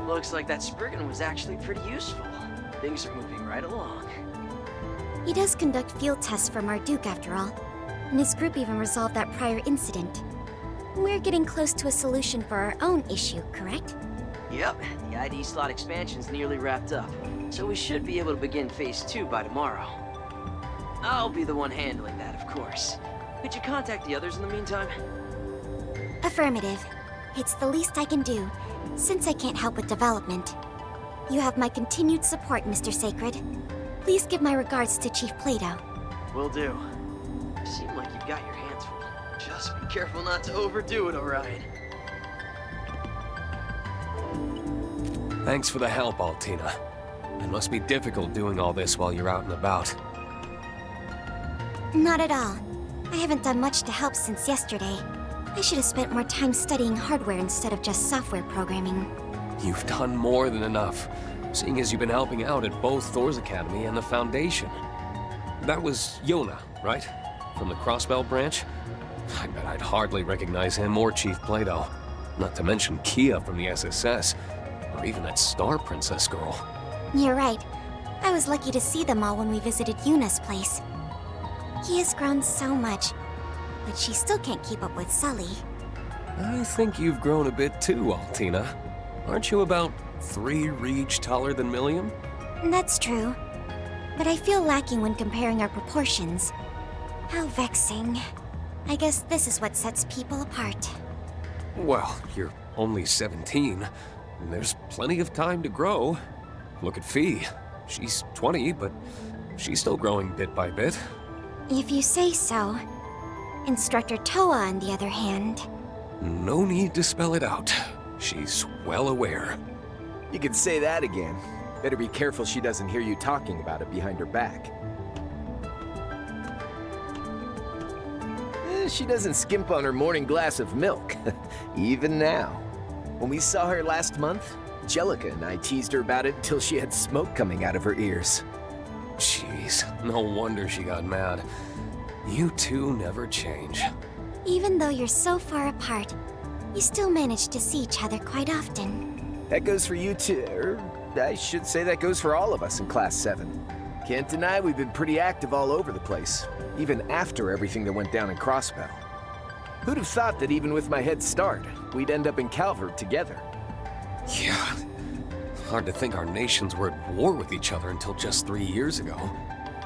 Looks like that Spriggan was actually pretty useful. Things are moving right along. He does conduct field tests for Marduk after all, and his group even resolved that prior incident. We're getting close to a solution for our own issue, correct? Yep, the ID slot expansion's nearly wrapped up, so we should be able to begin Phase 2 by tomorrow. I'll be the one handling that, of course. Could you contact the others in the meantime? Affirmative. It's the least I can do, since I can't help with development. You have my continued support, Mr. Sacred. Please give my regards to Chief Plato. Will do. You seem like you've got your hands full. Just be careful not to overdo it, Orion. Thanks for the help, Altina. It must be difficult doing all this while you're out and about. Not at all. I haven't done much to help since yesterday. I should have spent more time studying hardware instead of just software programming. You've done more than enough, seeing as you've been helping out at both Thor's Academy and the Foundation. That was Yona, right? From the Crossbell branch? I bet I'd hardly recognize him or Chief Plato. Not to mention Kia from the SSS, or even that Star Princess girl. You're right. I was lucky to see them all when we visited Yuna's place. He has grown so much, but she still can't keep up with Sully. I think you've grown a bit too, Altina. Aren't you about 3 reach taller than Milliam? That's true. But I feel lacking when comparing our proportions. How vexing. I guess this is what sets people apart. Well, you're only 17. And there's plenty of time to grow. Look at Fee. She's 20, but she's still growing bit by bit. If you say so. Instructor Toa, on the other hand... No need to spell it out. She's well aware. You could say that again. Better be careful she doesn't hear you talking about it behind her back. She doesn't skimp on her morning glass of milk, even now. When we saw her last month, Jellica and I teased her about it until she had smoke coming out of her ears. Jeez, no wonder she got mad. You two never change. Even though you're so far apart, you still manage to see each other quite often. That goes for you too, I should say that goes for all of us in Class 7. Can't deny we've been pretty active all over the place, even after everything that went down in Crossbell. Who'd have thought that even with my head start, we'd end up in Calvert together? Yeah. Hard to think our nations were at war with each other until just 3 years ago.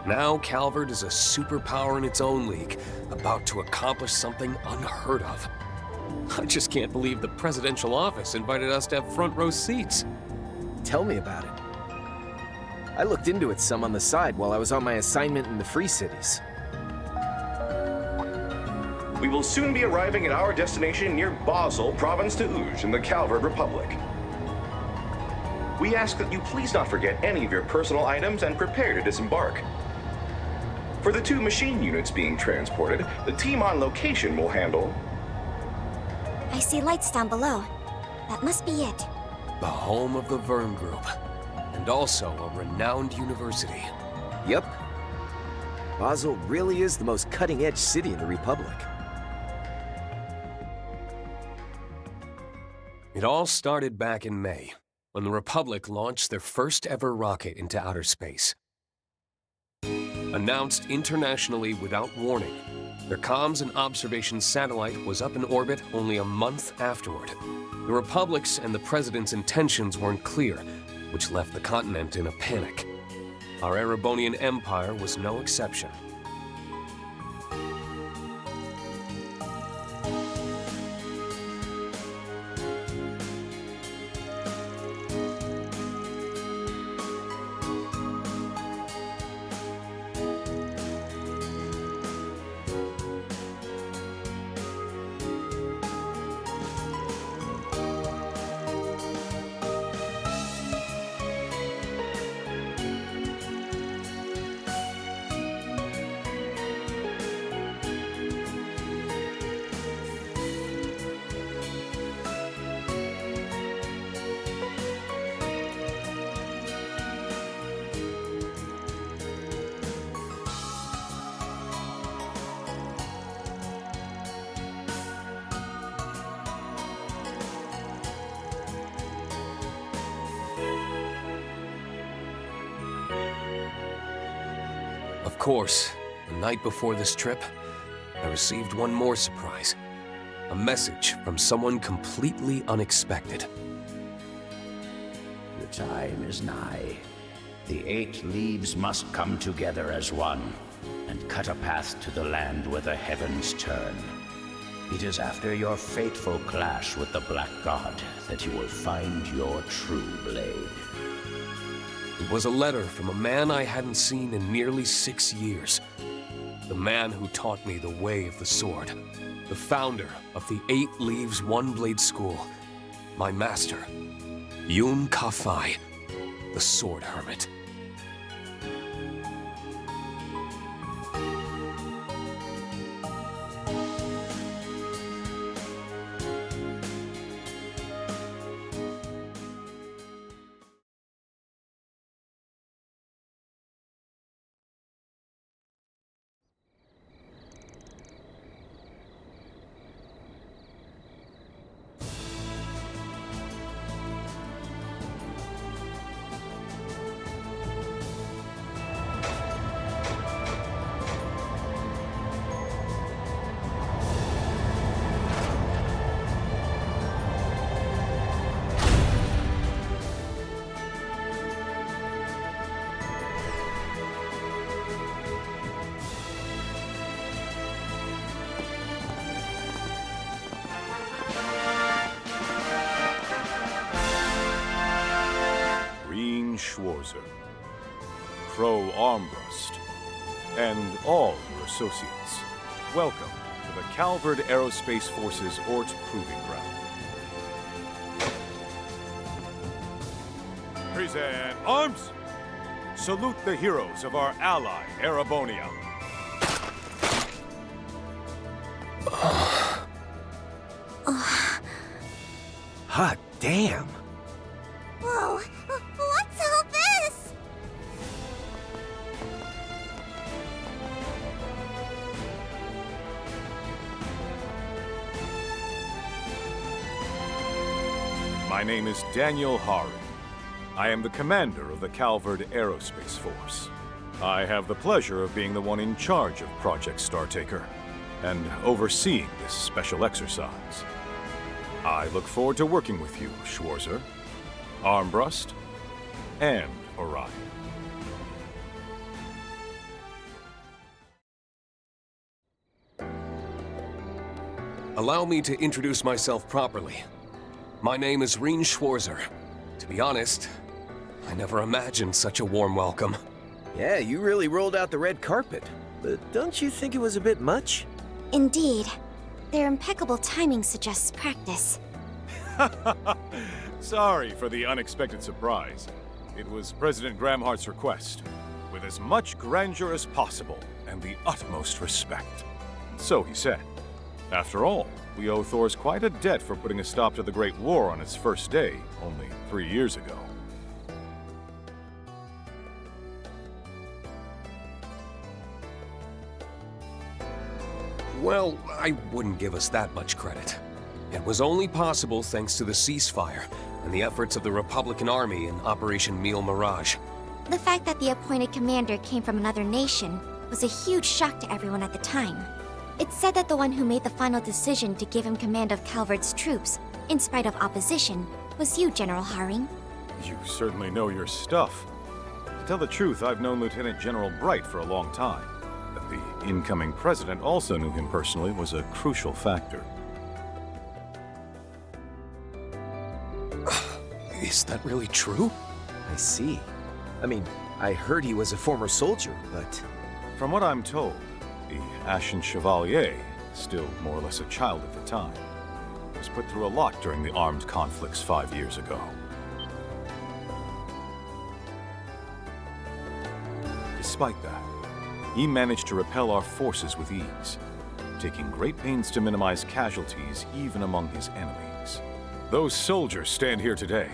Now Calvert is a superpower in its own league, about to accomplish something unheard of. I just can't believe the presidential office invited us to have front row seats. Tell me about it. I looked into it some on the side while I was on my assignment in the Free Cities. We will soon be arriving at our destination near Basel, Province TLOH, in the Calvert Republic. We ask that you please not forget any of your personal items and prepare to disembark. For the 2 machine units being transported, the team on location will handle... I see lights down below. That must be it. The home of the Vern Group, and also a renowned university. Yep. Basel really is the most cutting-edge city in the Republic. It all started back in May, when the Republic launched their first ever rocket into outer space. Announced internationally without warning, their comms and observation satellite was up in orbit only a month afterward. The Republic's and the President's intentions weren't clear, which left the continent in a panic. Our Erebonian Empire was no exception. course, the night before this trip, I received one more surprise. A message from someone completely unexpected. The time is nigh. The 8 leaves must come together as one, and cut a path to the land where the heavens turn. It is after your fateful clash with the Black God that you will find your true blade. It was a letter from a man I hadn't seen in nearly 6 years. The man who taught me the way of the sword. The founder of the 8 Leaves One Blade School. My master, Yun Ka-Fai, the Sword Hermit. Crow Armbrust, and all your associates. Welcome to the Calvard Aerospace Force's Ort Proving Ground. Present arms! Salute the heroes of our ally, Erebonia. Hot damn! Whoa, what's all this? My name is Daniel Hari. I am the commander of the Calvard Aerospace Force. I have the pleasure of being the one in charge of Project Startaker and overseeing this special exercise. I look forward to working with you, Schwarzer, Armbrust, and Orion. Allow me to introduce myself properly. My name is Rean Schwarzer. To be honest, I never imagined such a warm welcome. Yeah, you really rolled out the red carpet. But don't you think it was a bit much? Indeed. Their impeccable timing suggests practice. Sorry for the unexpected surprise. It was President Gramhart's request, with as much grandeur as possible and the utmost respect. So he said. After all, we owe Thor's quite a debt for putting a stop to the Great War on its first day, only 3 years ago. Well, I wouldn't give us that much credit. It was only possible thanks to the ceasefire and the efforts of the Republican Army in Operation Meal Mirage. The fact that the appointed commander came from another nation was a huge shock to everyone at the time. It's said that the one who made the final decision to give him command of Calvard's troops, in spite of opposition, was you, General Haring. You certainly know your stuff. To tell the truth, I've known Lieutenant General Bright for a long time. That the incoming president also knew him personally was a crucial factor. Is that really true? I see. I mean, I heard he was a former soldier, but... From what I'm told, the Ashen Chevalier, still more or less a child at the time, was put through a lot during the armed conflicts 5 years ago. Despite that, he managed to repel our forces with ease, taking great pains to minimize casualties even among his enemies. Those soldiers stand here today.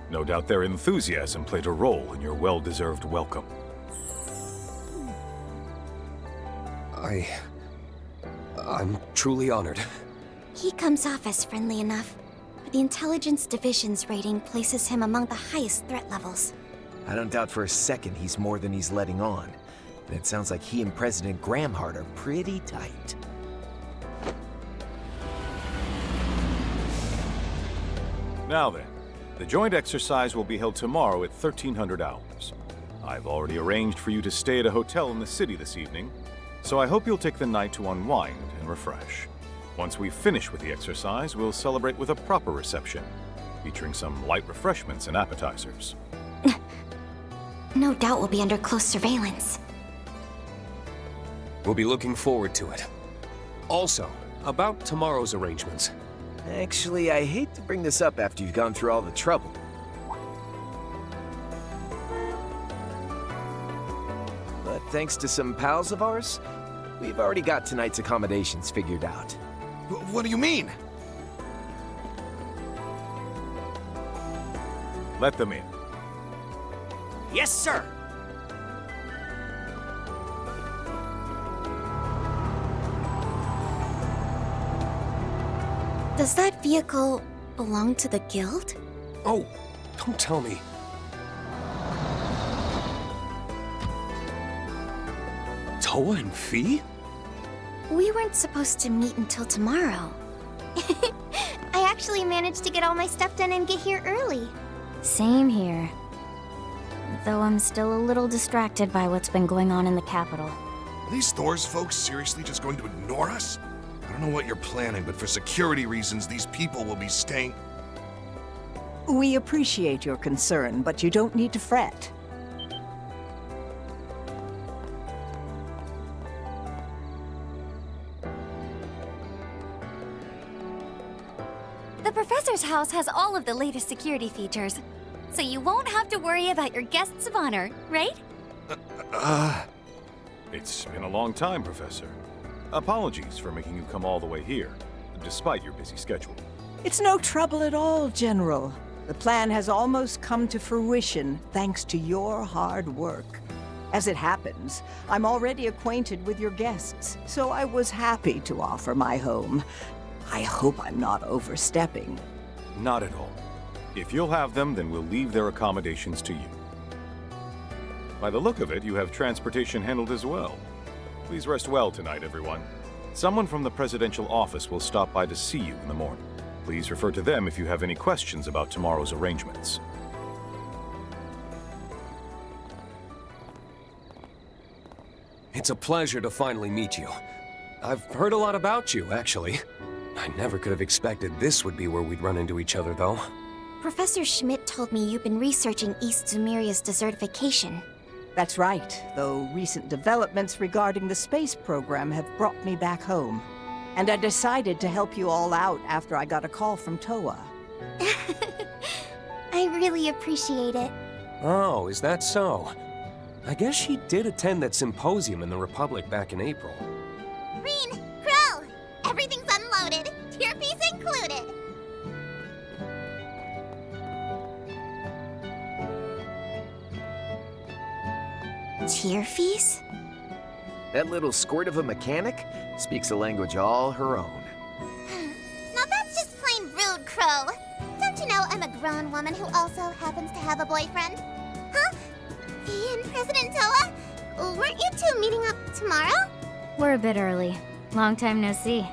No doubt their enthusiasm played a role in your well-deserved welcome. I'm truly honored. He comes off as friendly enough, but the Intelligence Division's rating places him among the highest threat levels. I don't doubt for a second he's more than he's letting on. And it sounds like he and President Gramhart are pretty tight. Now then, the joint exercise will be held tomorrow at 1300 hours. I've already arranged for you to stay at a hotel in the city this evening, so I hope you'll take the night to unwind and refresh. Once we finish with the exercise, we'll celebrate with a proper reception, featuring some light refreshments and appetizers. No doubt we'll be under close surveillance. We'll be looking forward to it. Also, about tomorrow's arrangements. Actually, I hate to bring this up after you've gone through all the trouble. But thanks to some pals of ours, we've already got tonight's accommodations figured out. What do you mean? Let them in. Yes, sir! Does that vehicle belong to the guild? Oh, don't tell me. Toa and Fee? We weren't supposed to meet until tomorrow. I actually managed to get all my stuff done and get here early. Same here. Though I'm still a little distracted by what's been going on in the capital. Are these Thor's folks seriously just going to ignore us? I don't know what you're planning, but for security reasons, these people will be staying... We appreciate your concern, but you don't need to fret. The professor's house has all of the latest security features, so you won't have to worry about your guests of honor, right? It's been a long time, Professor. Apologies for making you come all the way here, despite your busy schedule. It's no trouble at all, General. The plan has almost come to fruition thanks to your hard work. As it happens, I'm already acquainted with your guests, so I was happy to offer my home. I hope I'm not overstepping. Not at all. If you'll have them, then we'll leave their accommodations to you. By the look of it, you have transportation handled as well. Please rest well tonight, everyone. Someone from the presidential office will stop by to see you in the morning. Please refer to them if you have any questions about tomorrow's arrangements. It's a pleasure to finally meet you. I've heard a lot about you, actually. I never could have expected this would be where we'd run into each other, though. Professor Schmidt told me you've been researching East Zumeria's desertification. That's right, though recent developments regarding the space program have brought me back home. And I decided to help you all out after I got a call from Toa. I really appreciate it. Oh, is that so? I guess she did attend that symposium in the Republic back in April. Rean, Crow! Everything's unloaded, tier piece included. Tier fees? That little squirt of a mechanic speaks a language all her own. Now that's just plain rude, Crow. Don't you know I'm a grown woman who also happens to have a boyfriend? Huh? Fee and President Toa? Weren't you two meeting up tomorrow? We're a bit early. Long time no see.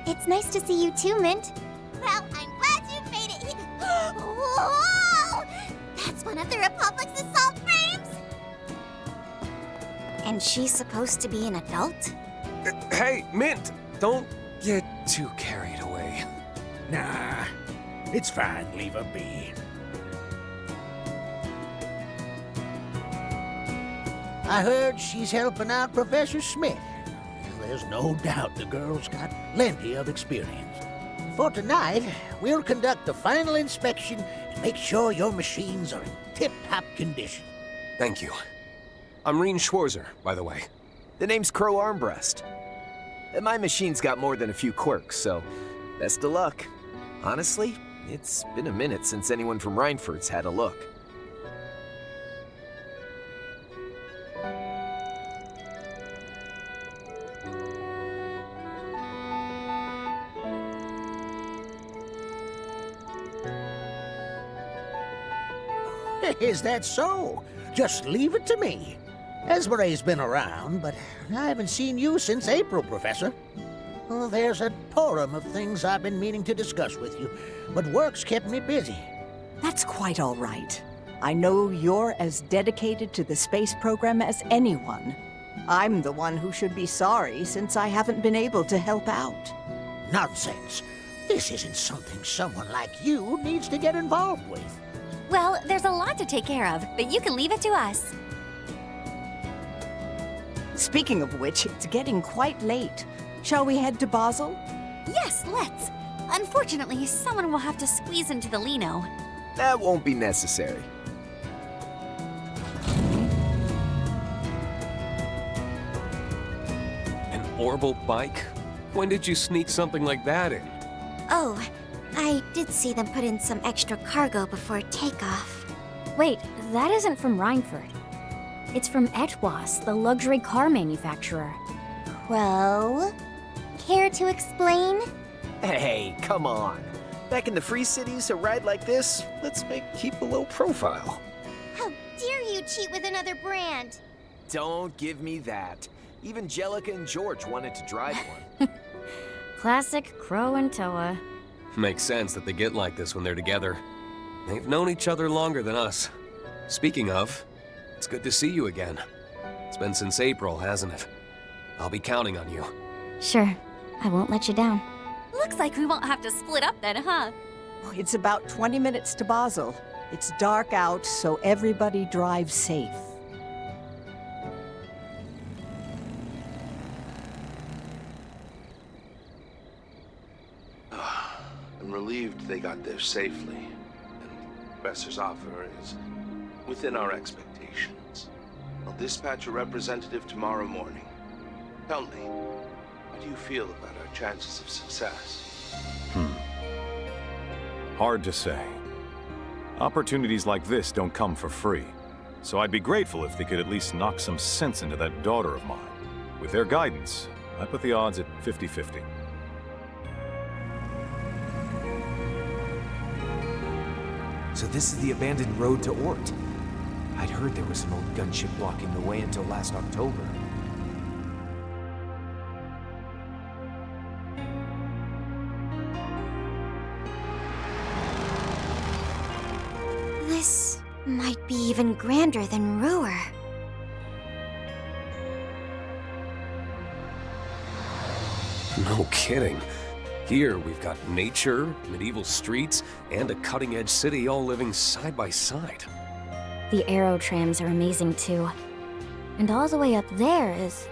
It's nice to see you too, Mint. Well, I'm glad you made it. Whoa! That's one of the Republic's assault frames? And she's supposed to be an adult? Hey, Mint! Don't get too carried away. Nah, it's fine. Leave her be. I heard she's helping out Professor Smith. There's no doubt the girl's got plenty of experience. For tonight, we'll conduct the final inspection and make sure your machines are in tip-top condition. Thank you. I'm Rean Schwarzer, by the way. The name's Crow Armbrust. My machine's got more than a few quirks, so best of luck. Honestly, it's been a minute since anyone from Reinford's had a look. Is that so? Just leave it to me. Esmere's been around, but I haven't seen you since April, Professor. Oh, there's a torrent of things I've been meaning to discuss with you, but work's kept me busy. That's quite all right. I know you're as dedicated to the space program as anyone. I'm the one who should be sorry since I haven't been able to help out. Nonsense. This isn't something someone like you needs to get involved with. Well, there's a lot to take care of, but you can leave it to us. Speaking of which, it's getting quite late. Shall we head to Basel? Yes, let's. Unfortunately, someone will have to squeeze into the Lino. That won't be necessary. An orbital bike? When did you sneak something like that in? Oh, I did see them put in some extra cargo before takeoff. Wait, that isn't from Reinford. It's from Etwas, the luxury car manufacturer. Crow? Care to explain? Hey, come on. Back in the Free Cities, a ride like this, let's keep a low profile. How dare you cheat with another brand? Don't give me that. Even Jellica and George wanted to drive one. Classic Crow and Toa. Makes sense that they get like this when they're together. They've known each other longer than us. Speaking of, it's good to see you again. It's been since April, hasn't it? I'll be counting on you. Sure, I won't let you down. Looks like we won't have to split up then, huh? It's about 20 minutes to Basel. It's dark out, so everybody drives safe. I'm relieved they got there safely, and the Professor's offer is within our expectations. I'll dispatch a representative tomorrow morning. Tell me, how do you feel about our chances of success? Hard to say. Opportunities like this don't come for free, so I'd be grateful if they could at least knock some sense into that daughter of mine. With their guidance, I put the odds at 50-50. So this is the abandoned road to Ort. I'd heard there was an old gunship blocking the way until last October. This might be even grander than Ruhr. No kidding. Here, we've got nature, medieval streets, and a cutting-edge city all living side by side. The aero trams are amazing too. And all the way up there is...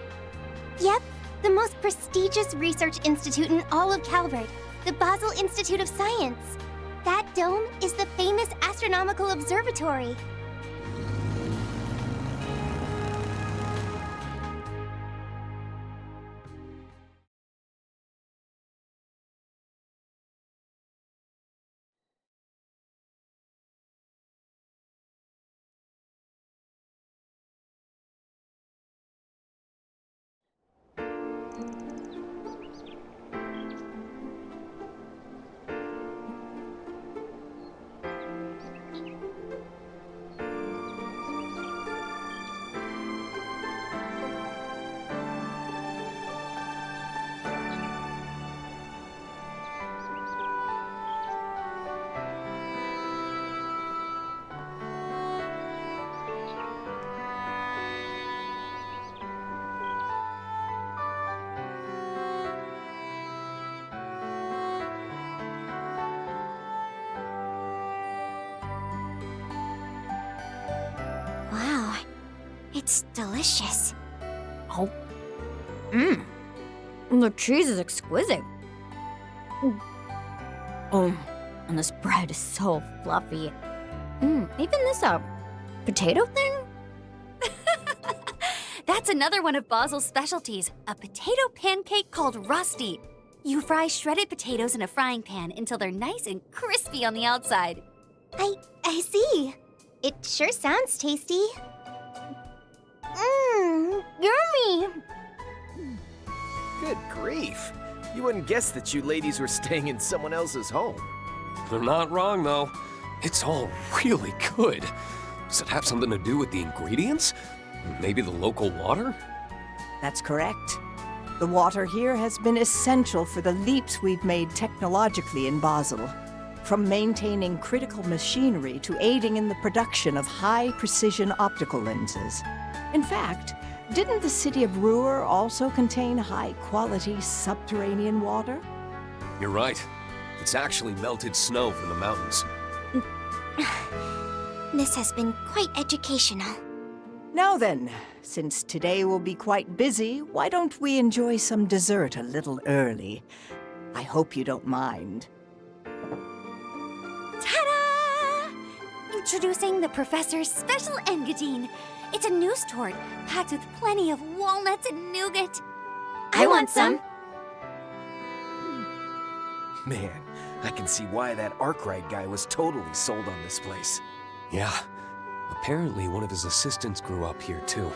Yep, the most prestigious research institute in all of Calvert, the Basel Institute of Science. That dome is the famous astronomical observatory. Wow, it's delicious. Oh. Mmm. The cheese is exquisite. Oh, and this bread is so fluffy. Even this, potato thing? That's another one of Basel's specialties, a potato pancake called Rusty. You fry shredded potatoes in a frying pan until they're nice and crispy on the outside. I see. It sure sounds tasty. Yummy! Good grief. You wouldn't guess that you ladies were staying in someone else's home. They're not wrong, though. It's all really good. Does it have something to do with the ingredients? Maybe the local water? That's correct. The water here has been essential for the leaps we've made technologically in Basel. From maintaining critical machinery to aiding in the production of high-precision optical lenses. In fact, didn't the city of Ruhr also contain high-quality subterranean water? You're right. It's actually melted snow from the mountains. This has been quite educational. Now then, since today will be quite busy, why don't we enjoy some dessert a little early? I hope you don't mind. Ta-da! Introducing the Professor's Special Engadine. It's a news tort packed with plenty of walnuts and nougat. I want some. Man, I can see why that Arkwright guy was totally sold on this place. Yeah. Apparently one of his assistants grew up here too.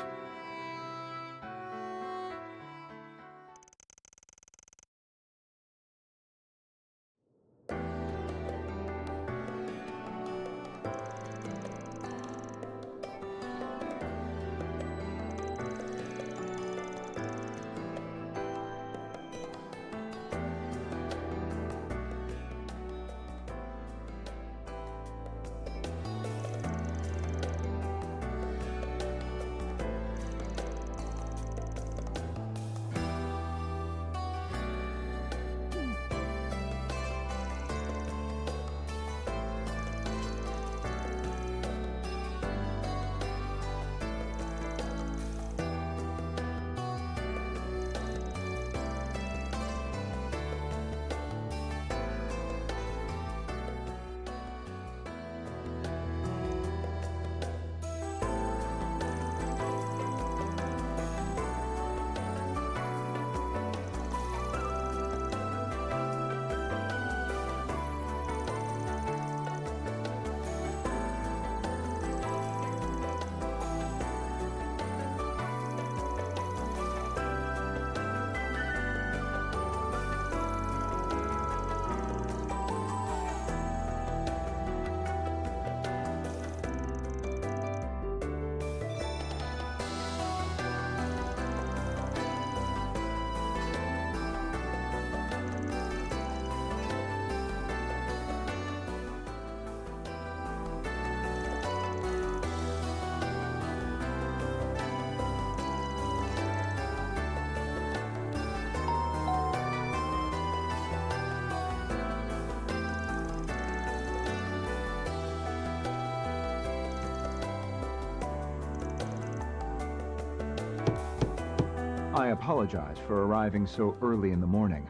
I apologize for arriving so early in the morning.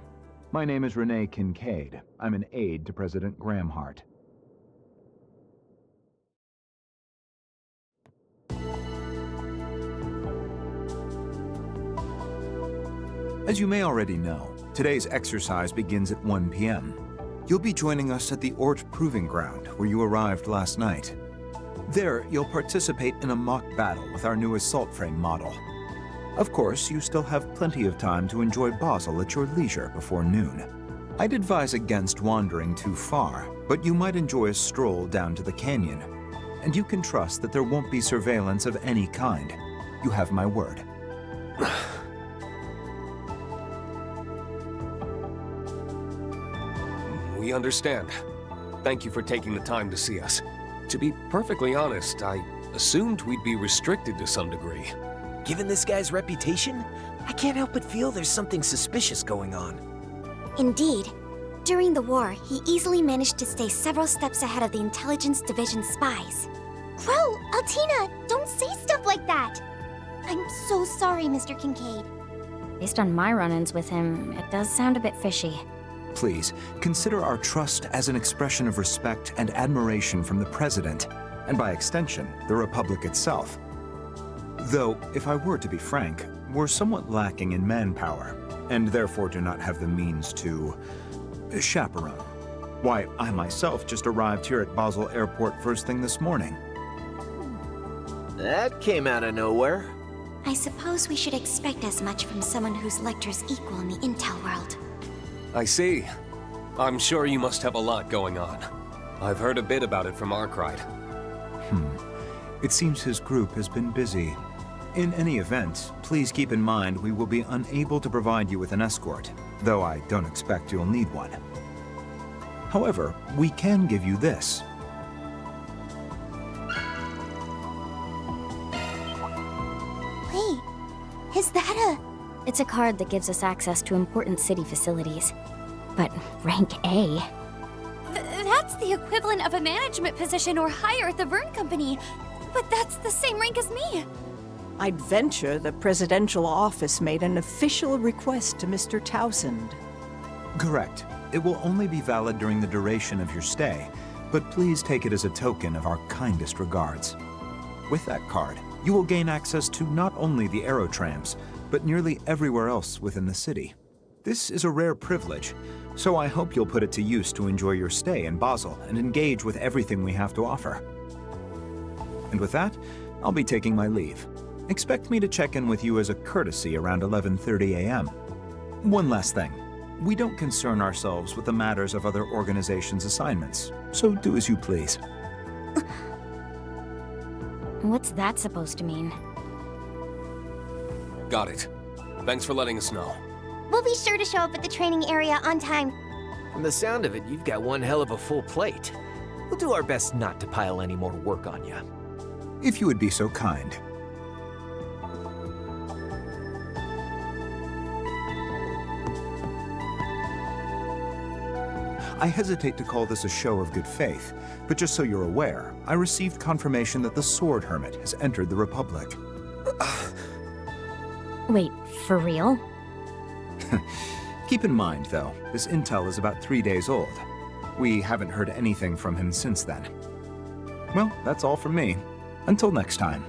My name is Renee Kincaid. I'm an aide to President Gramhart. As you may already know, today's exercise begins at 1 p.m. You'll be joining us at the Ort Proving Ground, where you arrived last night. There, you'll participate in a mock battle with our new assault frame model. Of course, you still have plenty of time to enjoy Basel at your leisure before noon. I'd advise against wandering too far, but you might enjoy a stroll down to the canyon. And you can trust that there won't be surveillance of any kind. You have my word. We understand. Thank you for taking the time to see us. To be perfectly honest, I assumed we'd be restricted to some degree. Given this guy's reputation, I can't help but feel there's something suspicious going on. Indeed. During the war, he easily managed to stay several steps ahead of the Intelligence Division spies. Crow, Altina, don't say stuff like that! I'm so sorry, Mr. Kincaid. Based on my run-ins with him, it does sound a bit fishy. Please, consider our trust as an expression of respect and admiration from the President, and by extension, the Republic itself. Though, if I were to be frank, we're somewhat lacking in manpower, and therefore do not have the means to chaperone. Why, I myself just arrived here at Basel Airport first thing this morning. That came out of nowhere. I suppose we should expect as much from someone whose lecture's equal in the intel world. I see. I'm sure you must have a lot going on. I've heard a bit about it from Arkwright. It seems his group has been busy. In any event, please keep in mind we will be unable to provide you with an escort, though I don't expect you'll need one. However, we can give you this. Wait, is that a... It's a card that gives us access to important city facilities. But rank A? That's the equivalent of a management position or higher at the Vern Company. But that's the same rank as me. I'd venture the presidential office made an official request to Mr. Towsend. Correct. It will only be valid during the duration of your stay, but please take it as a token of our kindest regards. With that card, you will gain access to not only the aerotrams, but nearly everywhere else within the city. This is a rare privilege, so I hope you'll put it to use to enjoy your stay in Basel and engage with everything we have to offer. And with that, I'll be taking my leave. Expect me to check in with you as a courtesy around 11:30 a.m. One last thing. We don't concern ourselves with the matters of other organizations' assignments, so do as you please. What's that supposed to mean? Got it. Thanks for letting us know. We'll be sure to show up at the training area on time. From the sound of it, you've got one hell of a full plate. We'll do our best not to pile any more work on you. If you would be so kind. I hesitate to call this a show of good faith, but just so you're aware, I received confirmation that the Sword Hermit has entered the Republic. Wait, for real? Keep in mind, though, this intel is about 3 days old. We haven't heard anything from him since then. Well, that's all from me. Until next time.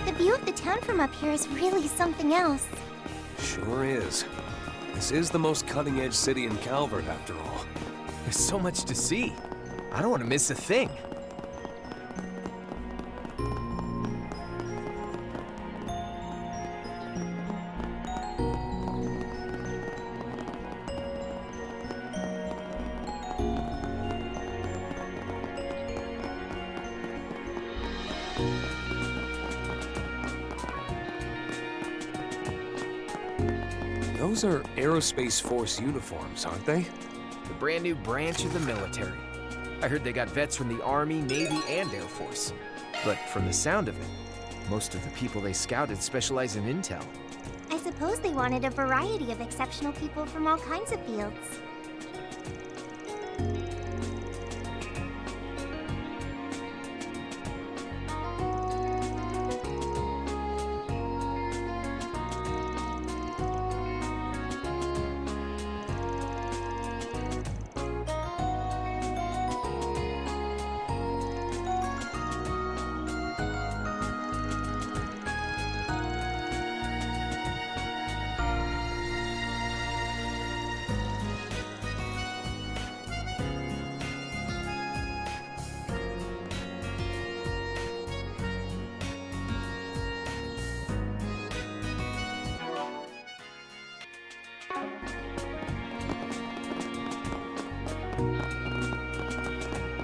The view of the town from up here is really something else. Sure is. This is the most cutting-edge city in Calvert, after all. There's so much to see. I don't want to miss a thing. Those are Aerospace Force uniforms, aren't they? The brand new branch of the military. I heard they got vets from the Army, Navy, and Air Force. But from the sound of it, most of the people they scouted specialize in intel. I suppose they wanted a variety of exceptional people from all kinds of fields.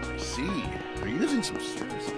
I see. They're using some serious.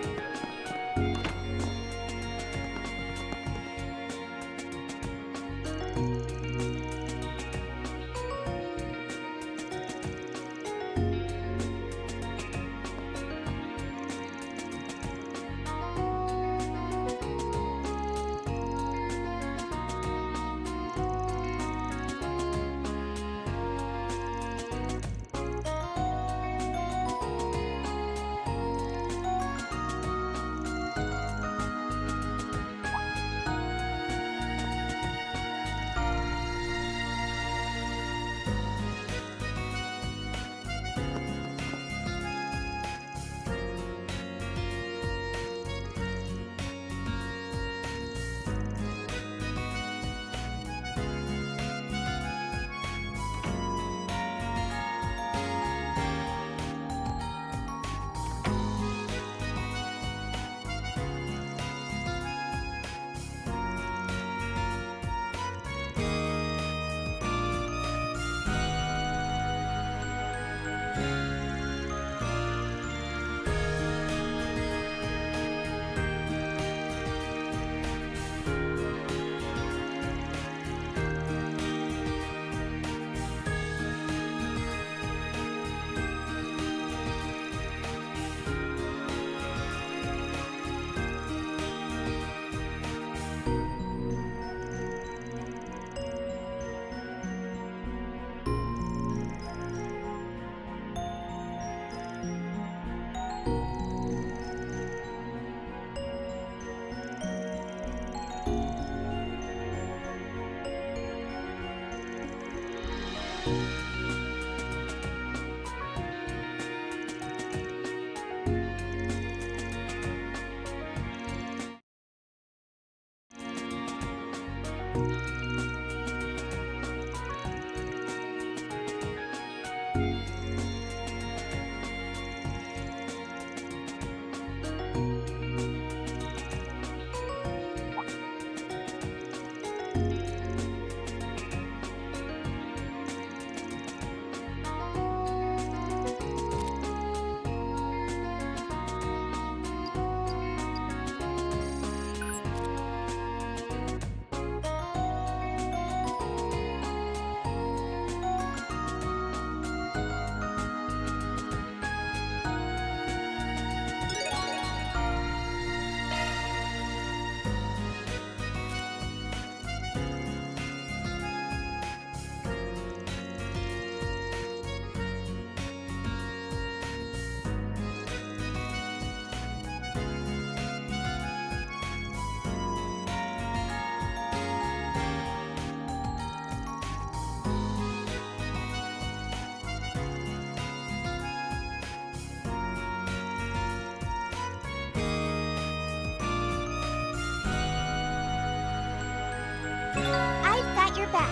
I've got your back.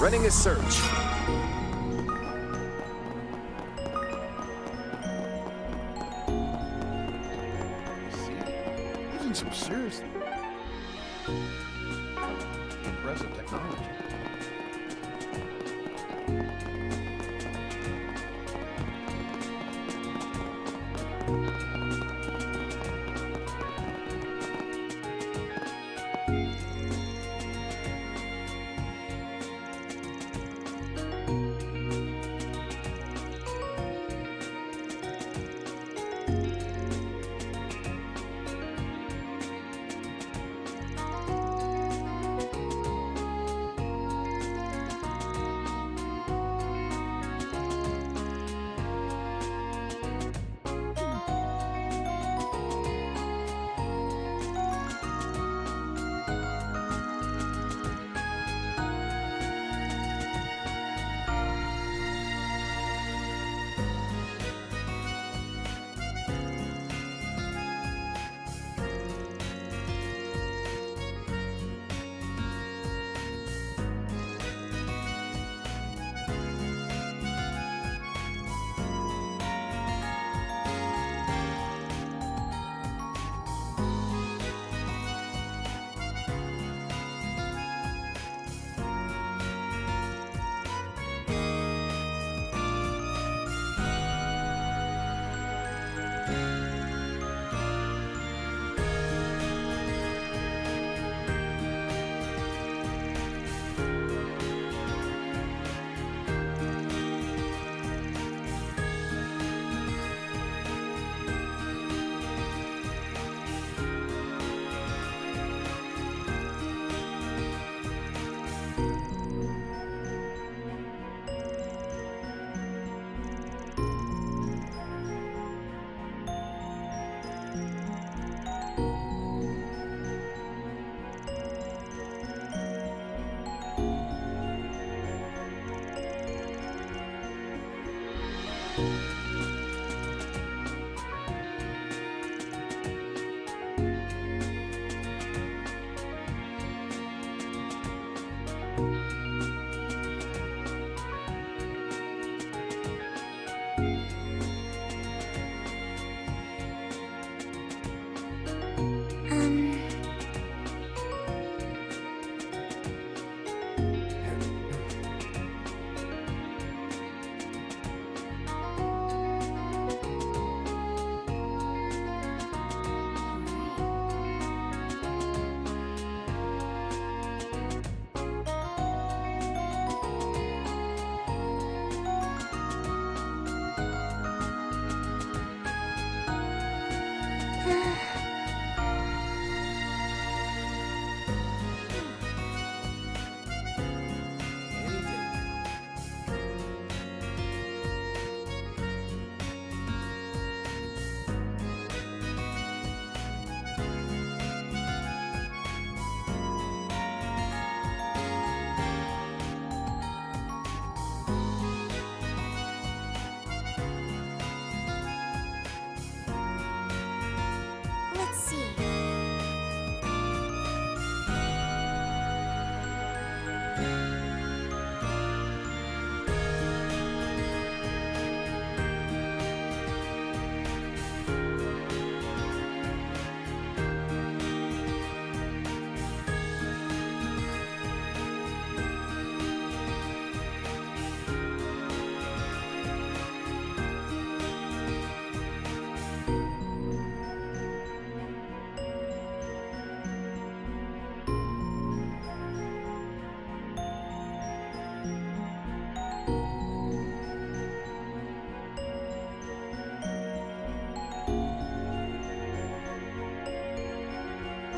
Running a search. Using some seriously impressive technology.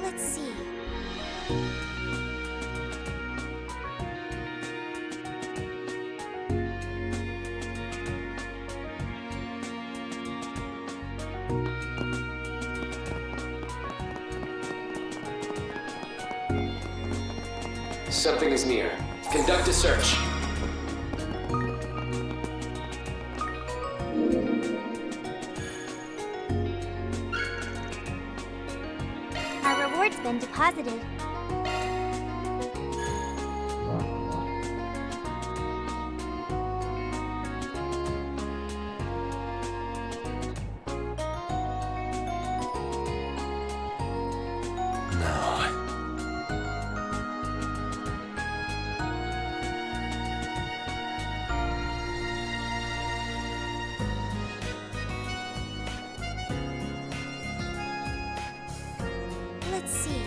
Let's see. Something is near. Conduct a search. Our reward's been deposited. Let's see.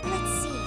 Let's see.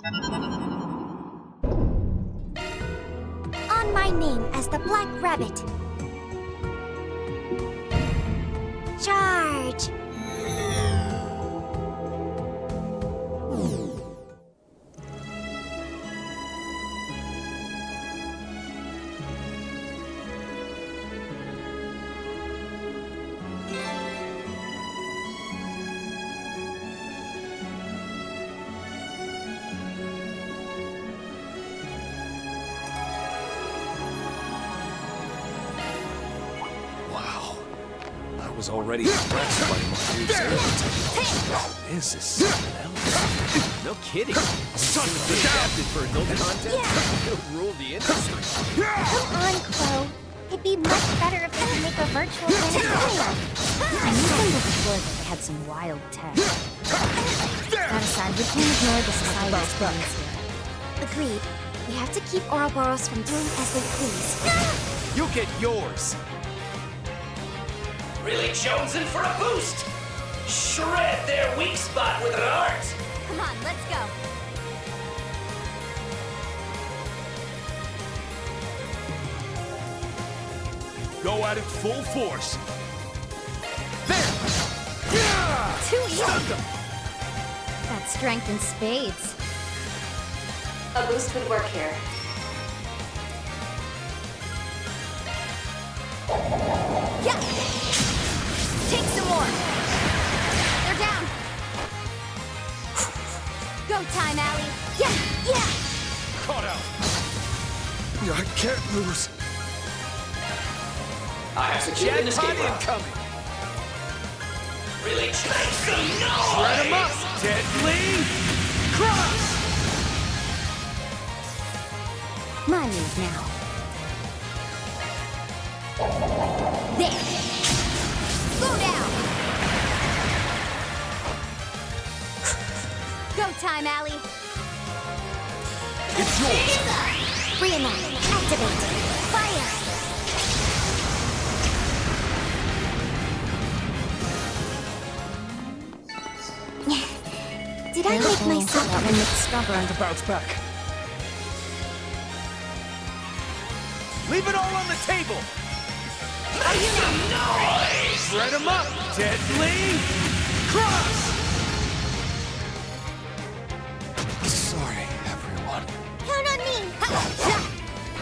On my name as the Black Rabbit. Charge! Was already impressed by my new sailor. This is something else. No kidding. Son of a adapted for adult content? He'll rule the industry. Come on, Chloe. It'd be much better if they could make a virtual planetarium. I knew them before that they had some wild tech. That aside, we can't ignore the society experience here. Agreed. We have to keep Ouroboros from doing as they please. You'll get yours. Really jonesing for a boost! Shred their weak spot with an art! Come on, let's go. Go at it full force! Too easy. That's strength in spades. A boost would work here. Yeah! Take some more. They're down. Go time, Allie. Yeah, yeah. Caught out. I can't lose. I have secured an escape route. Incoming. Really make some noise! Shred him up, Deadly! Cross! My move now. There. Go down. Go time, Allie. It's yours. Rean, activate. Fire! Did I make myself that one looks stubborn to Bounce back. Leave it all on the table. Are you noise? Shred him up, Deadly! Cross! Sorry, everyone. Count on me.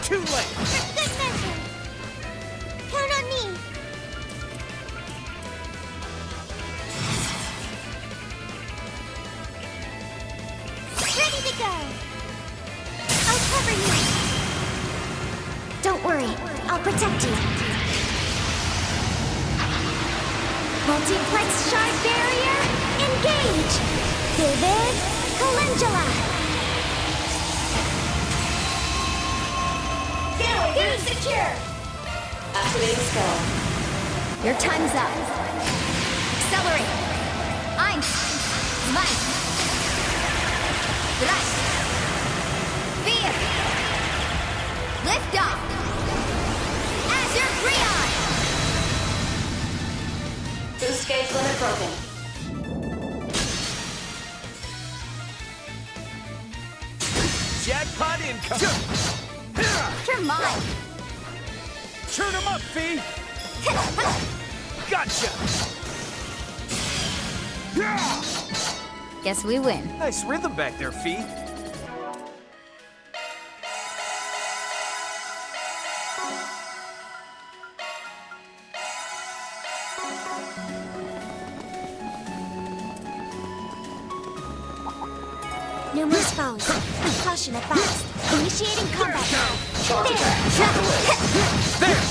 Too late. Good measure. Count on me. Ready to go. I'll cover you. Don't worry, I'll protect you. Multiplex shard barrier, engage! Vivid Calendula! Gateway secure. Activating spell. Your time's up. Accelerate. Eins. Zwei. Drei. Vier. Lift off. Azure Rean. Boost gauge limit broken. Jackpot incoming. You're mine. Turn him up, Fee. Gotcha. Guess we win. Nice rhythm back there, Fee. Numerous foes. Caution advised. Initiating combat. Charge attack. There!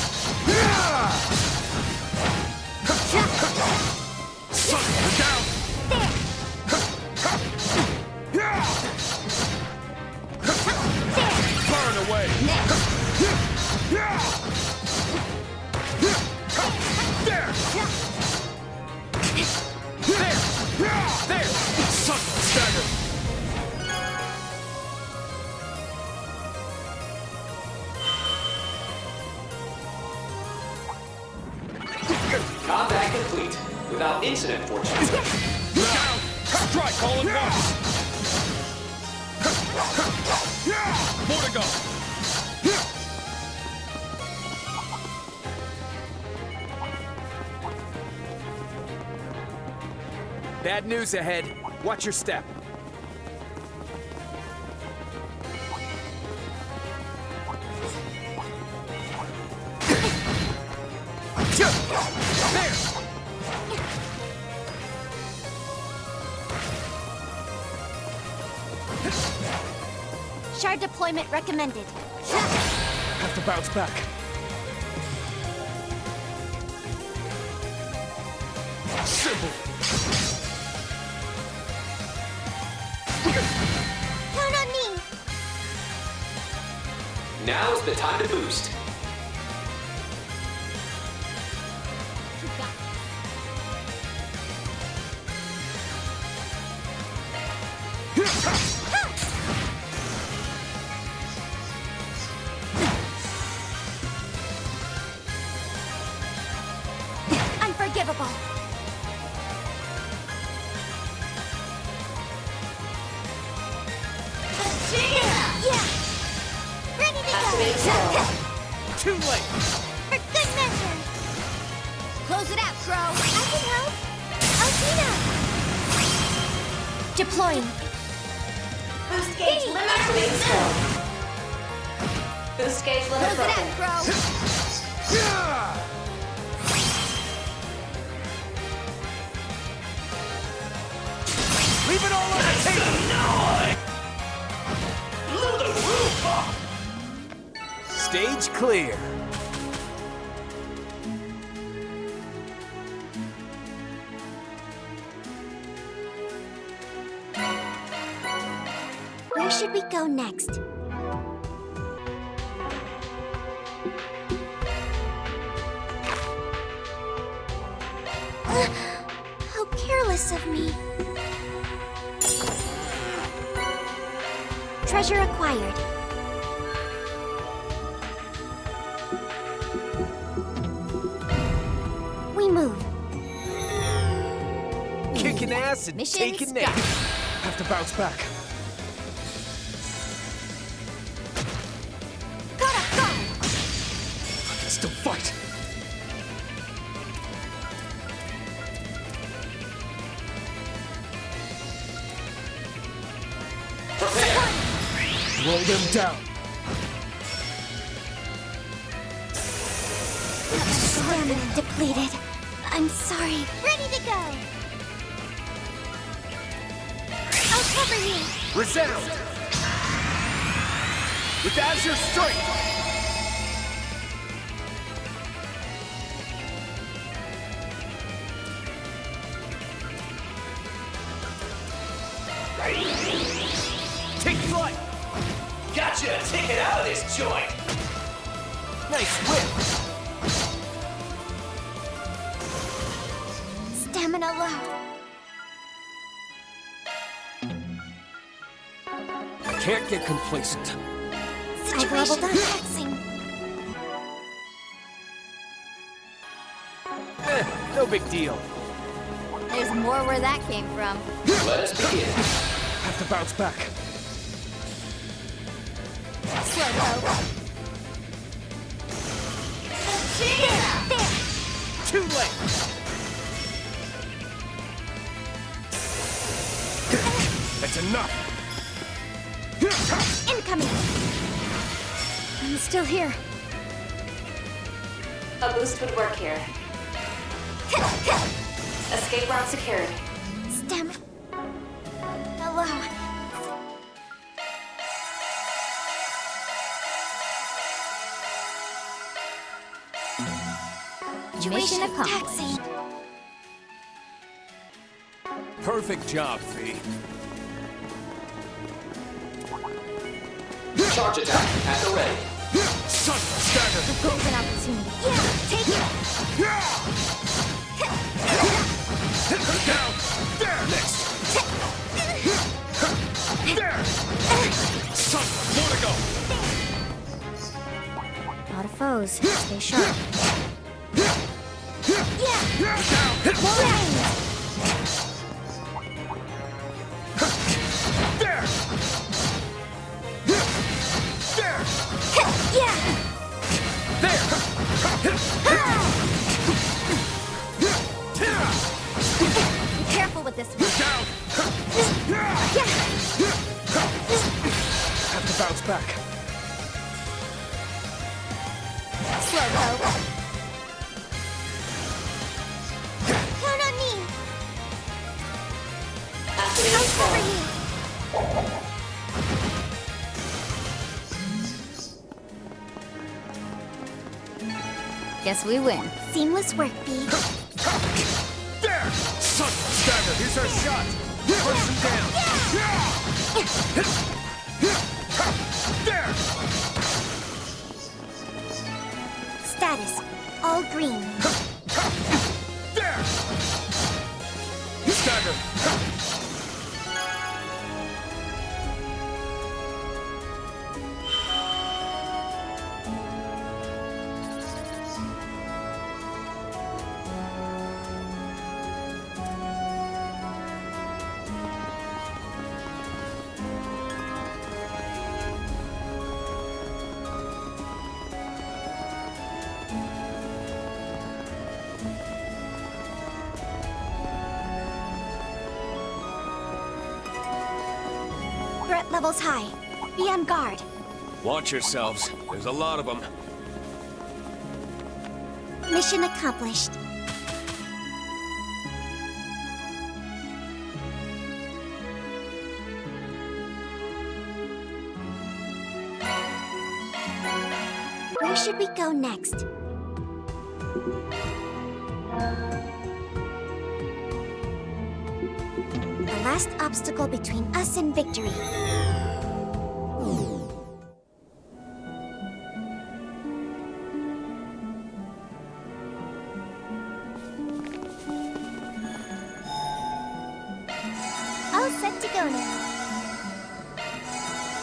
Down! Burn away! There! There! Son of a stagger! Combat complete. Without incident, fortunately. Down! Strike all at once! More to go! Bad news ahead. Watch your step. There! Shard deployment recommended. Have to bounce back. Simple. Count on me. Now's the time to boost. Unforgivable. Yeah. Ready to go. Too late. For good measure. Close it out, Crow. I can help. Alcina. Deploying. Boost gauge limit broken. Boost gauge limit Close it broken. out, Crow. Leave it all on the table! Blow the roof off! Stage clear. Where should we go next? How careless of me. Treasure acquired. We move. Kicking ass and Mission taking names. Have to bounce back. Gotta go! I can still fight. Roll them down. Stamina depleted. I'm sorry. Ready to go. I'll cover you. Resound. With Azure Strength. Take flight. Gotcha! Take it out of this joint! Nice whip. Stamina low. Can't get complacent. I've leveled up. Taxing. No big deal. There's more where that came from. Let us begin. Have to bounce back. Slow go. There. Too late. That's enough. Incoming. I'm still here. A boost would work here. Escape route secured. Stamina. Hello. Mission accomplished. Taxing. Perfect job, Fee. Charge attack at the ready. Sun stagger. The golden opportunity. Yeah, take it. Down. There. Next. There. Sun. More to go. Lot of foes. Stay sharp. Yeah. Down. There. Have to bounce back. Slowpoke. Count on me. I'll cover you. Guess we win. Seamless work, Bee. There! Stagger, here's our shot! Push him down! There! Status, all green. There! Stagger! Threat levels high. Be on guard. Watch yourselves. There's a lot of them. Mission accomplished. Where should we go next? The last obstacle between us and victory. All set to go now.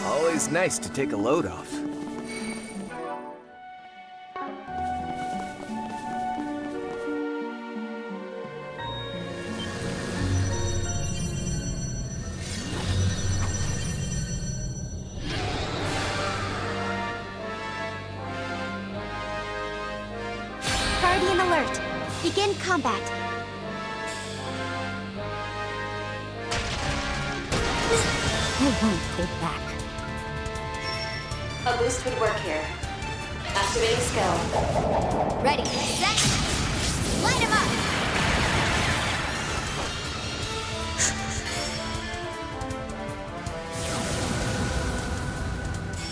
Always nice to take a load off. Guardian alert. Begin combat. I won't hold back. A boost would work here. Activating skill. Ready, set, light him up!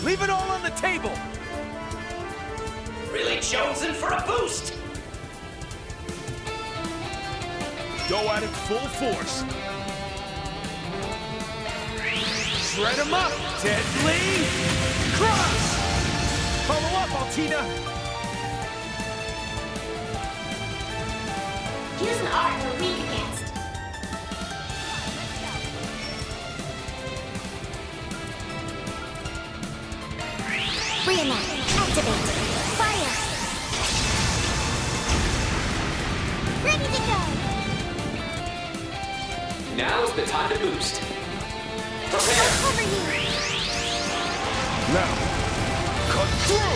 Leave it all on the table! Really jonesing for a boost! Go at it full force. Shred him up, Deadly! Cross! Follow up, Altina! Use an art we're weak against. Rean, activate. Fire! Ready to go. Now's the time to boost. I'll Prepare! cover you. Now, cut through!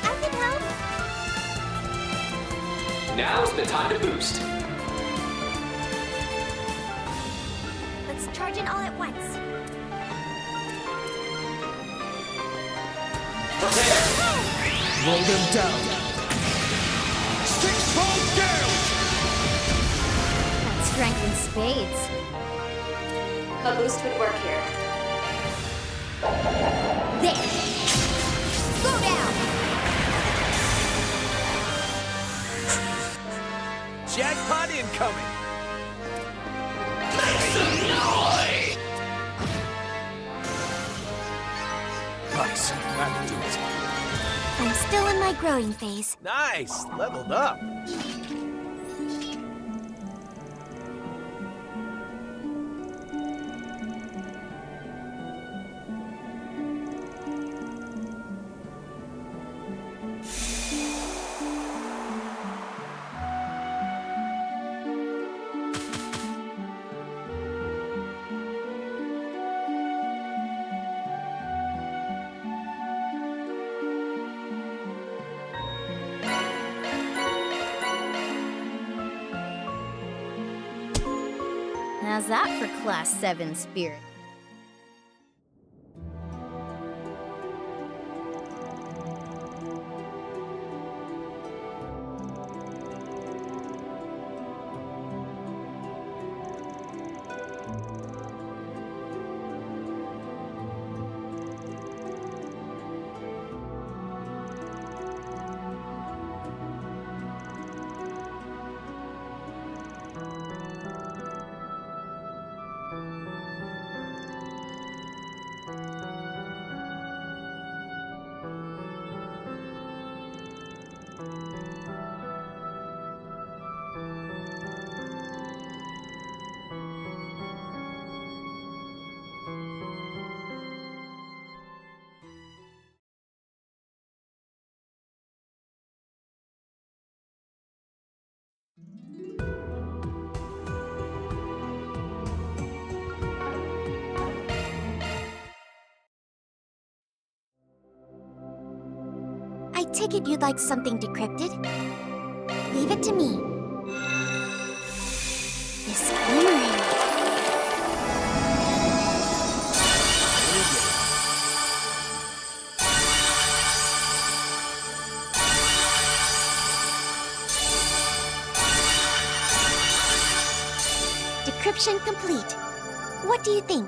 I can help. Now's the time to boost. Let's charge in all at once. Prepare! Roll them down. 6-fold down! That's strength in spades. A boost would work here. There! Go down! Jackpot incoming! Nice, that'll do it. I'm still in my growing phase. Nice, leveled up. How's that for Class 7 spirit? I take it you'd like something decrypted? Leave it to me. This glimmering. Decryption complete. What do you think?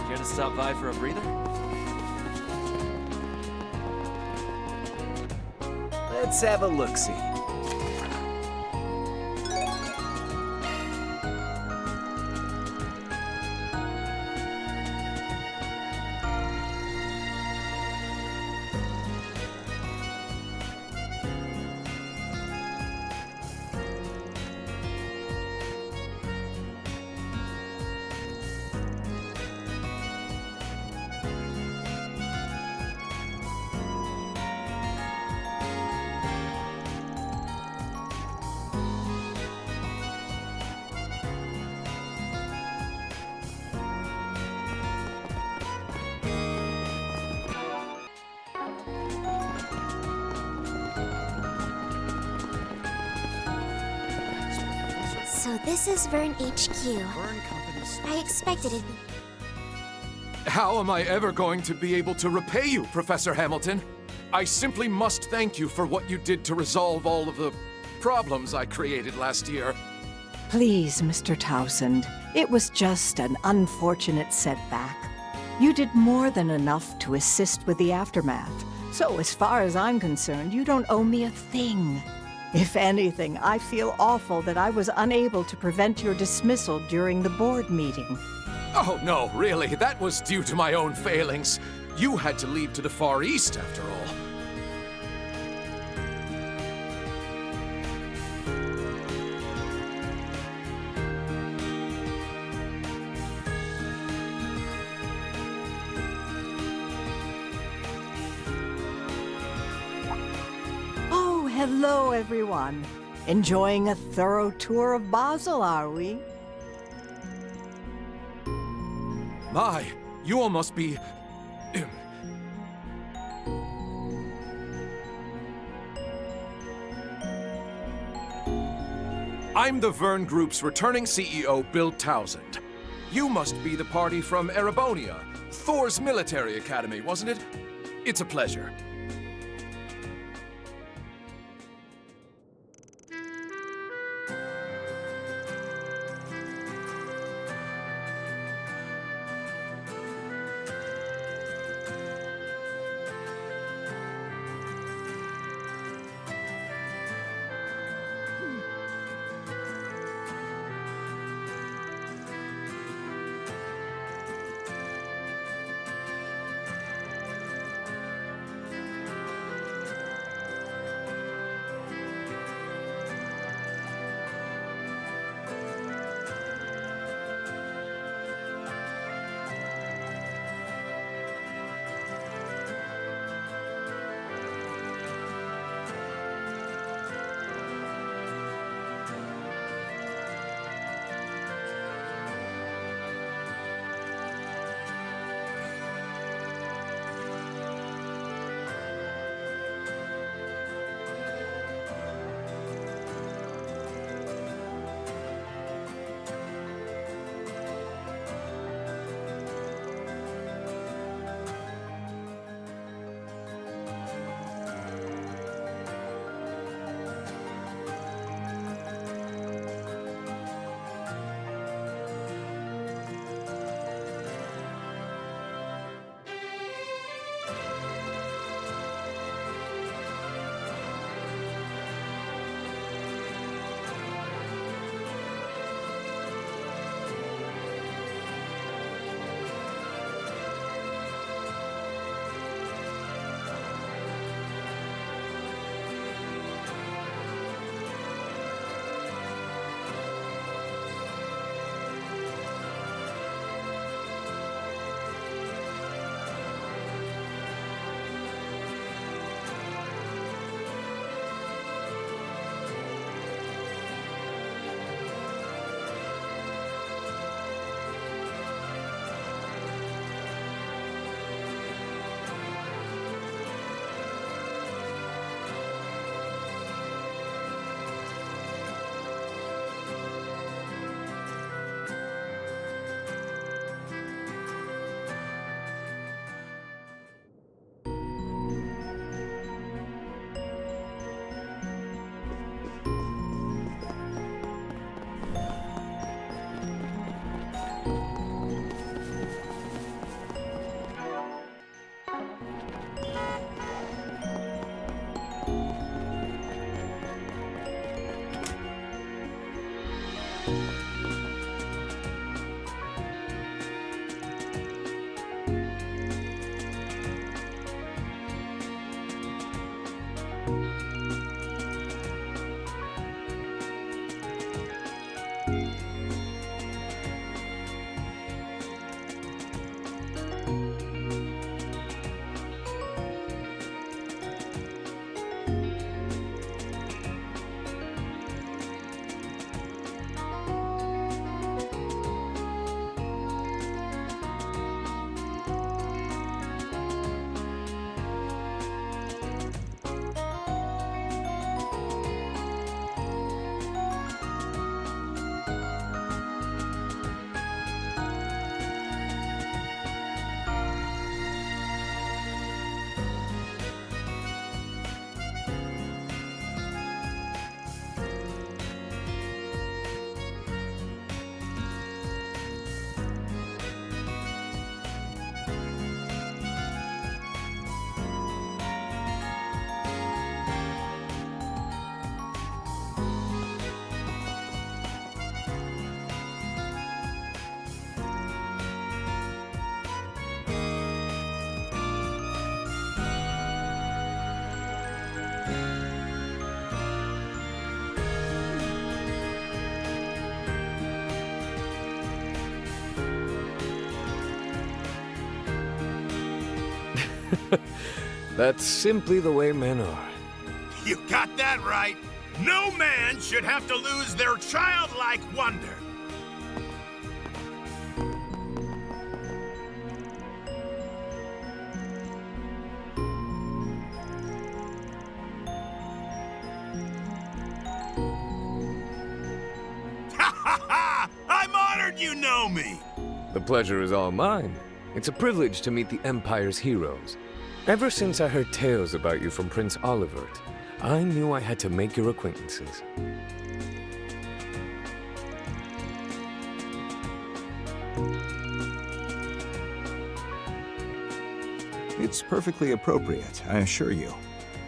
Care to stop by for a breather? Let's have a look-see. So this is Vern HQ. I expected it. How am I ever going to be able to repay you, Professor Hamilton? I simply must thank you for what you did to resolve all of the problems I created last year. Please, Mr. Townsend, it was just an unfortunate setback. You did more than enough to assist with the aftermath. So as far as I'm concerned, you don't owe me a thing. If anything, I feel awful that I was unable to prevent your dismissal during the board meeting. Oh, no, really, that was due to my own failings. You had to leave to the Far East, after all. Hello, everyone. Enjoying a thorough tour of Basel, are we? My, you all must be... I'm the Vern Group's returning CEO, Bill Townsend. You must be the party from Erebonia, Thor's military academy, wasn't it? It's a pleasure. That's simply the way men are. You got that right. No man should have to lose their childlike wonder. Ha ha ha! I'm honored you know me! The pleasure is all mine. It's a privilege to meet the Empire's heroes. Ever since I heard tales about you from Prince Olivert, I knew I had to make your acquaintances. It's perfectly appropriate, I assure you.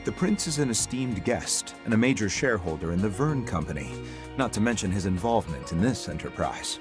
The Prince is an esteemed guest and a major shareholder in the Verne Company, not to mention his involvement in this enterprise.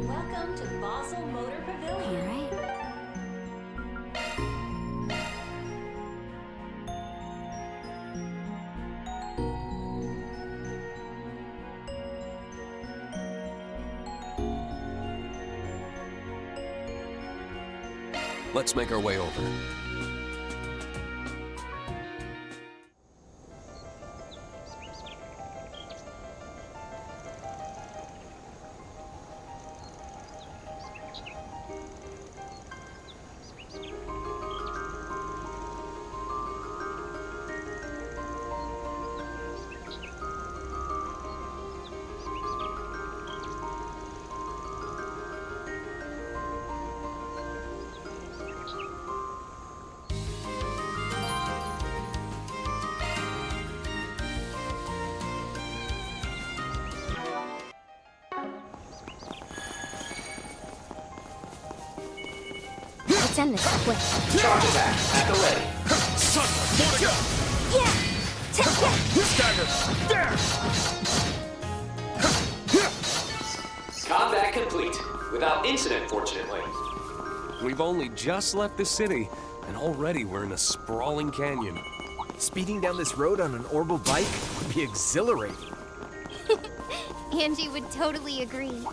Welcome to Basel Motor Pavilion. Let's make our way over. Let's end this quick. Charge attack at the ready. More to go! Yeah! Stagger! There! Combat complete. Without incident, fortunately. We've only just left the city, and already we're in a sprawling canyon. Speeding down this road on an orbital bike would be exhilarating. Angie would totally agree.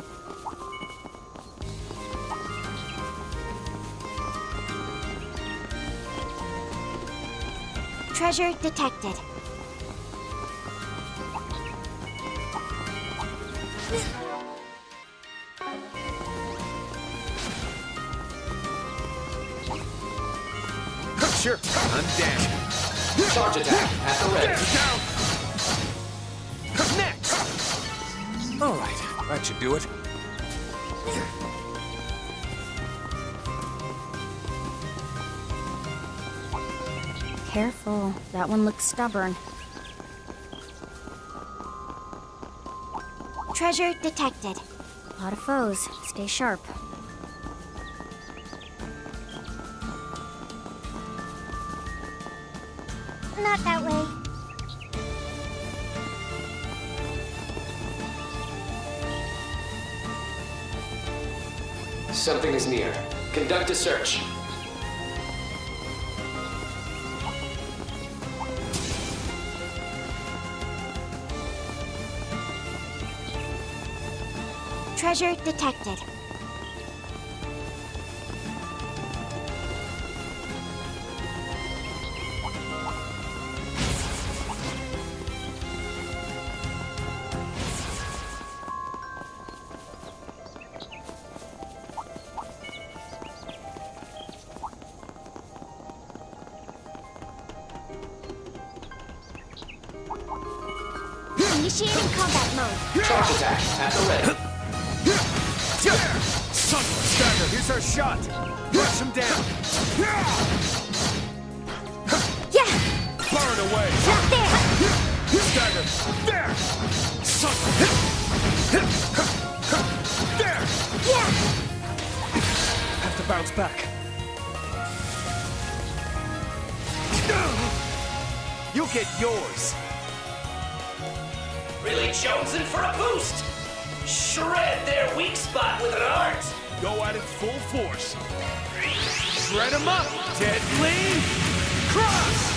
Treasure detected. Sure, I'm down. Charge attack at the ready. Down. Next. All right, that should do it. Careful, that one looks stubborn. Treasure detected. A lot of foes. Stay sharp. Not that way. Something is near. Conduct a search. Treasure detected. Initiating combat mode. Charge attack at the ready. Stagger, here's our shot. Rush him down. Yeah! Burn away. Not there! Stagger, there! There! Yeah! Have to bounce back. You'll get yours. Really jonesing for a boost. Shred their weak spot with an art. Go at it full force. Shred him up, deadly cross!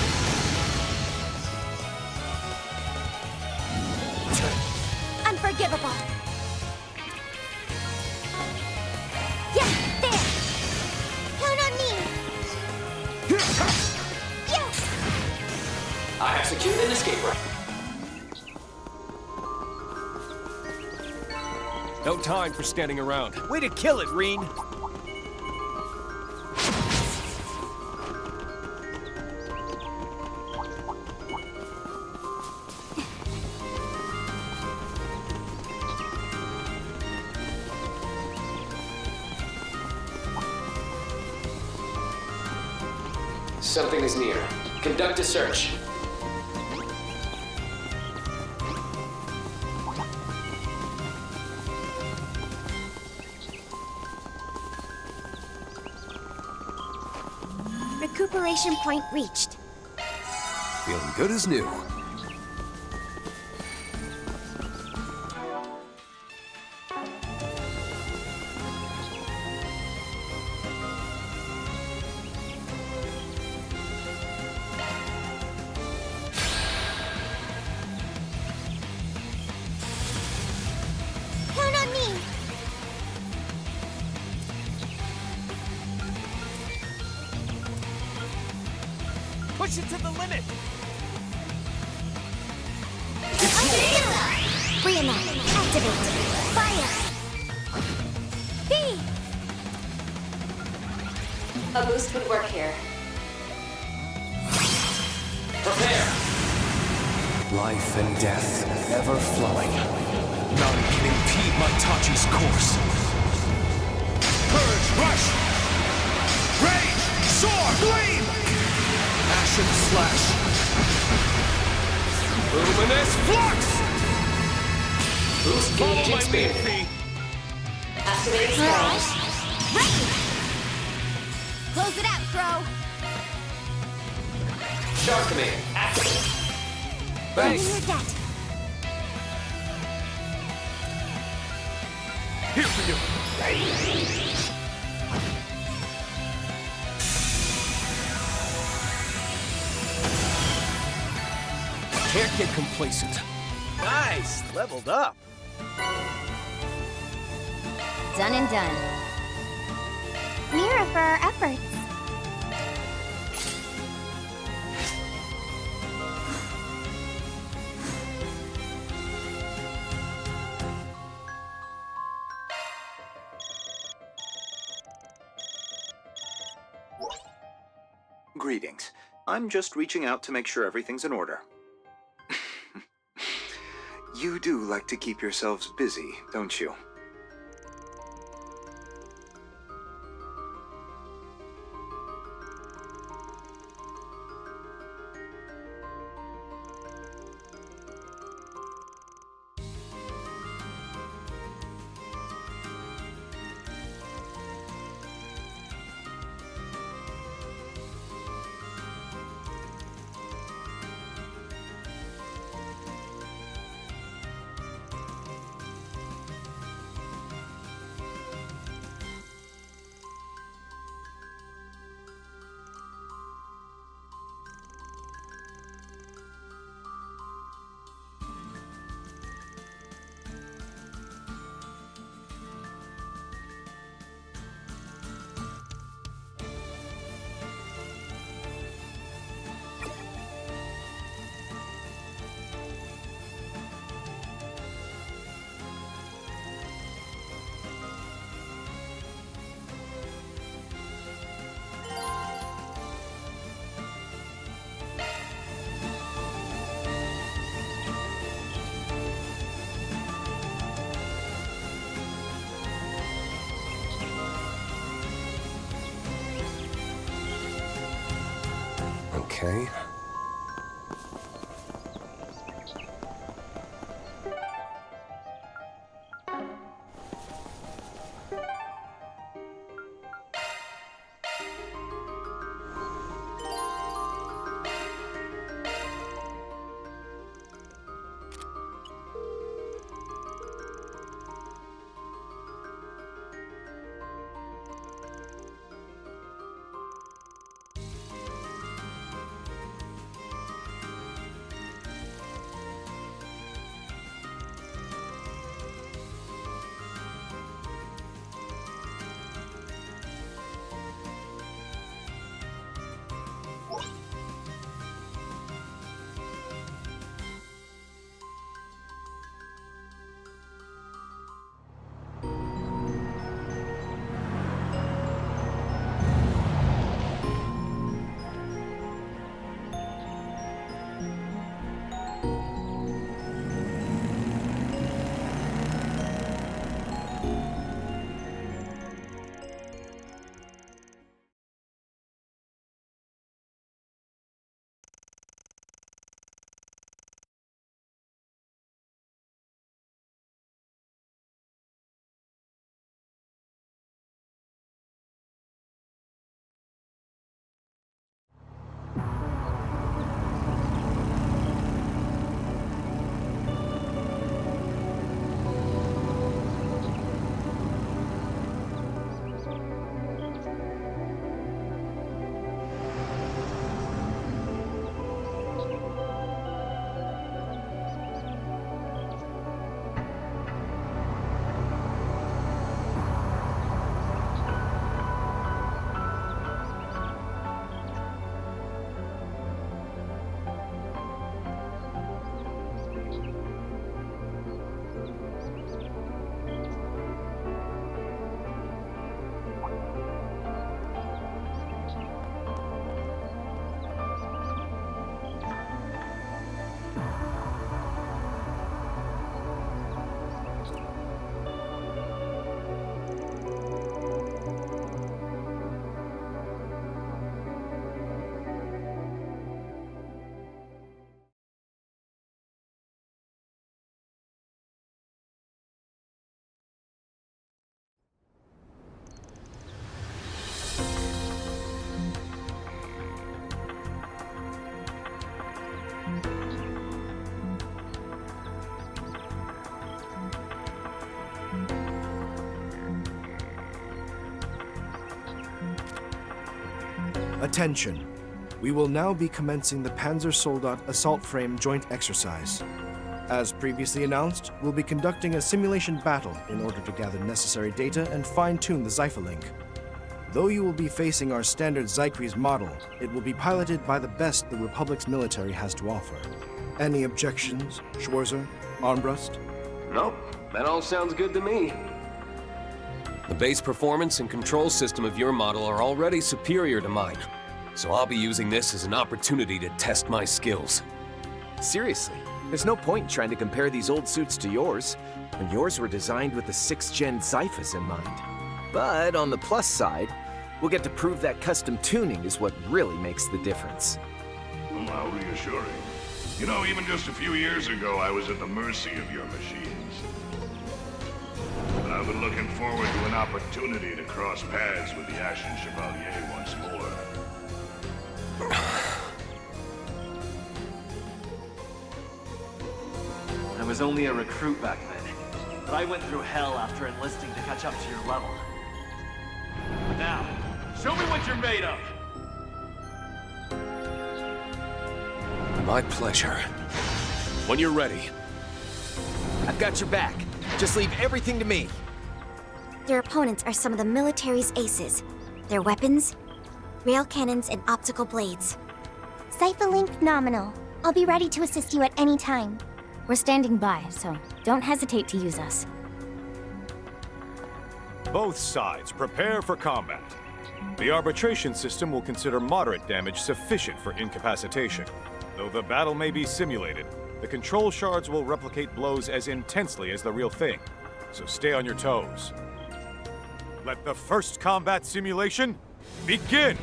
Unforgivable. Yeah, there. Count on me. Yes. I have secured an escape route. No time for standing around. Way to kill it, Rean. Something is near. Conduct a search. Recuperation point reached. Feeling good as new. Count on me. Push it to the limit. Rean, activate. Fire. B. A boost would work here. Prepare. Life and death ever flowing. None can impede Matachi's course. Purge! Rush! Rage! Soar! Gleam! Ashen slash. Luminous flux! Boost gauge expanded. Activate spells. Close it out, Crow! Shark Command, active! Bring in Thanks! your debt. Here for you! Can't get complacent. Nice! Leveled up. Done and done. Mira for our efforts. Greetings. I'm just reaching out to make sure everything's in order. You do like to keep yourselves busy, don't you? Okay. Attention. We will now be commencing the Panzersoldat Assault Frame Joint Exercise. As previously announced, we'll be conducting a simulation battle in order to gather necessary data and fine-tune the Zyphalink. Though you will be facing our standard Zyquis model, it will be piloted by the best the Republic's military has to offer. Any objections, Schwarzer? Armbrust? Nope, that all sounds good to me. The base performance and control system of your model are already superior to mine, so I'll be using this as an opportunity to test my skills. Seriously, there's no point in trying to compare these old suits to yours, when yours were designed with the 6th-gen Zyphus in mind. But on the plus side, we'll get to prove that custom tuning is what really makes the difference. How reassuring. You know, even just a few years ago, I was at the mercy of your machines. But I've been looking forward to an opportunity to cross paths with the Ashen Chevalier once more. I was only a recruit back then, but I went through hell after enlisting to catch up to your level. Now, show me what you're made of! My pleasure. When you're ready. I've got your back. Just leave everything to me. Your opponents are some of the military's aces. Their weapons, rail cannons, and optical blades. Zyphalink nominal. I'll be ready to assist you at any time. We're standing by, so don't hesitate to use us. Both sides prepare for combat. The arbitration system will consider moderate damage sufficient for incapacitation. Though the battle may be simulated, the control shards will replicate blows as intensely as the real thing, so stay on your toes. Let the first combat simulation begin!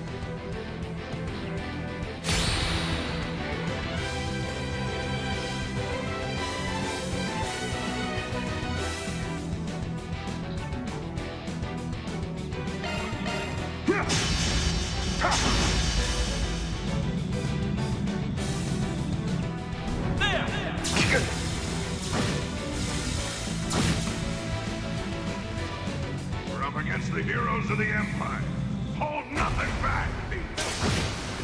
We're up against the heroes of the Empire. Hold nothing back! In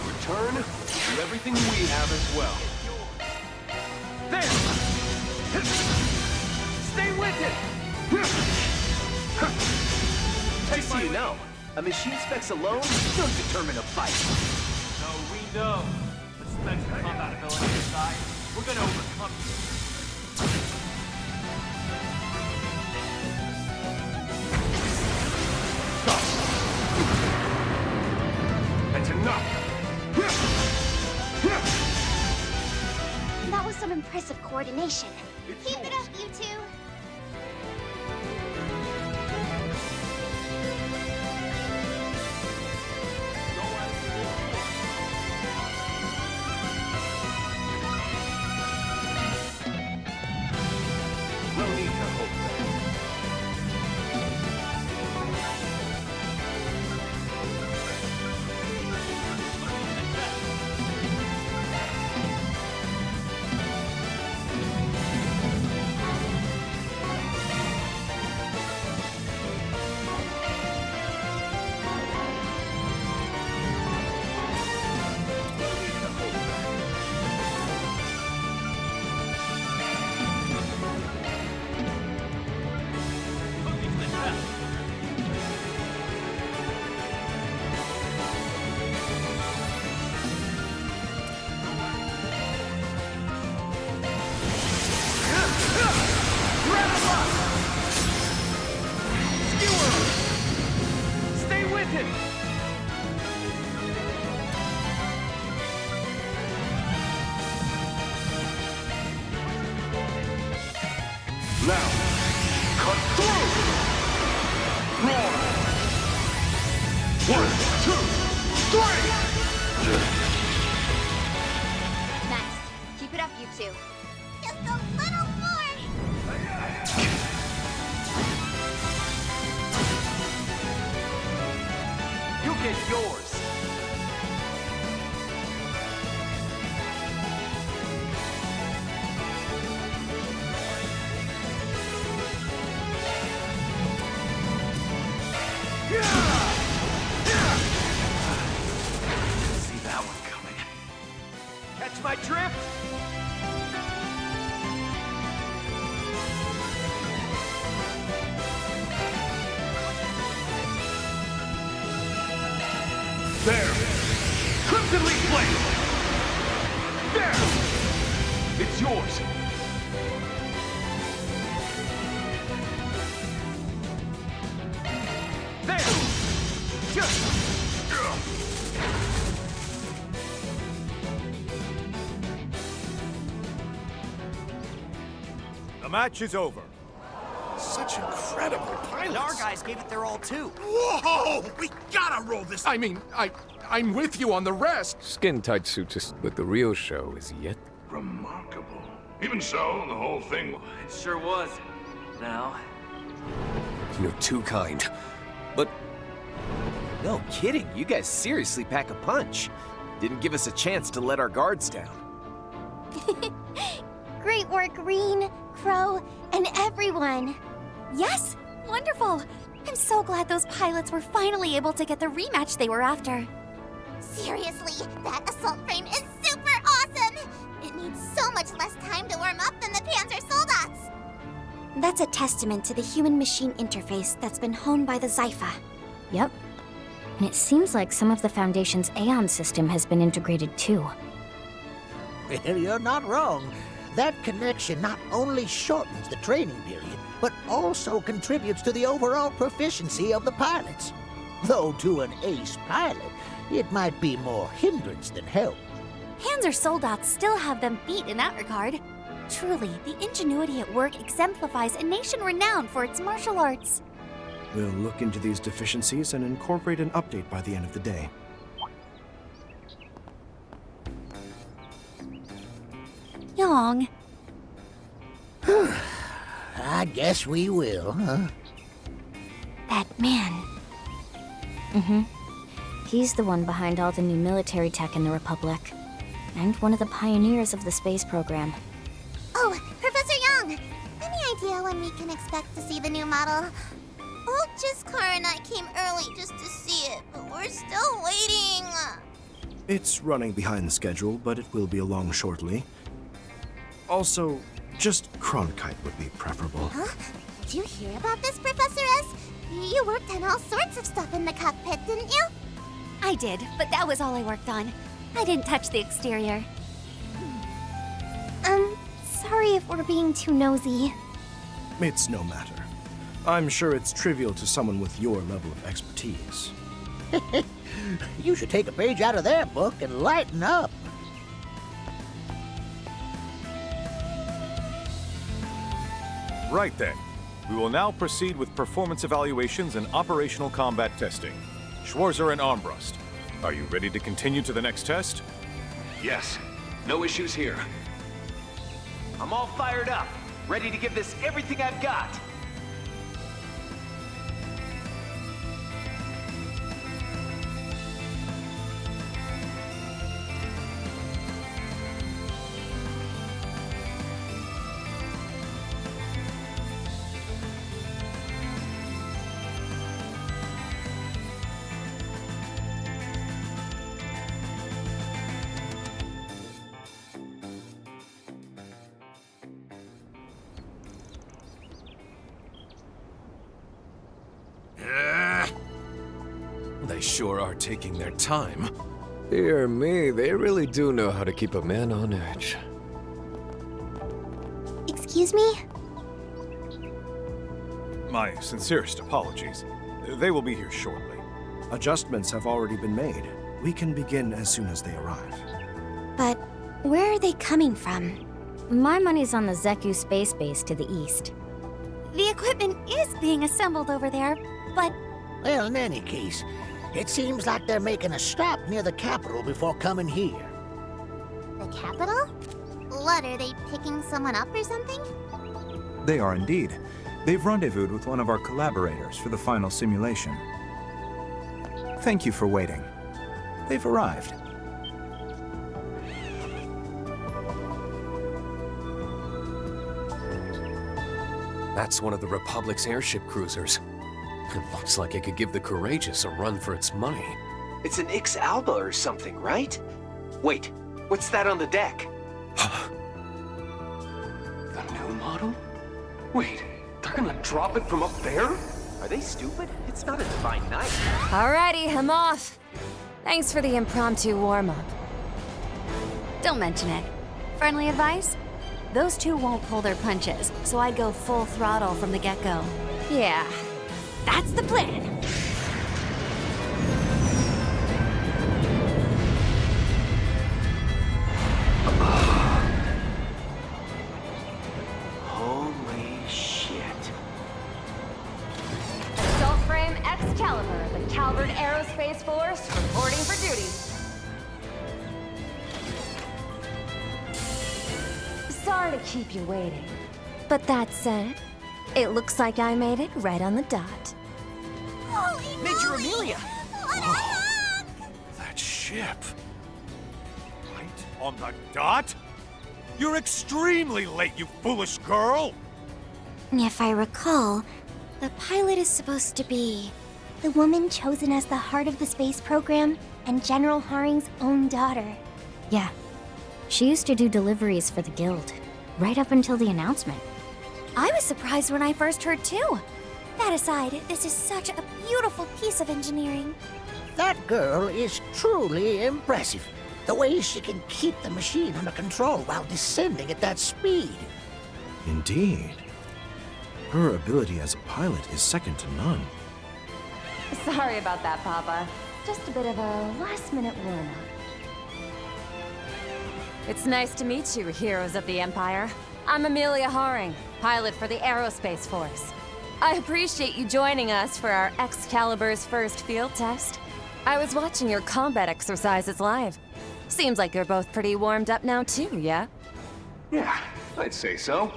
return, do everything we have as well. There! Stay with it! Just so you know, a machine specs alone don't determine a fight. No, we know. The specs and combat ability aside, we're gonna overcome you. That's enough! That was some impressive coordination. Keep it up, you two! No need to hope. Stay with it! Now, cut through! Roar! 1, 2, 3! Nice. Keep it up, you two. Just a little more! You get yours! Instantly flame! There! It's yours! There! Just... The match is over. Such incredible pilots. Our guys gave it their all too. Whoa! We gotta roll this. I mean, I'm with you on the rest. Skin-tight suit just... But the real show is yet. Remarkable. Even so, the whole thing... It sure was. Now... You're too kind. But... No kidding, you guys seriously pack a punch. Didn't give us a chance to let our guards down. Great work, Rean, Crow, and everyone. Yes, wonderful. I'm so glad those pilots were finally able to get the rematch they were after. Seriously, that assault frame is super awesome! It needs so much less time to warm up than the Panzer Soldats! That's a testament to the human-machine interface that's been honed by the Zypha. Yep. And it seems like some of the Foundation's Aeon system has been integrated too. Well, you're not wrong. That connection not only shortens the training period, but also contributes to the overall proficiency of the pilots. Though to an ace pilot, it might be more hindrance than help. Panzer Soldats still have them beat in that regard. Truly, the ingenuity at work exemplifies a nation renowned for its martial arts. We'll look into these deficiencies and incorporate an update by the end of the day. Yong. I guess we will, huh? That man. Mm-hmm. He's the one behind all the new military tech in the Republic. And one of the pioneers of the space program. Oh, Professor Young! Any idea when we can expect to see the new model? Old Jiskar and I came early just to see it, but we're still waiting. It's running behind the schedule, but it will be along shortly. Also, just Cronkite would be preferable. Huh? Did you hear about this, Professor S? You worked on all sorts of stuff in the cockpit, didn't you? I did, but that was all I worked on. I didn't touch the exterior. Sorry if we're being too nosy. It's no matter. I'm sure it's trivial to someone with your level of expertise. You should take a page out of their book and lighten up. Right then. We will now proceed with performance evaluations and operational combat testing. Schwarzer and Armbrust, are you ready to continue to the next test? Yes. No issues here. I'm all fired up. Ready to give this everything I've got. They sure are taking their time. Dear me, they really do know how to keep a man on edge. Excuse me? My sincerest apologies. They will be here shortly. Adjustments have already been made. We can begin as soon as they arrive. But where are they coming from? My money's on the Zeku space base to the east. The equipment is being assembled over there, but... Well, in any case, it seems like they're making a stop near the capital before coming here. The capital? What, are they picking someone up or something? They are indeed. They've rendezvoused with one of our collaborators for the final simulation. Thank you for waiting. They've arrived. That's one of the Republic's airship cruisers. It looks like it could give the Courageous a run for its money. It's an X-Alba or something, right? Wait, what's that on the deck? The new model? Wait, they're gonna drop it from up there? Are they stupid? It's not a divine night. Alrighty, I'm off. Thanks for the impromptu warm-up. Don't mention it. Friendly advice? Those two won't pull their punches, so I'd go full throttle from the get-go. Yeah, that's the plan. Holy shit. Assault Frame Excalibur, the Calvert Aerospace Force, reporting for duty. Sorry to keep you waiting. But that said, it looks like I made it right on the dot. Major Amelia! That ship. Right on the dot? You're extremely late, you foolish girl! If I recall, the pilot is supposed to be the woman chosen as the heart of the space program and General Haring's own daughter. Yeah. She used to do deliveries for the Guild, right up until the announcement. I was surprised when I first heard too. That aside, this is such a beautiful piece of engineering. That girl is truly impressive. The way she can keep the machine under control while descending at that speed. Indeed. Her ability as a pilot is second to none. Sorry about that, Papa. Just a bit of a last-minute warm-up. It's nice to meet you, heroes of the Empire. I'm Amelia Haring, pilot for the Aerospace Force. I appreciate you joining us for our Excalibur's first field test. I was watching your combat exercises live. Seems like you're both pretty warmed up now too, yeah? Yeah, I'd say so.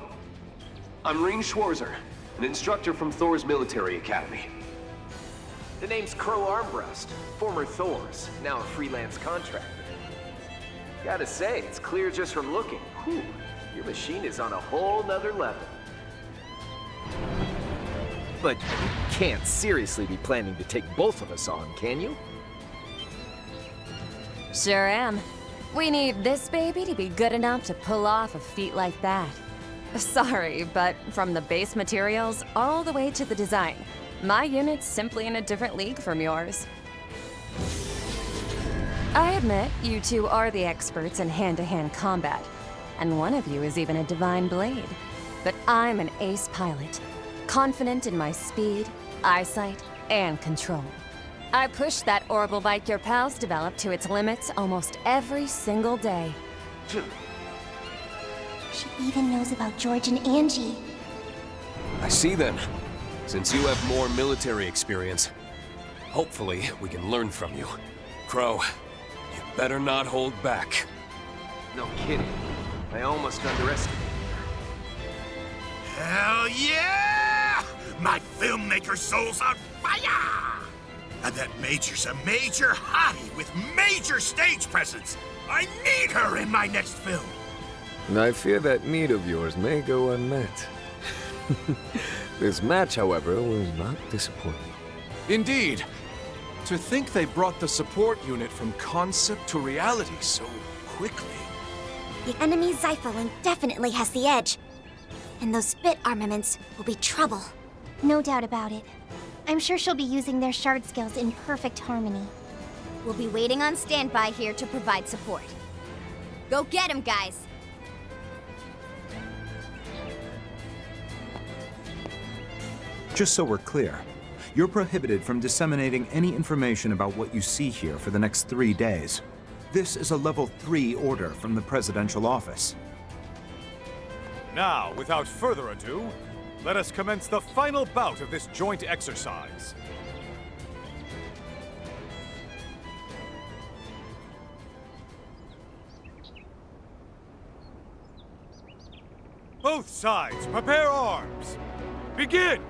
I'm Rean Schwarzer, an instructor from Thor's military academy. The name's Crow Armbrust, former Thor's, now a freelance contractor. Gotta say, it's clear just from looking. Whew, your machine is on a whole nother level. But you can't seriously be planning to take both of us on, can you? Sure am. We need this baby to be good enough to pull off a feat like that. Sorry, but from the base materials all the way to the design, my unit's simply in a different league from yours. I admit, you two are the experts in hand-to-hand combat, and one of you is even a divine blade. But I'm an ace pilot, confident in my speed, eyesight, and control. I push that orbital bike your pals develop to its limits almost every single day. She even knows about George and Angie. I see then. Since you have more military experience, hopefully we can learn from you. Crow, you better not hold back. No kidding. I almost underestimated her. Hell yeah! My filmmaker soul's on fire! And that Major's a major hottie with major stage presence. I need her in my next film. I fear that need of yours may go unmet. This match, however, was not disappointing. Indeed. To think they brought the support unit from concept to reality so quickly. The enemy Zypholing definitely has the edge. And those spit armaments will be trouble. No doubt about it. I'm sure she'll be using their shard skills in perfect harmony. We'll be waiting on standby here to provide support. Go get him, guys! Just so we're clear, you're prohibited from disseminating any information about what you see here for the next 3 days. This is a Level 3 order from the Presidential Office. Now, without further ado, let us commence the final bout of this joint exercise. Both sides, prepare arms. Begin!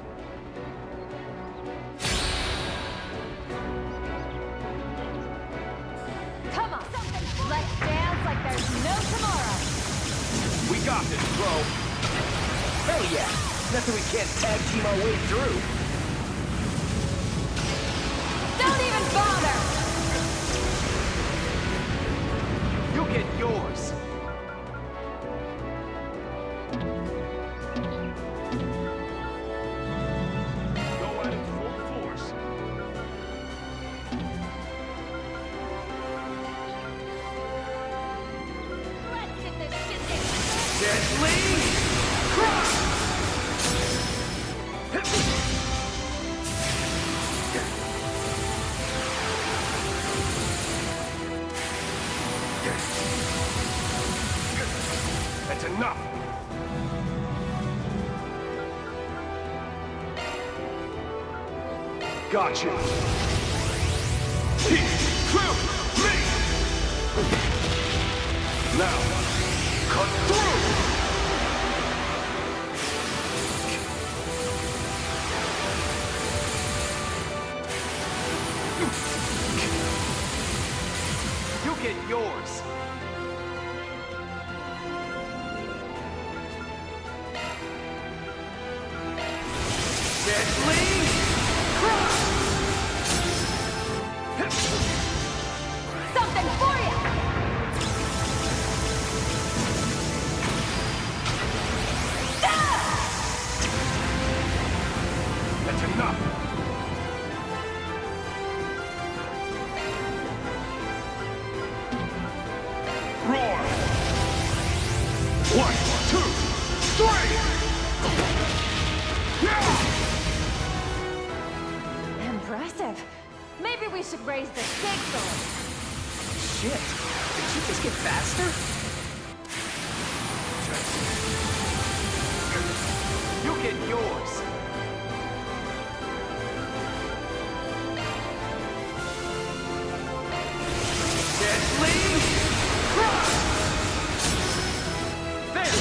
Come on, let's dance like there's no tomorrow. We got this, bro. Hell yeah! Nothing we can't tag team our way through. Don't even bother! You'll get yours. Go at it full force. enough! Gotcha! He, through, me! Now, cut through! You get yours! Deadly Crush! Something for you! That's enough! Roar! 1, 2, 3! Yeah! Impressive. Maybe we should raise the stakes a little. Shit, did she just get faster? You get yours! Deadly Crush! There!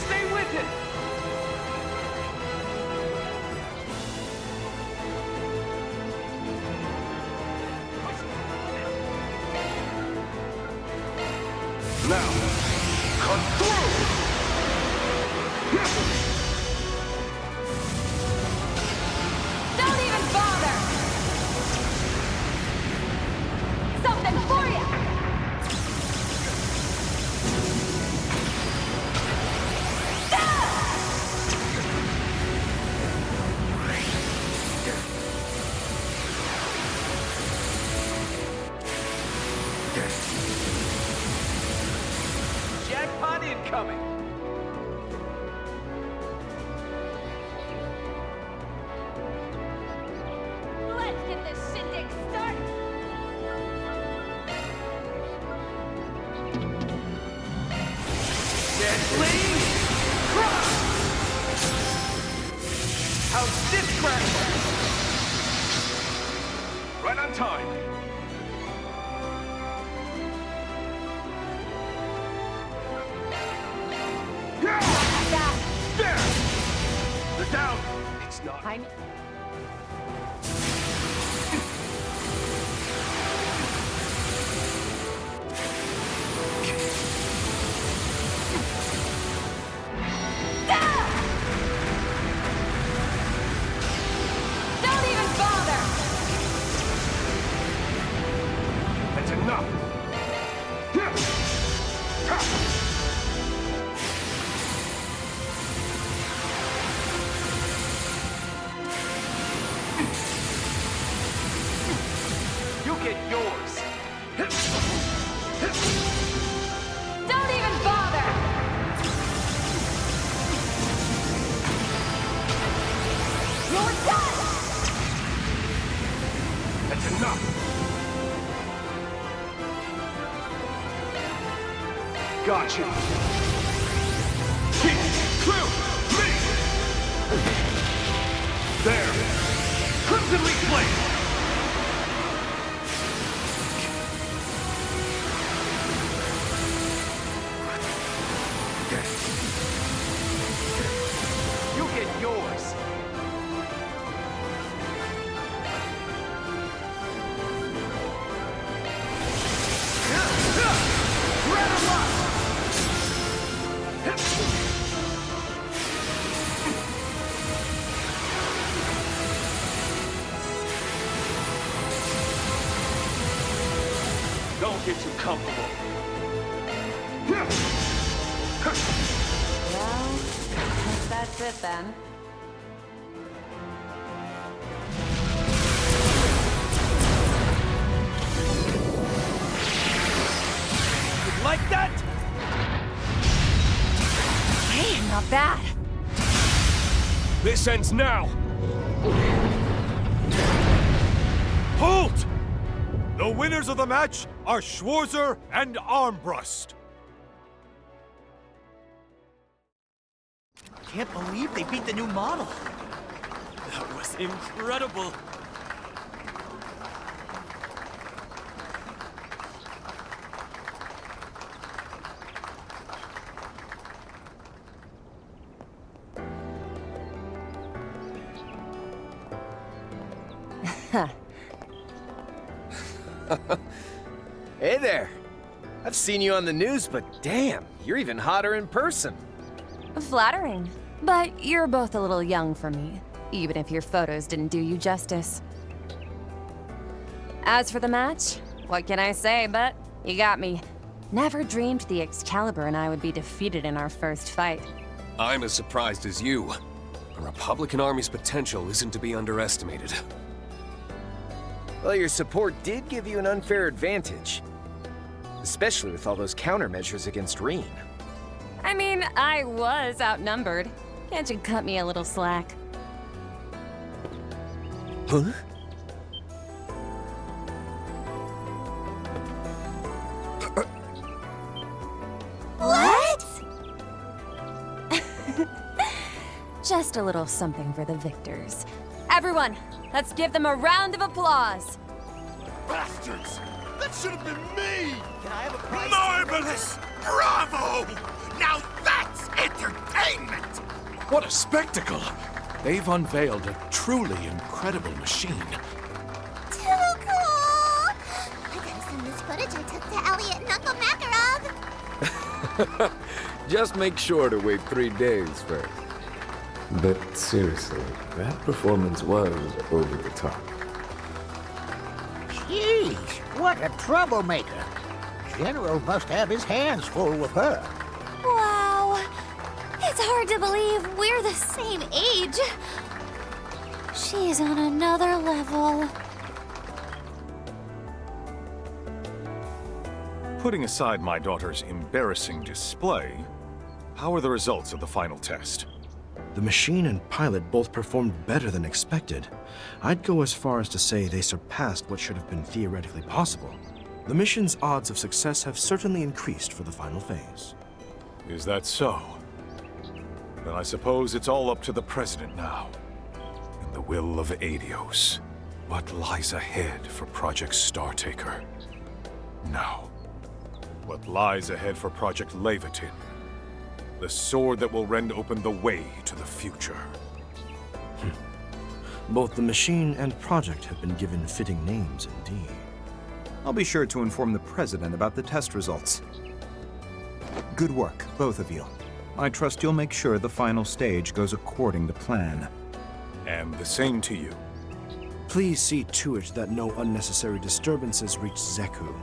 Stay with it! Now, cut through! Don't even bother! Something for you! Jackpot incoming! Let's get this shindig started! Deadly Crush! How's this crash? Right on time. There! They're down! It's not. Don't even bother! That's enough! You get yours! Don't even bother! You're done! That's enough! Gotcha! Keep through me! There! Crimson Leaf Blade! You get yours! Grab him up! Don't get too comfortable. Well, guess that's it then. Like that? Hey, not bad. This ends now! Halt! The winners of the match are Schwarzer and Armbrust. can't believe they beat the new model. That was incredible. Hey there. I've seen you on the news, but damn, you're even hotter in person. Flattering. But you're both a little young for me, even if your photos didn't do you justice. As for the match, what can I say, but you got me. Never dreamed the Excalibur and I would be defeated in our first fight. I'm as surprised as you. The Republican Army's potential isn't to be underestimated. Well, your support did give you an unfair advantage. Especially with all those countermeasures against Rean. I mean, I was outnumbered. Can't you cut me a little slack? Huh? What? Just a little something for the victors. Everyone, let's give them a round of applause. Bastards! That should have been me! Can I have a prize? Marvelous! Bravo! Now that's entertainment! What a spectacle! They've unveiled a truly incredible machine. Too cool! I gotta send this footage I took to Elliot and Uncle Makarov. Just make sure to wait 3 days first. But seriously, that performance was over the top. Jeez, what a troublemaker. General must have his hands full with her. Wow. It's hard to believe we're the same age. She's on another level. Putting aside my daughter's embarrassing display, how are the results of the final test? The machine and pilot both performed better than expected. I'd go as far as to say they surpassed what should have been theoretically possible. The mission's odds of success have certainly increased for the final phase. Is that so? Then I suppose it's all up to the President now. And the will of Adios. What lies ahead for Project Startaker? Now, what lies ahead for Project Levitin? The sword that will rend open the way to the future. Both the machine and project have been given fitting names indeed. I'll be sure to inform the President about the test results. Good work, both of you. I trust you'll make sure the final stage goes according to plan. And the same to you. Please see to it that no unnecessary disturbances reach Zeku.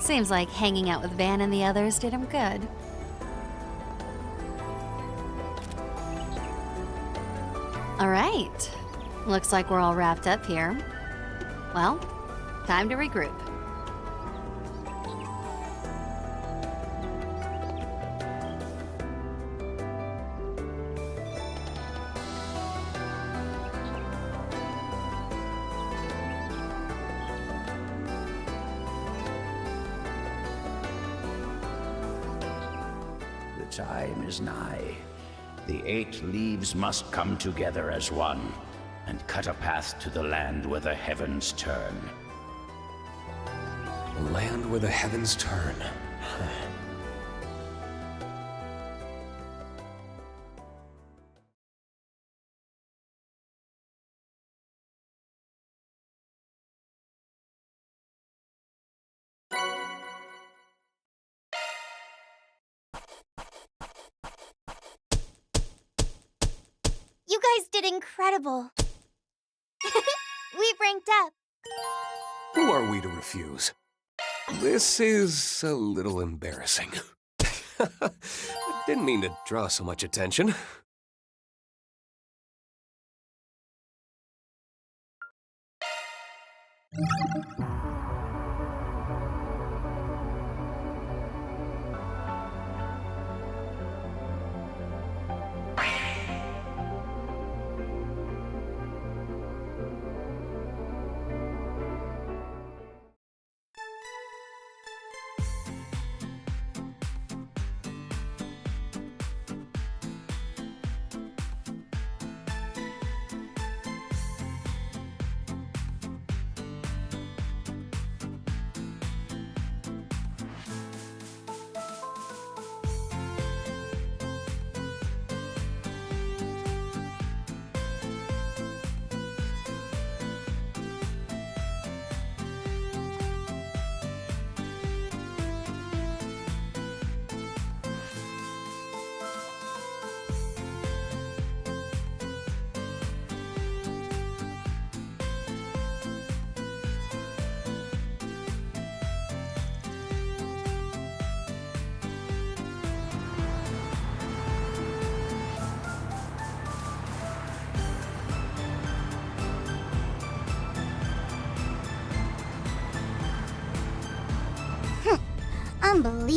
Seems like hanging out with Van and the others did him good. All right. Looks like we're all wrapped up here. Well, time to regroup. The time is nigh. The 8 leaves must come together as one, and cut a path to the land where the heavens turn. The land where the heavens turn. You guys did incredible. We've ranked up. Who are we to refuse? This is a little embarrassing. Didn't mean to draw so much attention.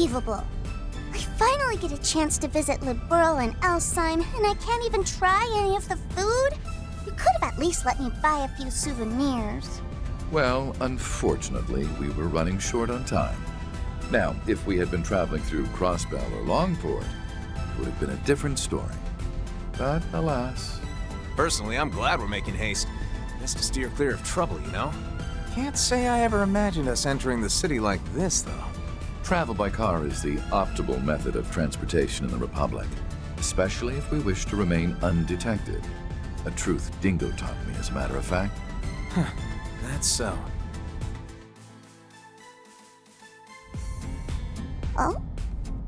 unbelievable. I finally get a chance to visit Liberl and Elsheim, and I can't even try any of the food? You could have at least let me buy a few souvenirs. Well, unfortunately, we were running short on time. Now, if we had been traveling through Crossbell or Longport, it would have been a different story. But alas. Personally, I'm glad we're making haste. Just to steer clear of trouble, you know? Can't say I ever imagined us entering the city like this, though. Travel by car is the optimal method of transportation in the Republic, especially if we wish to remain undetected. A truth Dingo taught me, as a matter of fact. Huh, that's so. Oh?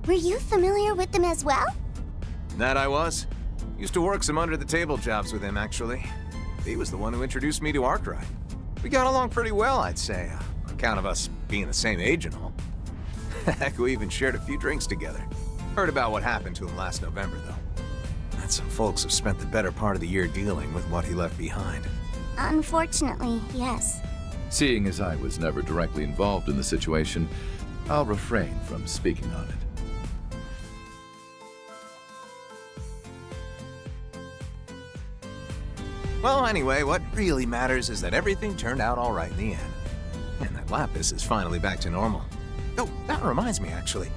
Were you familiar with them as well? That I was. Used to work some under-the-table jobs with him, actually. He was the one who introduced me to Arkwright. We got along pretty well, I'd say, on account of us being the same age and all. Heck, we even shared a few drinks together. Heard about what happened to him last November, though. And some folks have spent the better part of the year dealing with what he left behind. Unfortunately, yes. Seeing as I was never directly involved in the situation, I'll refrain from speaking on it. Well, anyway, what really matters is that everything turned out all right in the end. And that Lapis is finally back to normal. Oh, that reminds me, actually.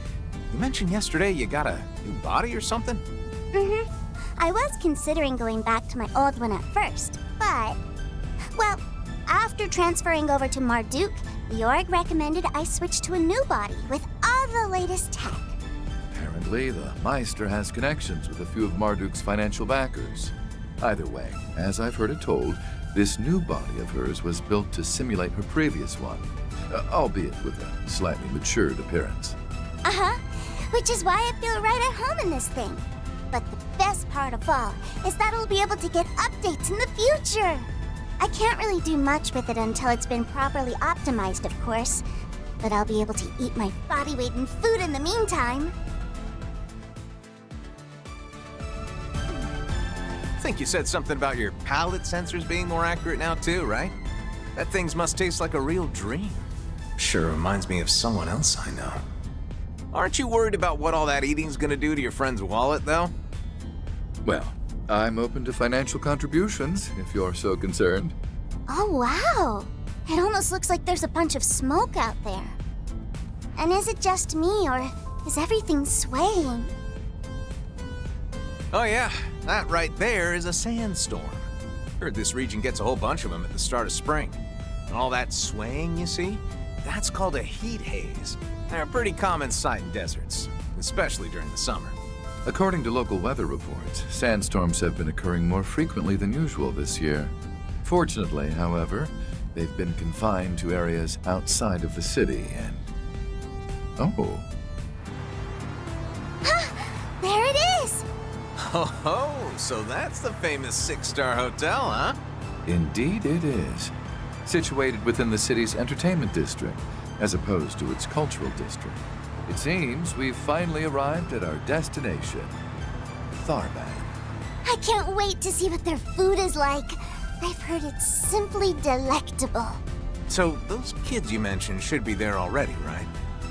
You mentioned yesterday you got a new body or something? Mm-hmm. I was considering going back to my old one at first, but... Well, after transferring over to Marduk, the org recommended I switch to a new body with all the latest tech. Apparently, the Meister has connections with a few of Marduk's financial backers. Either way, as I've heard it told, this new body of hers was built to simulate her previous one, albeit with a slightly matured appearance. Uh-huh, which is why I feel right at home in this thing. But the best part of all is that I'll be able to get updates in the future. I can't really do much with it until it's been properly optimized, of course. But I'll be able to eat my body weight in food in the meantime. I think you said something about your palate sensors being more accurate now too, right? That thing must taste like a real dream. Sure reminds me of someone else I know. Aren't you worried about what all that eating's gonna do to your friend's wallet, though? Well, I'm open to financial contributions, if you're so concerned. Oh, wow! It almost looks like there's a bunch of smoke out there. And is it just me, or is everything swaying? Oh yeah, that right there is a sandstorm. Heard this region gets a whole bunch of them at the start of spring. And all that swaying, you see? That's called a heat haze. They're a pretty common sight in deserts, especially during the summer. According to local weather reports, sandstorms have been occurring more frequently than usual this year. Fortunately, however, they've been confined to areas outside of the city and... Oh. There it is! Oh, so that's the famous 6-star hotel, huh? Indeed it is. Situated within the city's entertainment district, as opposed to its cultural district. It seems we've finally arrived at our destination, Tharban. I can't wait to see what their food is like. I've heard it's simply delectable. So those kids you mentioned should be there already, right?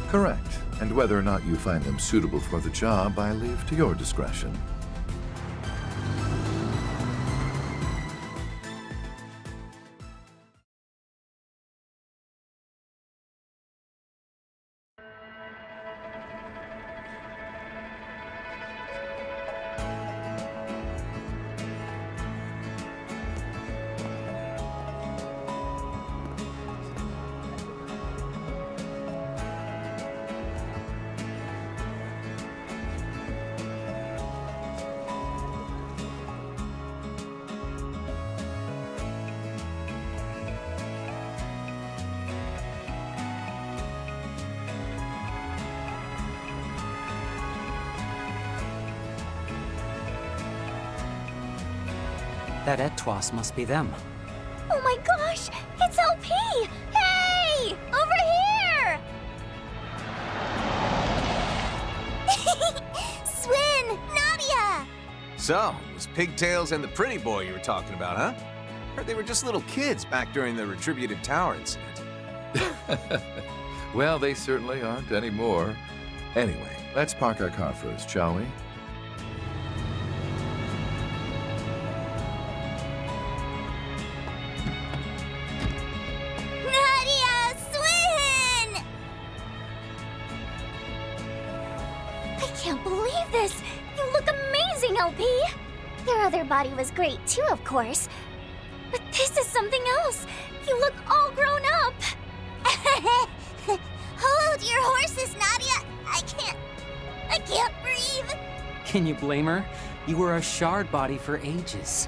Correct. And whether or not you find them suitable for the job, I leave to your discretion. That Etwas must be them. Oh my gosh! It's LP! Hey! Over here! Swin! Nadia! So, it was Pigtails and the pretty boy you were talking about, huh? Heard they were just little kids back during the Retributed Tower incident. Well, they certainly aren't anymore. Anyway, let's park our car first, shall we? Nadia, Swin! I can't believe this! You look amazing, LP! Your other body was great too, of course. But this is something else! You look all grown up! Hold your horses, Nadia! I can't breathe! Can you blame her? You were a shard body for ages.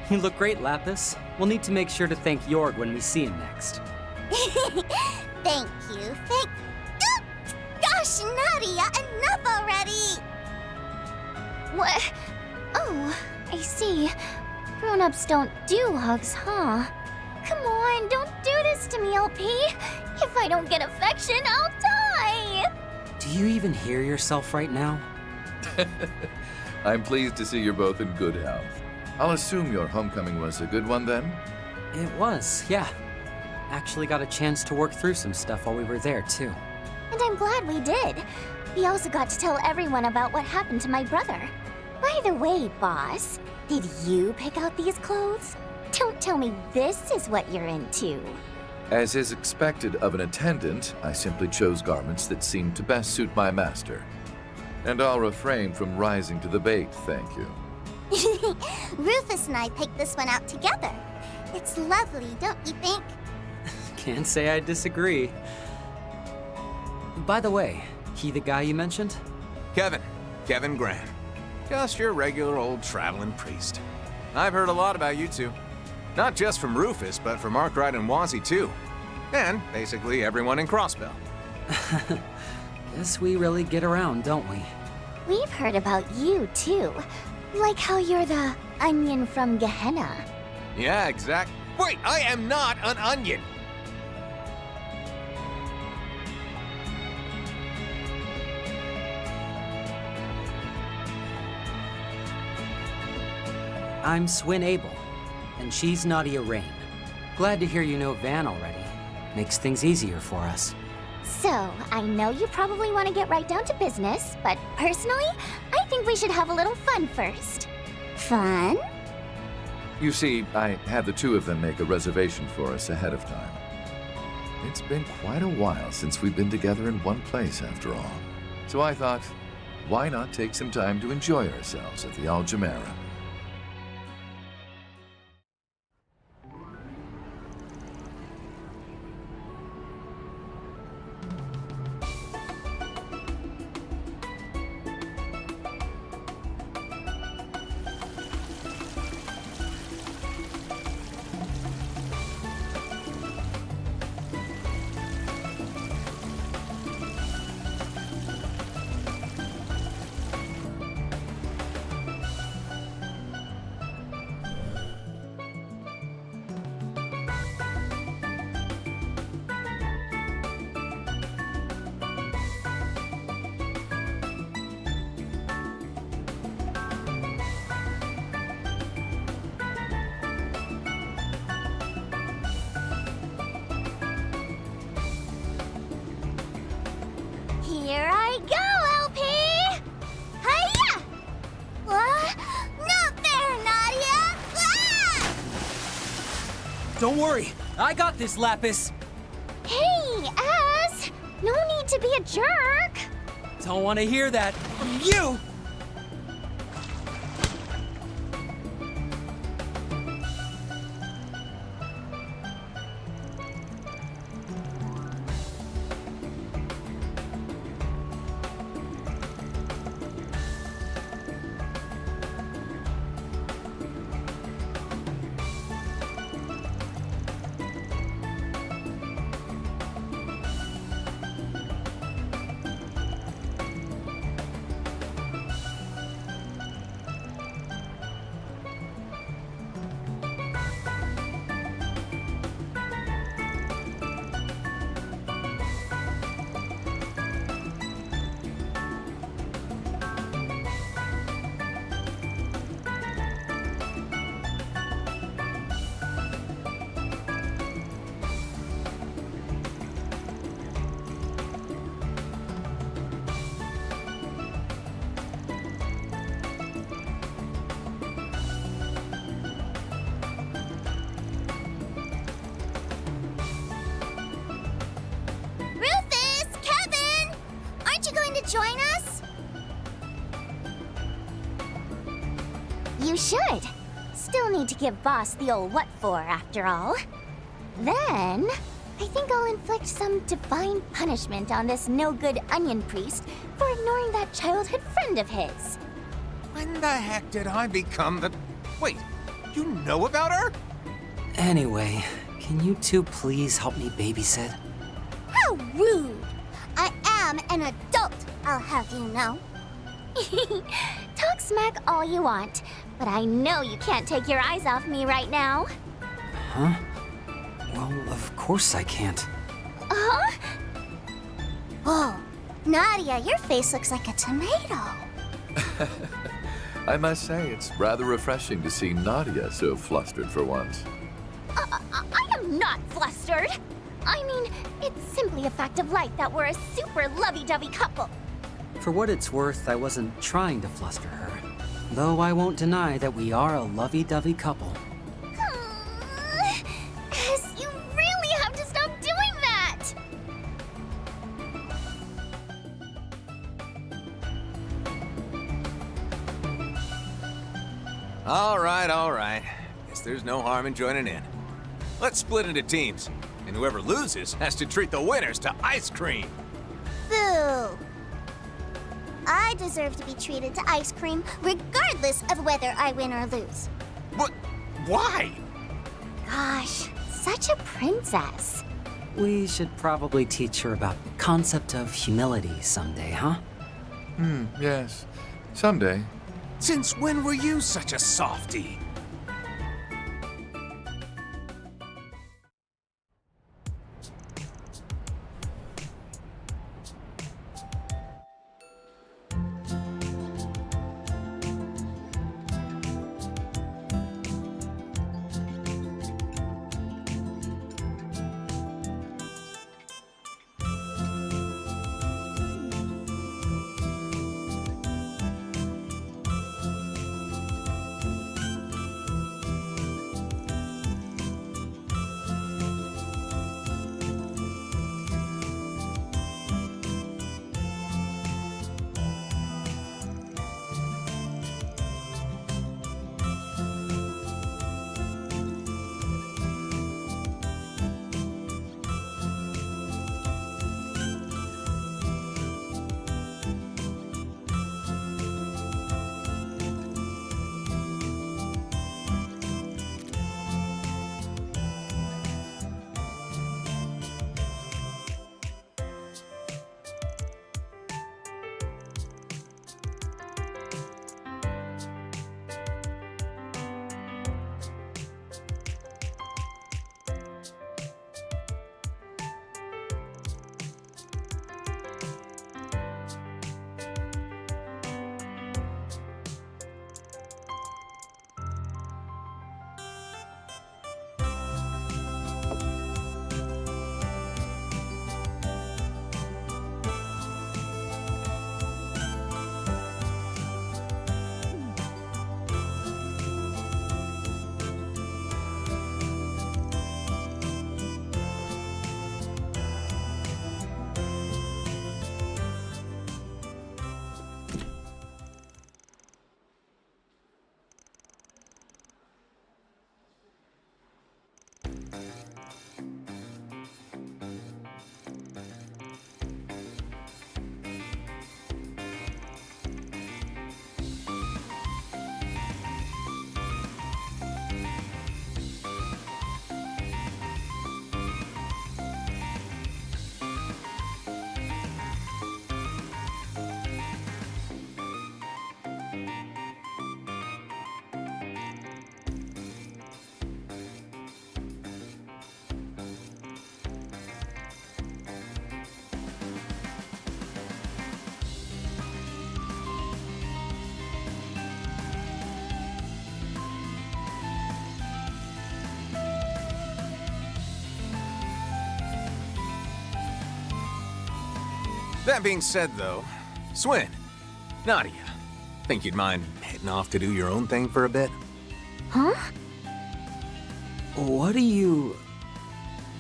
You look great, Lapis. We'll need to make sure to thank Jorg when we see him next. Thank you, Gosh, Nadia, enough already! What? Oh, I see. Grown-ups don't do hugs, huh? Come on, don't do this to me, LP. If I don't get affection, I'll die! Do you even hear yourself right now? I'm pleased to see you're both in good health. I'll assume your homecoming was a good one then? It was, yeah. Actually got a chance to work through some stuff while we were there, too. And I'm glad we did. We also got to tell everyone about what happened to my brother. By the way, boss, did you pick out these clothes? Don't tell me this is what you're into. As is expected of an attendant, I simply chose garments that seemed to best suit my master. And I'll refrain from rising to the bait, thank you. Rufus and I picked this one out together. It's lovely, don't you think? Can't say I disagree. By the way, he the guy you mentioned? Kevin Graham. Just your regular old traveling priest. I've heard a lot about you two. Not just from Rufus, but from Arkwright and Wazzy too. And basically everyone in Crossbell. Guess we really get around, don't we? We've heard about you, too. Like how you're the onion from Gehenna. Yeah, exact. Wait, I am not an onion! I'm Swin Abel, and she's Nadia Rean. Glad to hear you know Van already. Makes things easier for us. So, I know you probably want to get right down to business, but personally, I think we should have a little fun first. Fun? You see, I had the two of them make a reservation for us ahead of time. It's been quite a while since we've been together in one place, after all. So I thought, why not take some time to enjoy ourselves at the Al Jumeirah? Here I go, LP! Hiya! Not fair, Nadia! Ah! Don't worry, I got this, Lapis. Hey, Az! No need to be a jerk! Don't want to hear that from you! You should. Still need to give Boss the old what for, after all. Then, I think I'll inflict some divine punishment on this no-good onion priest for ignoring that childhood friend of his. When the heck did I become the... Wait, you know about her? Anyway, can you two please help me babysit? How rude! I am an adult, I'll have you know. Talk smack all you want, but I know you can't take your eyes off me right now. Huh? Well, of course I can't. Huh? Oh, Nadia, your face looks like a tomato. I must say, it's rather refreshing to see Nadia so flustered for once. I am not flustered. I mean, it's simply a fact of life that we're a super lovey-dovey couple. For what it's worth, I wasn't trying to fluster her. Though I won't deny that we are a lovey-dovey couple. Yes, you really have to stop doing that! All right. Guess there's no harm in joining in. Let's split into teams, and whoever loses has to treat the winners to ice cream. Boo! I deserve to be treated to ice cream regardless of whether I win or lose. What? Why? Gosh, such a princess. We should probably teach her about the concept of humility someday, huh? Yes. Someday. Since when were you such a softie? That being said, though, Swin, Nadia, think you'd mind heading off to do your own thing for a bit? Huh? What do you...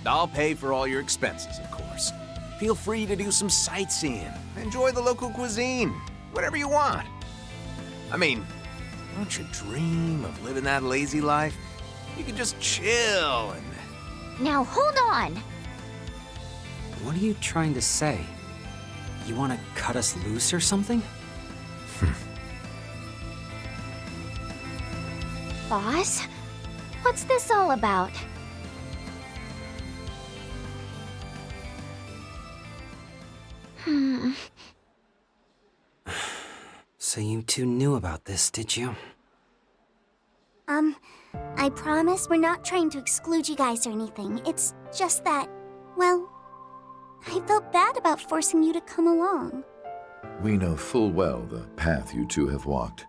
I'll pay for all your expenses, of course. Feel free to do some sightseeing. Enjoy the local cuisine. Whatever you want. I mean, Don't you dream of living that lazy life? You can just chill and... Now hold on! What are you trying to say? You want to cut us loose or something? Boss? What's this all about? So you two knew about this, did you? I promise we're not trying to exclude you guys or anything. It's just that, well, I felt bad about forcing you to come along. We know full well the path you two have walked.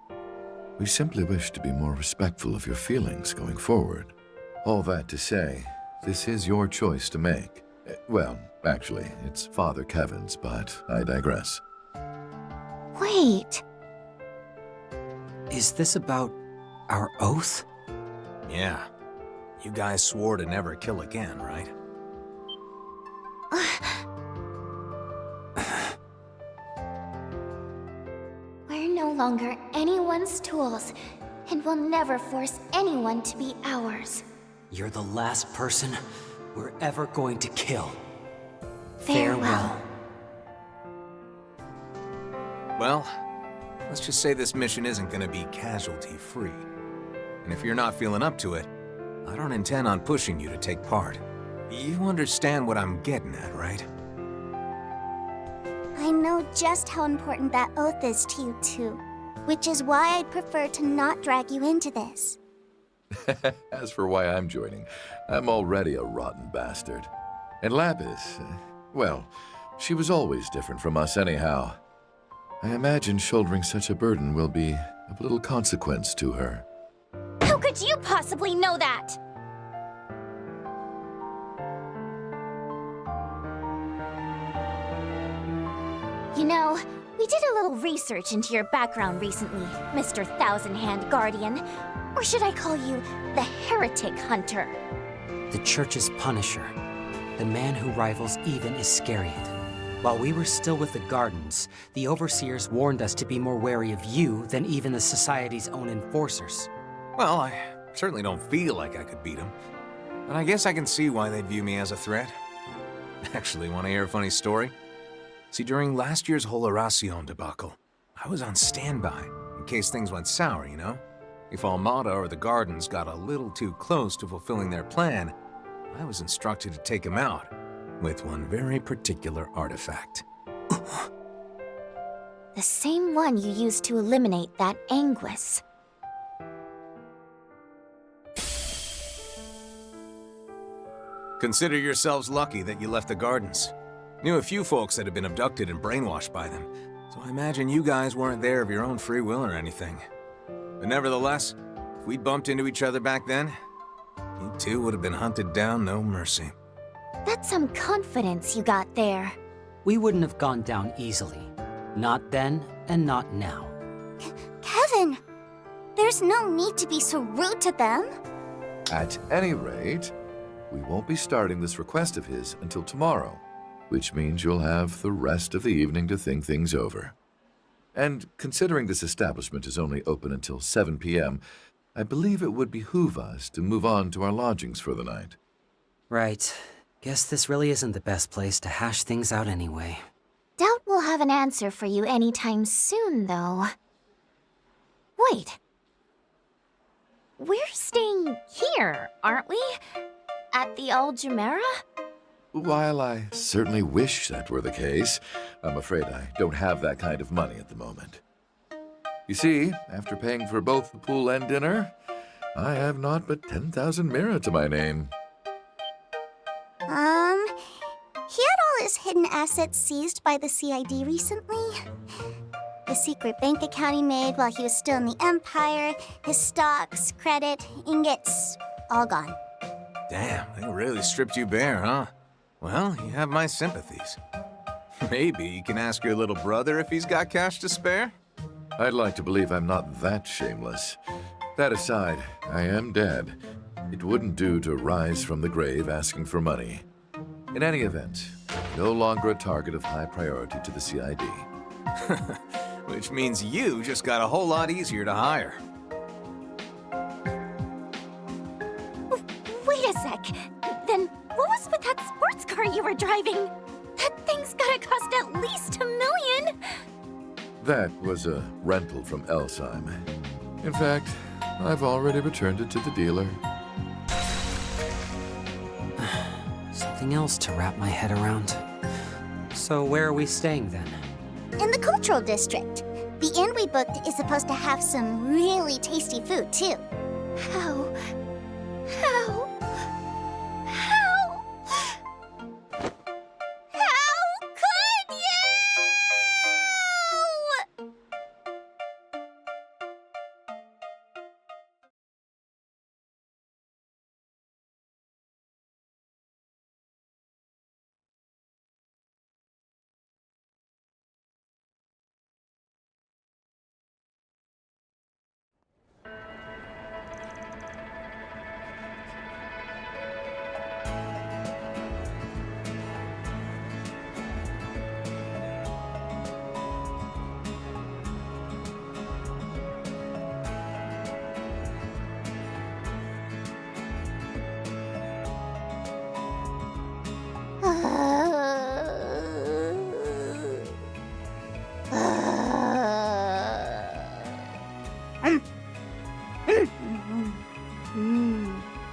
We simply wish to be more respectful of your feelings going forward. All that to say, this is your choice to make. Well, actually, it's Father Kevin's, but I digress. Wait. Is this about our oath? Yeah. You guys swore to never kill again, right? We're no longer anyone's tools, and we'll never force anyone to be ours. You're the last person we're ever going to kill. Farewell. Well, let's just say this mission isn't gonna be casualty-free. And if you're not feeling up to it, I don't intend on pushing you to take part. You understand what I'm getting at, right? I know just how important that oath is to you too, which is why I'd prefer to not drag you into this. As for why I'm joining, I'm already a rotten bastard. And Lapis, well, she was always different from us anyhow. I imagine shouldering such a burden will be of little consequence to her. How could you possibly know that? You know, we did a little research into your background recently, Mr. Thousand Hand Guardian. Or should I call you the Heretic Hunter? The Church's Punisher. The man who rivals even Iscariot. While we were still with the Gardens, the Overseers warned us to be more wary of you than even the Society's own enforcers. Well, I certainly don't feel like I could beat him. But I guess I can see why they'd view me as a threat. Actually, want to hear a funny story? See, during last year's whole Horacion debacle, I was on standby in case things went sour, you know? If Armada or the Gardens got a little too close to fulfilling their plan, I was instructed to take them out with one very particular artifact. The same one you used to eliminate that Anguis. Consider yourselves lucky that you left the Gardens. Knew a few folks that had been abducted and brainwashed by them, so I imagine you guys weren't there of your own free will or anything. But nevertheless, if we'd bumped into each other back then, you two would have been hunted down no mercy. That's some confidence you got there. We wouldn't have gone down easily. Not then, and not now. Kevin! There's no need to be so rude to them. At any rate, we won't be starting this request of his until tomorrow, which means you'll have the rest of the evening to think things over. And considering this establishment is only open until 7 p.m., I believe it would behoove us to move on to our lodgings for the night. Right. Guess this really isn't the best place to hash things out anyway. Doubt we'll have an answer for you anytime soon, though. Wait. We're staying here, aren't we? At the Algemera? While I certainly wish that were the case, I'm afraid I don't have that kind of money at the moment. You see, after paying for both the pool and dinner, I have not but 10,000 mira to my name. He had all his hidden assets seized by the CID recently. The secret bank account he made while he was still in the Empire, his stocks, credit, ingots, all gone. Damn, they really stripped you bare, huh? Well, you have my sympathies. Maybe you can ask your little brother if he's got cash to spare? I'd like to believe I'm not that shameless. That aside, I am dead. It wouldn't do to rise from the grave asking for money. In any event, no longer a target of high priority to the CID. Which means you just got a whole lot easier to hire. sec. Then what was with that sports car you were driving? That thing's gotta cost at least $1 million. That was a rental from Elsheim. In fact, I've already returned it to the dealer. Something else to wrap my head around. So where are we staying then? In the cultural district. The inn we booked is supposed to have some really tasty food, too. How could you?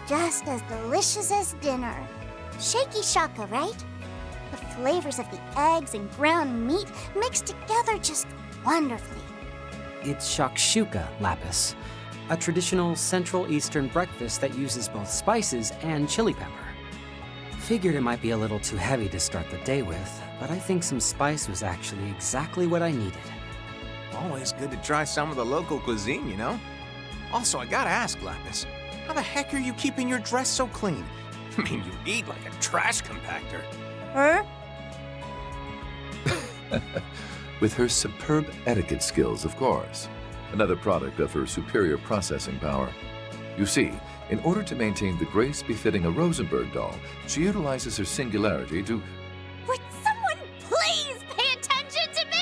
Just as delicious as dinner. Shaky shaka, right? The flavors of the eggs and ground meat mixed together just wonderfully. It's shakshuka, Lapis. A traditional Central Eastern breakfast that uses both spices and chili pepper. Figured it might be a little too heavy to start the day with, but I think some spice was actually exactly what I needed. Always good to try some of the local cuisine, you know? Also, I gotta ask, Lapis, how the heck are you keeping your dress so clean? I mean, you eat like a trash compactor. Huh? With her superb etiquette skills, of course. Another product of her superior processing power. You see, in order to maintain the grace befitting a Rosenberg doll, she utilizes her singularity to... Would someone please pay attention to me?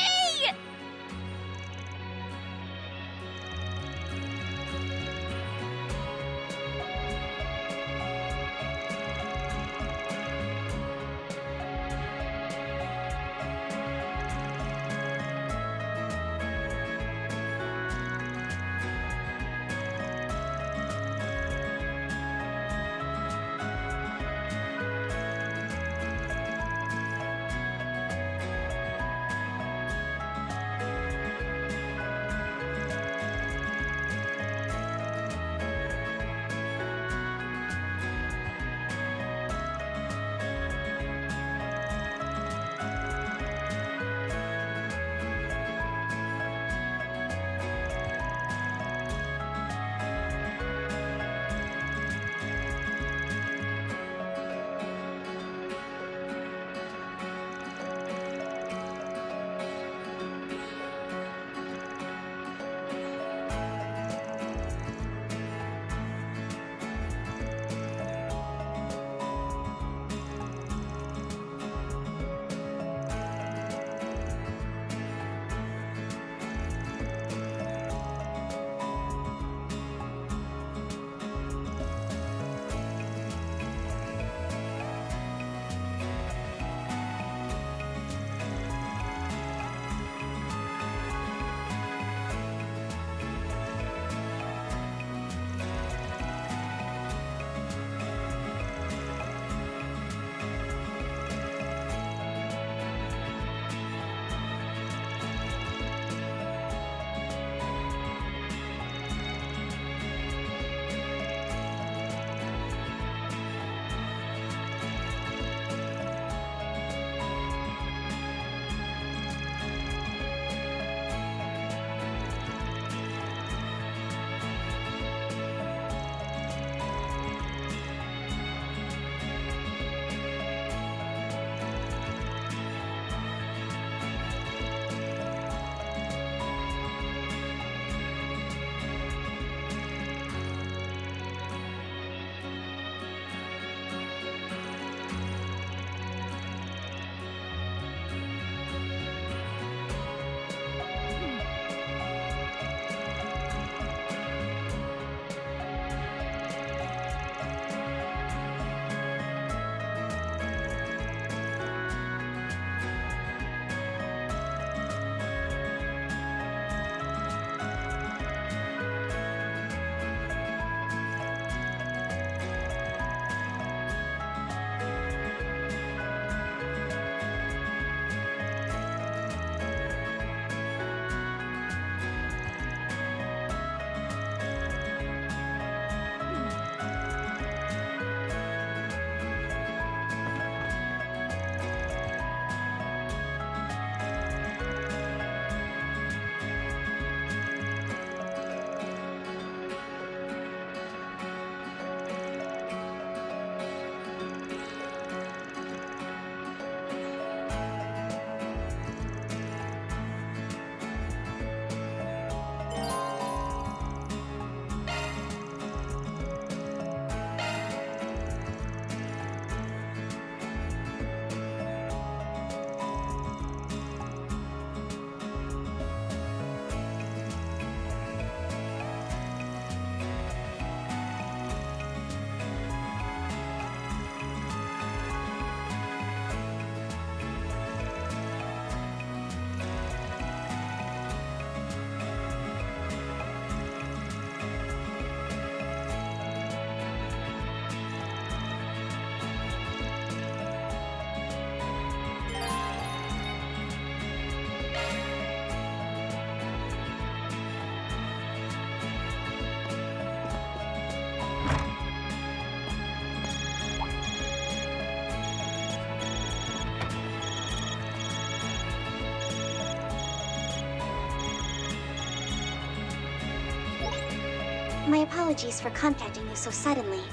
My apologies for contacting you so suddenly.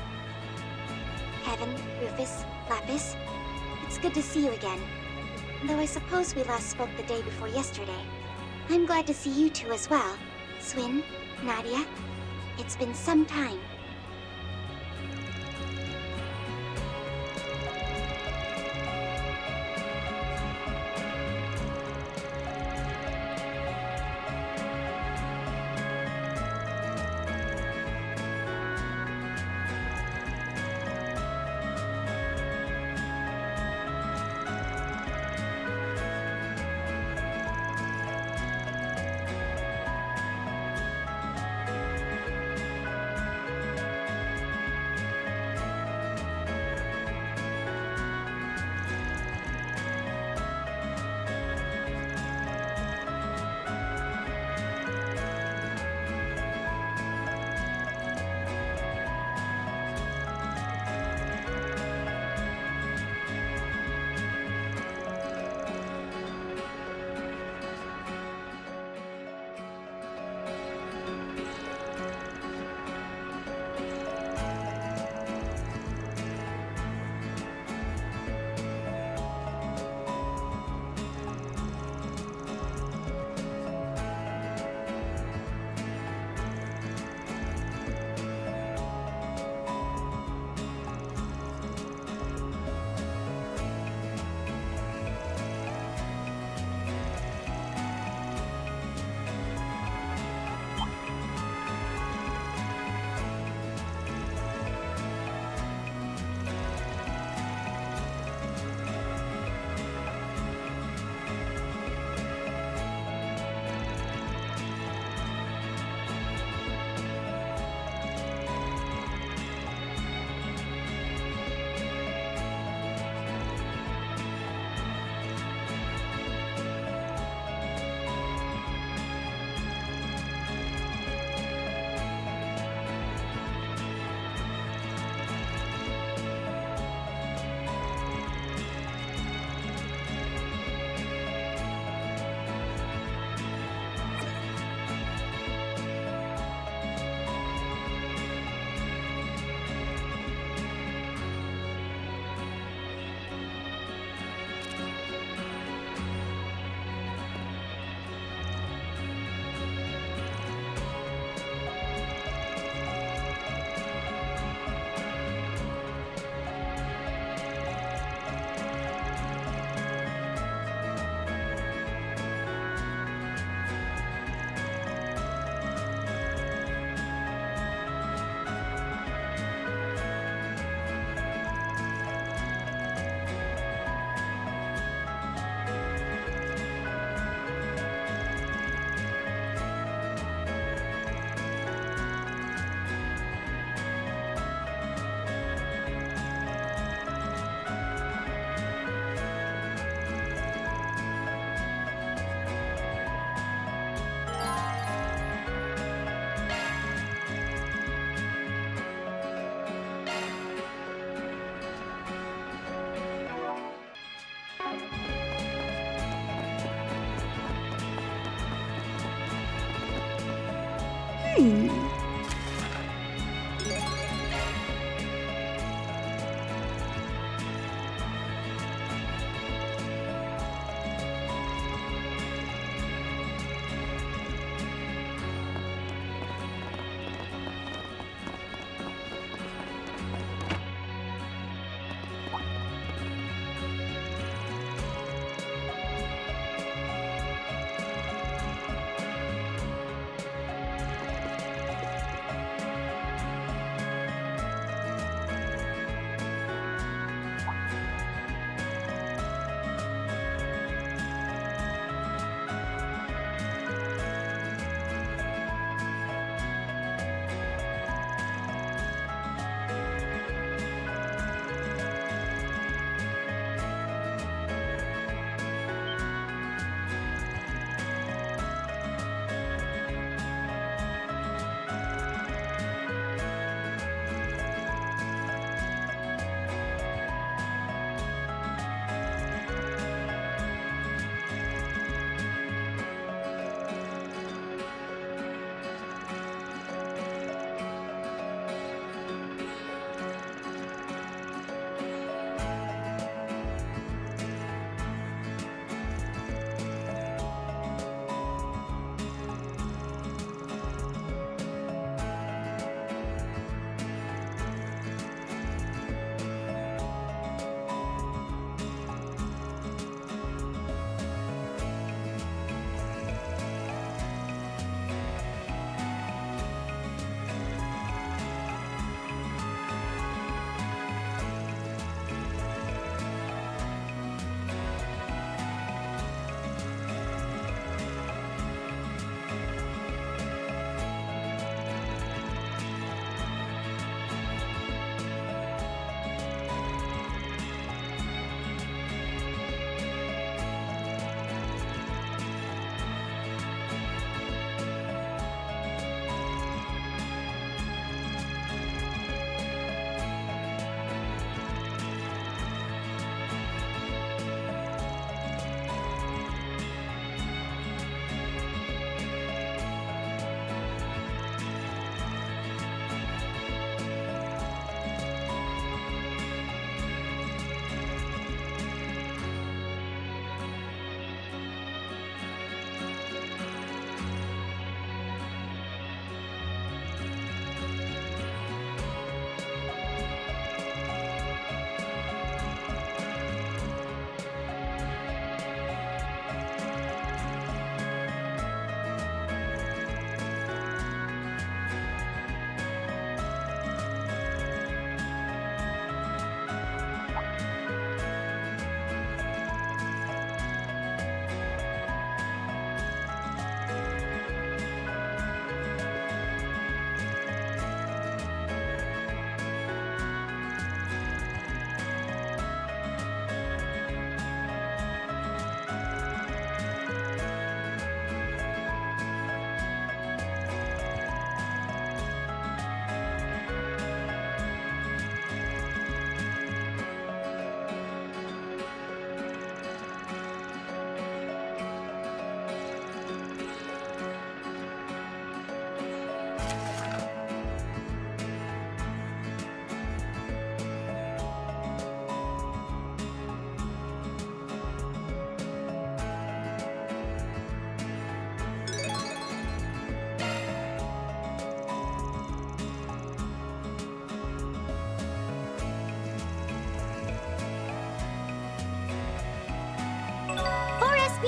Kevin, Rufus, Lapis, it's good to see you again. Though I suppose we last spoke the day before yesterday. I'm glad to see you two as well. Swin, Nadia, it's been some time.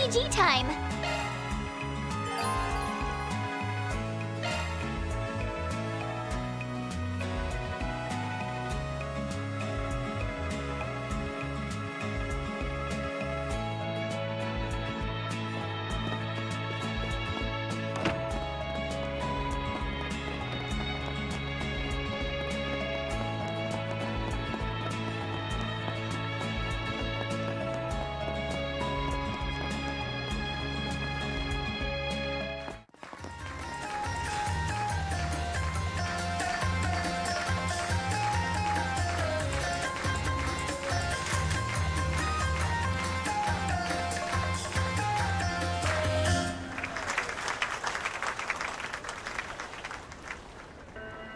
IG time!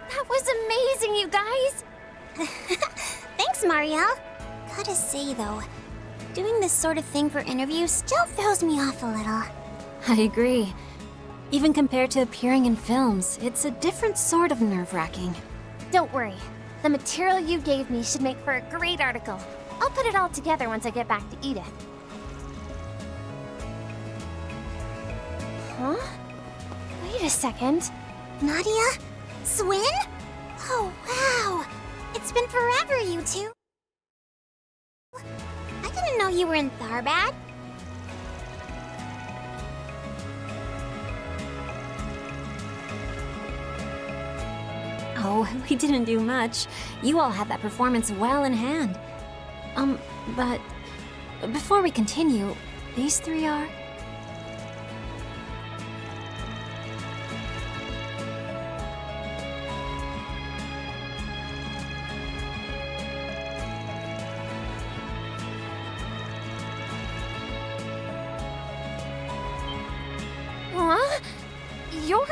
That was amazing, you guys! Thanks, Marielle. Gotta say, though, doing this sort of thing for interviews still throws me off a little. I agree. Even compared to appearing in films, it's a different sort of nerve-wracking. Don't worry. The material you gave me should make for a great article. I'll put it all together once I get back to Edith. Huh? Wait a second. Nadia? Swin? Oh, wow. It's been forever, you two. I didn't know you were in Tharbad. Oh, we didn't do much. You all had that performance well in hand. But before we continue, these three are... Huh? You're...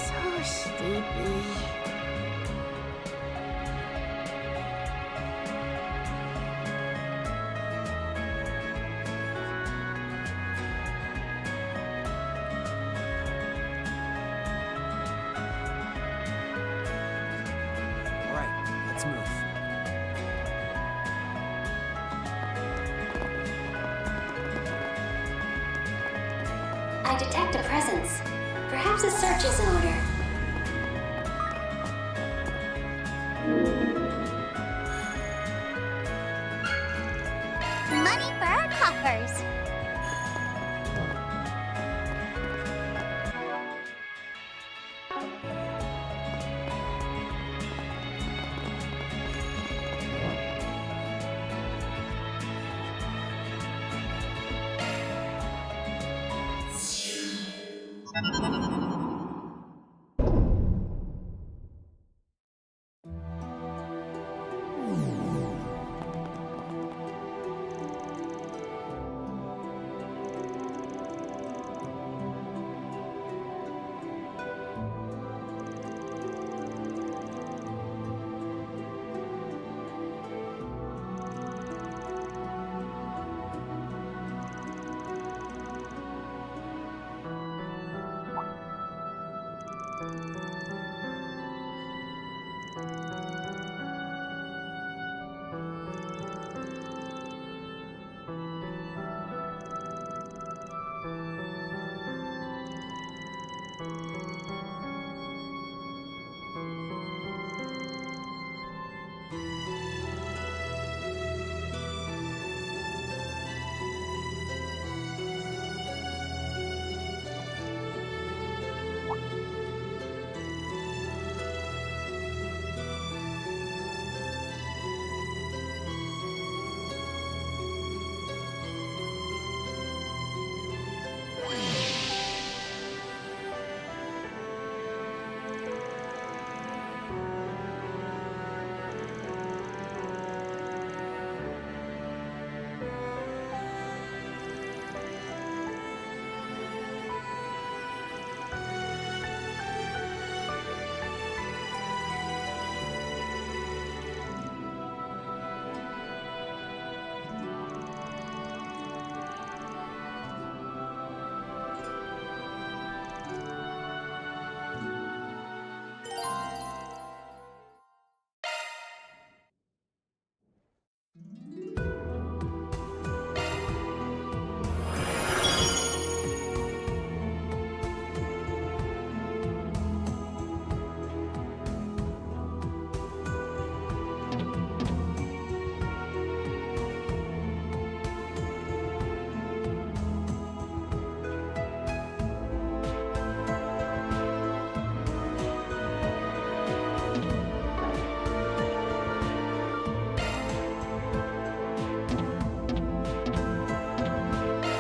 So sleepy. All right, let's move. I detect a presence. Perhaps a search is in order. Money for our coffers.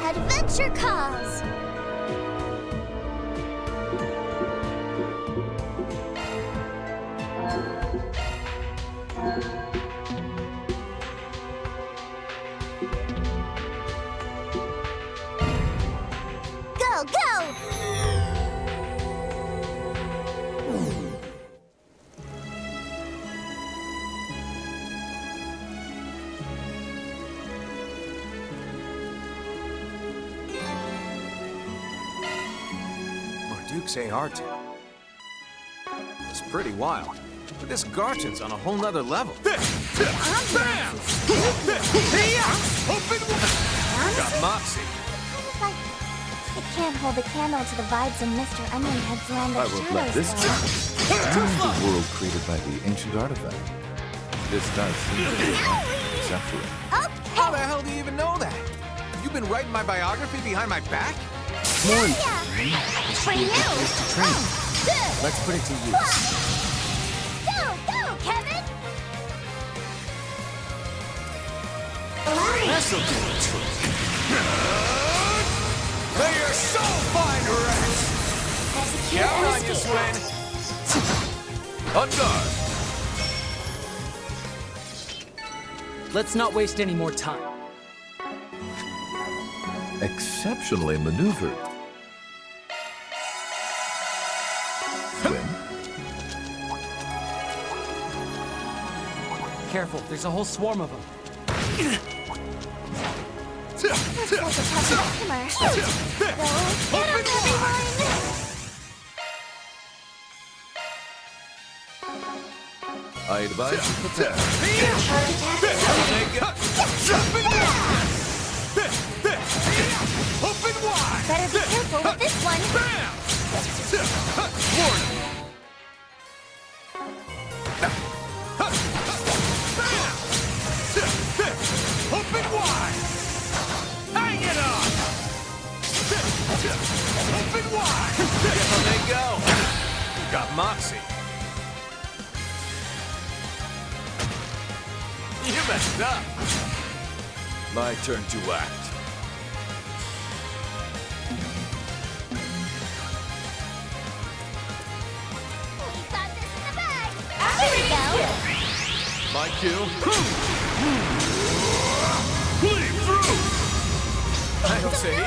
Adventure calls! Go, go! Duke's AR tip. It's pretty wild. But this Garchin's on a whole nother level. Bam! Got moxie. It's like it can't hold a candle to the vibes in Mr. Onionhead's land I of won't let shadows. this the world created by the ancient artifact. This does seem to be acceptable. How the hell do you even know that? You You've been writing my biography behind my back? More For you! Let's put it to use. Go, Kevin! This'll do the trick. May your soul find rest! Count on you, Swain! On guard! Let's not waste any more time. Exceptionally maneuvered. Swim. Careful, there's a whole swarm of them. Looks like a tough customer. Go, get him, everyone! I advise you prepare. Open wide! Better be careful with this one. Open wide! Hang it on! Open wide! How they go? You got moxie. You messed up. My turn to act. We got this in the bag. There we go. My cue. Bleed through! I don't say he.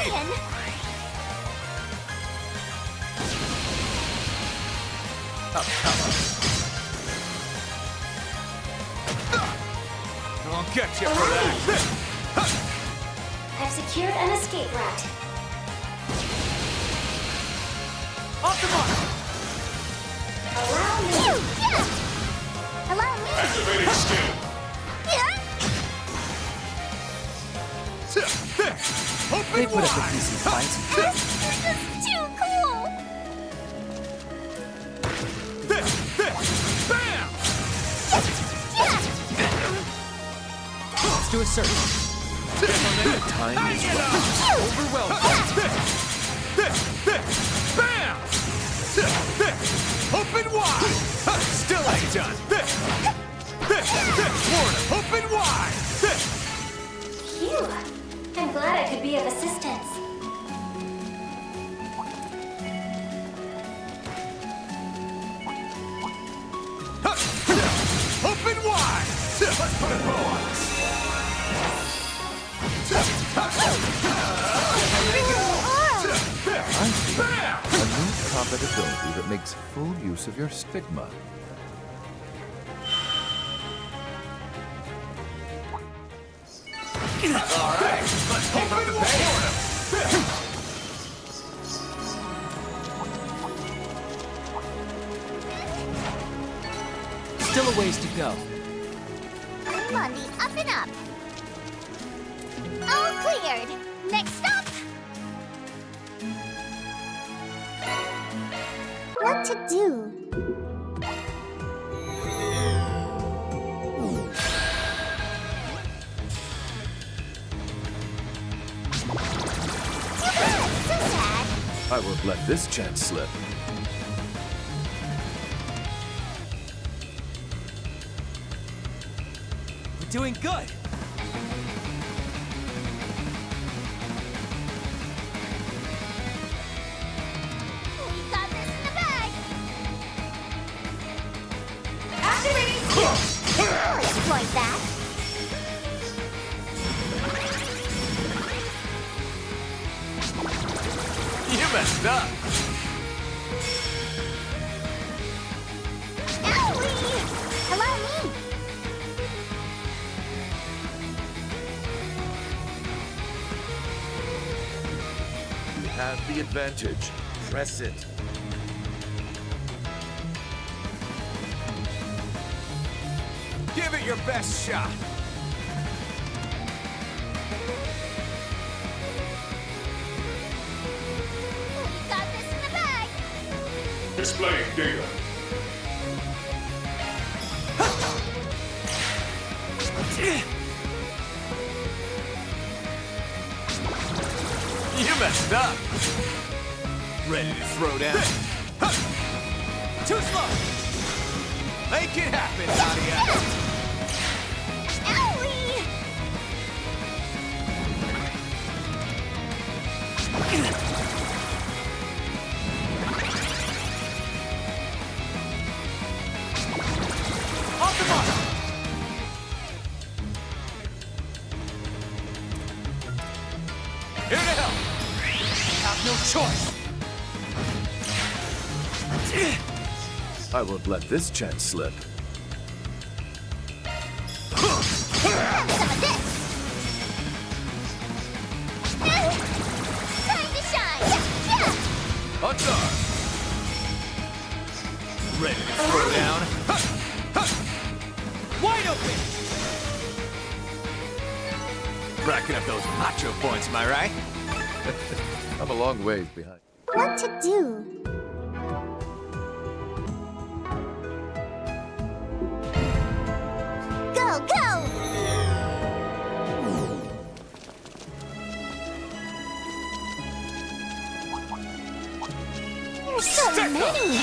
I'll get you for that. I've secured an escape route. Off the mark. Allow me. Allow me. Activating skill. Open They put up a wide. decent fight. This is too cool. Bam! Let's do a search. Time is Overwhelmed. Bam! Open wide. Still ain't done. Warner, open wide. Phew. I'm glad I could be of assistance. Open wide. Let's put a bow on this. I see. A new combat ability that makes full use of your stigma. All right, let's keep up the pace. Still a ways to go. I'm on the up and up. All cleared. Next stop. What to do? I won't let this chance slip. We're doing good. We got this in the bag. Activating skill. I'll exploit that. You messed up. Owie! Allow me. You have the advantage. Press it. Give it your best shot. We got this in the bag. Displaying data. messed up. Ready to throw down. Too slow. Make it happen, Nadia. Owie! Off the mark. Here to help. Have no choice. I won't let this chance slip. Time to shine! Yeah! Odds are. Ready to throw down. Wide open! Racking up those macho points, am I right? I'm a long ways behind. What to do? Go, go! There's so many!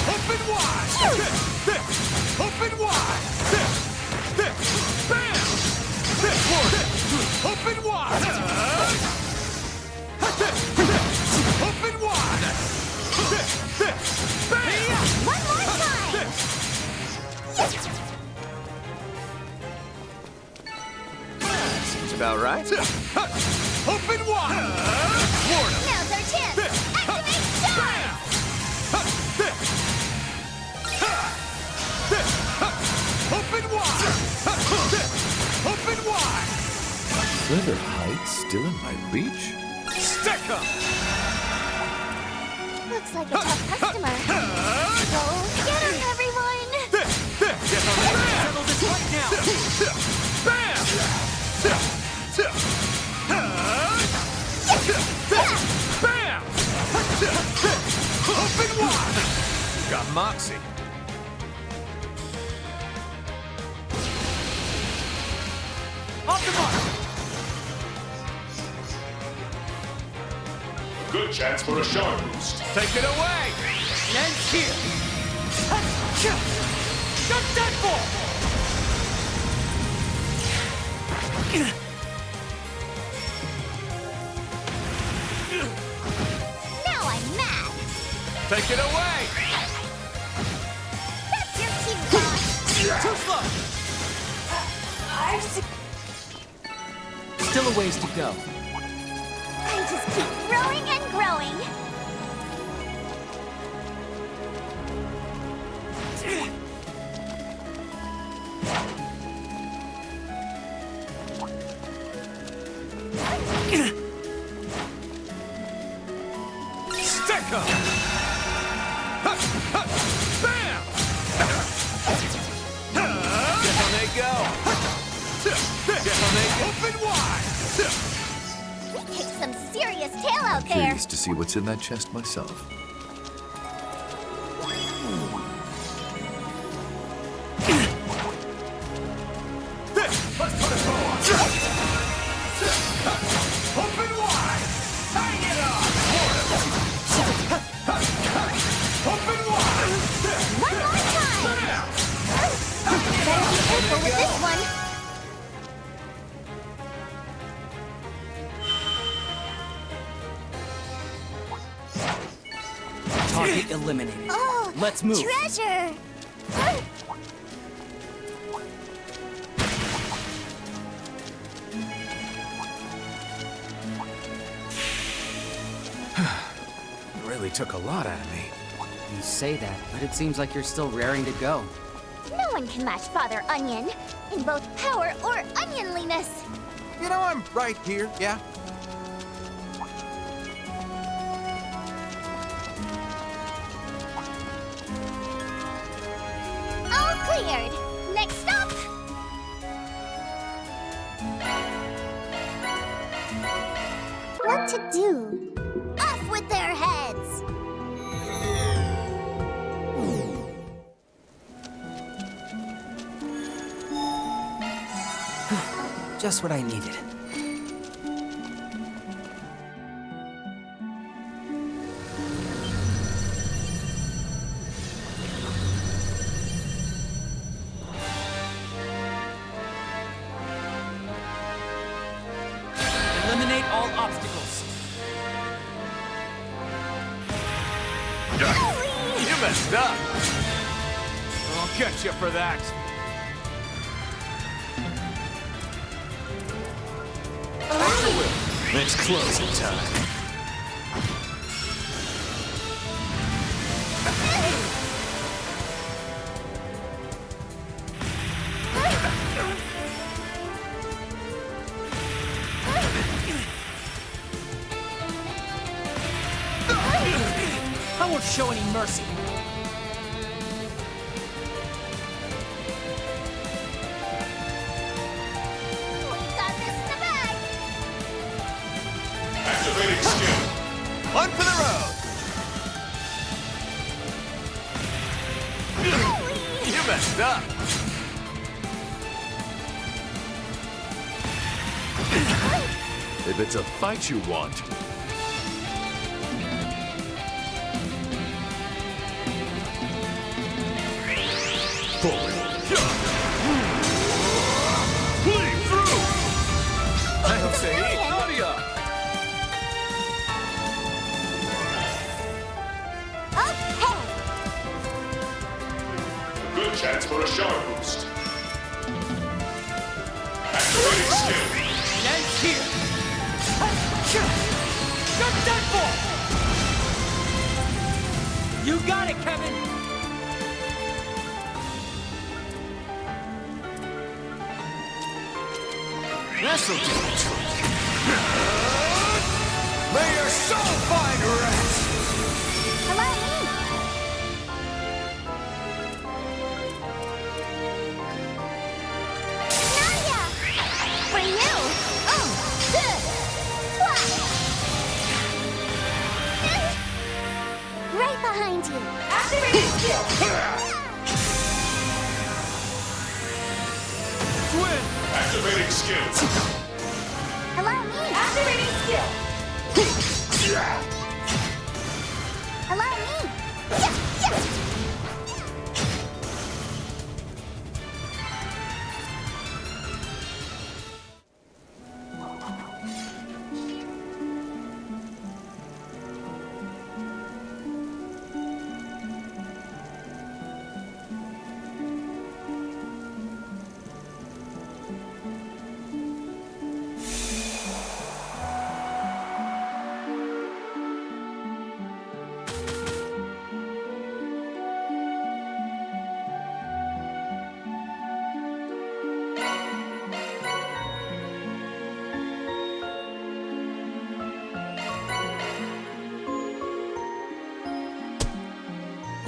Open wide! Open wide! Bam! Open wide! Open wide! Bam! One more time! Seems about right. Open wide! Warn him! Now's our chance! Activate shine! Open wide! Open wide! Further height still in my reach? Stick 'em! Looks like a tough customer. Go get him, everyone! Settle this right now! Bam! Bam! Open wide! Got moxie. Off the mark! Good chance for a sharp boost. Take it away! And here! Got that ball! Now I'm mad! Take it away! That's your cue, boss! Too slow! Still a ways to go. I just keep growing and growing! Stick 'em! Bam! Down they go! Down they go! Open wide! We kicked some serious tail out there! Curious to see what's in that chest myself. Let's put a bow on! Open wide! Hang it on! Open wide! One more time! Better be careful with this one! Target eliminated. Oh, Let's move. Treasure! Really took a lot out of me. You say that, but it seems like you're still raring to go. No one can match Father Onion in both power or onionliness. You know, I'm right here, yeah? All cleared. Next stop. What to do? Off with their heads. Just what I needed. Eliminate all obstacles. You messed up. I'll get you for that. It's closing time. I won't show any mercy. Activating skill. One for the road. You messed up. If it's a fight you want, I don't say Nadia! Good chance for a sharp boost. Activating skill. And here. You're done for! You got it, Kevin! This'll do the trick. May your soul find rest! Hello, Nadia! For you! Oh, good! Right behind you! Activating skill! Twin! Activating skill. Allow me! Activating skill! Allow me! Yeah, yeah.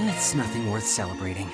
It's nothing worth celebrating.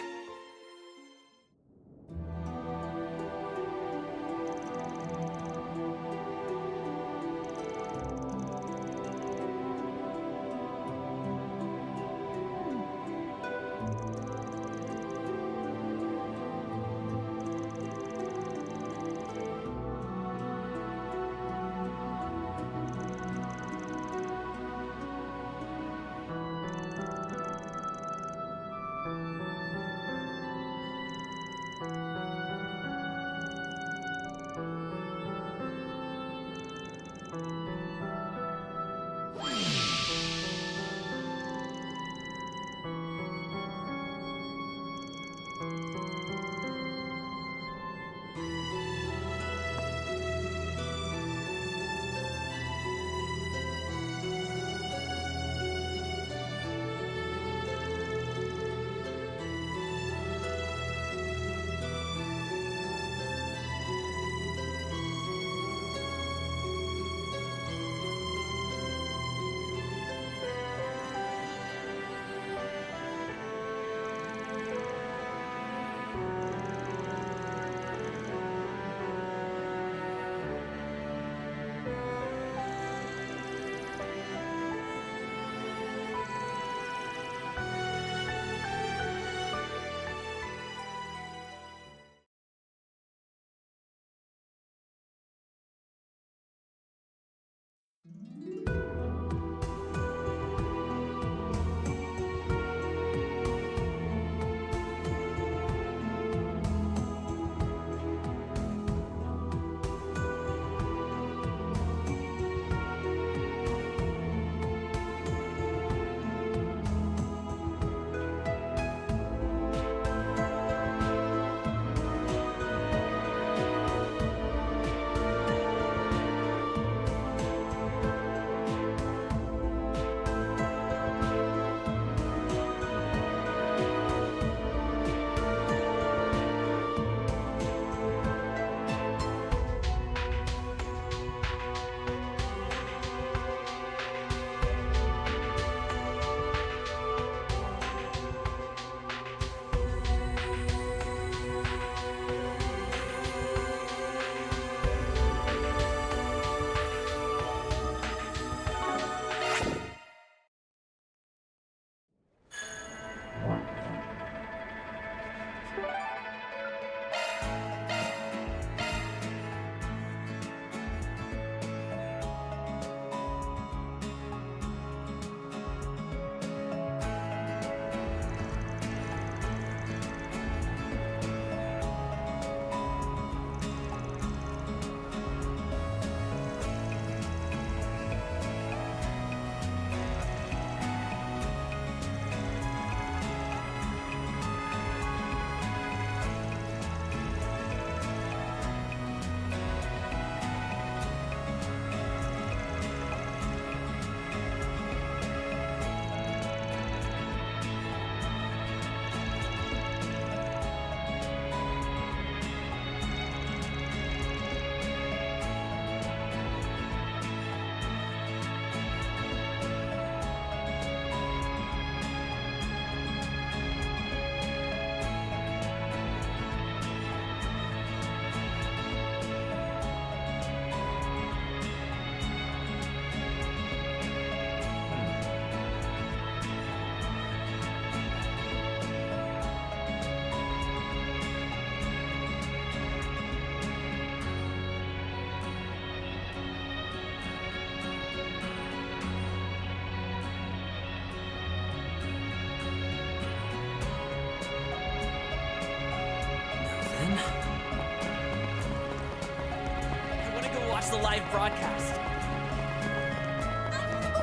the live broadcast.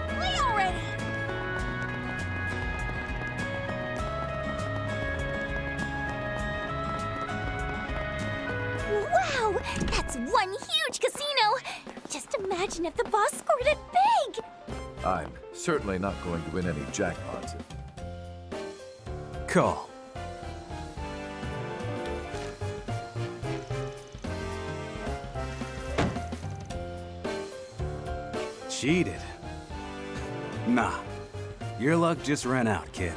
Play already! Wow! That's one huge casino! Just imagine if the boss scored it big! I'm certainly not going to win any jackpots. Call. Cheated? Nah. Your luck just ran out, kid.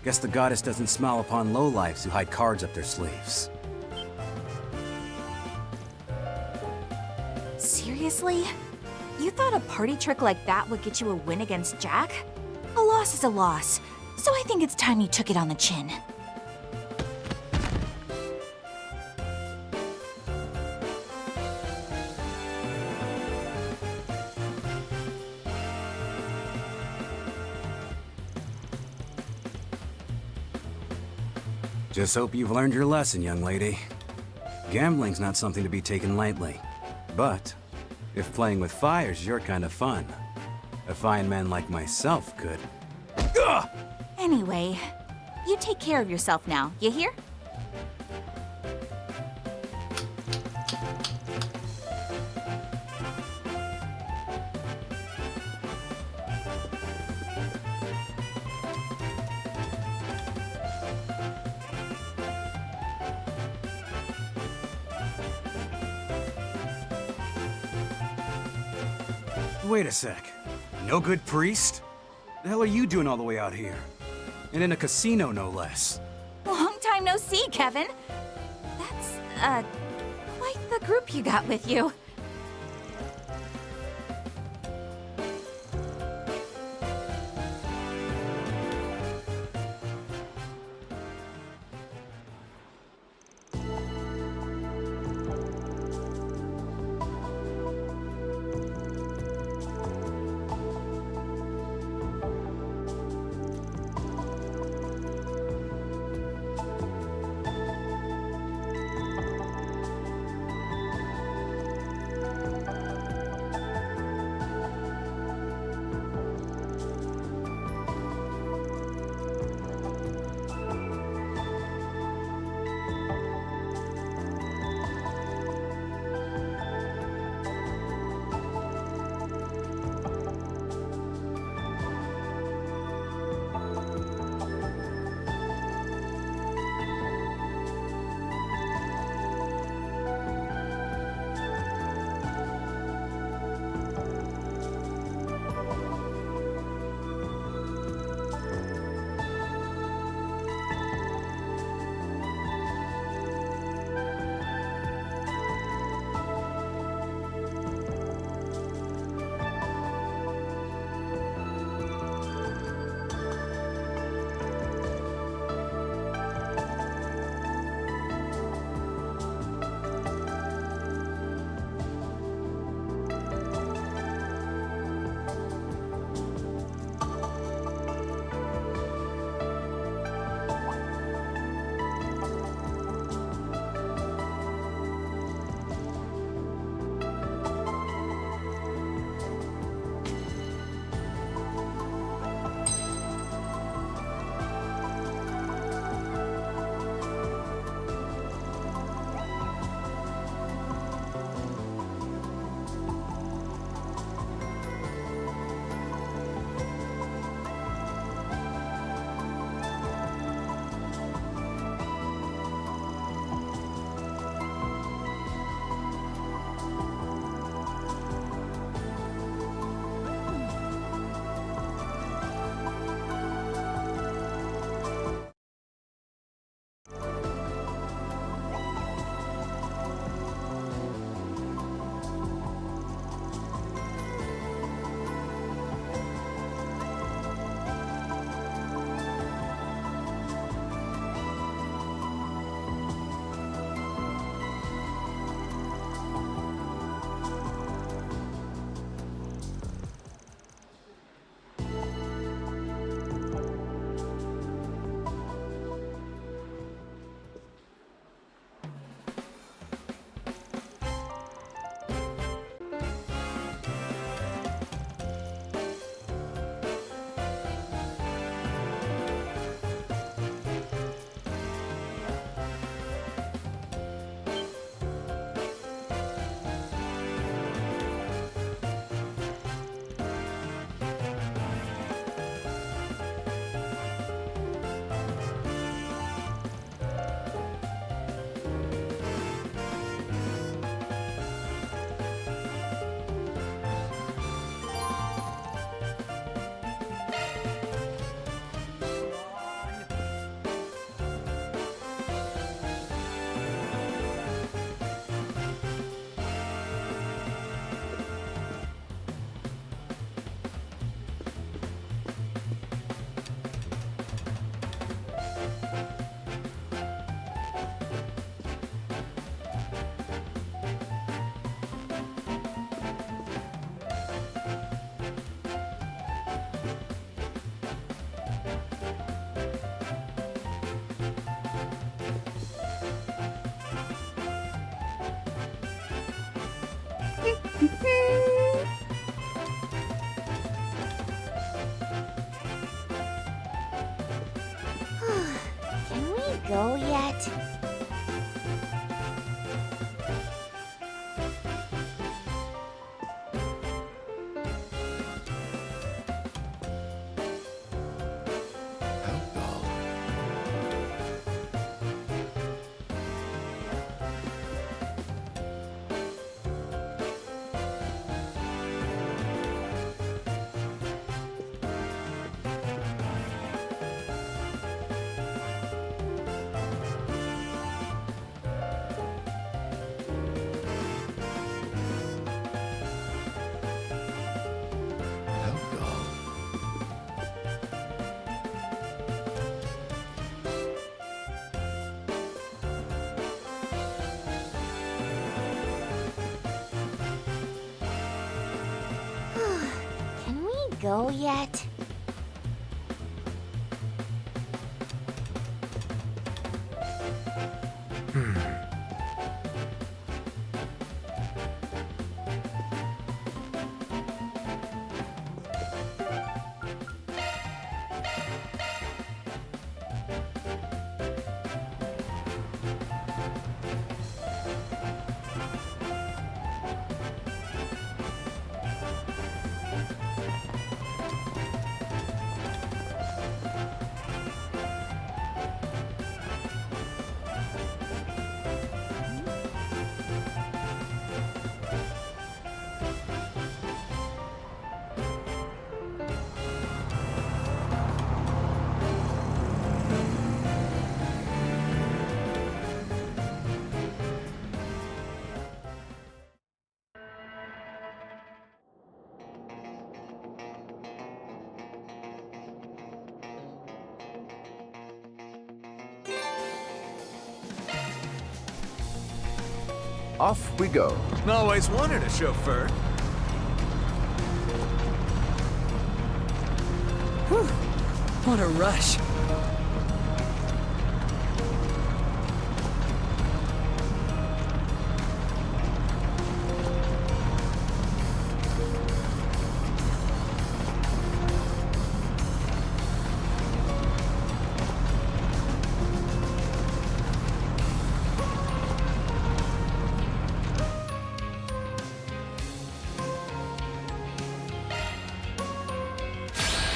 Guess the goddess doesn't smile upon lowlifes who hide cards up their sleeves. Seriously? You thought a party trick like that would get you a win against Jack? A loss is a loss, so I think it's time you took it on the chin. Just hope you've learned your lesson, young lady. Gambling's not something to be taken lightly. But if playing with fire's your kind of fun, a fine man like myself could. Ugh! Anyway, you take care of yourself now, you hear? Wait a sec. No good priest? The hell are you doing all the way out here? And in a casino, no less. Long time no see, Kevin. That's, quite the group you got with you. go yet? Can we go yet? Off we go. Always wanted a chauffeur. Whew. What a rush.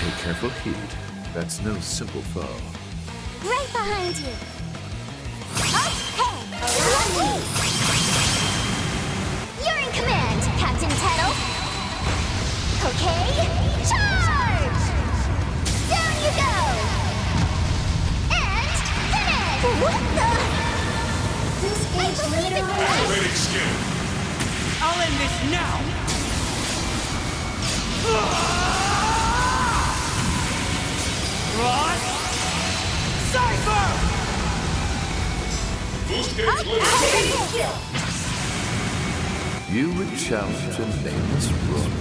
Pay careful heed. That's no simple foe. Right behind you! Okay! You're in command, Captain Tettle! Okay? Charge! Down you go! And finish! What the? This is leader. Activating skill. I'll end this now! What? Cypher! Boost gauge limit. You would challenge a nameless rogue.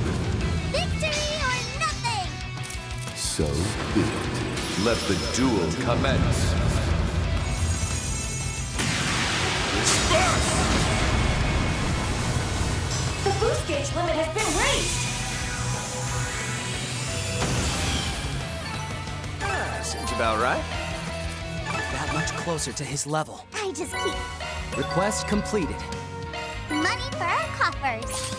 Victory or nothing! So be it. Let the duel commence. The boost gauge limit has been raised! Seems about right. That much closer to his level. I just keep Request completed. money for our coffers.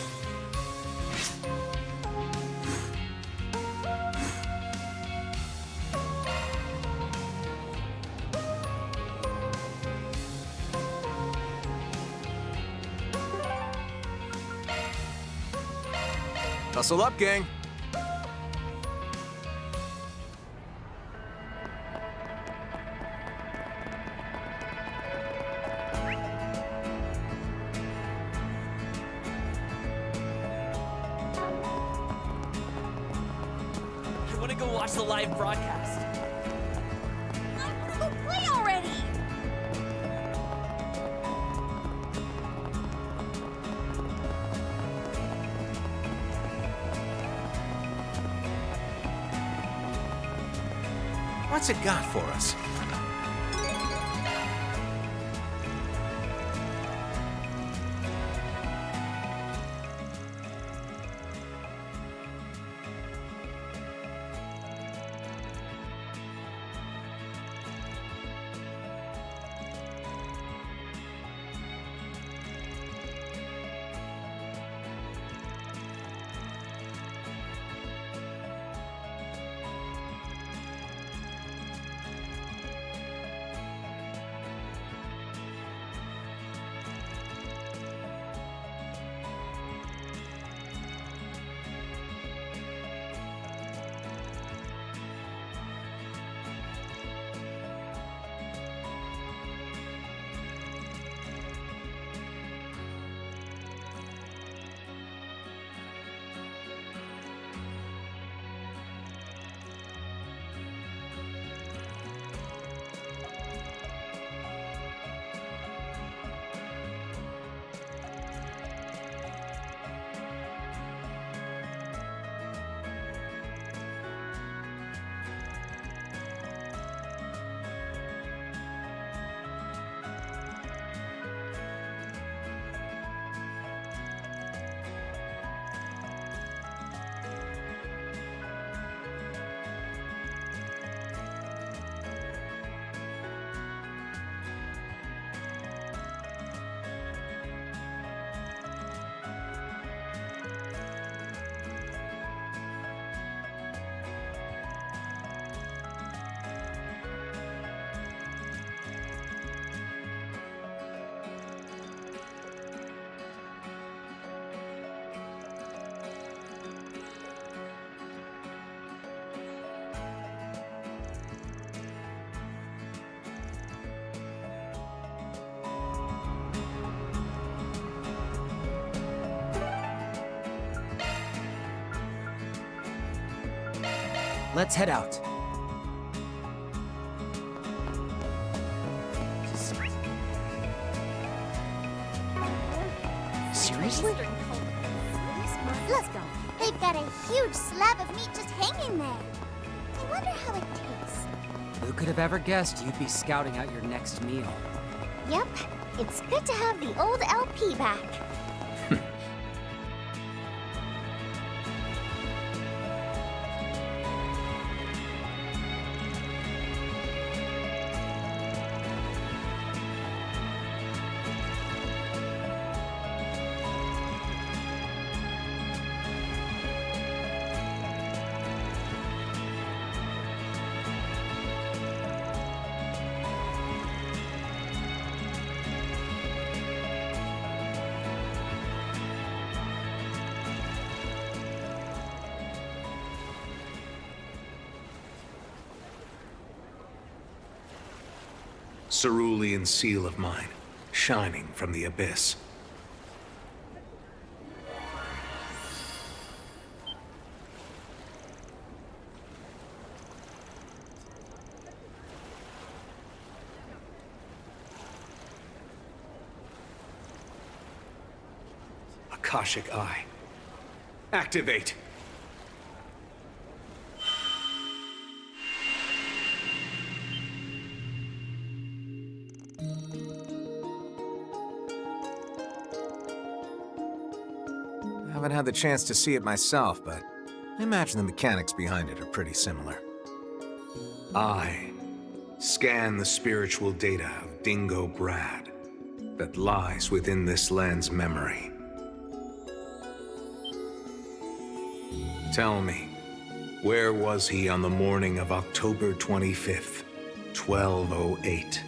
Hustle up, gang. I want to go watch the live broadcast. Go play already! What's it got for us? let's head out. Seriously? Look, they've got a huge slab of meat just hanging there. I wonder how it tastes. Who could have ever guessed you'd be scouting out your next meal? Yep, it's good to have the old LP back. Cerulean seal of mine, shining from the abyss. Akashic Eye. Activate! I haven't had the chance to see it myself, but I imagine the mechanics behind it are pretty similar. I scan the spiritual data of Dingo Brad that lies within this land's memory. Tell me, where was he on the morning of October 25th, 1208?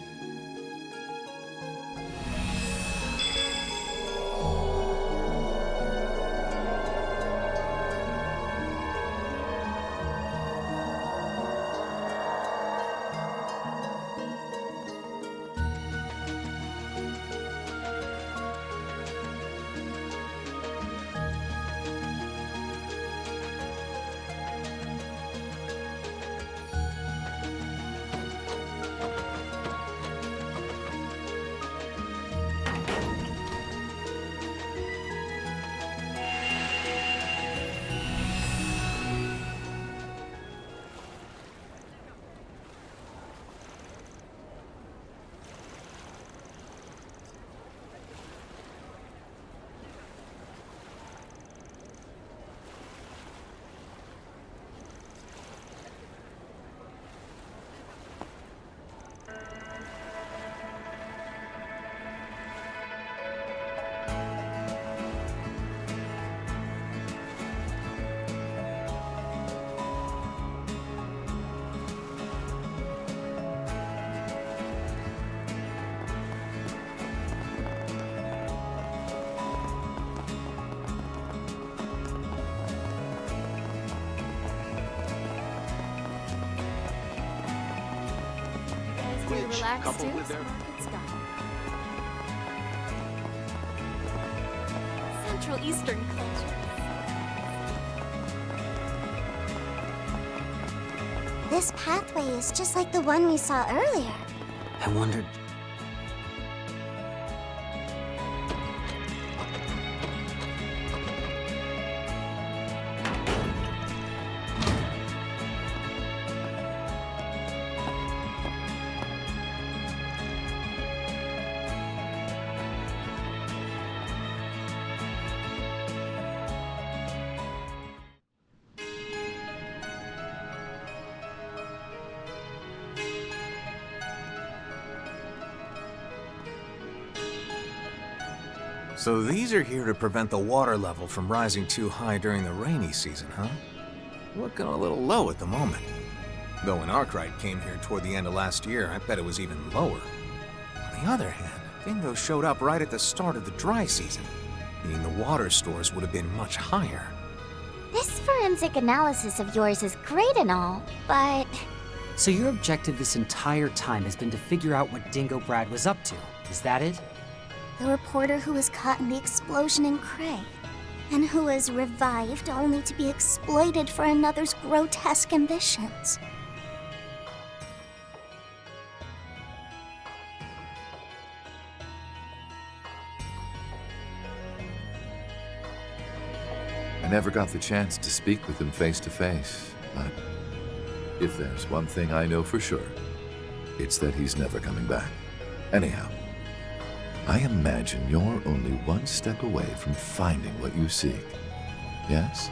Which, coupled with their... Central Eastern culture. This pathway is just like the one we saw earlier. I wondered... So these are here to prevent the water level from rising too high during the rainy season, huh? Looking a little low at the moment. Though when Arkwright came here toward the end of last year, I bet it was even lower. On the other hand, Dingo showed up right at the start of the dry season, meaning the water stores would have been much higher. This forensic analysis of yours is great and all, but... So your objective this entire time has been to figure out what Dingo Brad was up to, is that it? The reporter who was caught in the explosion in Cray. and who is revived only to be exploited for another's grotesque ambitions. I never got the chance to speak with him face to face, but if there's one thing I know for sure, it's that he's never coming back. Anyhow, I imagine you're only one step away from finding what you seek. Yes?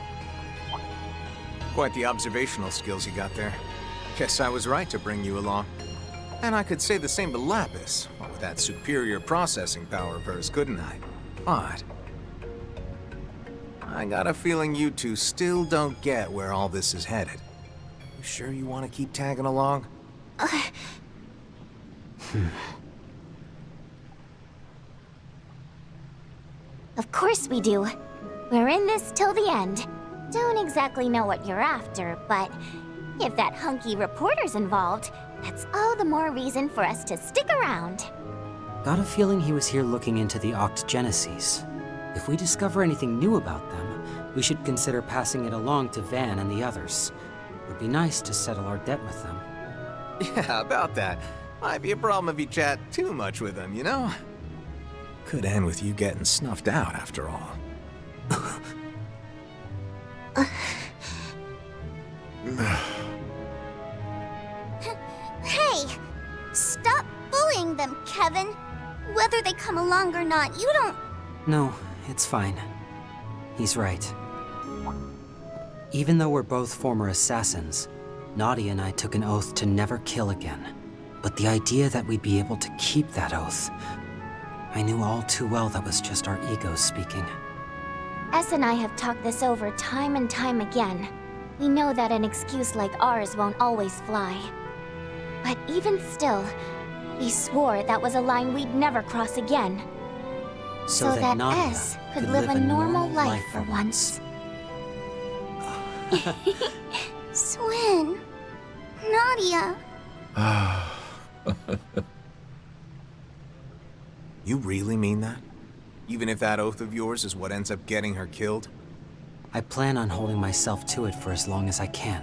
Quite the observational skills you got there. Guess I was right to bring you along. And I could say the same to Lapis, with that superior processing power of hers, couldn't I? But I got a feeling you two still don't get where all this is headed. You sure you want to keep tagging along? Of course we do. We're in this till the end. Don't exactly know what you're after, but if that hunky reporter's involved, that's all the more reason for us to stick around. Got a feeling he was here looking into the Octogeneses. If we discover anything new about them, we should consider passing it along to Van and the others. Would be nice to settle our debt with them. Yeah, about that. Might be a problem if you chat too much with them, you know? Could end with you getting snuffed out, after all. Hey! Stop bullying them, Kevin! Whether they come along or not, you don't... No, it's fine. He's right. Even though we're both former assassins, Nadia and I took an oath to never kill again. But the idea that we'd be able to keep that oath, I knew all too well that was just our egos speaking. S and I have talked this over time and time again. We know that an excuse like ours won't always fly. But even still, we swore that was a line we'd never cross again. So that Nadia S could live a normal life for once. Swin. Nadia. You really mean that? Even if that oath of yours is what ends up getting her killed? I plan on holding myself to it for as long as I can.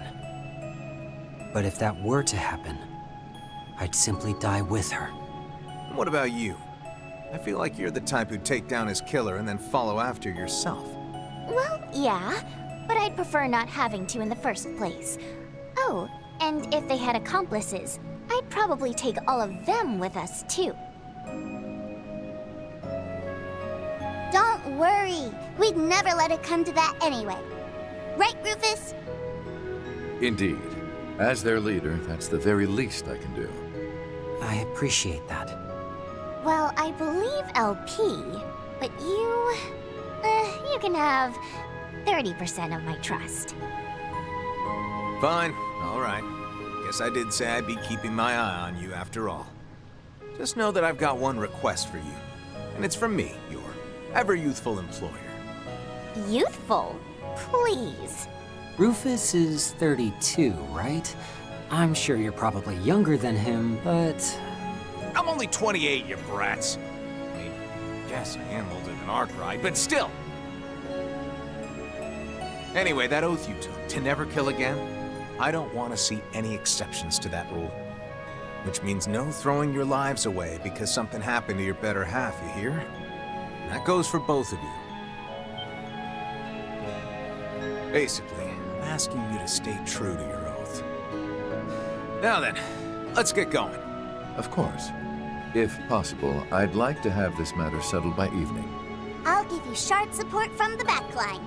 But if that were to happen, I'd simply die with her. And what about you? I feel like you're the type who'd take down his killer and then follow after yourself. Well, yeah, but I'd prefer not having to in the first place. Oh, and if they had accomplices, I'd probably take all of them with us, too. Don't worry. We'd never let it come to that anyway. Right, Rufus? Indeed. As their leader, that's the very least I can do. I appreciate that. Well, I believe LP, but you can have 30% of my trust. Fine. All right. Guess I did say I'd be keeping my eye on you after all. Just know that I've got one request for you. And it's from me, your ever-youthful employer. Youthful? Please. Rufus is 32, right? I'm sure you're probably younger than him, but... I'm only 28, you brats. I mean, yes, I am older than Arkwright, but still. Anyway, that oath you took, to never kill again, I don't want to see any exceptions to that rule. Which means no throwing your lives away because something happened to your better half, you hear? And that goes for both of you. Basically, I'm asking you to stay true to your oath. Now then, let's get going. Of course. If possible, I'd like to have this matter settled by evening. I'll give you sharp support from the backline.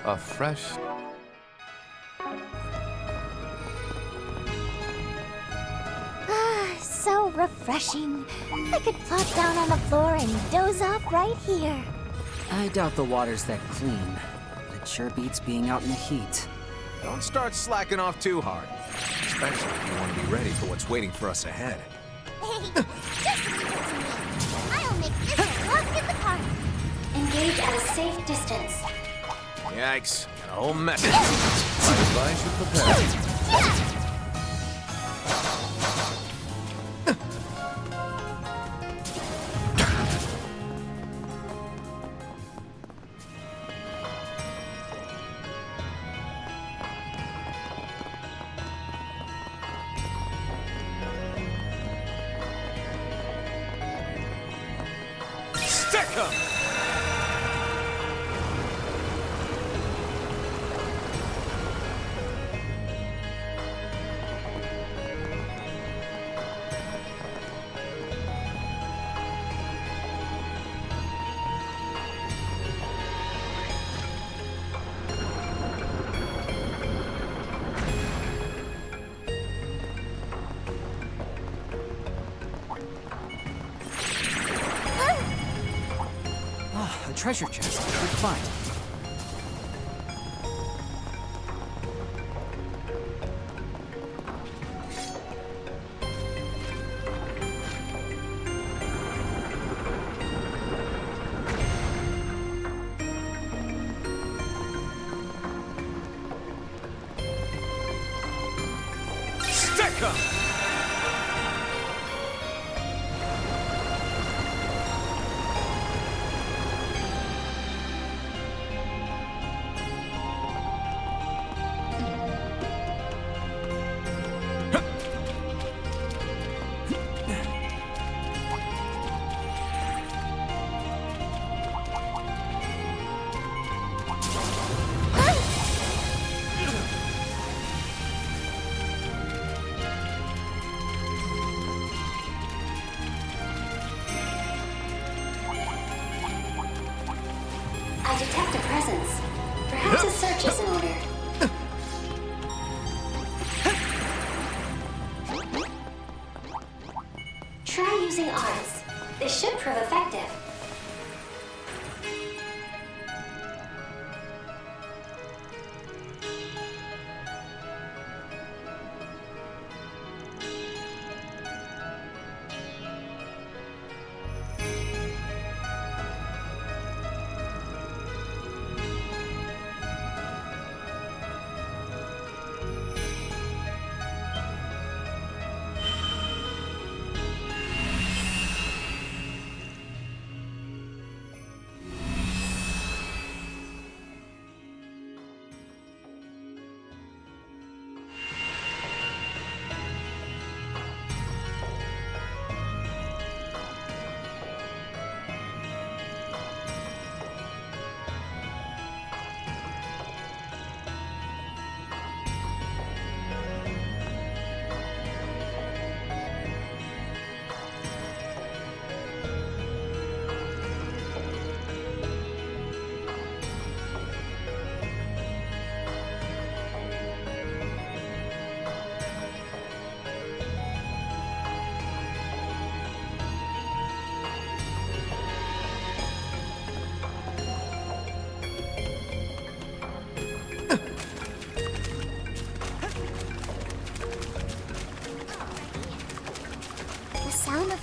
A fresh... So refreshing. I could plop down on the floor and doze off right here. I doubt the water's that clean, but it sure beats being out in the heat. Don't start slacking off too hard. Especially if you want to be ready for what's waiting for us ahead. Hey, just leave it to me. I'll make this a walk in the park. Engage at a safe distance. Yikes, got a whole mess. I advise you prepare. A treasure chest. Good find. I detect a presence. Perhaps a search is in order. Try using arts. This should prove effective.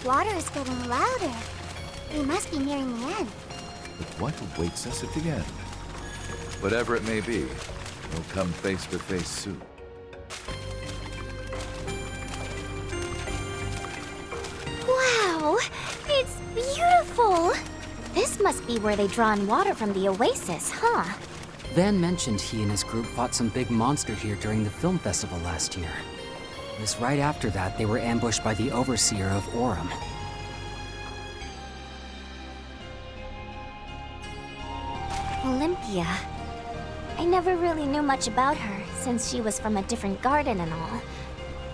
Water is getting louder. We must be nearing the end. But what awaits us at the end? Whatever it may be, we'll come face to face soon. Wow! It's beautiful! This must be where they draw in water from the oasis, huh? Van mentioned he and his group fought some big monster here during the film festival last year. It was right after that they were ambushed by the Overseer of Aurum. Olympia. I never really knew much about her, since she was from a different garden and all.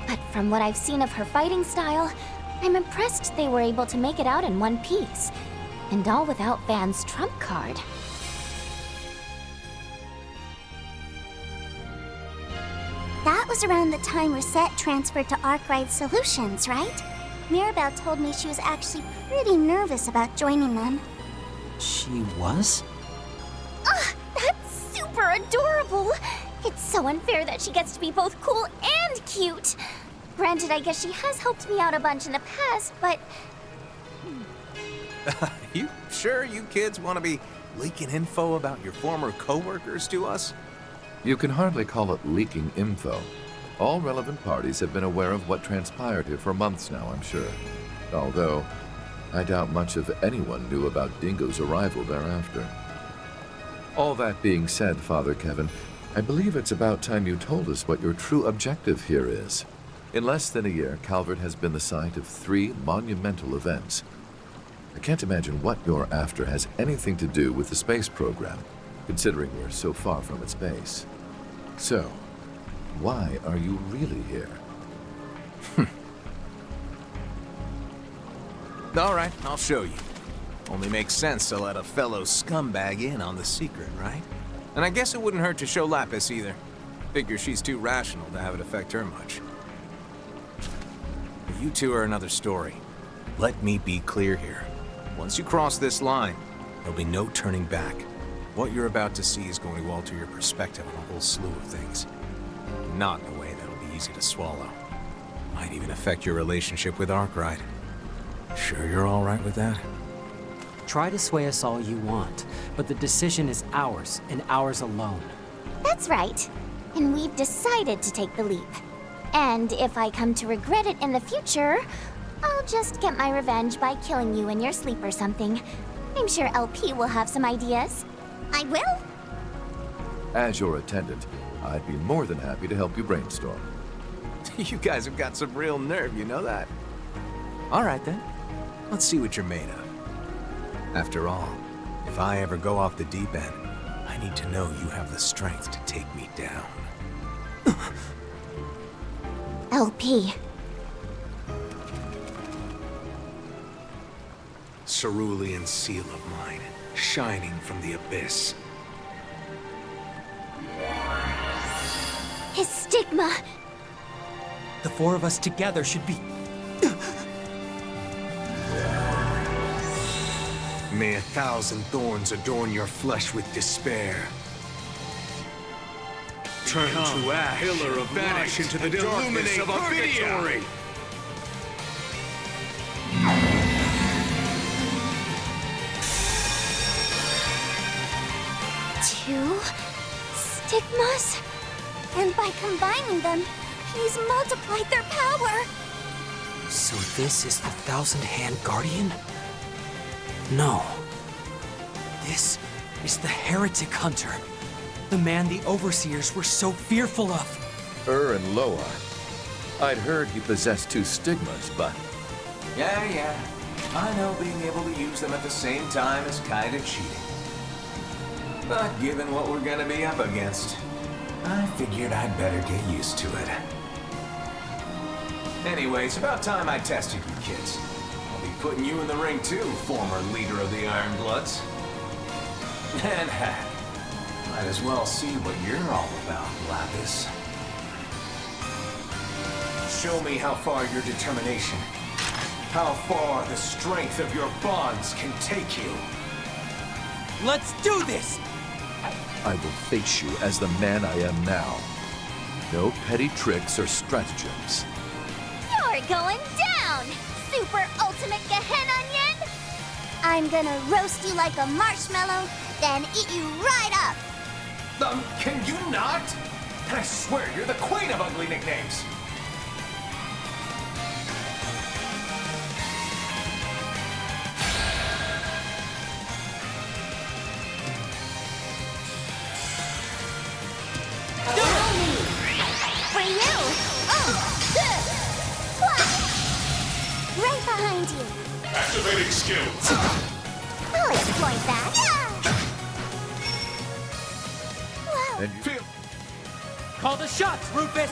But from what I've seen of her fighting style, I'm impressed they were able to make it out in one piece. And all without Van's trump card. That was around the time Reset transferred to Arkwright Solutions, right? Mirabelle told me she was actually pretty nervous about joining them. She was? Ugh, that's super adorable! It's so unfair that she gets to be both cool and cute. Granted, I guess she has helped me out a bunch in the past, but... You sure you kids want to be leaking info about your former co-workers to us? You can hardly call it leaking info. All relevant parties have been aware of what transpired here for months now, I'm sure. Although, I doubt much of anyone knew about Dingo's arrival thereafter. All that being said, Father Kevin, I believe it's about time you told us what your true objective here is. In less than a year, Calvert has been the site of 3 monumental events. I can't imagine what you're after has anything to do with the space program, considering we're so far from its base. So, why are you really here? All right, I'll show you. Only makes sense to let a fellow scumbag in on the secret, right? And I guess it wouldn't hurt to show Lapis either. Figure she's too rational to have it affect her much. But you two are another story. Let me be clear here. Once you cross this line, there'll be no turning back. What you're about to see is going to alter your perspective on a whole slew of things. Not in a way that'll be easy to swallow. Might even affect your relationship with Arkwright. Sure you're all right with that? Try to sway us all you want, but the decision is ours, and ours alone. That's right. And we've decided to take the leap. And if I come to regret it in the future, I'll just get my revenge by killing you in your sleep or something. I'm sure LP will have some ideas. I will? As your attendant, I'd be more than happy to help you brainstorm. You guys have got some real nerve, you know that? All right then, let's see what you're made of. After all, if I ever go off the deep end, I need to know you have the strength to take me down. LP. Cerulean seal of mine, shining from the abyss. His stigma. The 4 of us together should be... May 1,000 thorns adorn your flesh with despair. Turn to ash, pillar of vanish into the darkness of purgatory. Two stigmas? And by combining them, he's multiplied their power. So this is the 1,000-Hand Guardian? No. This is the Heretic Hunter. The man the Overseers were so fearful of. And Loa. I'd heard he possessed 2 stigmas, but... Yeah. I know being able to use them at the same time is kinda cheating. But given what we're gonna be up against, I figured I'd better get used to it. Anyway, it's about time I tested you kids. I'll be putting you in the ring too, former leader of the Iron Bloods. And heck, might as well see what you're all about, Lapis. Show me how far your determination, how far the strength of your bonds can take you. Let's do this! I will face you as the man I am now. No petty tricks or stratagems. You're going down, super ultimate Gehenna Onion! I'm gonna roast you like a marshmallow, then eat you right up! Can you not? I swear you're the queen of ugly nicknames! For you! Right behind you! Activating skills! I'll exploit that! Wow. And you feel... Call the shots, Rufus!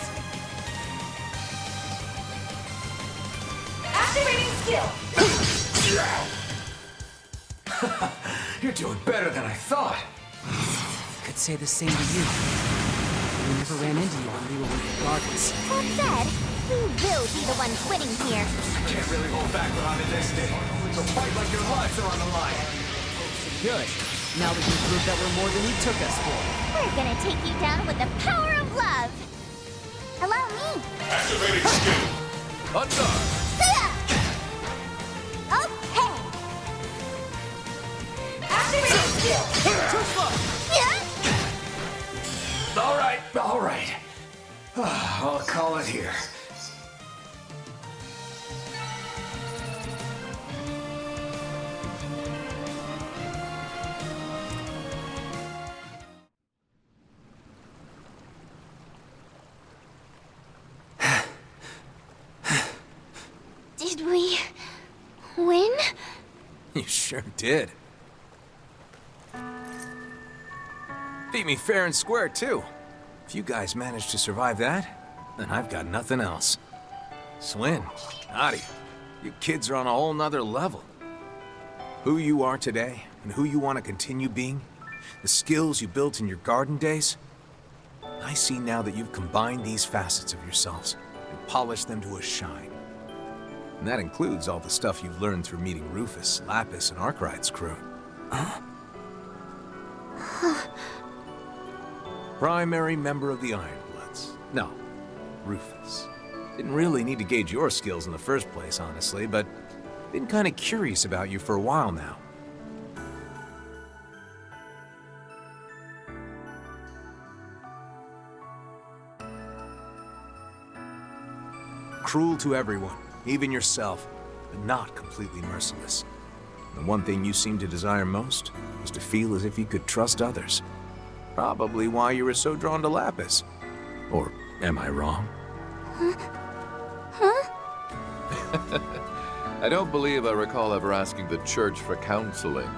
Activating skill! You're doing better than I thought. Could say the same to you. We never ran into you when we were with the Gardens. That said, we will be the ones winning here. Can't really hold back behind this day. So fight like your lives are on the line. Good. Now we can prove that we're more than you took us for. We're gonna take you down with the power of love. Allow me. Activating skill. Thunder! Okay. Activating skill. Too slow! All right. I'll call it here. Did we win? You sure did. Beat me fair and square, too. If you guys managed to survive that, then I've got nothing else. Swin, Nadia, you kids are on a whole nother level. Who you are today, and who you want to continue being, the skills you built in your garden days, I see now that you've combined these facets of yourselves and polished them to a shine. And that includes all the stuff you've learned through meeting Rufus, Lapis, and Arkwright's crew. Huh? Primary member of the Ironbloods. No, Rufus. Didn't really need to gauge your skills in the first place, honestly, but been kind of curious about you for a while now. Cruel to everyone, even yourself, but not completely merciless. The one thing you seemed to desire most was to feel as if you could trust others. Probably why you were so drawn to Lapis. Or am I wrong? Huh? I don't believe I recall ever asking the church for counseling.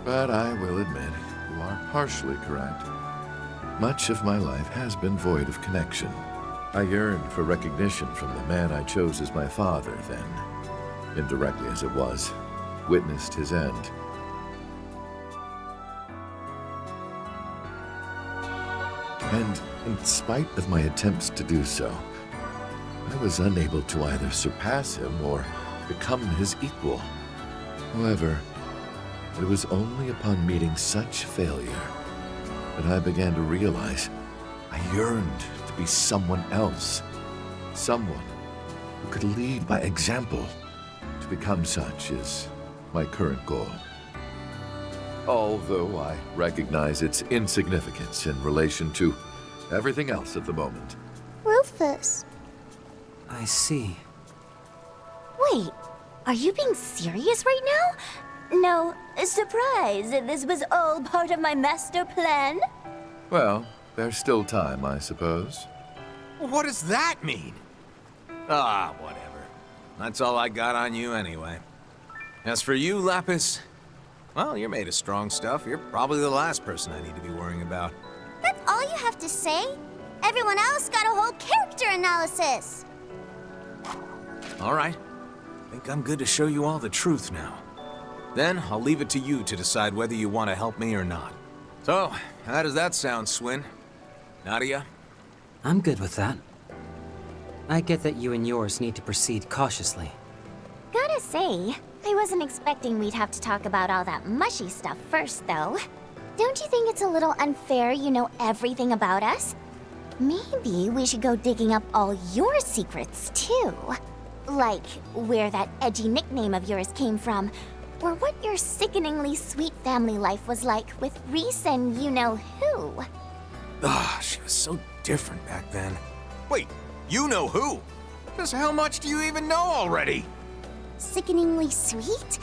But I will admit, you are partially correct. Much of my life has been void of connection. I yearned for recognition from the man I chose as my father then, indirectly as it was, witnessed his end. And in spite of my attempts to do so, I was unable to either surpass him or become his equal. However, it was only upon meeting such failure that I began to realize I yearned to be someone else. Someone who could lead by example. To become such is my current goal. Although I recognize its insignificance in relation to everything else at the moment. Rufus. I see. Wait, are you being serious right now? No, surprise! This was all part of my master plan? Well, there's still time, I suppose. What does that mean? Ah, whatever. That's all I got on you anyway. As for you, Lapis, well, you're made of strong stuff. You're probably the last person I need to be worrying about. That's all you have to say? Everyone else got a whole character analysis. All right. Think I'm good to show you all the truth now. Then I'll leave it to you to decide whether you want to help me or not. So, how does that sound, Swin? Nadia? I'm good with that. I get that you and yours need to proceed cautiously. Gotta say, I wasn't expecting we'd have to talk about all that mushy stuff first, though. Don't you think it's a little unfair you know everything about us? Maybe we should go digging up all your secrets, too. Like, where that edgy nickname of yours came from, or what your sickeningly sweet family life was like with Reese and you-know-who. Ah, she was so different back then. Wait, you know who? Just how much do you even know already? Sickeningly sweet?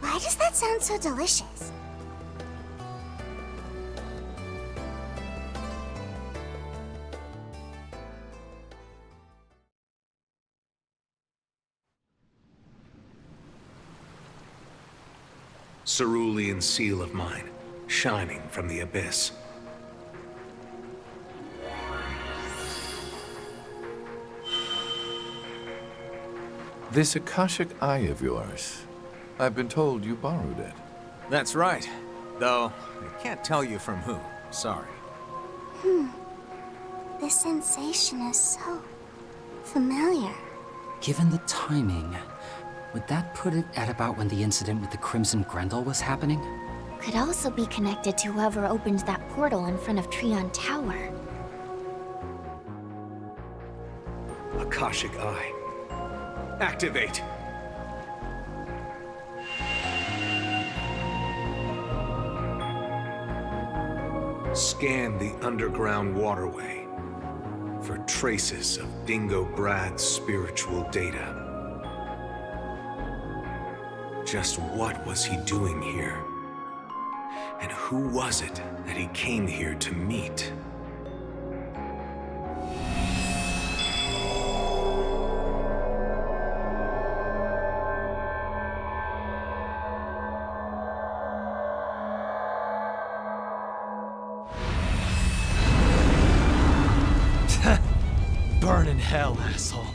Why does that sound so delicious? Cerulean seal of mine, shining from the abyss. This Akashic Eye of yours, I've been told you borrowed it. That's right. Though, I can't tell you from who. Sorry. This sensation is so familiar. Given the timing, would that put it at about when the incident with the Crimson Grendel was happening? Could also be connected to whoever opened that portal in front of Treon Tower. Akashic Eye. Activate! Scan the underground waterway for traces of Dingo Brad's spiritual data. Just what was he doing here? And who was it that he came here to meet? Burn in hell, asshole.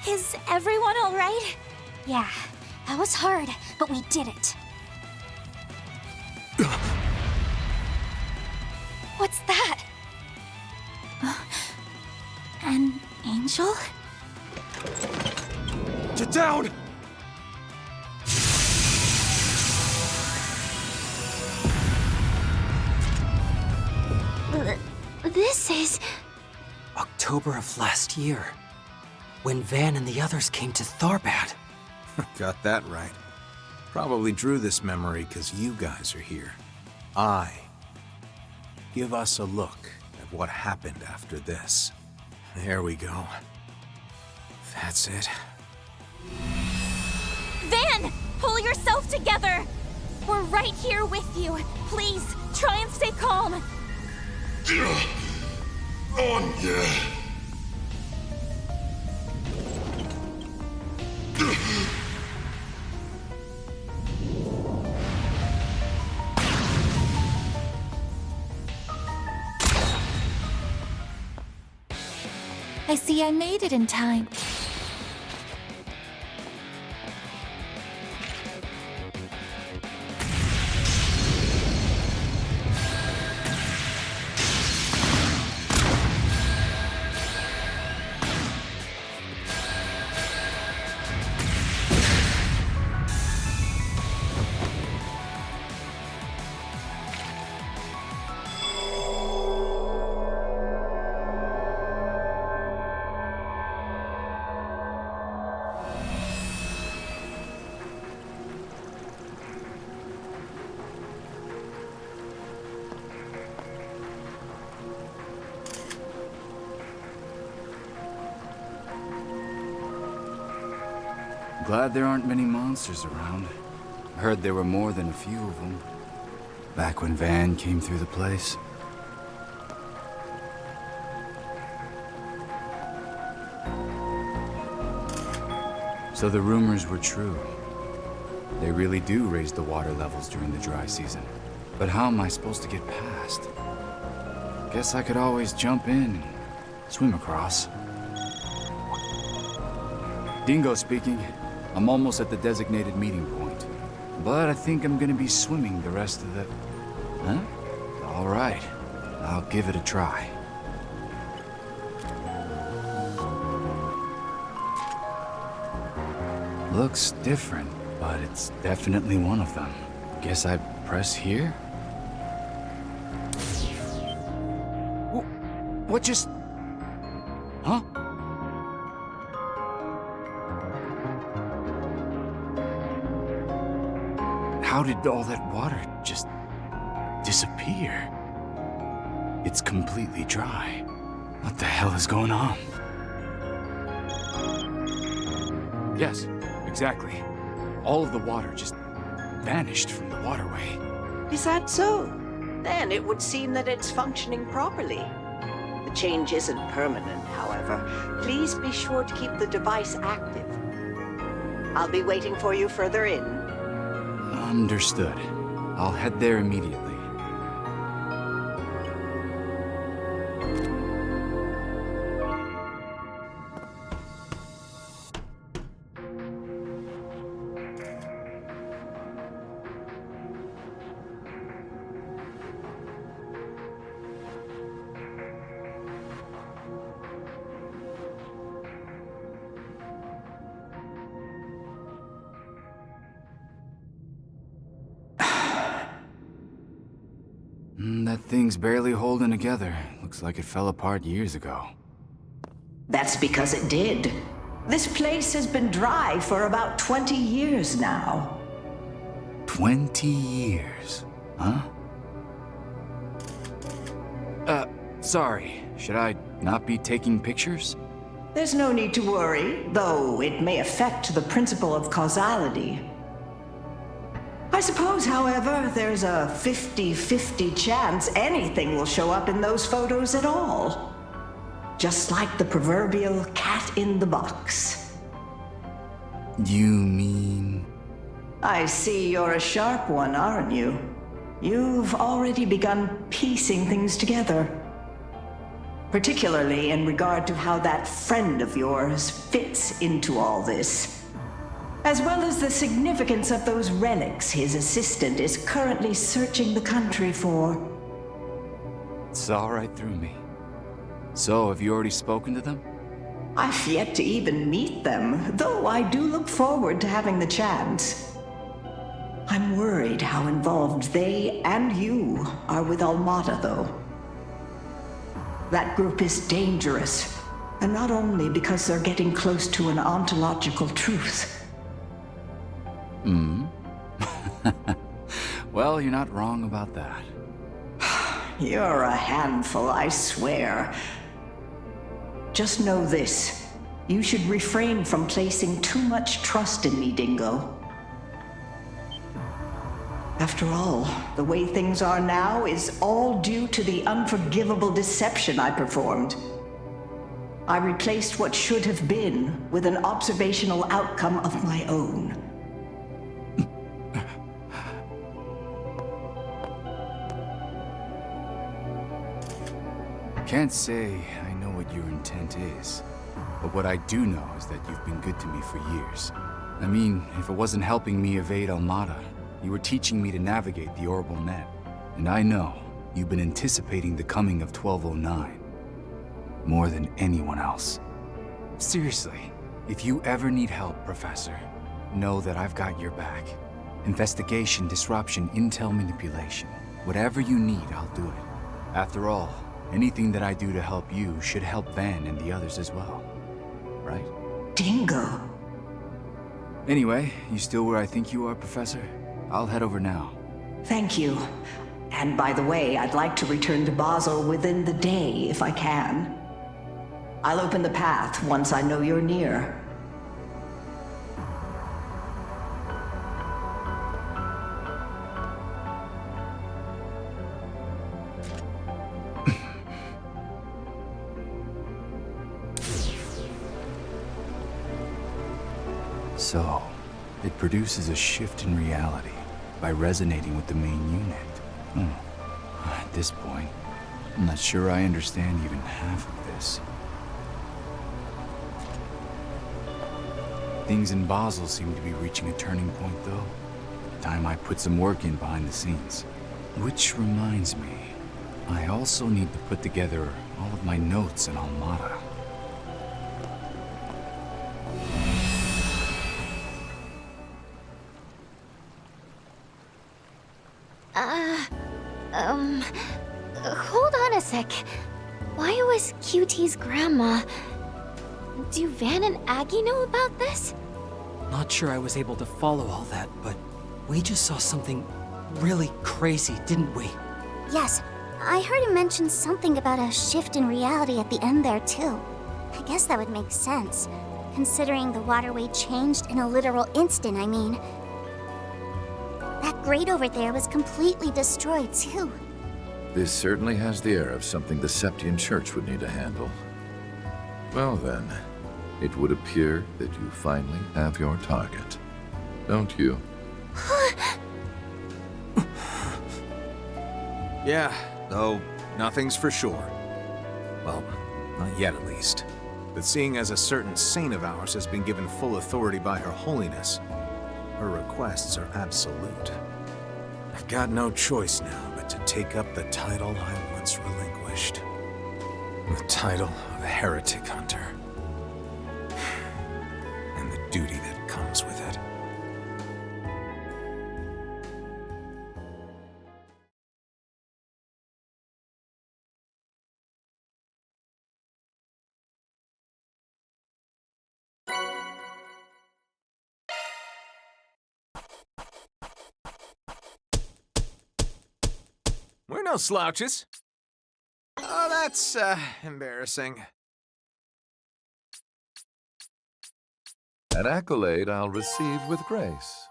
Is everyone all right? Yeah, that was hard, but we did it. What's that? An angel? Get down! This is... October of last year, when Van and the others came to Tharbad. Got that right. Probably drew this memory because you guys are here. Give us a look at what happened after this. There we go. That's it. Van! Pull yourself together! We're right here with you. Please, try and stay calm. On, yeah. I see I made it in time. Glad there aren't many monsters around. Heard there were more than a few of them. Back when Van came through the place. So the rumors were true. They really do raise the water levels during the dry season. But how am I supposed to get past? Guess I could always jump in and swim across. Dingo speaking. I'm almost at the designated meeting point. But I think I'm gonna be swimming the rest of the... Huh? All right. I'll give it a try. Looks different, but it's definitely one of them. Guess I press here? What just... Huh? How did all that water just disappear? It's completely dry. What the hell is going on? Yes, exactly. All of the water just vanished from the waterway. Is that so? Then it would seem that it's functioning properly. The change isn't permanent, however. Please be sure to keep the device active. I'll be waiting for you further in. Understood. I'll head there immediately. That thing's barely holding together. Looks like it fell apart years ago. That's because it did. This place has been dry for about 20 years now. 20 years, huh? Sorry. Should I not be taking pictures? There's no need to worry, though it may affect the principle of causality. I suppose, however, there's a 50-50 chance anything will show up in those photos at all. Just like the proverbial cat in the box. You mean... I see you're a sharp one, aren't you? You've already begun piecing things together. Particularly in regard to how that friend of yours fits into all this. As well as the significance of those relics his assistant is currently searching the country for. Saw right through me. So, have you already spoken to them? I've yet to even meet them, though I do look forward to having the chance. I'm worried how involved they and you are with Almata, though. That group is dangerous, and not only because they're getting close to an ontological truth. Well, you're not wrong about that. You're a handful, I swear. Just know this. You should refrain from placing too much trust in me, Dingo. After all, the way things are now is all due to the unforgivable deception I performed. I replaced what should have been with an observational outcome of my own. Can't say I know what your intent is, but what I do know is that you've been good to me for years. I mean, if it wasn't helping me evade Almata, you were teaching me to navigate the orbital net. And I know you've been anticipating the coming of 1209 more than anyone else. Seriously, if you ever need help, Professor, know that I've got your back. Investigation, disruption, intel manipulation. Whatever you need, I'll do it. After all, anything that I do to help you should help Van and the others as well. Right? Dingo. Anyway, you still where I think you are, Professor? I'll head over now. Thank you. And by the way, I'd like to return to Basel within the day, if I can. I'll open the path once I know you're near. So, it produces a shift in reality by resonating with the main unit. At this point, I'm not sure I understand even half of this. Things in Basel seem to be reaching a turning point, though. Time I put some work in behind the scenes. Which reminds me, I also need to put together all of my notes in Almata. Hold on a sec. Why was QT's grandma... Do Van and Aggie know about this? Not sure I was able to follow all that, but we just saw something really crazy, didn't we? Yes, I heard him mention something about a shift in reality at the end there, too. I guess that would make sense, considering the waterway changed in a literal instant, I mean. That grate over there was completely destroyed, too. This certainly has the air of something the Septian Church would need to handle. Well then, it would appear that you finally have your target, don't you? Yeah, though nothing's for sure. Well, not yet at least. But seeing as a certain saint of ours has been given full authority by Her Holiness, her requests are absolute. I've got no choice now but to take up the title I once relinquished. The title of Heretic Hunter. And the duty that comes with it. We're no slouches. Oh, that's, embarrassing. An accolade I'll receive with grace.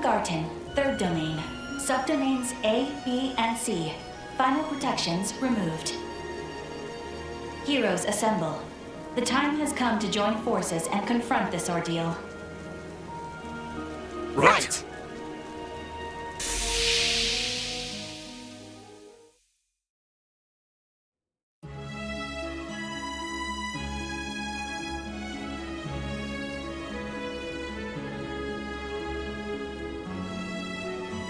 Garten, third domain. Subdomains A, B, and C. Final protections removed. Heroes assemble. The time has come to join forces and confront this ordeal. Right!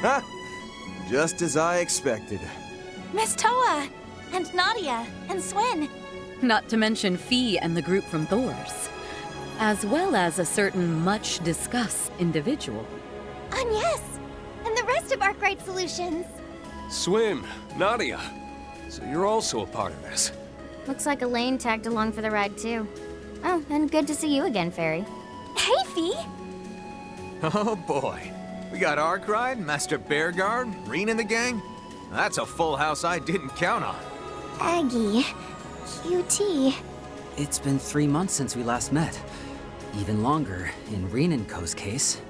Ha! Just as I expected. Miss Toa! And Nadia! And Swin! Not to mention Fee and the group from Thor's. As well as a certain much-discussed individual. Yes! And the rest of Arkwright Solutions! Swim, Nadia. So you're also a part of this. Looks like Elaine tagged along for the ride, too. Oh, and good to see you again, Fairy. Hey, Fee! Oh boy. We got Arkwright, Master Bearguard, Rean and the gang. That's a full house I didn't count on. Aggie. QT. It's been 3 months since we last met. Even longer in Rean & Co.'s case.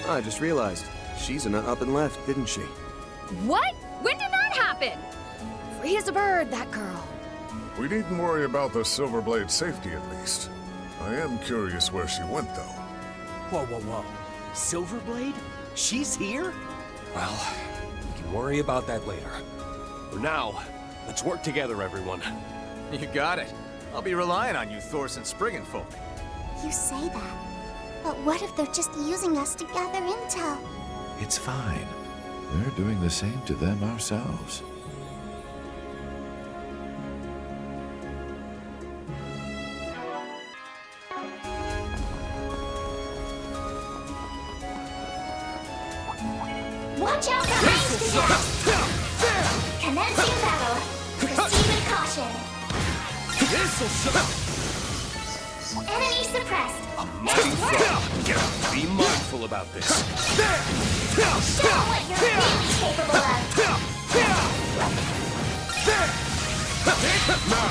I just realized, Shizuna up and left, didn't she? What? When did that happen? Free as a bird, that girl. We needn't worry about the Silverblade's safety, at least. I am curious where she went, though. Whoa, whoa, whoa. Silverblade? She's here? Well, we can worry about that later. For now, let's work together, everyone. You got it. I'll be relying on you, Thorson Spriggan folk. You say that. But what if they're just using us to gather intel? It's fine. We're doing the same to them ourselves. Watch out for ranged attacks! Commencing battle. Proceed with caution. This'll suck! Enemy suppressed. Mighty fuck! Be mindful about this. Show what you're really capable of. Now,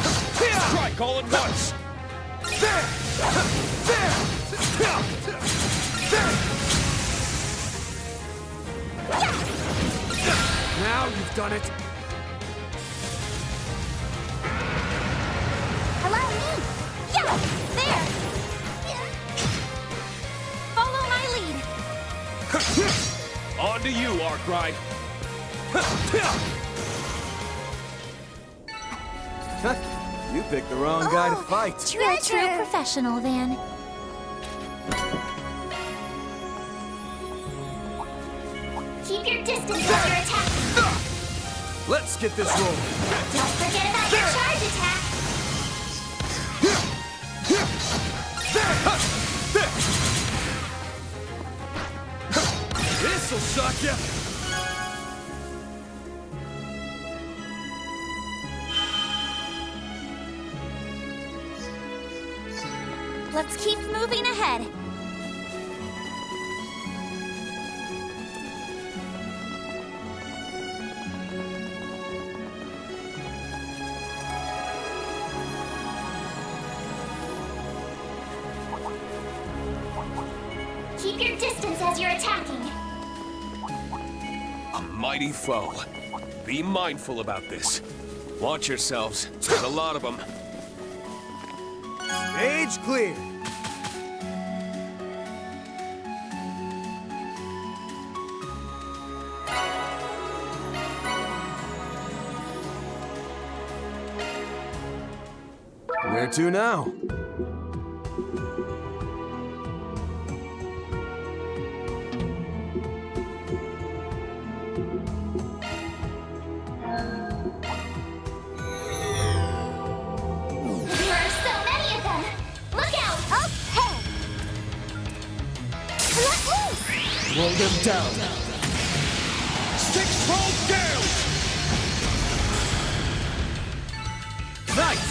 strike all at once! Now you've done it. Allow me. Yeah, there. Follow my lead. On to you, Arkwright. You picked the wrong guy to fight. You're a true professional, Van. Keep your distance while you're attacking. Let's get this rolling. Don't forget about your charge attack. This'll suck ya. Let's keep moving ahead. Keep your distance as you're attacking. A mighty foe. Be mindful about this. Watch yourselves. There's a lot of them. Stage clear. Where to now? Roll them down. Six-fold down! Nice!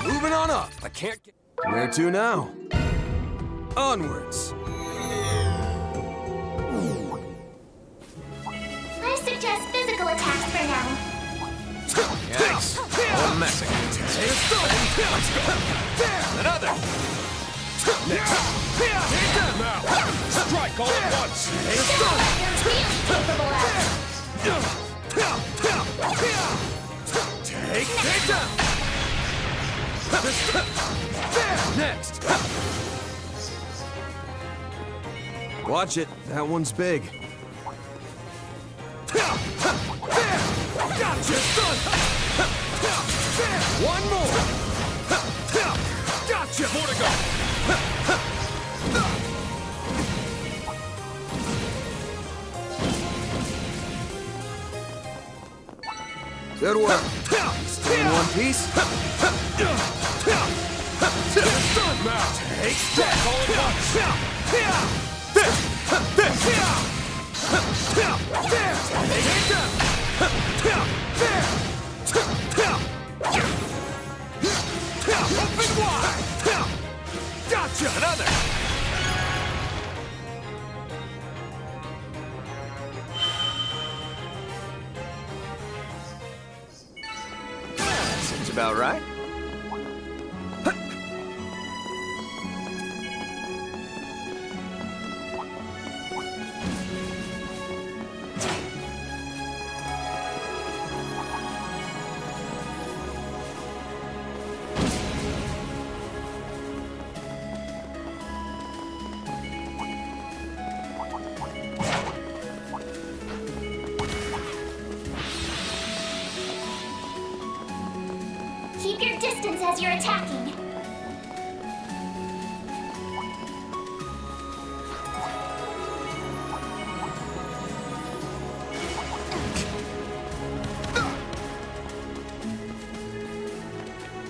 Moving on up. I can't get... Where to now? Onwards. I suggest physical attacks for now. Yikes. All messing. Let's go. Another. Next. Now. Strike all at once. Show what you're really capable of. Take them. Next. Watch it. That one's big. Gotcha, son! One more! Gotcha! More to go! Good work. Stay in one piece. Now, take strike all at once! Open wide! Gotcha! Another! Seems about right. you're attacking.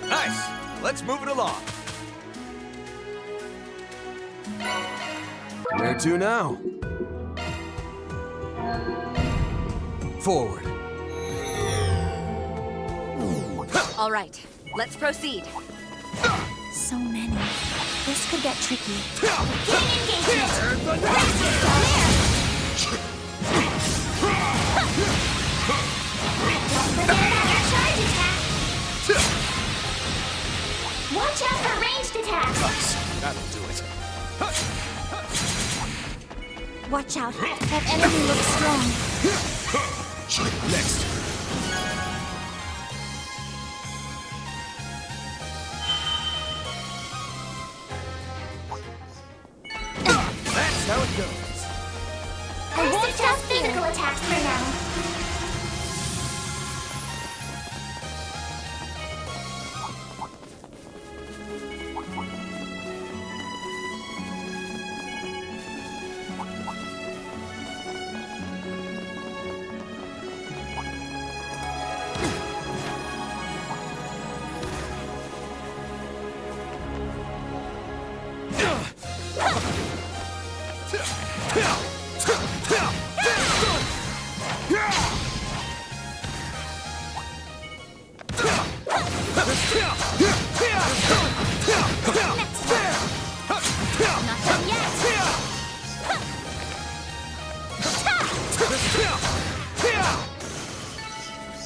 Nice! Let's move it along. Where to now? Forward. All right, let's proceed. So many. This could get tricky. Watch out for ranged attacks! That'll do it. Watch out. That enemy looks strong. Next. That's how it goes. I won't test physical attacks for now.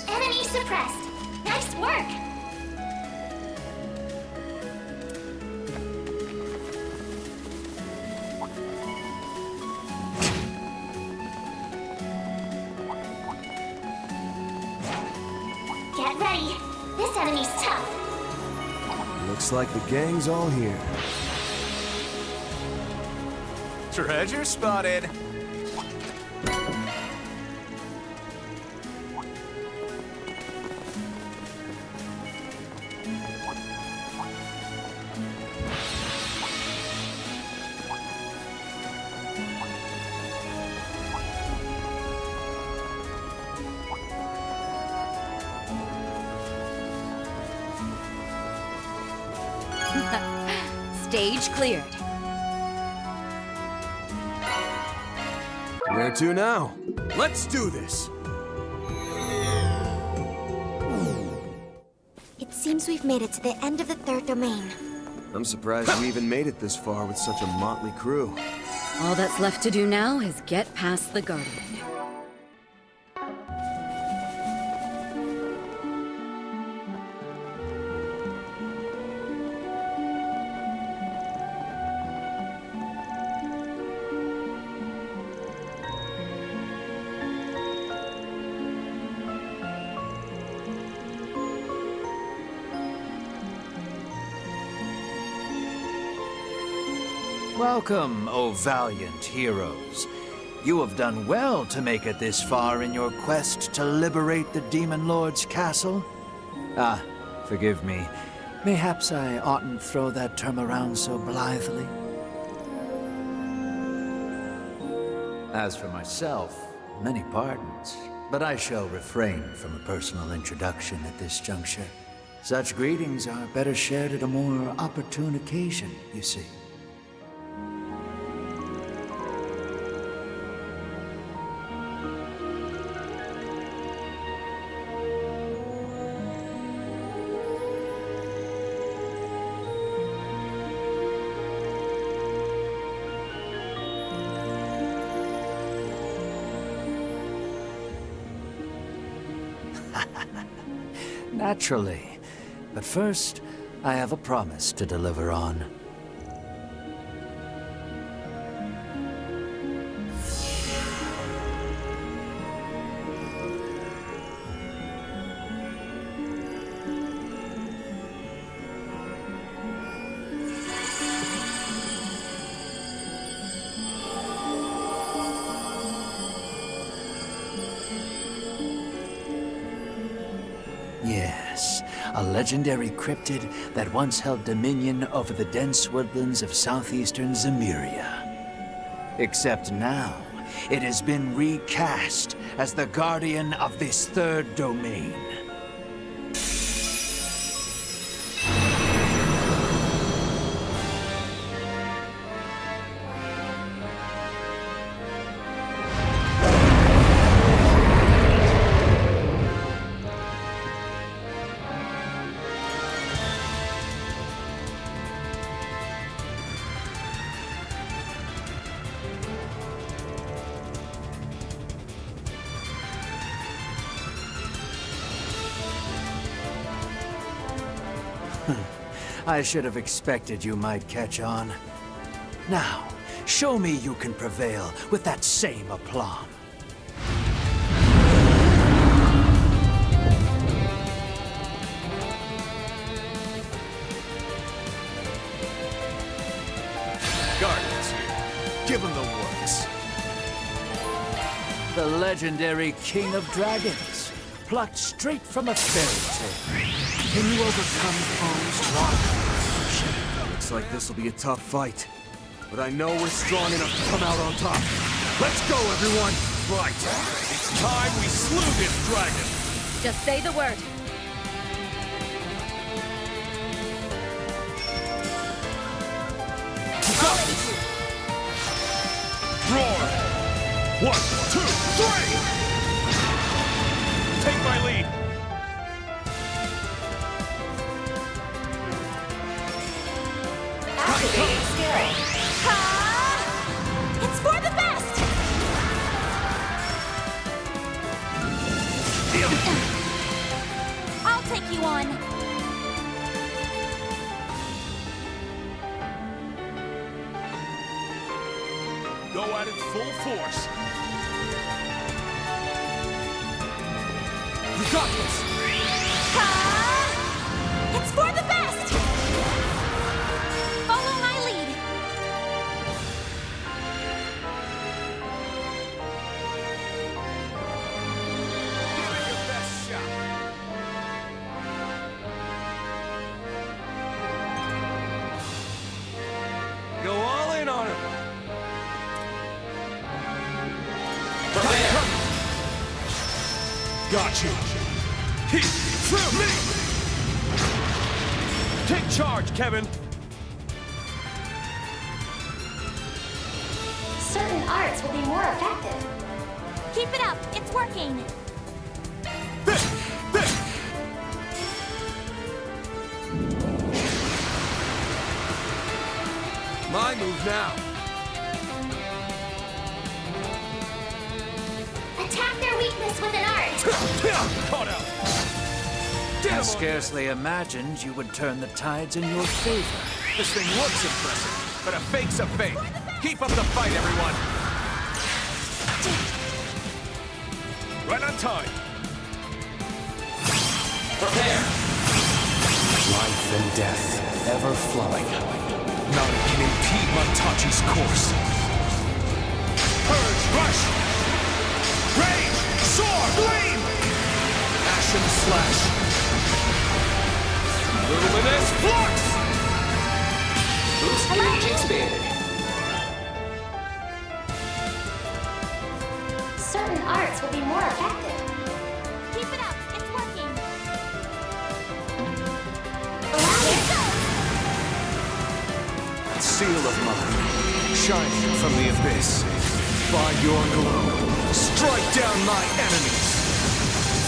Enemy suppressed. Nice work. Get ready. This enemy's tough. Looks like the gang's all here. Treasure spotted. Stage cleared. Where to now? Let's do this. It seems we've made it to the end of the third domain. I'm surprised we even made it this far with such a motley crew. All that's left to do now is get past the Guardian. Welcome, O valiant heroes. You have done well to make it this far in your quest to liberate the Demon Lord's castle. Ah, forgive me. Mayhaps I oughtn't throw that term around so blithely. As for myself, many pardons, but I shall refrain from a personal introduction at this juncture. Such greetings are better shared at a more opportune occasion, you see. Naturally. But first, I have a promise to deliver on. Yes, a legendary cryptid that once held dominion over the dense woodlands of southeastern Zemuria. Except now, it has been recast as the guardian of this third domain. I should have expected you might catch on. Now, show me you can prevail with that same aplomb. Guardians here. Give them the works. The legendary King of Dragons, plucked straight from a fairy tale. Can you overcome foes, Rock? Looks like this will be a tough fight. But I know we're strong enough to come out on top. Let's go, everyone! Right. It's time we slew this dragon! Just say the word. Roar! 1, 2, 3! Take my lead! Activating skill. It's for the best! I'll take you on. Go at it full force. You got this! It's for the best! Follow my lead. Give it your best shot. Go all in on him. Got you. He, through me. Take charge, Kevin. Certain arts will be more effective. Keep it up. It's working. My move now. Attack their weakness with an art. Caught out. I scarcely imagined you would turn the tides in your favor. This thing looks impressive, but a fake's a fake. Keep up the fight, everyone. Right on time. Prepare. Life and death, ever flowing. None can impede Montachi's course. Purge, rush! Rage, soar, flame! Ashen slash. Luminous flux! Boost gauge expanded. Certain arts will be more effective. Keep it up. It's working. Seal of mine, shining from the abyss. Find your glow. Strike down my enemies.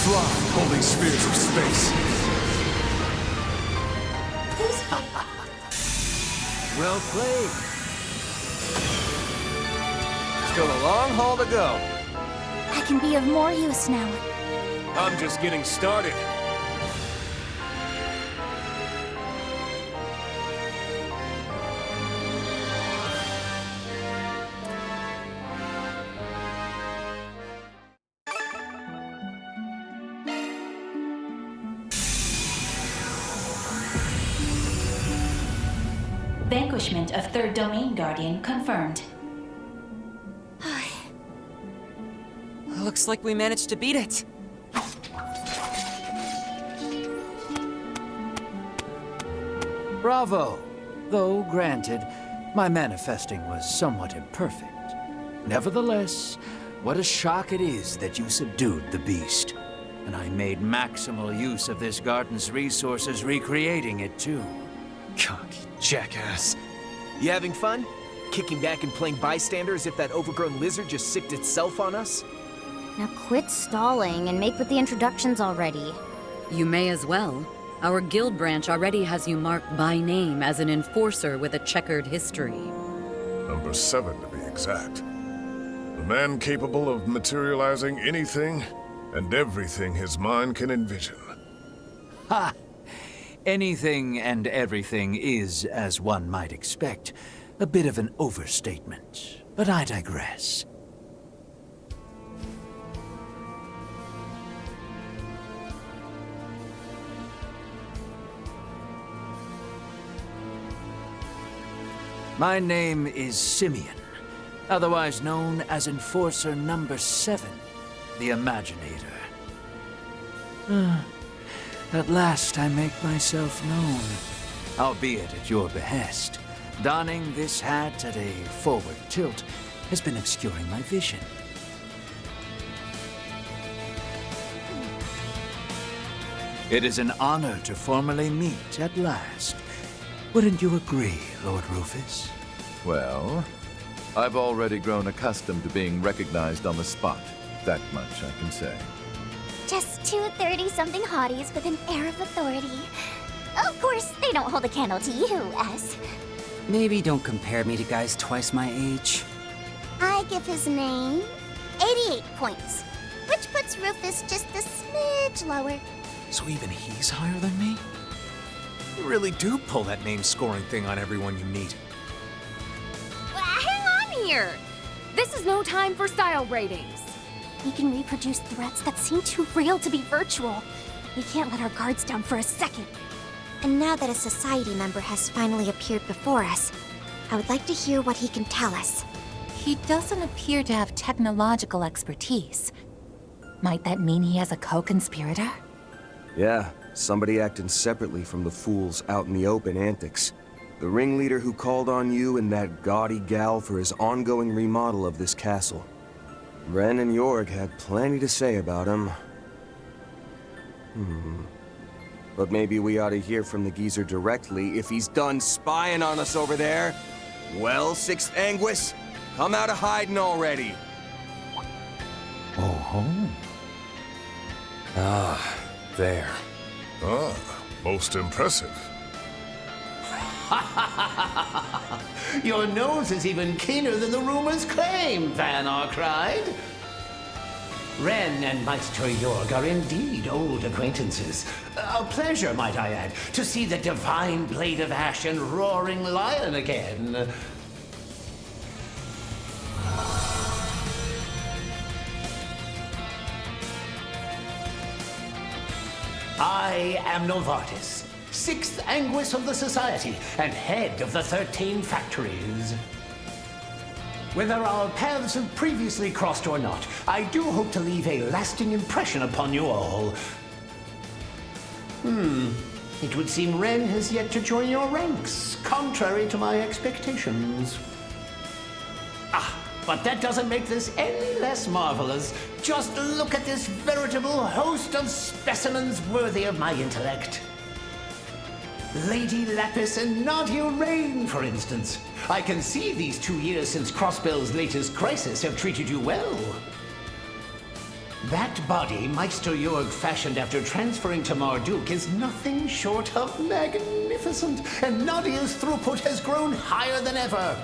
Fly, holy spheres of space. Well played. Still a long haul to go. I can be of more use now. I'm just getting started. Vanquishment of Third Domain Guardian confirmed. Looks like we managed to beat it. Bravo! Though, granted, my manifesting was somewhat imperfect. Nevertheless, what a shock it is that you subdued the beast. And I made maximal use of this garden's resources, recreating it too. Cocky jackass. You having fun? Kicking back and playing bystander as if that overgrown lizard just sicked itself on us? Now quit stalling and make with the introductions already. You may as well. Our guild branch already has you marked by name as an enforcer with a checkered history. Number 7, to be exact. The man capable of materializing anything and everything his mind can envision. Ha! Anything and everything is, as one might expect, a bit of an overstatement. But I digress. My name is Simeon, otherwise known as Enforcer Number 7, the Imaginator. At last I make myself known, albeit at your behest. Donning this hat at a forward tilt has been obscuring my vision. It is an honor to formally meet at last. Wouldn't you agree, Lord Rufus? Well, I've already grown accustomed to being recognized on the spot. That much I can say. Just two 30-something hotties with an air of authority. Of course, they don't hold a candle to you, S. Maybe don't compare me to guys twice my age. I give his name 88 points, which puts Rufus just a smidge lower. So even he's higher than me? You really do pull that name scoring thing on everyone you meet. Hang on here! This is no time for style ratings. We can reproduce threats that seem too real to be virtual. We can't let our guards down for a second. And now that a society member has finally appeared before us, I would like to hear what he can tell us. He doesn't appear to have technological expertise. Might that mean he has a co-conspirator? Yeah, somebody acting separately from the fools out in the open antics. The ringleader who called on you and that gaudy gal for his ongoing remodel of this castle. Ren and Jorg had plenty to say about him. But maybe we ought to hear from the geezer directly if he's done spying on us over there. Well, Sixth Anguis, come out of hiding already. Oh. Ah, there. Ah, most impressive. Your nose is even keener than the rumors claim, Van Arkride. Ren and Maestro Jorg are indeed old acquaintances. A pleasure, might I add, to see the divine blade of ash and roaring lion again. I am Novartis, 6th Anguis of the Society, and head of the 13 factories. Whether our paths have previously crossed or not, I do hope to leave a lasting impression upon you all. It would seem Ren has yet to join your ranks, contrary to my expectations. But that doesn't make this any less marvelous. Just look at this veritable host of specimens worthy of my intellect. Lady Lapis and Nadia Rean, for instance. I can see these 2 years since Crossbell's latest crisis have treated you well. That body Maestro Jorg fashioned after transferring to Marduk is nothing short of magnificent, and Nadia's throughput has grown higher than ever.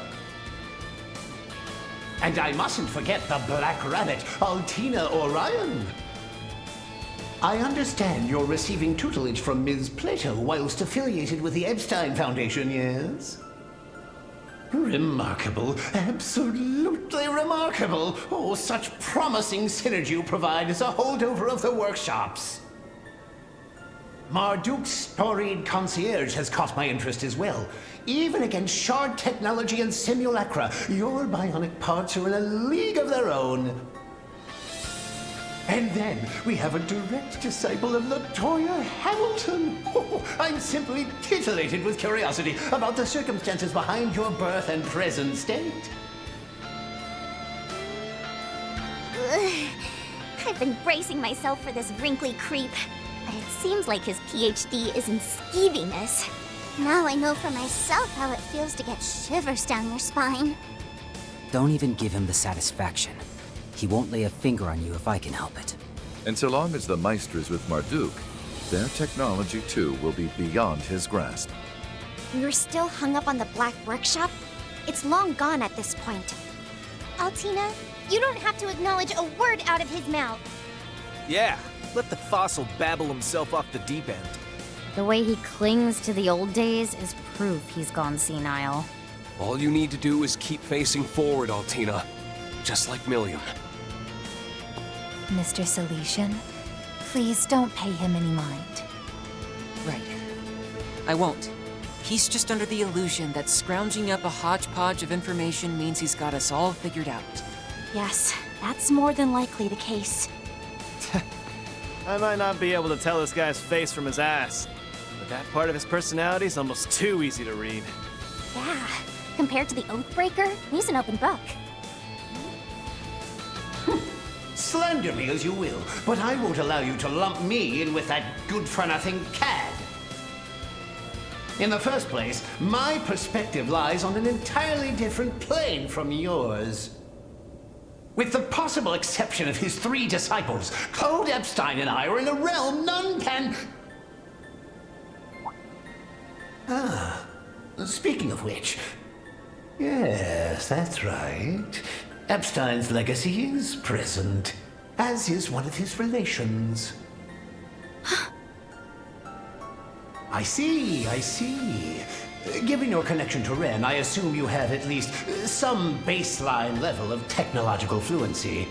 And I mustn't forget the Black Rabbit, Altina Orion. I understand you're receiving tutelage from Ms. Plato whilst affiliated with the Epstein Foundation, yes? Remarkable. Absolutely remarkable. Oh, such promising synergy you provide as a holdover of the workshops. Marduk's storied concierge has caught my interest as well. Even against shard technology and simulacra, your bionic parts are in a league of their own. And then we have a direct disciple of LaToya Hamilton. Oh, I'm simply titillated with curiosity about the circumstances behind your birth and present state. Ugh. I've been bracing myself for this wrinkly creep, but it seems like his PhD is in skeeviness. Now I know for myself how it feels to get shivers down your spine. Don't even give him the satisfaction. He won't lay a finger on you if I can help it. And so long as the Meister is with Marduk, their technology too will be beyond his grasp. You're still hung up on the Black Workshop? It's long gone at this point. Altina, you don't have to acknowledge a word out of his mouth. Yeah, let the fossil babble himself off the deep end. The way he clings to the old days is proof he's gone senile. All you need to do is keep facing forward, Altina. Just like Milliam. Mr. Salesian, please don't pay him any mind. Right. I won't. He's just under the illusion that scrounging up a hodgepodge of information means he's got us all figured out. Yes, that's more than likely the case. I might not be able to tell this guy's face from his ass, but that part of his personality is almost too easy to read. Yeah, compared to the Oathbreaker, he's an open book. Slander me as you will, but I won't allow you to lump me in with that good-for-nothing cad. In the first place, my perspective lies on an entirely different plane from yours. With the possible exception of his 3 disciples, Code Epstein and I are in a realm none can... Ah, speaking of which... Yes, that's right. Epstein's legacy is present, as is one of his relations. I see. Given your connection to Rean, I assume you have at least some baseline level of technological fluency.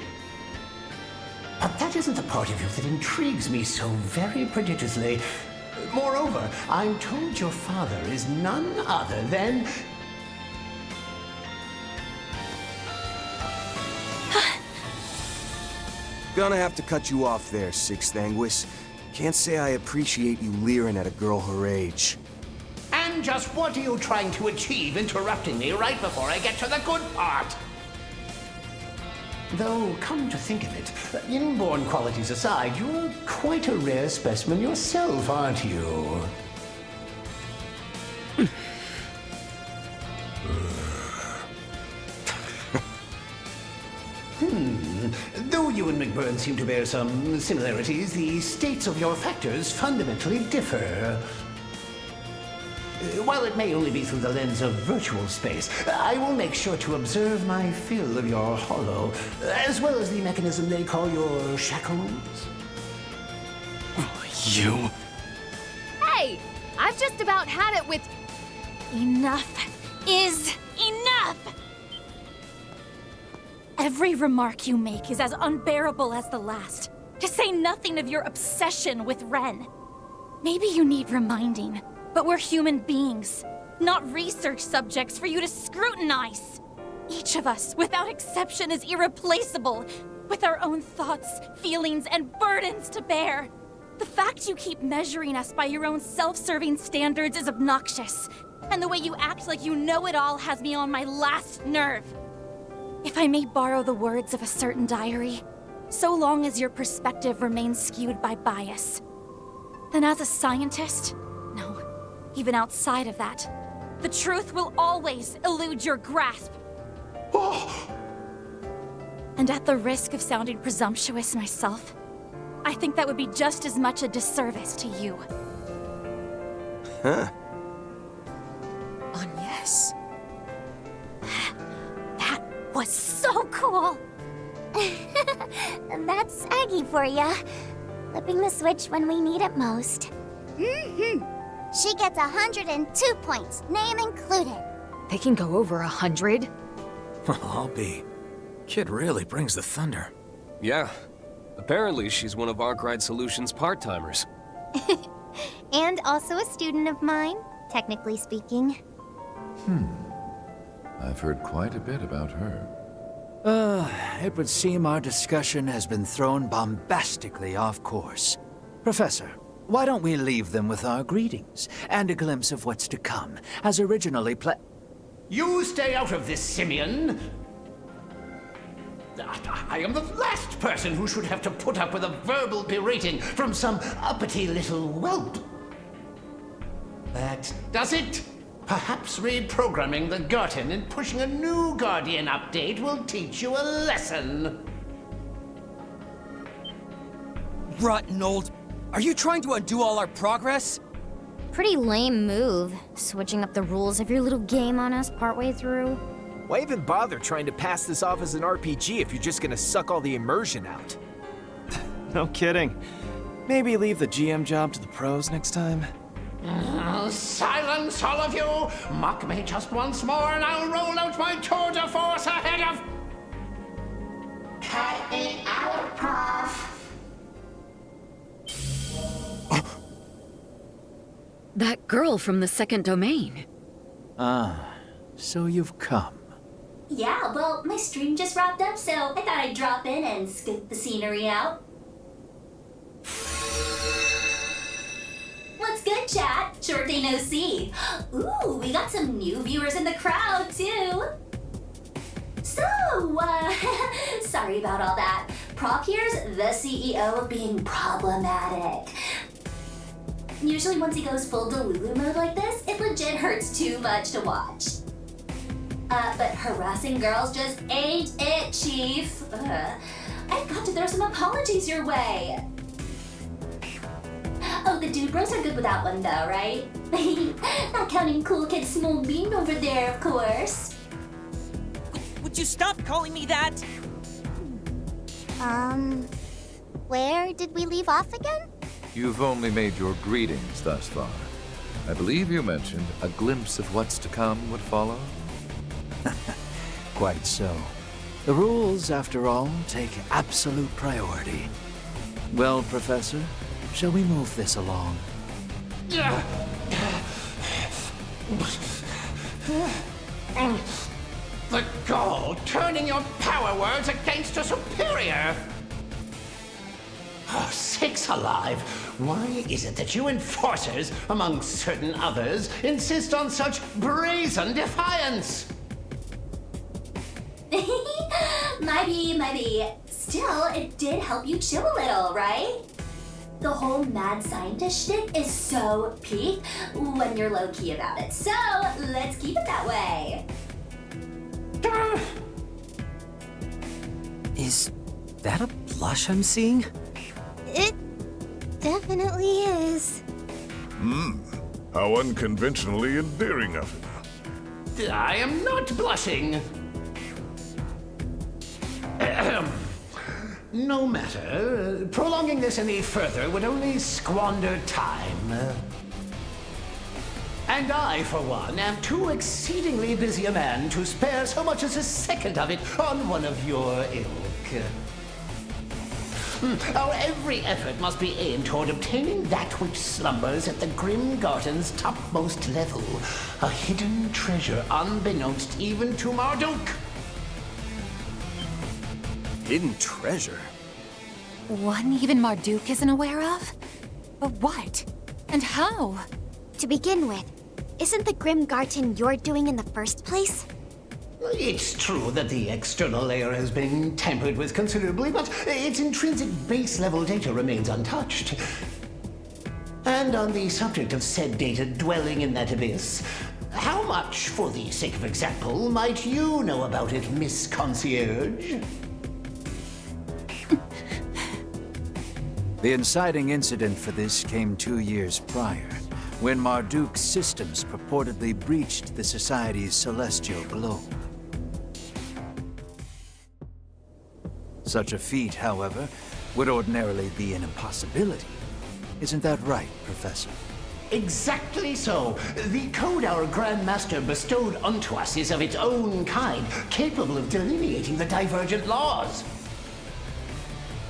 But that isn't the part of you that intrigues me so very prodigiously. Moreover, I'm told your father is none other than... Gonna have to cut you off there, Sixth Anguis. Can't say I appreciate you leering at a girl her age. And just what are you trying to achieve interrupting me right before I get to the good part? Though, come to think of it, inborn qualities aside, you're quite a rare specimen yourself, aren't you? Though you and McBurn seem to bear some similarities, the states of your factors fundamentally differ. While it may only be through the lens of virtual space, I will make sure to observe my fill of your hollow, as well as the mechanism they call your shackles. You? Hey! I've just about had it with... Enough is enough! Every remark you make is as unbearable as the last, to say nothing of your obsession with Rean. Maybe you need reminding, but we're human beings, not research subjects for you to scrutinize. Each of us, without exception, is irreplaceable, with our own thoughts, feelings, and burdens to bear. The fact you keep measuring us by your own self-serving standards is obnoxious, and the way you act like you know it all has me on my last nerve. If I may borrow the words of a certain diary, so long as your perspective remains skewed by bias, then as a scientist, no, even outside of that, the truth will always elude your grasp. And at the risk of sounding presumptuous myself, I think that would be just as much a disservice to you. Huh? Yes. That was so cool! That's Aggie for ya. Flipping the switch when we need it most. She gets 102 points, name included. They can go over 100. I'll be. Kid really brings the thunder. Yeah. Apparently she's one of Arkwright Solutions' part-timers. And also a student of mine, technically speaking. I've heard quite a bit about her. It would seem our discussion has been thrown bombastically off course. Professor, why don't we leave them with our greetings and a glimpse of what's to come, as originally You stay out of this, Simeon! I am the last person who should have to put up with a verbal berating from some uppity little whelp. That does it. Perhaps reprogramming the Garten and pushing a new Guardian update will teach you a lesson. Rotten old... Are you trying to undo all our progress? Pretty lame move, switching up the rules of your little game on us partway through. Why even bother trying to pass this off as an RPG if you're just gonna suck all the immersion out? No kidding. Maybe leave the GM job to the pros next time? Silence, all of you! Mock me just once more and I'll roll out my tour de force ahead of... Cut it out, Prof! That girl from the second domain. Ah, so you've come. Yeah, well, my stream just wrapped up, so I thought I'd drop in and scoop the scenery out. What's good, chat? Short day no see. Ooh, we got some new viewers in the crowd, too. So, sorry about all that. Prof here's the CEO of being problematic. Usually once he goes full Delulu mode like this, it legit hurts too much to watch. But harassing girls just ain't it, Chief. I've got to throw some apologies your way. Oh, the dude bros are good with that one though, right? Not counting Cool Kid Small Bean over there, of course. Would you stop calling me that? Where did we leave off again? You've only made your greetings thus far. I believe you mentioned a glimpse of what's to come would follow? Quite so. The rules, after all, take absolute priority. Well, Professor, shall we move this along? The gall turning your power words against a superior! Oh, sakes alive! Why is it that you enforcers, among certain others, insist on such brazen defiance? Might be. Still, it did help you chill a little, right? The whole mad scientist shtick is so peak when you're low-key about it. So, let's keep it that way. Is that a blush I'm seeing? It definitely is. How unconventionally endearing of him. I am not blushing. No matter. Prolonging this any further would only squander time. And I, for one, am too exceedingly busy a man to spare so much as a second of it on one of your ilk. Our every effort must be aimed toward obtaining that which slumbers at the Grim Garden's topmost level. A hidden treasure unbeknownst even to Marduk. Hidden treasure? One even Marduk isn't aware of? But what? And how? To begin with, isn't the Grim Garden you're doing in the first place? It's true that the external layer has been tampered with considerably, but its intrinsic base-level data remains untouched. And on the subject of said data dwelling in that abyss, how much, for the sake of example, might you know about it, Miss Concierge? The inciting incident for this came 2 years prior, when Marduk's systems purportedly breached the Society's celestial globe. Such a feat, however, would ordinarily be an impossibility. Isn't that right, Professor? Exactly so. The code our Grand Master bestowed unto us is of its own kind, capable of delineating the divergent laws.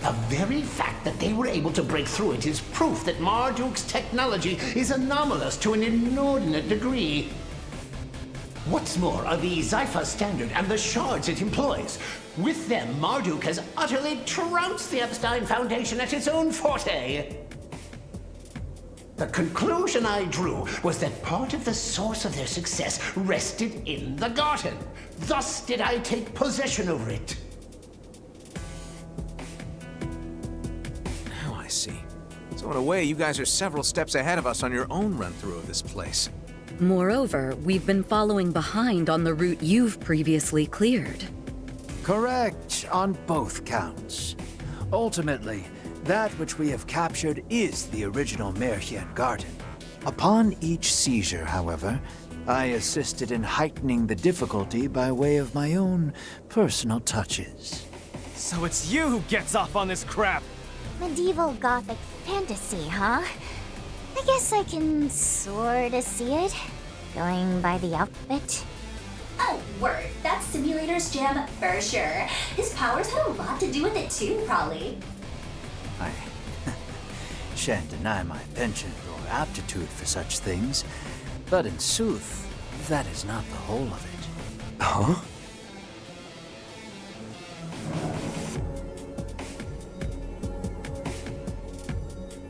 The very fact that they were able to break through it is proof that Marduk's technology is anomalous to an inordinate degree. What's more are the Zypher Standard and the shards it employs. With them, Marduk has utterly trounced the Epstein Foundation at its own forte. The conclusion I drew was that part of the source of their success rested in the garden. Thus did I take possession over it. Now I see. So in a way, you guys are several steps ahead of us on your own run-through of this place. Moreover, we've been following behind on the route you've previously cleared. Correct on both counts. Ultimately, that which we have captured is the original Merchian Garden. Upon each seizure, however, I assisted in heightening the difficulty by way of my own personal touches. So it's you who gets off on this crap! Medieval Gothic fantasy, huh? I guess I can sorta see it, going by the outfit. Oh, word. That's Simulator's gem for sure. His powers had a lot to do with it too, probably. I shan't deny my penchant or aptitude for such things, but in sooth, that is not the whole of it. Huh?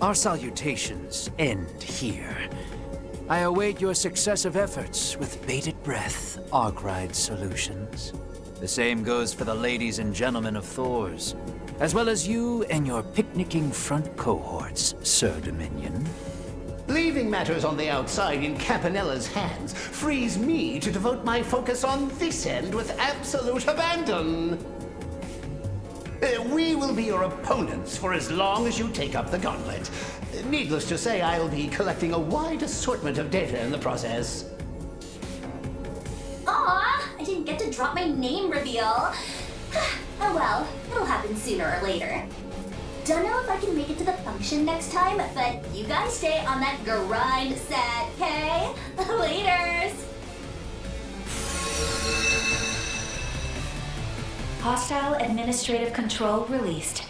Our salutations end here. I await your successive efforts with bated breath, Arkwright Solutions. The same goes for the ladies and gentlemen of Thor's, as well as you and your picnicking front cohorts, Sir Dominion. Leaving matters on the outside in Campanella's hands frees me to devote my focus on this end with absolute abandon. We will be your opponents for as long as you take up the gauntlet. Needless to say, I'll be collecting a wide assortment of data in the process. Aw, I didn't get to drop my name reveal. Oh well, it'll happen sooner or later. Don't know if I can make it to the function next time, but you guys stay on that grind set, okay? Laters! Hostile administrative control released.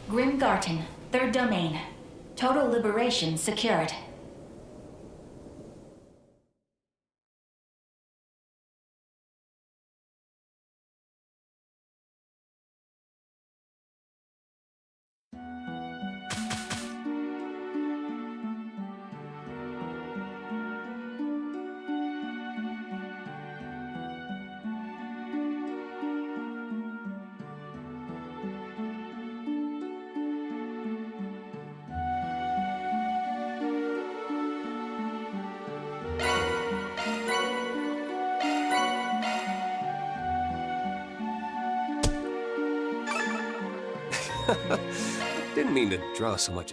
Grimgarten, third domain. Total liberation secured. Didn't mean to draw so much.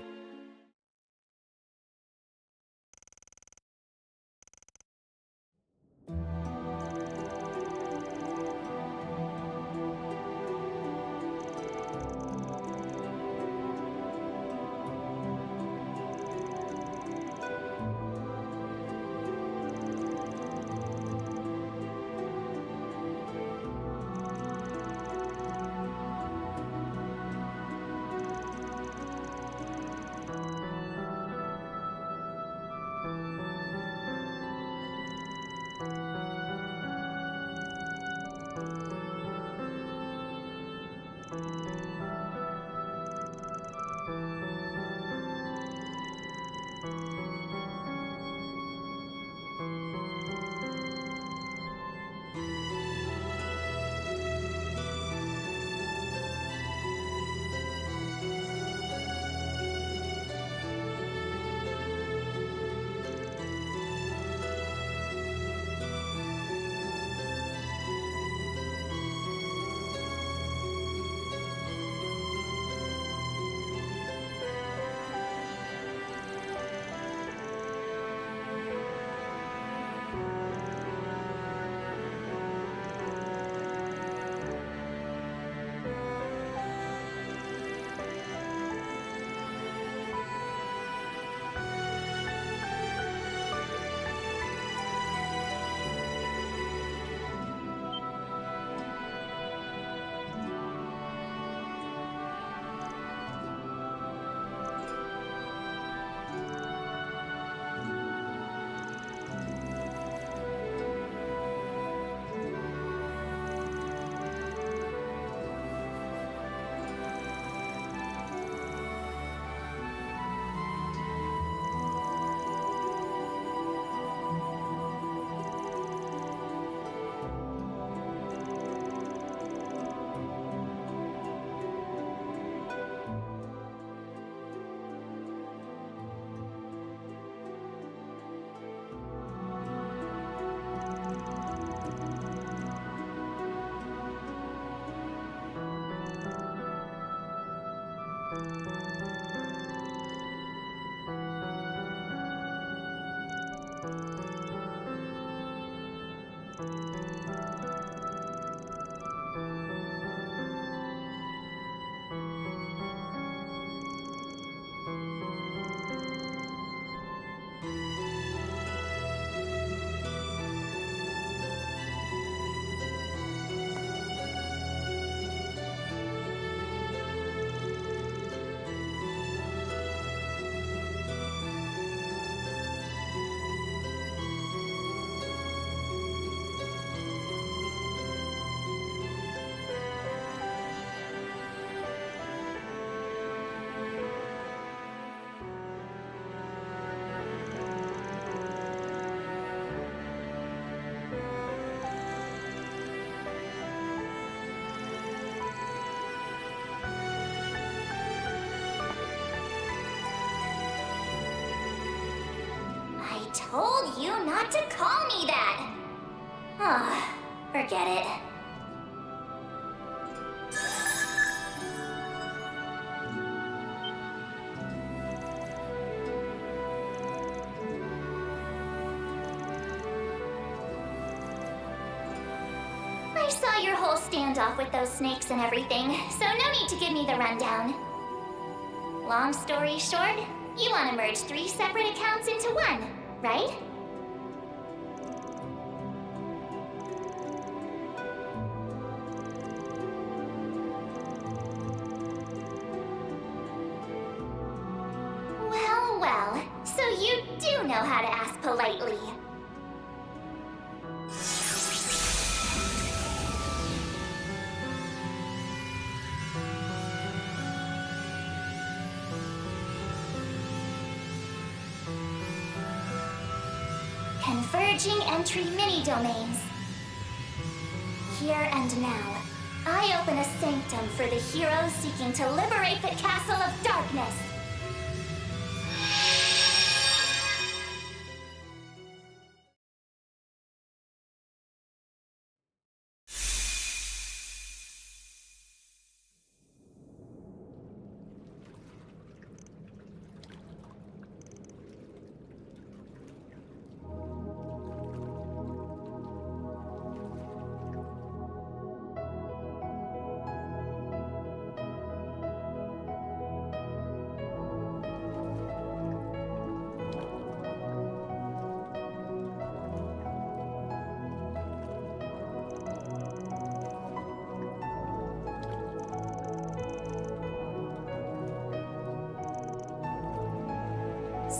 I told you not to call me that! Ah, forget it. I saw your whole standoff with those snakes and everything, so no need to give me the rundown. Long story short, you want to merge 3 separate accounts into one, right? Well, well, so you do know how to ask politely. Converging entry mini-domains. Here and now, I open a sanctum for the heroes seeking to liberate the Castle of Darkness.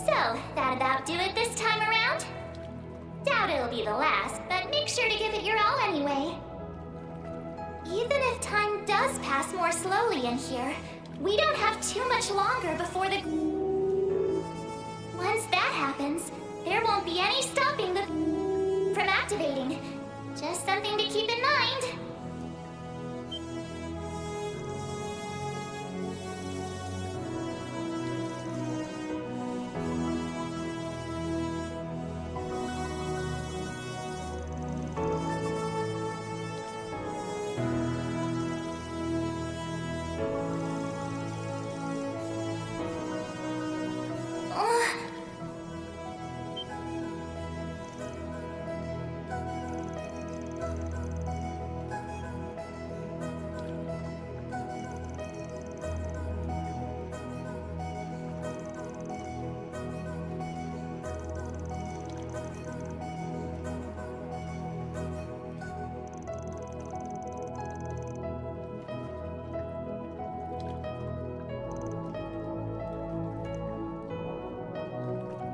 So, that about do it this time around? Doubt it'll be the last, but make sure to give it your all anyway. Even if time does pass more slowly in here, we don't have too much longer before the... Once that happens, there won't be any stopping the... from activating. Just something to keep in mind.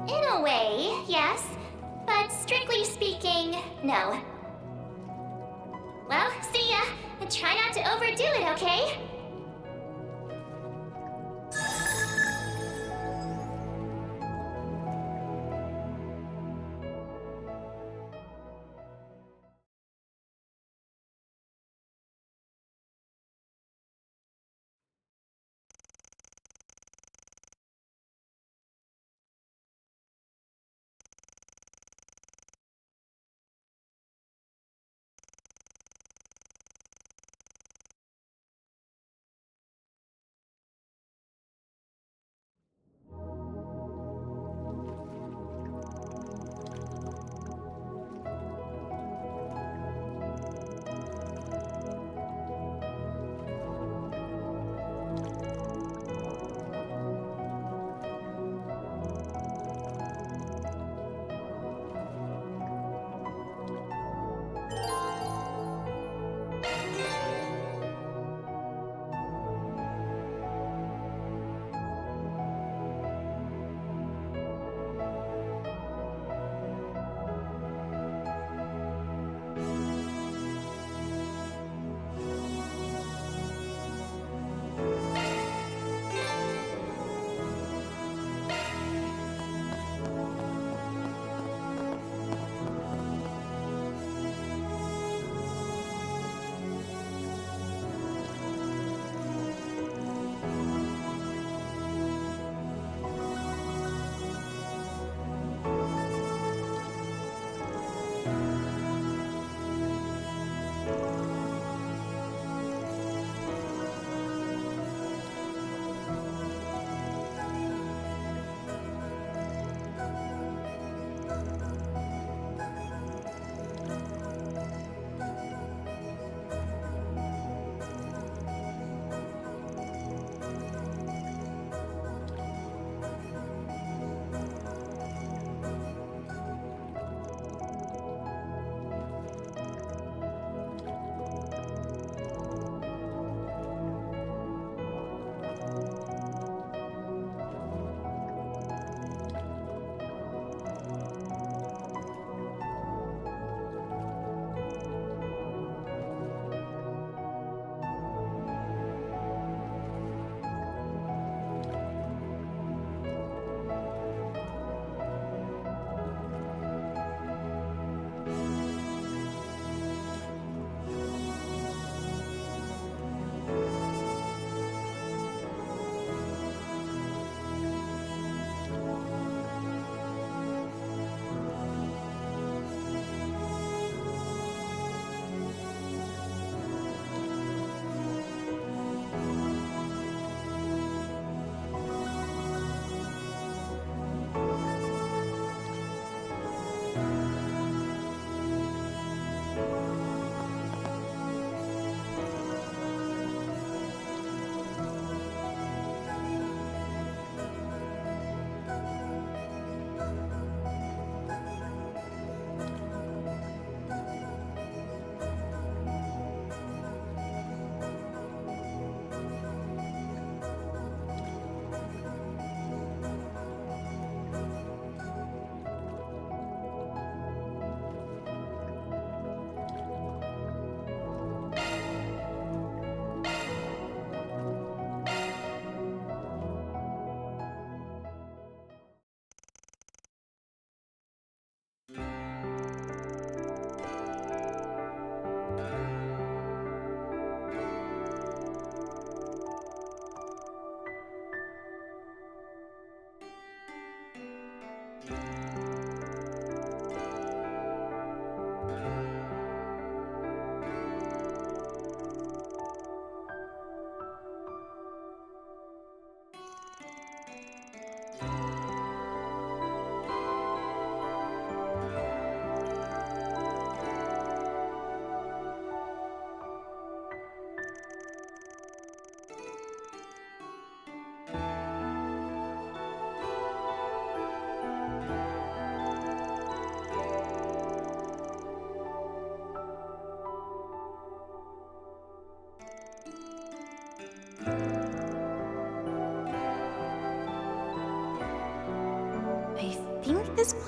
In a way, yes. But strictly speaking, no. Well, see ya. And try not to overdo it, okay?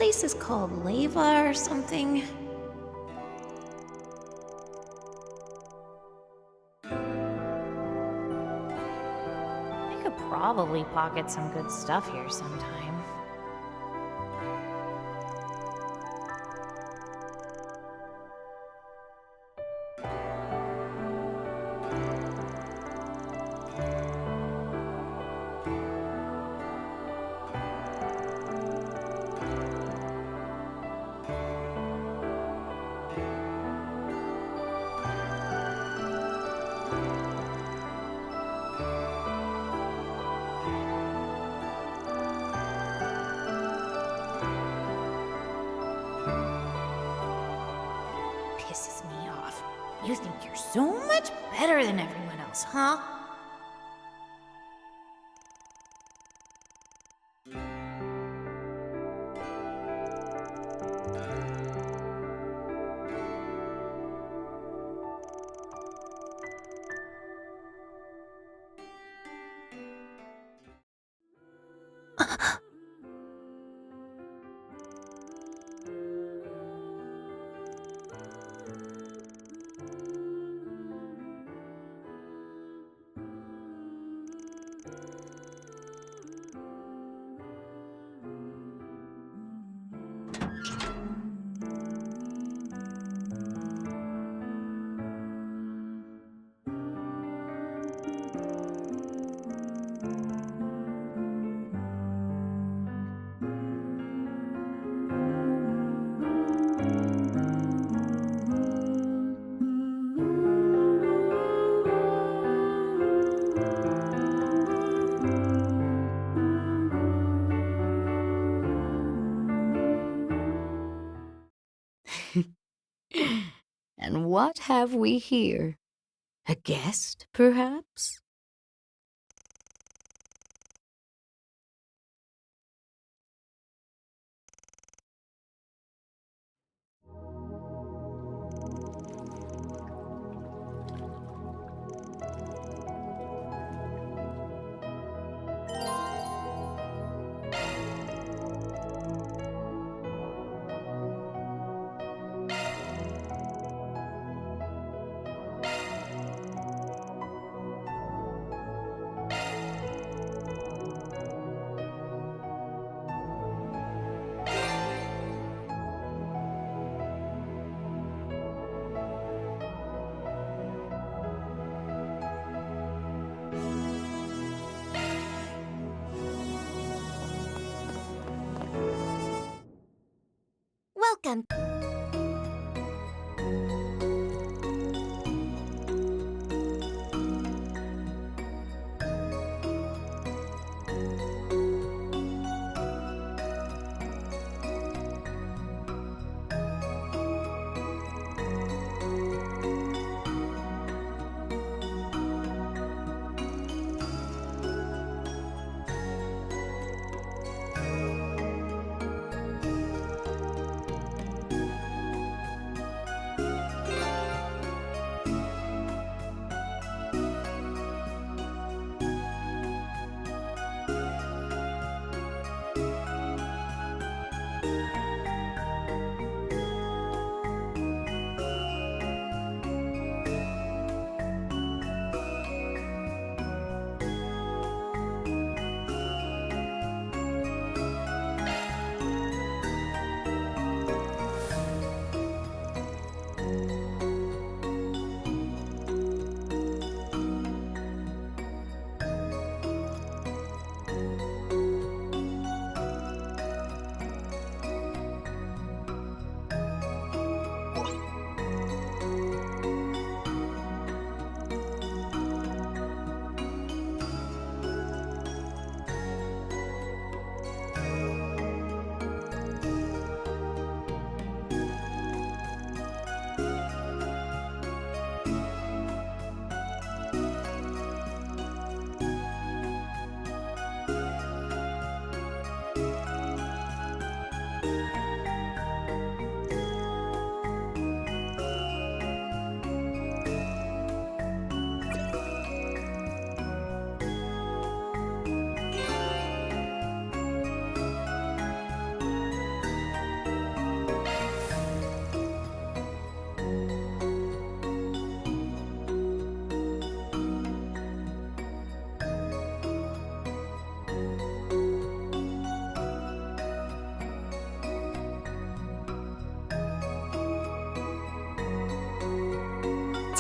place is called Leva or something. I could probably pocket some good stuff here sometime. Pisses me off. You think you're so much better than everyone else, huh? And what have we here? A guest, perhaps? Welcome.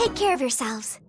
Take care of yourselves.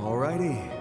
Alrighty.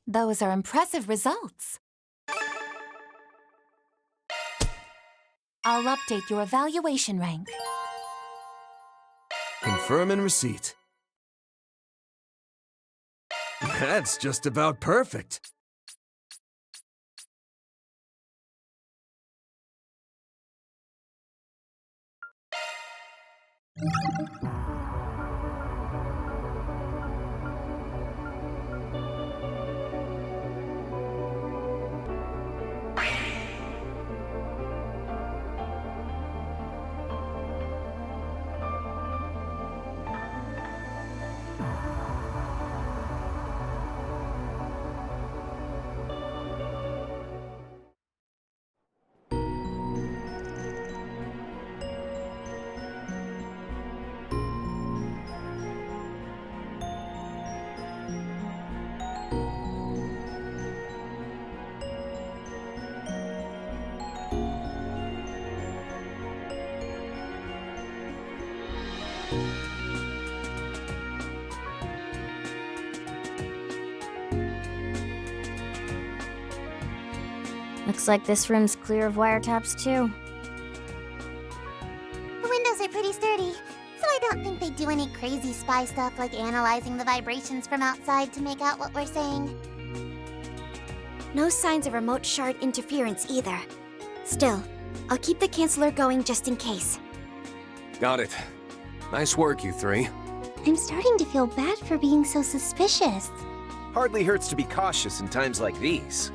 Those are impressive results. I'll update your evaluation rank. Confirm and receipt. That's just about perfect. Looks like this room's clear of wiretaps, too. The windows are pretty sturdy, so I don't think they do any crazy spy stuff like analyzing the vibrations from outside to make out what we're saying. No signs of remote shard interference either. Still, I'll keep the canceller going just in case. Got it. Nice work, you three. I'm starting to feel bad for being so suspicious. Hardly hurts to be cautious in times like these.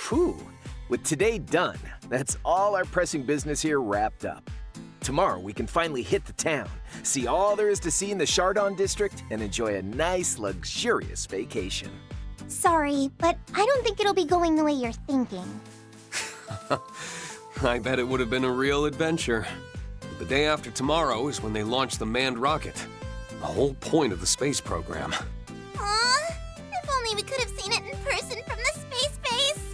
Whew. With today done, that's all our pressing business here wrapped up. Tomorrow we can finally hit the town, see all there is to see in the Chardon district, and enjoy a nice, luxurious vacation. Sorry, but I don't think it'll be going the way you're thinking. I bet it would have been a real adventure. But the day after tomorrow is when they launch the manned rocket. The whole point of the space program. Aw, if only we could have seen it in person from the space base.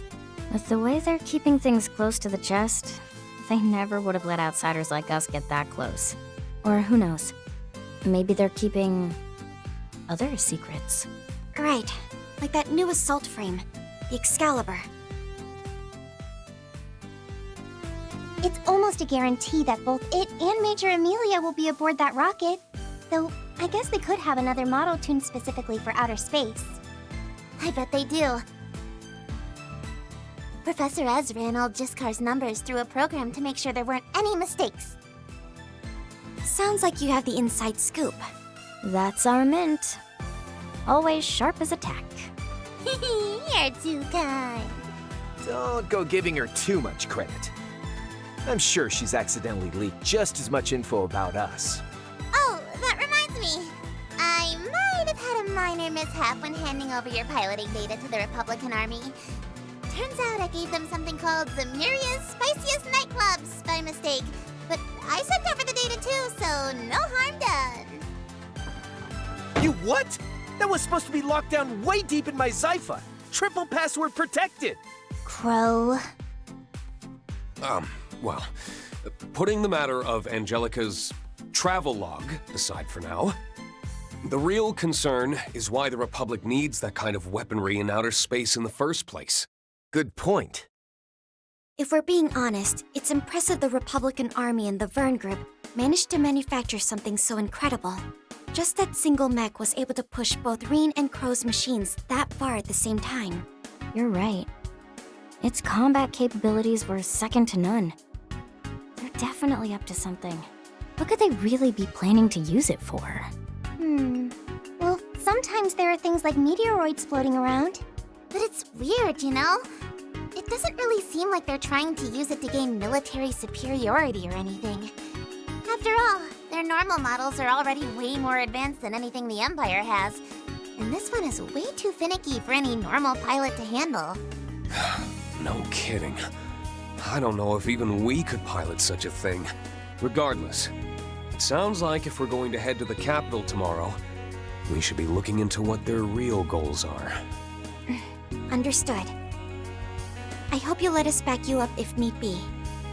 With the way they're keeping things close to the chest, they never would have let outsiders like us get that close. Or who knows? Maybe they're keeping other secrets. Right, like that new assault frame, the Excalibur. It's almost a guarantee that both it and Major Amelia will be aboard that rocket. Though, I guess they could have another model tuned specifically for outer space. I bet they do. Professor Ez ran all Jiskar's numbers through a program to make sure there weren't any mistakes. Sounds like you have the inside scoop. That's our mint. Always sharp as a tack. You're too kind. Don't go giving her too much credit. I'm sure she's accidentally leaked just as much info about us. Oh, that reminds me. I might have had a minor mishap when handing over your piloting data to the Republican Army. Turns out I gave them something called Zamiria's Spiciest Nightclubs by mistake. But I sent over the data too, so no harm done. You what? That was supposed to be locked down way deep in my Zypha. Triple password protected. Crow. Well, putting the matter of Angelica's travel log aside for now, the real concern is why the Republic needs that kind of weaponry in outer space in the first place. Good point. If we're being honest, it's impressive the Republican Army and the Vern Group managed to manufacture something so incredible. Just that single mech was able to push both Rean and Crow's machines that far at the same time. You're right. Its combat capabilities were second to none. They're definitely up to something. What could they really be planning to use it for? Well, sometimes there are things like meteoroids floating around. But it's weird, you know? It doesn't really seem like they're trying to use it to gain military superiority or anything. After all, their normal models are already way more advanced than anything the Empire has. And this one is way too finicky for any normal pilot to handle. No kidding. I don't know if even we could pilot such a thing. Regardless, it sounds like if we're going to head to the capital tomorrow, we should be looking into what their real goals are. Understood. I hope you'll let us back you up if need be.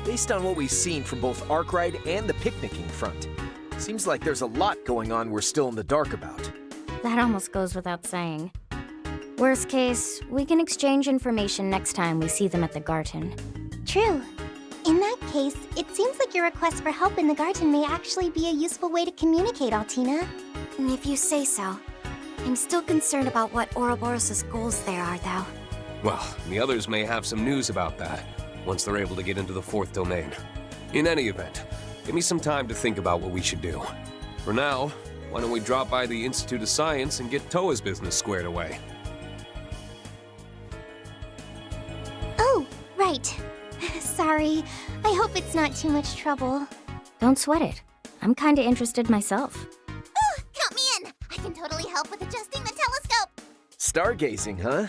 Based on what we've seen from both Arkwright and the picnicking front, seems like there's a lot going on we're still in the dark about. That almost goes without saying. Worst case, we can exchange information next time we see them at the garden. True. In that case, it seems like your request for help in the garden may actually be a useful way to communicate, Altina. If you say so. I'm still concerned about what Ouroboros' goals there are, though. Well, the others may have some news about that, once they're able to get into the fourth domain. In any event, give me some time to think about what we should do. For now, why don't we drop by the Institute of Science and get Toa's business squared away? Oh, right. Sorry. I hope it's not too much trouble. Don't sweat it. I'm kinda interested myself. Count me in! I can totally help with adjusting the telescope! Stargazing, huh?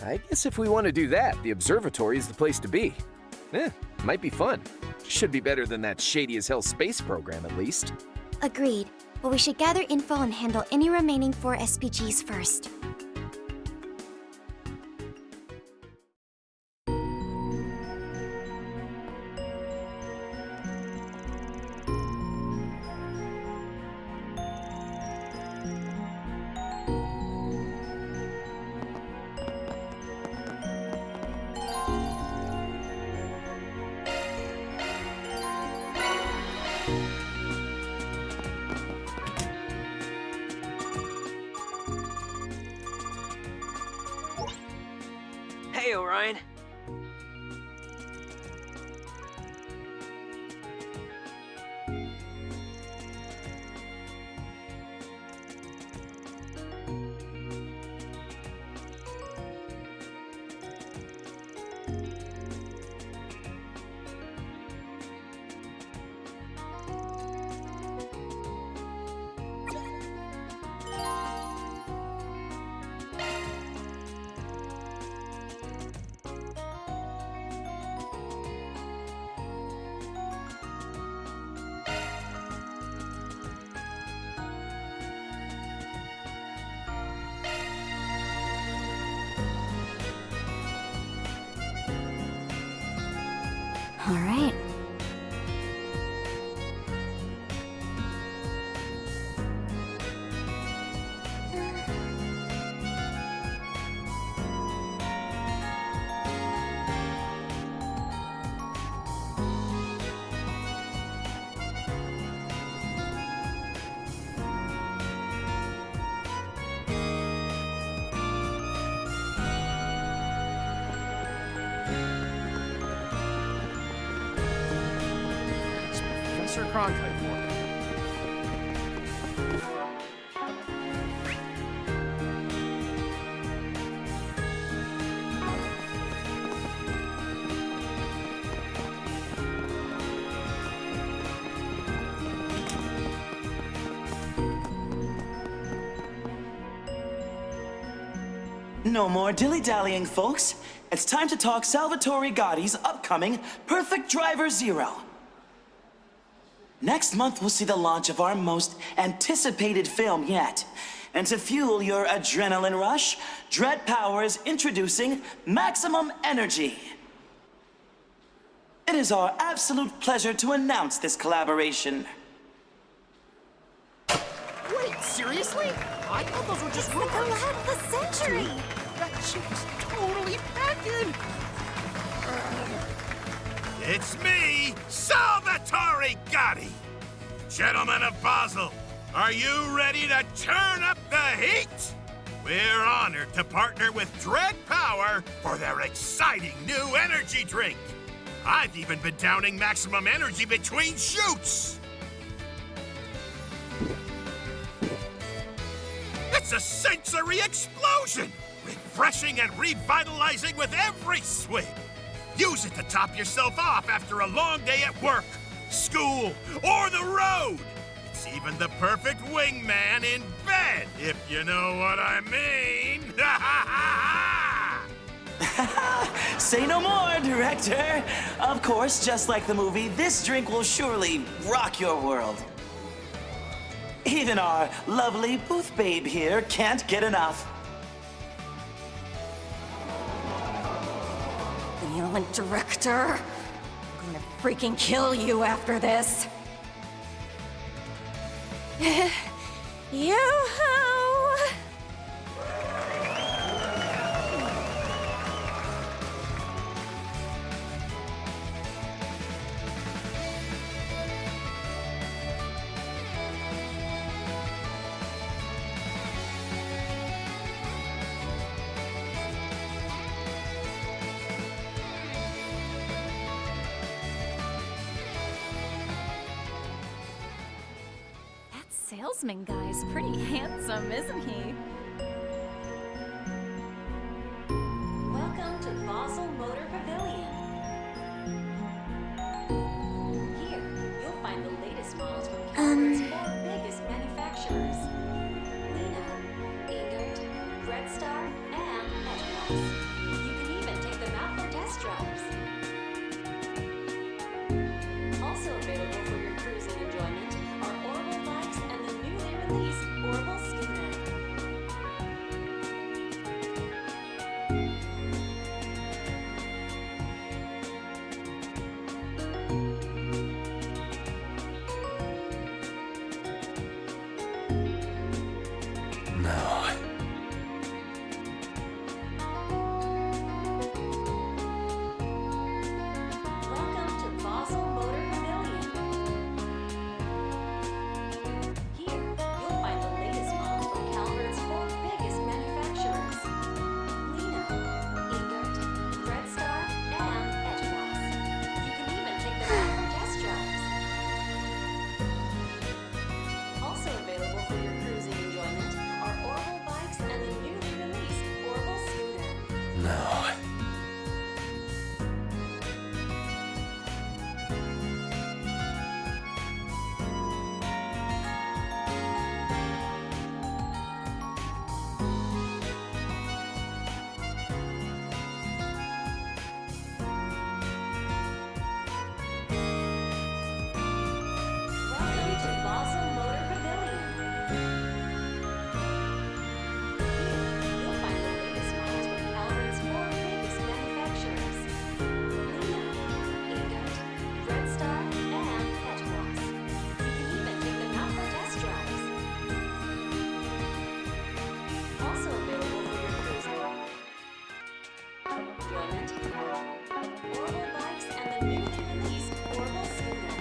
I guess if we want to do that, the observatory is the place to be. Might be fun. Should be better than that shady-as-hell space program, at least. Agreed. But we should gather info and handle any remaining 4 SPGs first. Hey, Orion. All right. Professor Cronkite for you. No more dilly-dallying, folks. It's time to talk Salvatore Gotti's upcoming Perfect Driver Zero. Next month, we'll see the launch of our most anticipated film yet. And to fuel your adrenaline rush, Dread Power is introducing Maximum Energy. It is our absolute pleasure to announce this collaboration. Wait, seriously? I thought those were just rumors. The collab of the century! Dude, that shit is totally packing! It's me, Salvatore Gotti! Gentlemen of Basel, are you ready to turn up the heat? We're honored to partner with Dread Power for their exciting new energy drink. I've even been downing maximum energy between shoots. It's a sensory explosion! Refreshing and revitalizing with every swig. Use it to top yourself off after a long day at work, school, or the road. It's even the perfect wingman in bed, if you know what I mean. Say no more, director. Of course, just like the movie, this drink will surely rock your world. Even our lovely booth babe here can't get enough. Violent director. I'm gonna freaking kill you after this. Yoo-hoo! Salesman guy's pretty handsome, isn't he? Welcome to Basel Motor Pavilion. Here, you'll find the latest models from Calvert's 4 biggest manufacturers: Lena, Ingert, Red Star, and Edgewise. You can even take them out for test drives. Also available for your cruising enjoyment are Orbital bikes and the newly released Orbital scooter. No. Welcome to Basel Motor Pavilion. Here, you'll find the latest models from Calvert's 4 biggest manufacturers: Lena, Ingert, Red Star, and Edgewise. You can even take them out for test drives. Also available for your cruising enjoyment are Orbital bikes and the newly released Orbital scooter. No. Welcome to Basel Motor Pavilion. Here, you'll find the latest models from Calvert's 4 biggest manufacturers: Lena, Ingert, Red Star, and Edgewise. You can even take them out for test drives. Also available for your cruising enjoyment, Orbital bikes and the newly released Orbital scooter.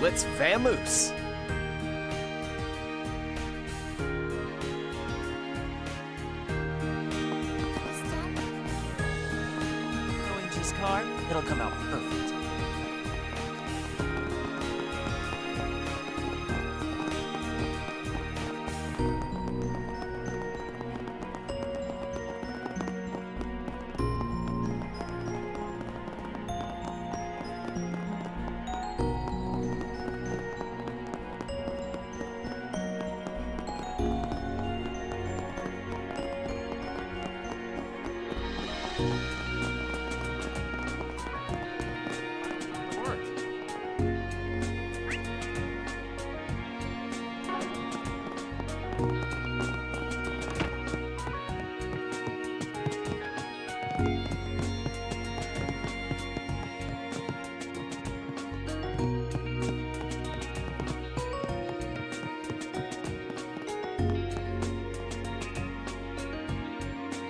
Let's vamoose! OH's car, it'll come out perfect.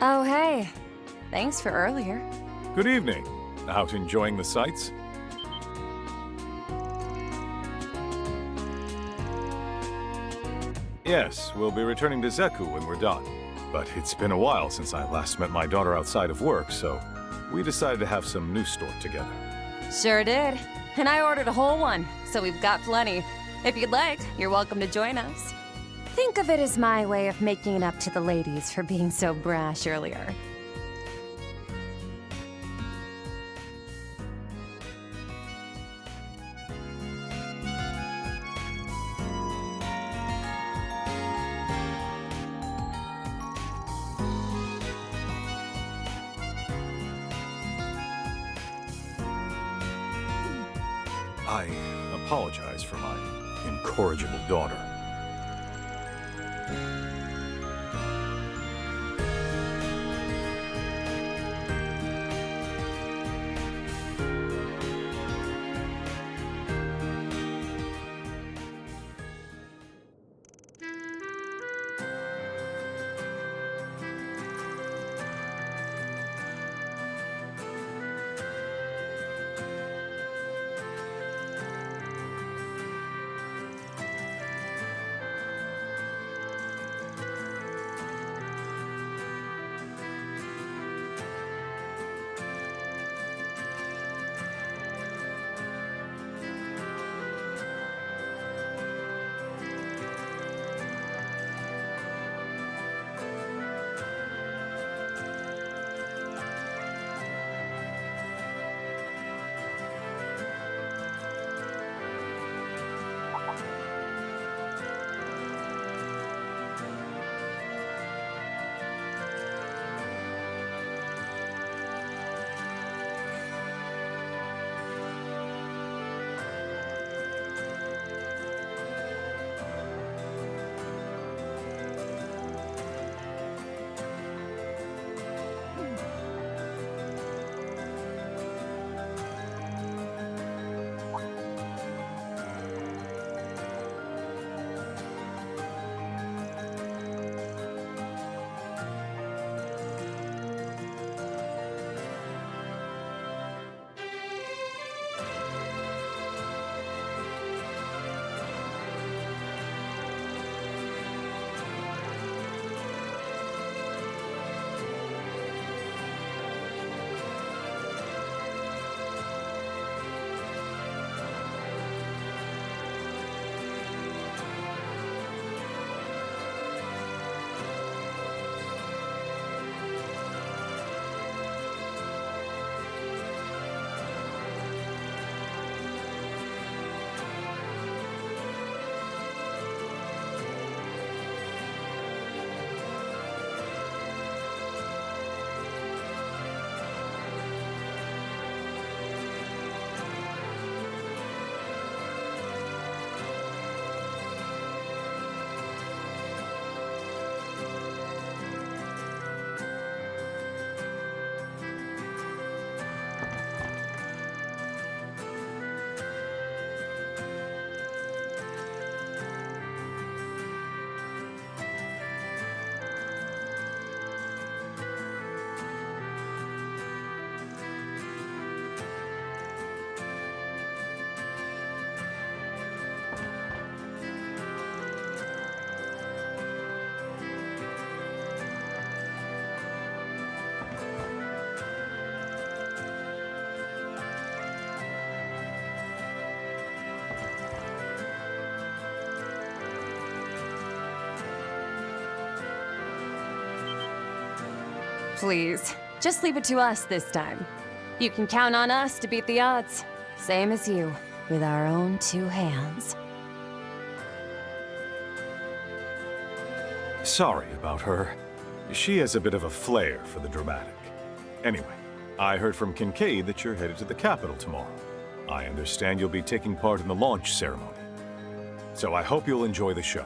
Oh, hey. Thanks for earlier. Good evening. Out enjoying the sights? Yes, we'll be returning to Zeku when we're done. But it's been a while since I last met my daughter outside of work, so we decided to have some news stored together. Sure did. And I ordered a whole one, so we've got plenty. If you'd like, you're welcome to join us. Think of it as my way of making it up to the ladies for being so brash earlier. I apologize for my incorrigible daughter. Please, just leave it to us this time. You can count on us to beat the odds. Same as you, with our own 2 hands. Sorry about her. She has a bit of a flair for the dramatic. Anyway, I heard from Kincaid that you're headed to the capital tomorrow. I understand you'll be taking part in the launch ceremony. So I hope you'll enjoy the show.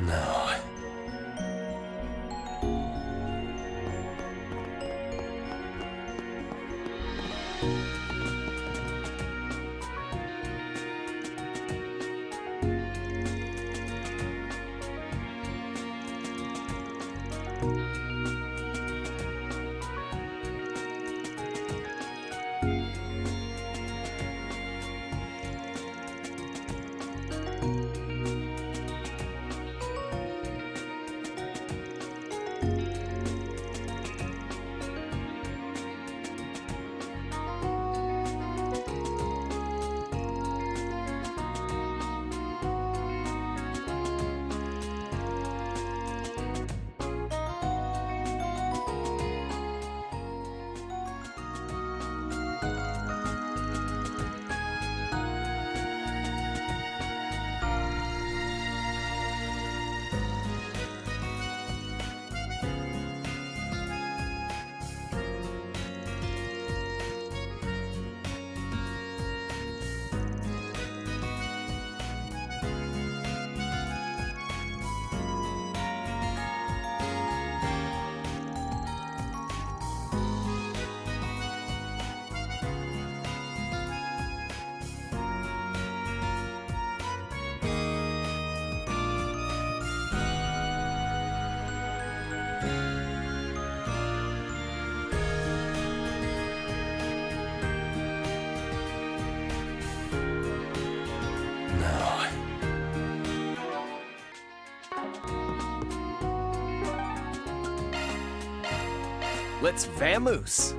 No. Let's vamoose!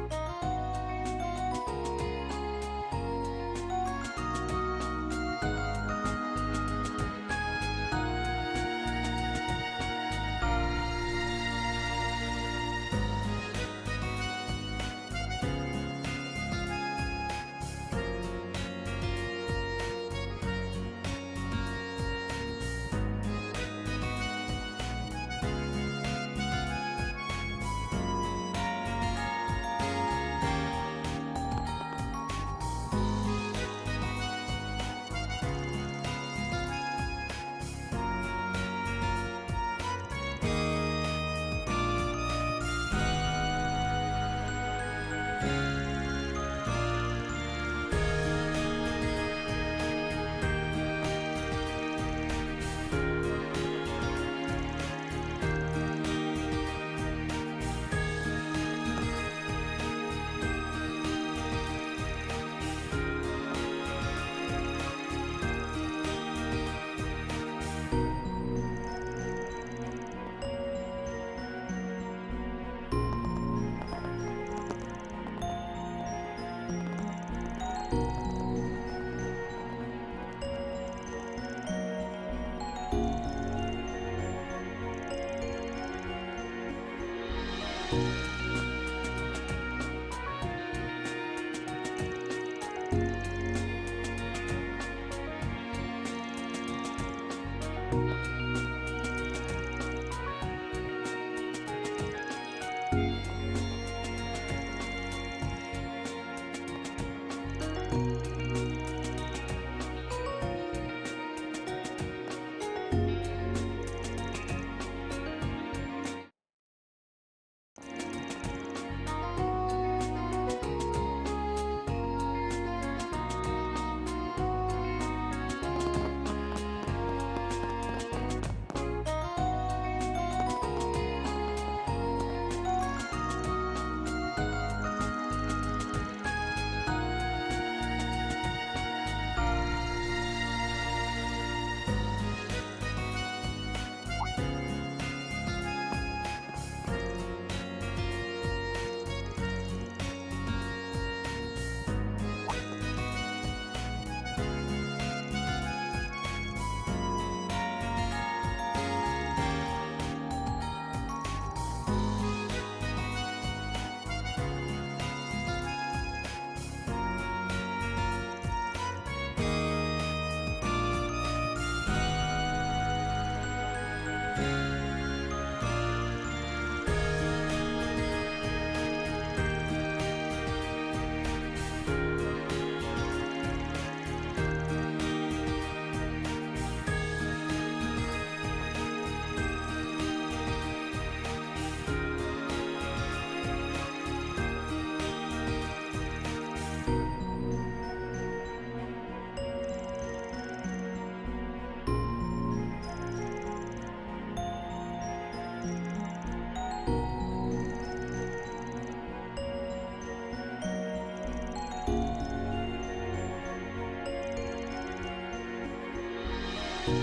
Care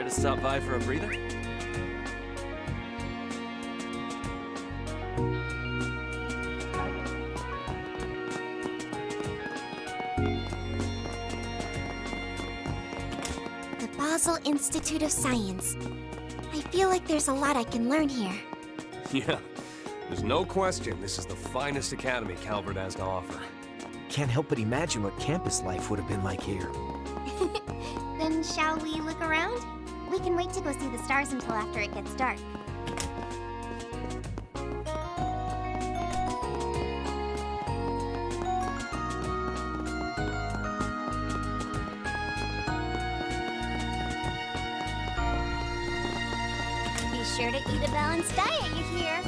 to stop by for a breather? The Basel Institute of Science. I feel like there's a lot I can learn here. Yeah, there's no question this is the finest academy Calvert has to offer. Can't help but imagine what campus life would have been like here. Then shall we look around? We can wait to go see the stars until after it gets dark. Be sure to eat a balanced diet, you hear?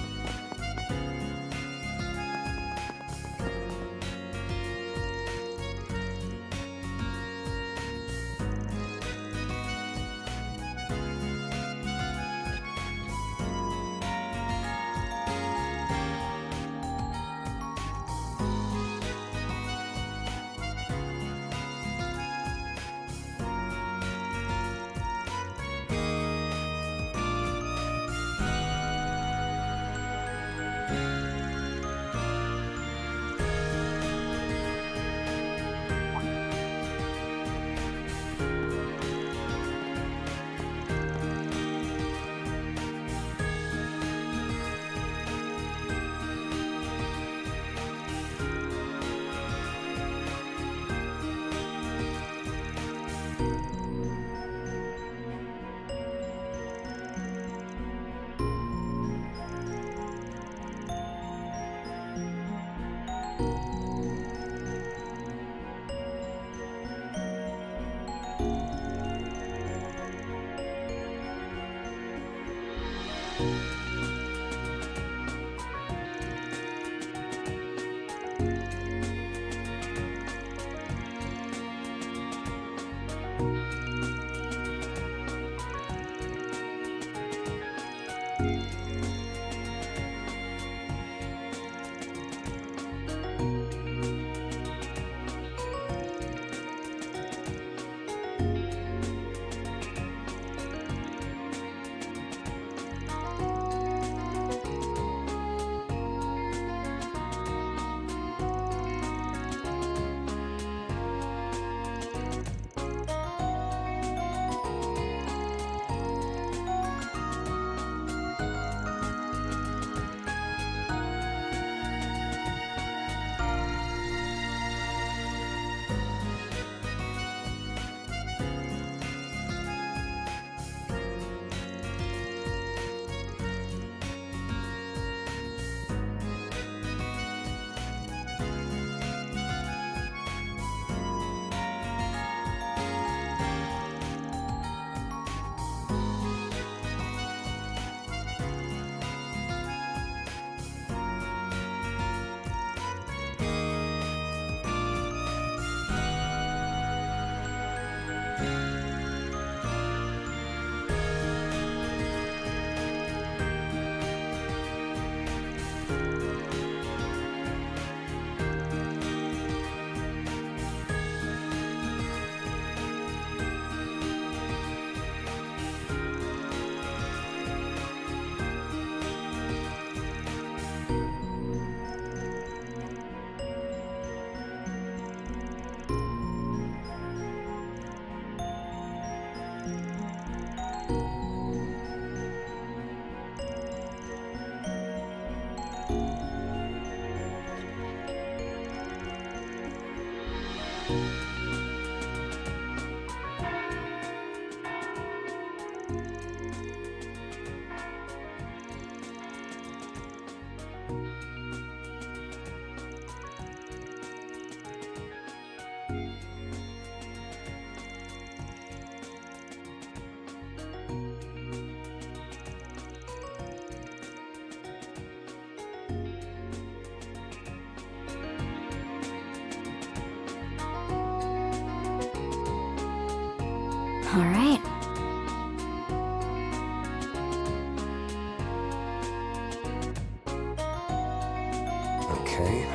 All right. Okay.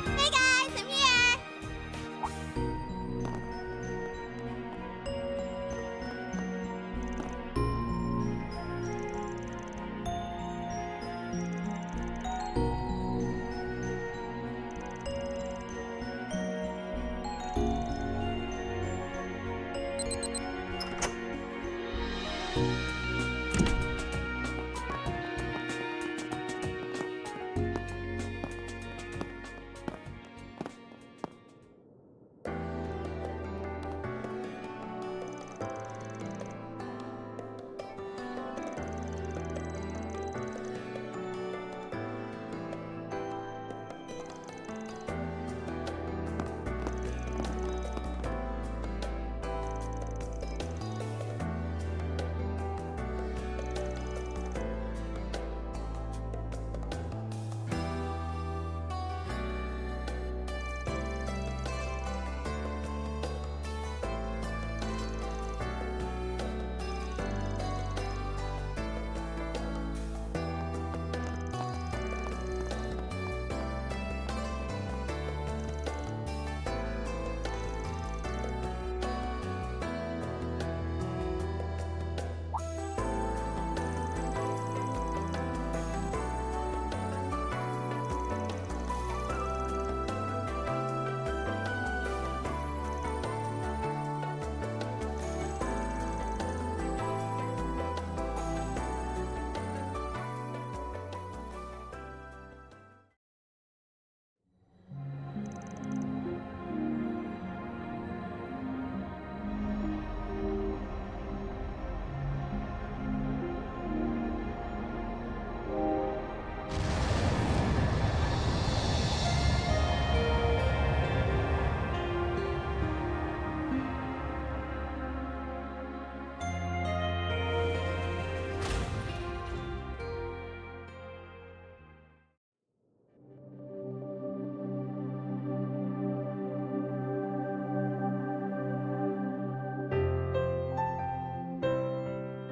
Hey guys, I'm here!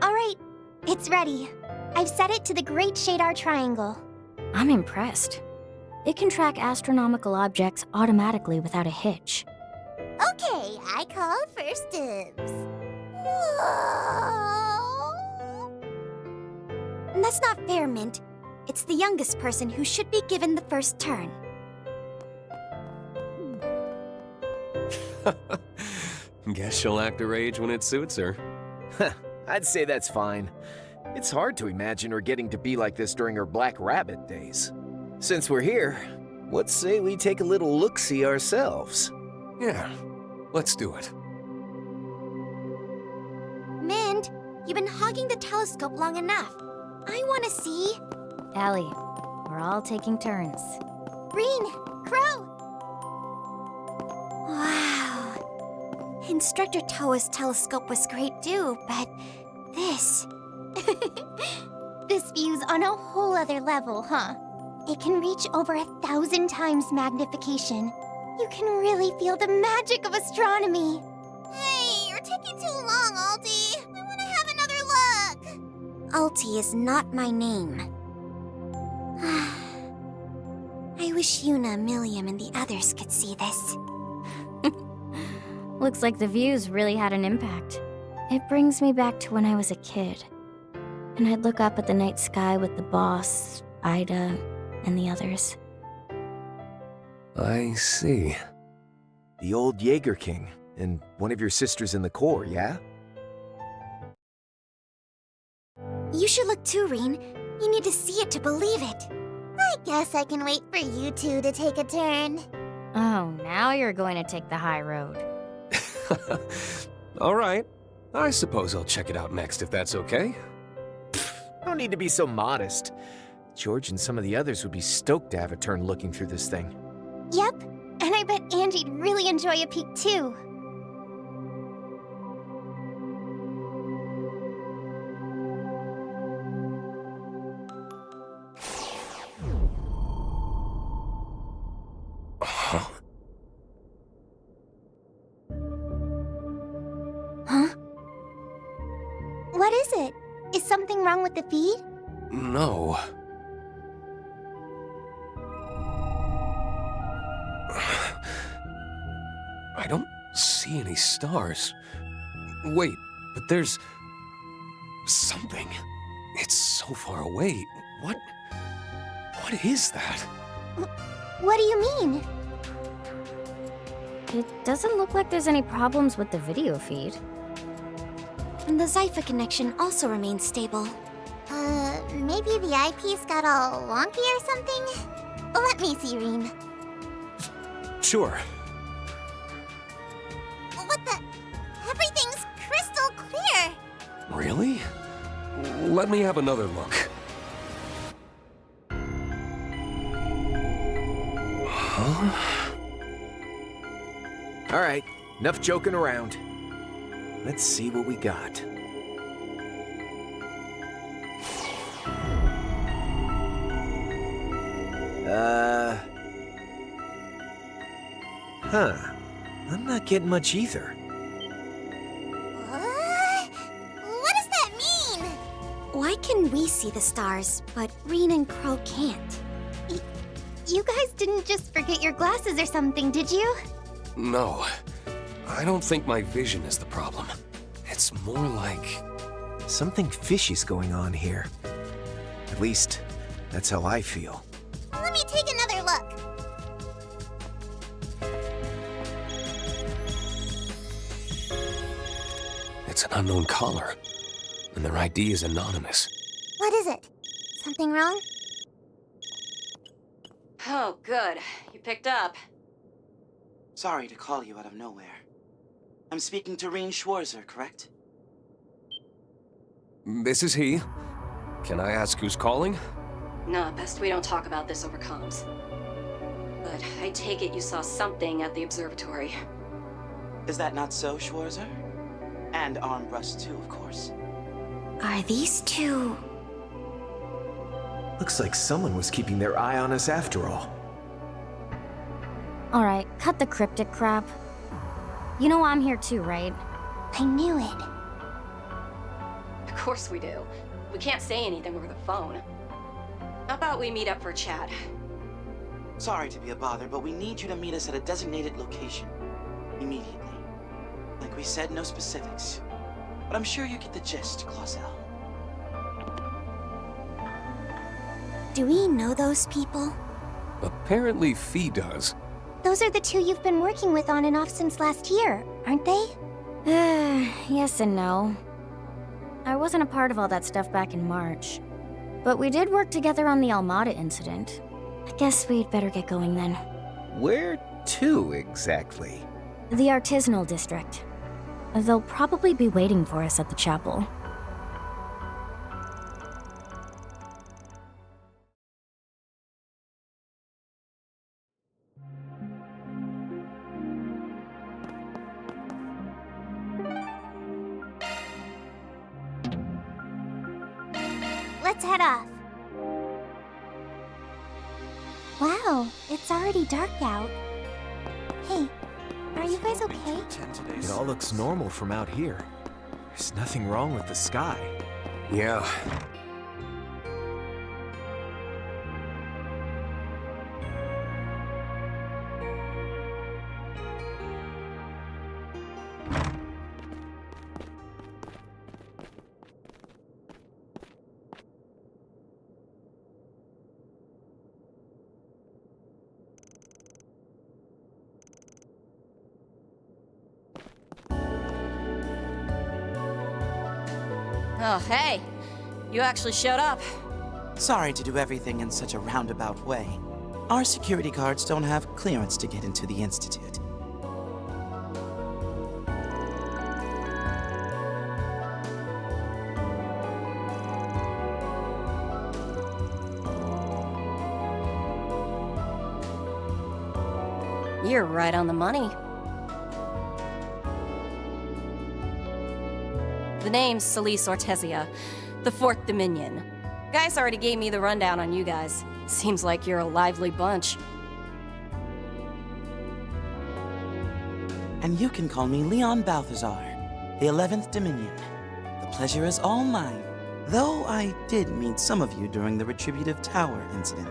All right, it's ready. I've set it to the Great Shadar Triangle. I'm impressed. It can track astronomical objects automatically without a hitch. Okay, I call first dibs. Whoa. That's not fair, Mint. It's the youngest person who should be given the first turn. Guess she'll act her age when it suits her. I'd say that's fine. It's hard to imagine her getting to be like this during her Black Rabbit days. Since we're here, let's say we take a little look-see ourselves. Yeah, let's do it. Mint, you've been hogging the telescope long enough. I want to see. Allie, we're all taking turns. Rean, Crow! Wow. Instructor Toa's telescope was great too, but this... This view's on a whole other level, huh? It can reach over 1,000 times magnification. You can really feel the magic of astronomy. Hey, you're taking too long, Alti. I want to have another look. Alti is not my name. I wish Yuna, Milliam, and the others could see this. Looks like the views really had an impact. It brings me back to when I was a kid. And I'd look up at the night sky with the boss, Ida, and the others. I see. The old Jaeger King, and one of your sisters in the Corps, yeah? You should look too, Rean. You need to see it to believe it. I guess I can wait for you two to take a turn. Oh, now you're going to take the high road. All right. I suppose I'll check it out next if that's okay. No need to be so modest. George and some of the others would be stoked to have a turn looking through this thing. Yep, and I bet Angie'd really enjoy a peek too. Huh? What is it? Is something wrong with the feed? No. I don't see any stars. Wait, but there's... something. It's so far away. What is that? What do you mean? It doesn't look like there's any problems with the video feed. And the Zypha connection also remains stable. Maybe the eyepiece got all wonky or something? Let me see, Rean. Sure. What the? Everything's crystal clear. Really? Let me have another look. Huh? All right, enough joking around. Let's see what we got. Huh. I'm not getting much either. What does that mean? Why can we see the stars, but Rean and Crow can't? You guys didn't just forget your glasses or something, did you? No. I don't think my vision is the problem. It's more like... something fishy's going on here. At least, that's how I feel. Let me take another look. It's an unknown caller, and their ID is anonymous. What is it? Something wrong? Oh, good. You picked up. Sorry to call you out of nowhere. I'm speaking to Rean Schwarzer, correct? This is he. Can I ask who's calling? No, best we don't talk about this over comms. But I take it you saw something at the observatory. Is that not so, Schwarzer? And Armbrust too, of course. Are these two... Looks like someone was keeping their eye on us after all. Alright, cut the cryptic crap. You know I'm here too, right? I knew it. Of course we do. We can't say anything over the phone. How about we meet up for a chat? Sorry to be a bother, but we need you to meet us at a designated location. Immediately. Like we said, no specifics. But I'm sure you get the gist, Clausel. Do we know those people? Apparently Fee does. Those are the two you've been working with on and off since last year, aren't they? Yes and no. I wasn't a part of all that stuff back in March. But we did work together on the Almada incident. I guess we'd better get going then. Where to, exactly? The Artisanal District. They'll probably be waiting for us at the chapel. let's head off. Wow, it's already dark out. Hey, are you guys okay? It all looks normal from out here. There's nothing wrong with the sky. Yeah. Oh, hey. You actually showed up. Sorry to do everything in such a roundabout way. Our security guards don't have clearance to get into the Institute. You're right on the money. The name's Solis Ortesia, the Fourth Dominion. Guys already gave me the rundown on you guys. Seems like you're a lively bunch. And you can call me Leon Balthazar, the 11th Dominion. The pleasure is all mine, though I did meet some of you during the Retributive Tower incident.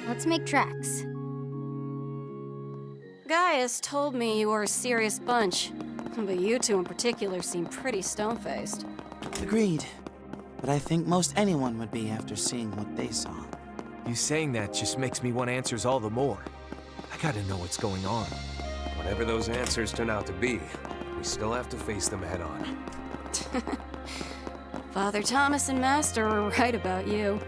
Let's make tracks. Gaius told me you were a serious bunch, but you two in particular seem pretty stone-faced. Agreed. But I think most anyone would be after seeing what they saw. You saying that just makes me want answers all the more. I gotta know what's going on. Whatever those answers turn out to be, we still have to face them head on. Father Thomas and Master were right about you.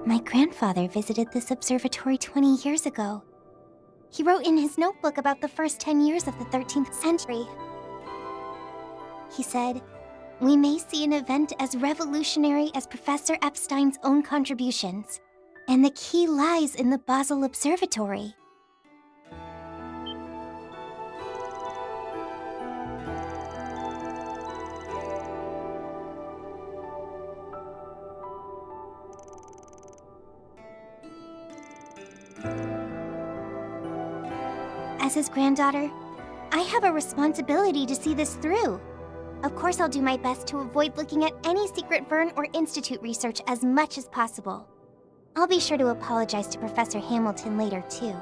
My grandfather visited this observatory 20 years ago. He wrote in his notebook about the first 10 years of the 13th century. He said, we may see an event as revolutionary as Professor Epstein's own contributions. And the key lies in the Basel Observatory. As his granddaughter, I have a responsibility to see this through. Of course, I'll do my best to avoid looking at any secret Vern or Institute research as much as possible. I'll be sure to apologize to Professor Hamilton later, too.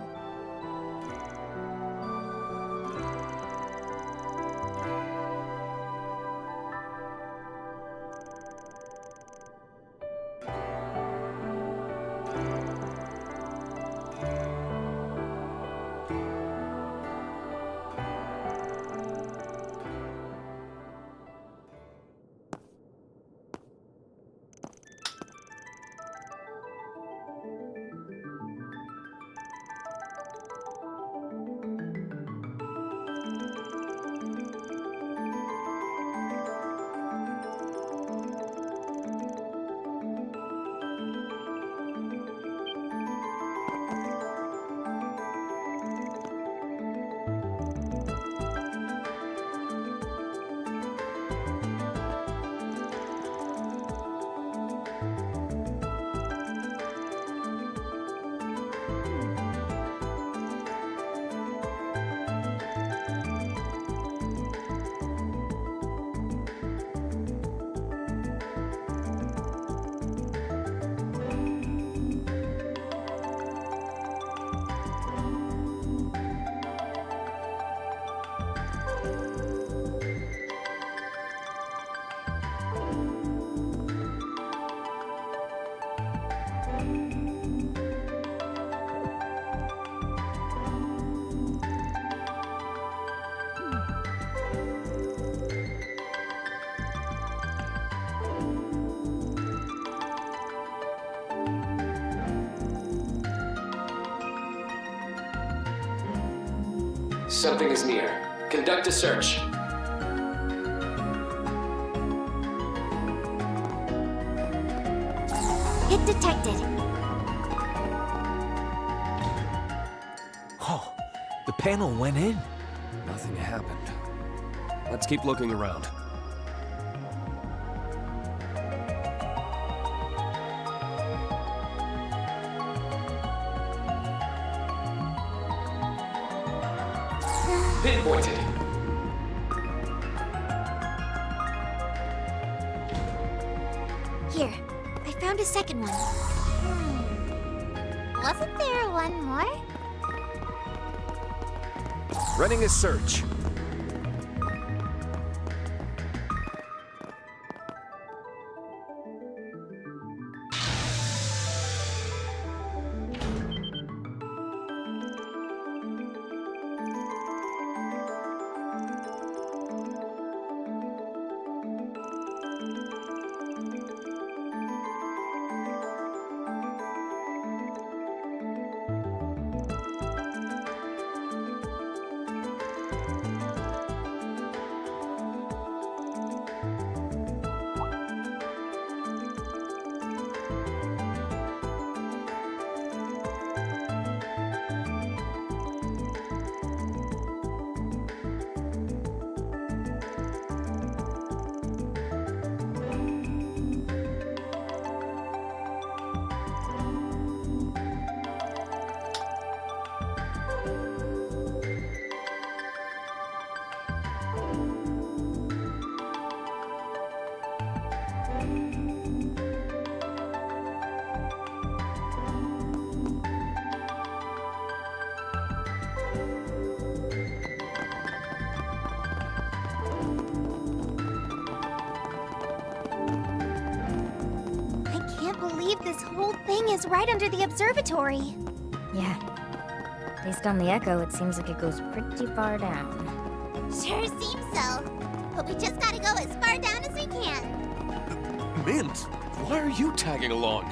Something is near. Conduct a search. Hit detected. Oh, the panel went in. Nothing happened. Let's keep looking around. Pinpointed. Here, I found a second one. Wasn't there one more? Running a search. This whole thing is right under the observatory. Yeah. Based on the echo, it seems like it goes pretty far down. Sure seems so. But we just gotta go as far down as we can. Mint, why are you tagging along?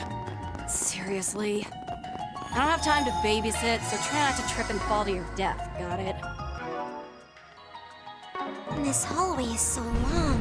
Seriously? I don't have time to babysit, so try not to trip and fall to your death, got it? This hallway is so long.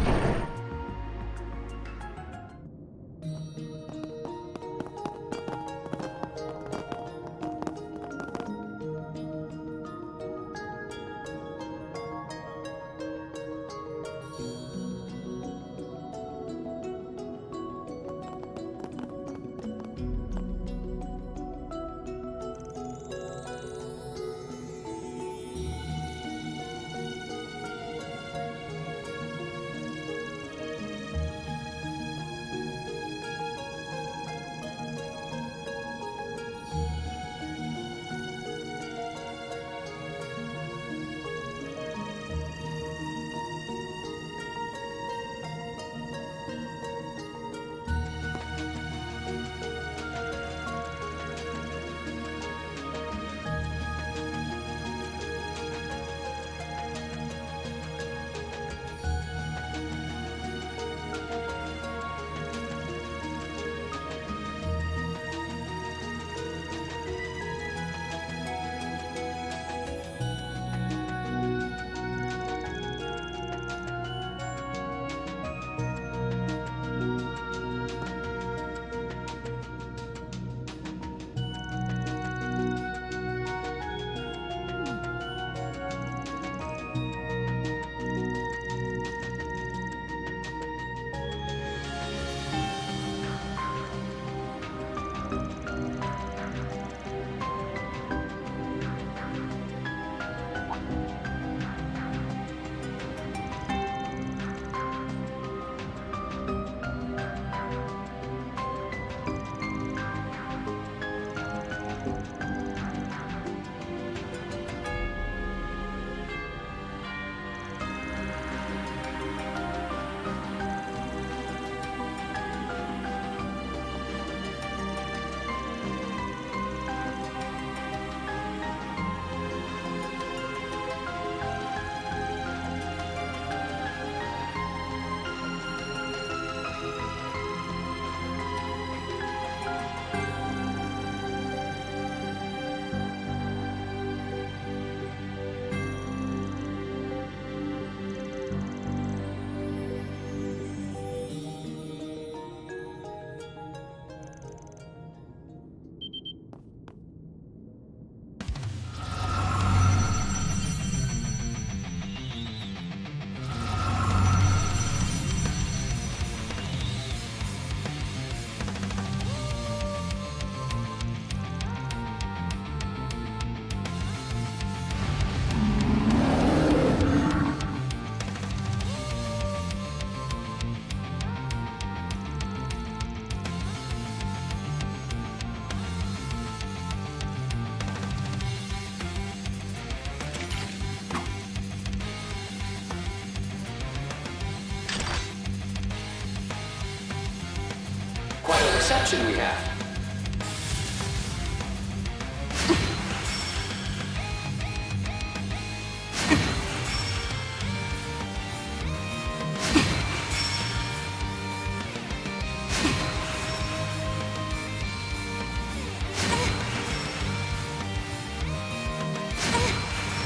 reception we have.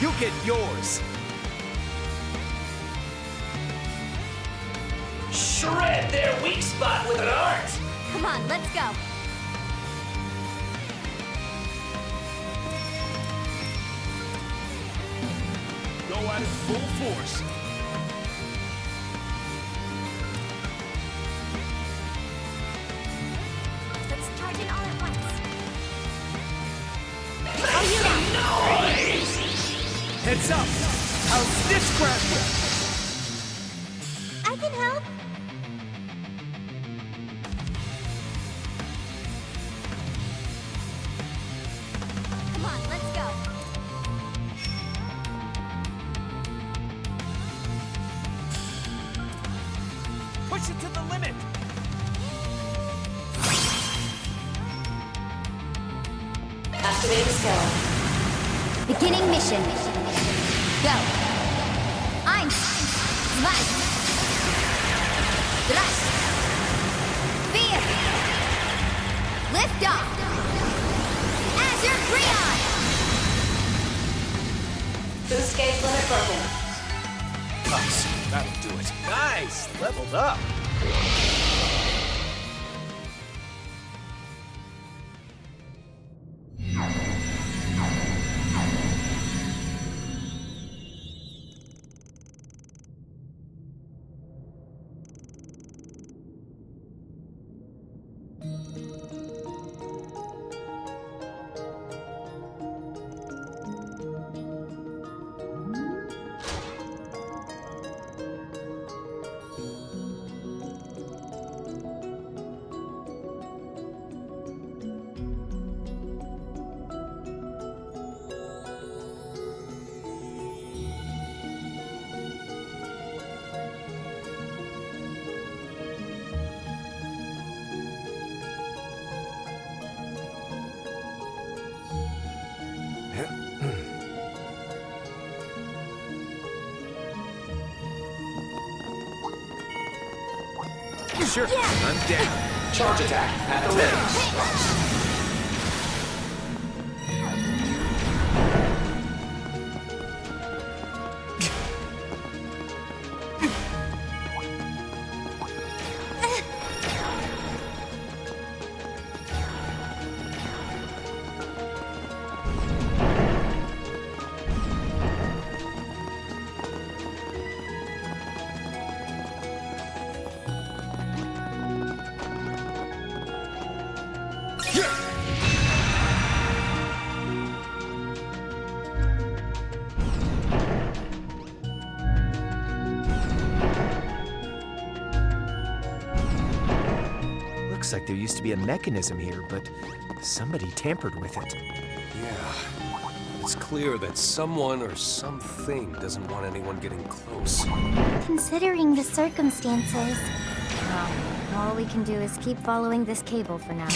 You get yours. Shred their weak spot with an art! Come on, let's go. Go at it full force. Let's charge in all at once. Noise! Heads up! I'll stitch grab you! I can help. Come on, let's go. Push it to the limit! Activating skill. Beginning mission. Go. Eins, zwei, drei, vier. Lift off. Azure Rean. Boost gauge limit broken. Nice. That'll do it. Nice. Leveled up. Sure, I'm down. Charge attack at the ready. Looks like there used to be a mechanism here, but somebody tampered with it. Yeah. It's clear that someone or something doesn't want anyone getting close. Considering the circumstances. Well, all we can do is keep following this cable for now.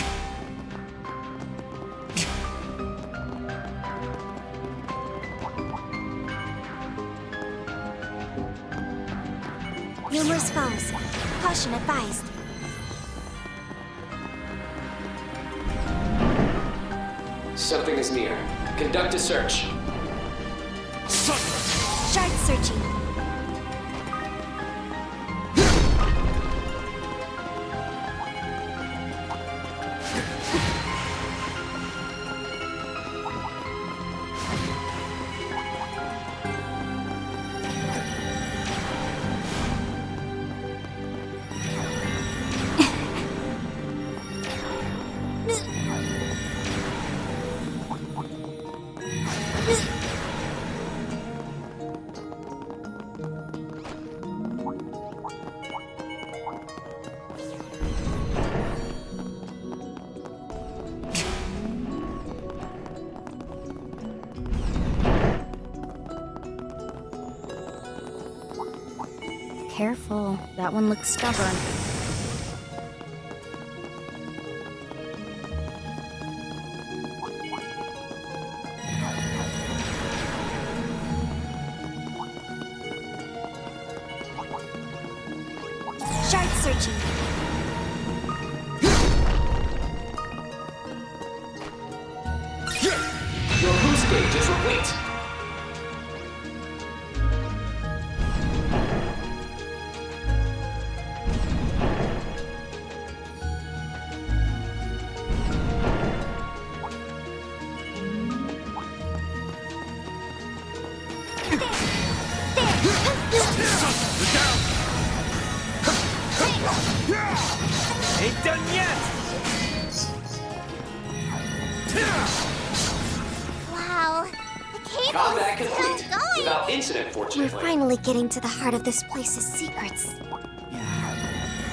Numerous foes. Caution advised. Something is near. Conduct a search. Start searching. Careful, that one looks stubborn. approaching. Your boost gauge is replete. Ain't done yet! Wow, the cable Combat is complete. still going. Without incident, We're fortunately. finally getting to the heart of this place's secrets.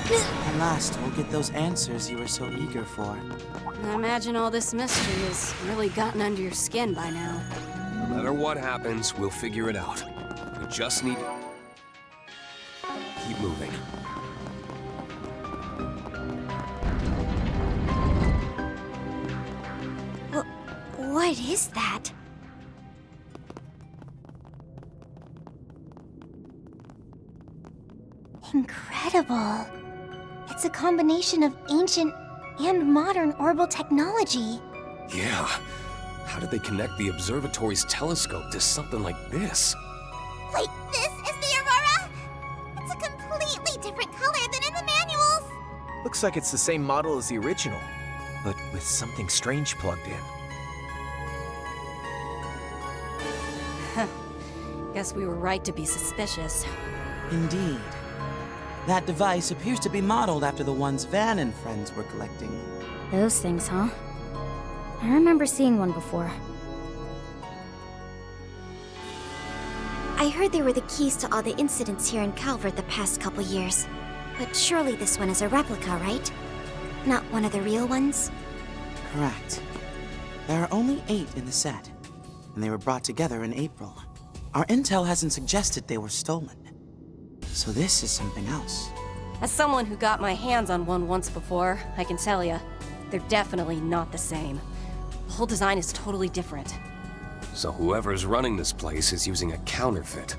At last, we'll get those answers you were so eager for. I imagine all this mystery has really gotten under your skin by now. No matter what happens, we'll figure it out. We just need to keep moving. What is that? Incredible. It's a combination of ancient and modern orbital technology. Yeah. How did they connect the observatory's telescope to something like this? Wait, this is the Aurora? It's a completely different color than in the manuals. Looks like it's the same model as the original, but with something strange plugged in. Guess we were right to be suspicious. Indeed. That device appears to be modeled after the ones Van and friends were collecting. Those things, huh? I remember seeing one before. I heard they were the keys to all the incidents here in Calvert the past couple years. But surely this one is a replica, right? Not one of the real ones? Correct. There are only 8 in the set, and they were brought together in April. Our intel hasn't suggested they were stolen. So this is something else. As someone who got my hands on one once before, I can tell you, they're definitely not the same. The whole design is totally different. So whoever's running this place is using a counterfeit.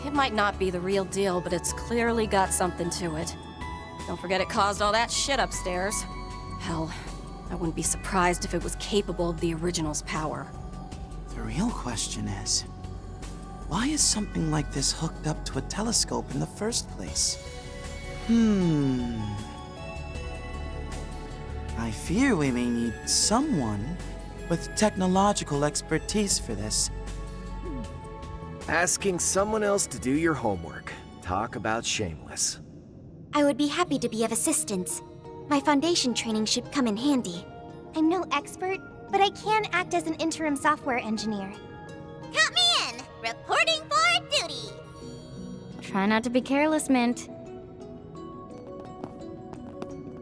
It might not be the real deal, but it's clearly got something to it. Don't forget it caused all that shit upstairs. Hell, I wouldn't be surprised if it was capable of the original's power. The real question is, why is something like this hooked up to a telescope in the first place? I fear we may need someone with technological expertise for this. Asking someone else to do your homework. Talk about shameless. I would be happy to be of assistance. My foundation training should come in handy. I'm no expert, but I can act as an interim software engineer. Count me in! Reporting for duty! Try not to be careless, Mint.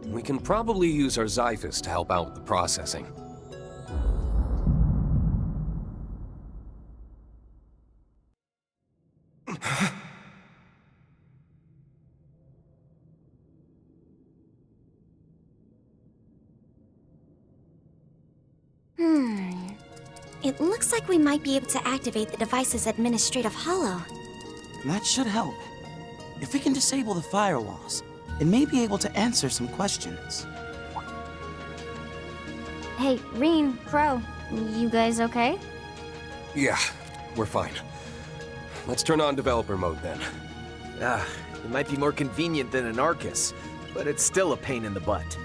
We can probably use our Xiphus to help out with the processing. It looks like we might be able to activate the device's administrative holo. That should help. If we can disable the firewalls, it may be able to answer some questions. Hey, Rean, Crow, you guys okay? Yeah, we're fine. Let's turn on developer mode then. It might be more convenient than an Arcus, but it's still a pain in the butt.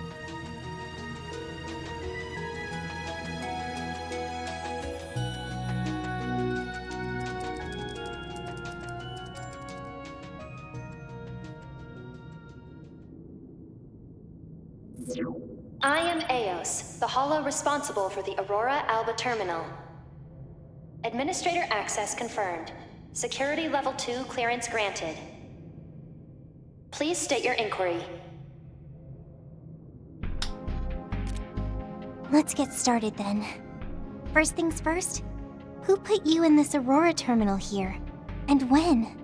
I am Eos, the holo responsible for the Aurora Alba terminal. Administrator access confirmed. Security level 2 clearance granted. Please state your inquiry. Let's get started then. First things first, who put you in this Aurora terminal here? And when?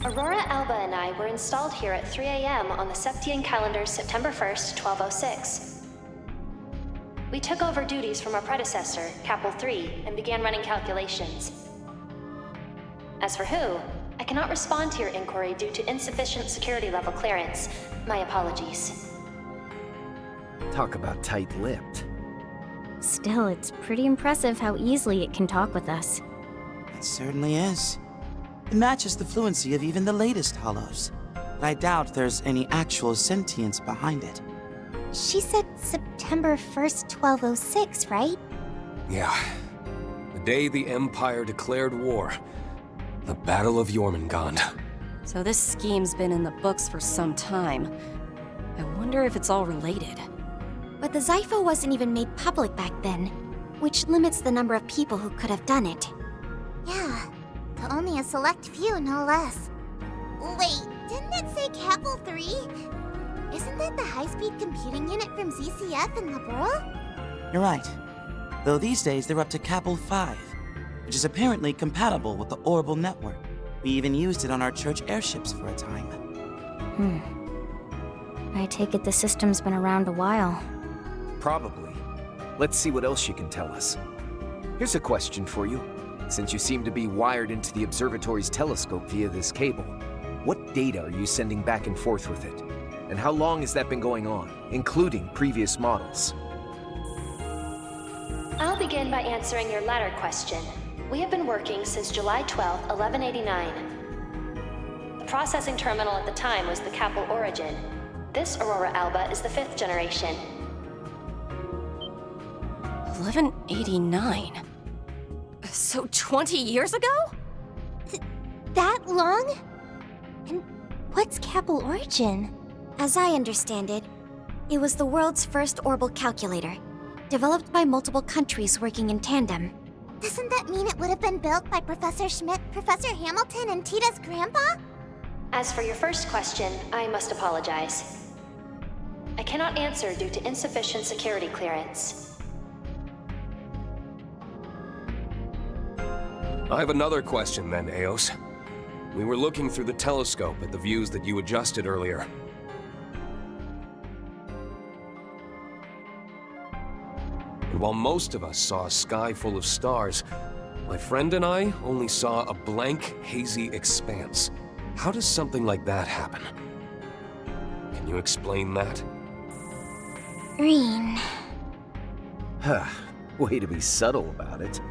Aurora Alba and I were installed here at 3 a.m. on the Septian calendar's September 1st, 1206. We took over duties from our predecessor, Capel 3, and began running calculations. As for who, I cannot respond to your inquiry due to insufficient security level clearance. My apologies. Talk about tight-lipped. Still, it's pretty impressive how easily it can talk with us. It certainly is. It matches the fluency of even the latest hollows. But I doubt there's any actual sentience behind it. She said September 1st, 1206, right? Yeah. The day the Empire declared war. The Battle of Jormungand. So this scheme's been in the books for some time. I wonder if it's all related. But the Zypho wasn't even made public back then, which limits the number of people who could have done it. Yeah, to only a select few, no less. Wait, didn't it say Capel 3? Isn't that the high-speed computing unit from ZCF in the Burl? You're right. Though these days they're up to Capel 5, which is apparently compatible with the Orbital network. We even used it on our church airships for a time. I take it the system's been around a while. Probably. Let's see what else you can tell us. Here's a question for you. Since you seem to be wired into the observatory's telescope via this cable, what data are you sending back and forth with it? And how long has that been going on, including previous models? I'll begin by answering your latter question. We have been working since July 12, 1189. The processing terminal at the time was the Capel Origin. This Aurora Alba is the 5th generation. 1189? So 20 years ago? That long? And what's Capel Origin? As I understand it, it was the world's first orbital calculator, developed by multiple countries working in tandem. Doesn't that mean it would have been built by Professor Schmidt, Professor Hamilton, and Tita's grandpa? As for your first question, I must apologize. I cannot answer due to insufficient security clearance. I have another question then, Eos. We were looking through the telescope at the views that you adjusted earlier. And while most of us saw a sky full of stars, my friend and I only saw a blank, hazy expanse. How does something like that happen? Can you explain that? Rean. Huh. Way to be subtle about it.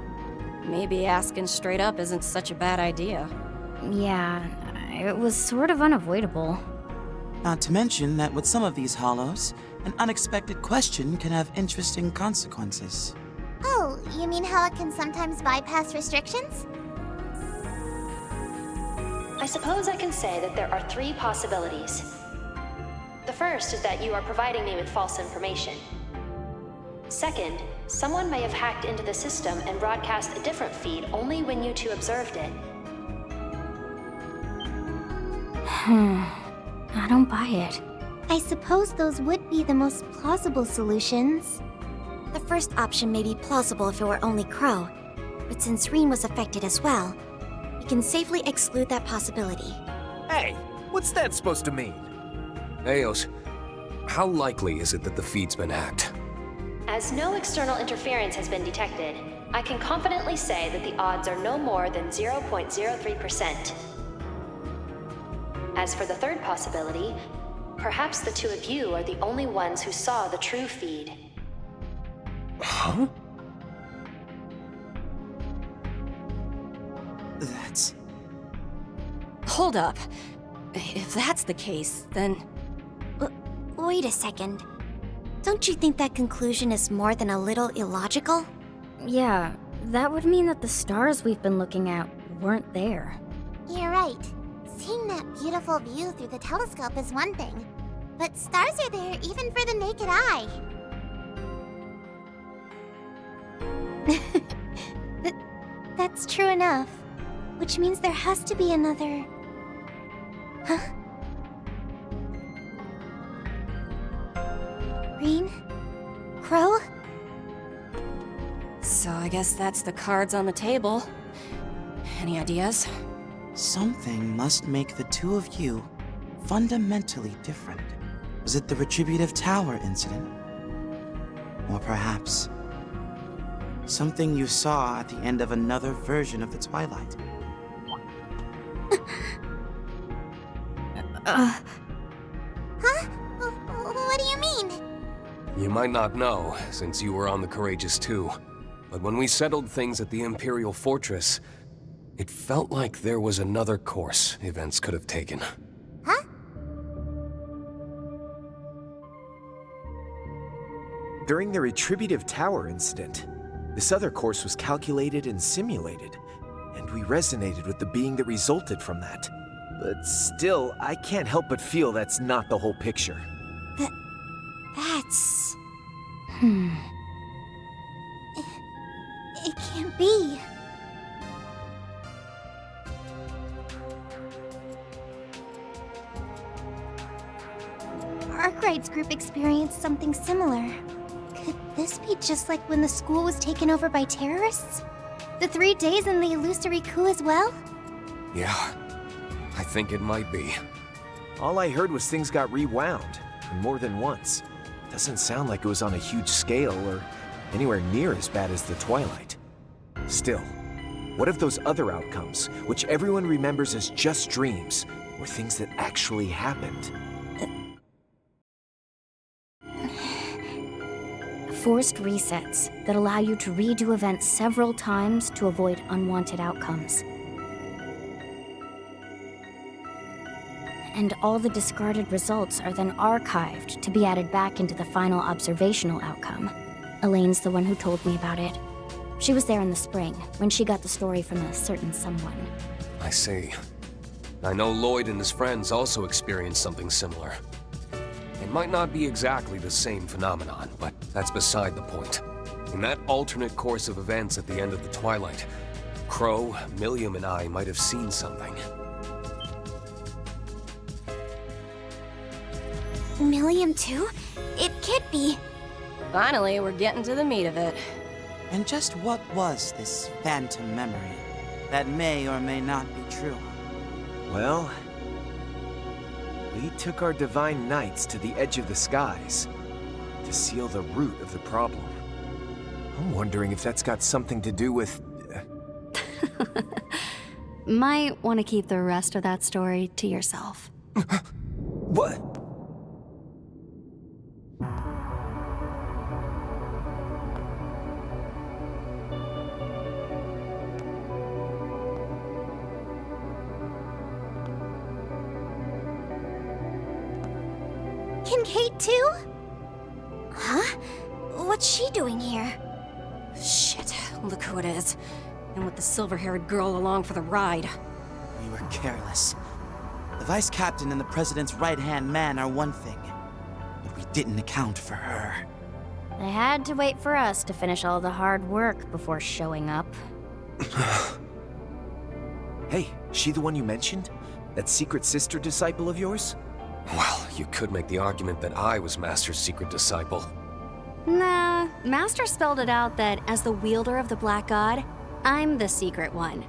Maybe asking straight up isn't such a bad idea. Yeah, it was sort of unavoidable. Not to mention that with some of these hollows, an unexpected question can have interesting consequences. Oh, you mean how it can sometimes bypass restrictions? I suppose I can say that there are 3 possibilities. The first is that you are providing me with false information. Second, someone may have hacked into the system and broadcast a different feed only when you two observed it. I don't buy it. I suppose those would be the most plausible solutions. The first option may be plausible if it were only Crow, but since Rean was affected as well, we can safely exclude that possibility. Hey, what's that supposed to mean? Eos, how likely is it that the feed's been hacked? As no external interference has been detected, I can confidently say that the odds are no more than 0.03%. As for the third possibility, perhaps the two of you are the only ones who saw the true feed. Huh? That's... Hold up. If that's the case, then... Wait a second. Don't you think that conclusion is more than a little illogical? Yeah, that would mean that the stars we've been looking at weren't there. You're right. Seeing that beautiful view through the telescope is one thing, but stars are there even for the naked eye. That's true enough. Which means there has to be another... Huh? Rean? Crow? So I guess that's the cards on the table. Any ideas? Something must make the two of you fundamentally different. Was it the Retributive Tower incident? Or perhaps something you saw at the end of another version of the Twilight? Huh? What do you mean? You might not know, since you were on the Courageous too, but when we settled things at the Imperial Fortress, it felt like there was another course events could have taken. Huh? During the Retributive Tower incident, this other course was calculated and simulated, and we resonated with the being that resulted from that. But still, I can't help but feel that's not the whole picture. That's... It can't be. Arkwright's group experienced something similar. Could this be just like when the school was taken over by terrorists? The 3 days in the illusory coup as well? Yeah, I think it might be. All I heard was things got rewound, and more than once. Doesn't sound like it was on a huge scale or anywhere near as bad as the Twilight. Still, what if those other outcomes, which everyone remembers as just dreams, were things that actually happened? Forced resets that allow you to redo events several times to avoid unwanted outcomes. And all the discarded results are then archived to be added back into the final observational outcome. Elaine's the one who told me about it. She was there in the spring, when she got the story from a certain someone. I see. I know Lloyd and his friends also experienced something similar. It might not be exactly the same phenomenon, but that's beside the point. In that alternate course of events at the end of the Twilight, Crow, Milliam, and I might have seen something. Milliam too? It can't be. Finally, we're getting to the meat of it. And just what was this phantom memory that may or may not be true? Well, we took our divine knights to the edge of the skies to seal the root of the problem. I'm wondering if that's got something to do with... Might want to keep the rest of that story to yourself. What? Kincaid too? Huh? What's she doing here? Shit, look who it is. And with the silver-haired girl along for the ride. We were careless. The vice captain and the president's right-hand man are one thing, but we didn't account for her. They had to wait for us to finish all the hard work before showing up. Hey, she the one you mentioned? That secret sister disciple of yours? Well, you could make the argument that I was Master's secret disciple. Nah, Master spelled it out that as the wielder of the Black God, I'm the secret one.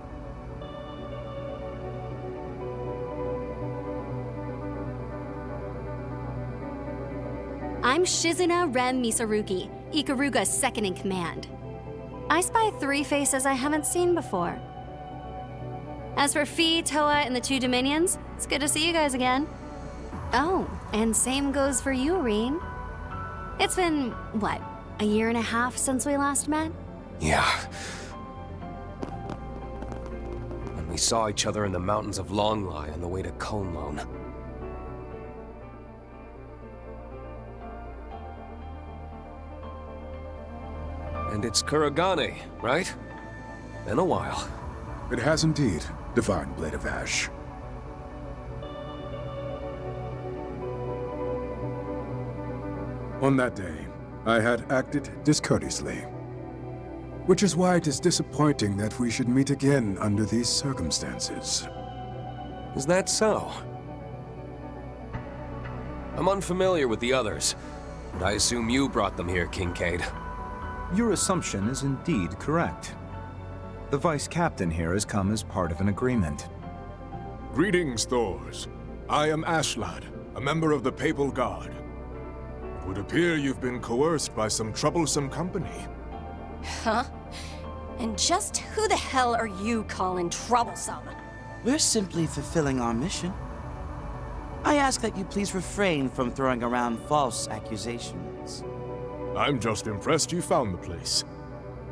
I'm Shizuna Rem Misarugi, Ikaruga's second in command. I spy 3 faces I haven't seen before. As for Fi, Toa, and the 2 Dominions, it's good to see you guys again. Oh, and same goes for you, Rean. It's been, what, a year and a half since we last met? Yeah. When we saw each other in the mountains of Longlai on the way to Conlone. And it's Kuragane, right? Been a while. It has indeed, Divine Blade of Ash. On that day, I had acted discourteously. Which is why it is disappointing that we should meet again under these circumstances. Is that so? I'm unfamiliar with the others, but I assume you brought them here, Kincaid. Your assumption is indeed correct. The Vice Captain here has come as part of an agreement. Greetings, Thors. I am Ashlad, a member of the Papal Guard. It would appear you've been coerced by some troublesome company. Huh? And just who the hell are you calling troublesome? We're simply fulfilling our mission. I ask that you please refrain from throwing around false accusations. I'm just impressed you found the place.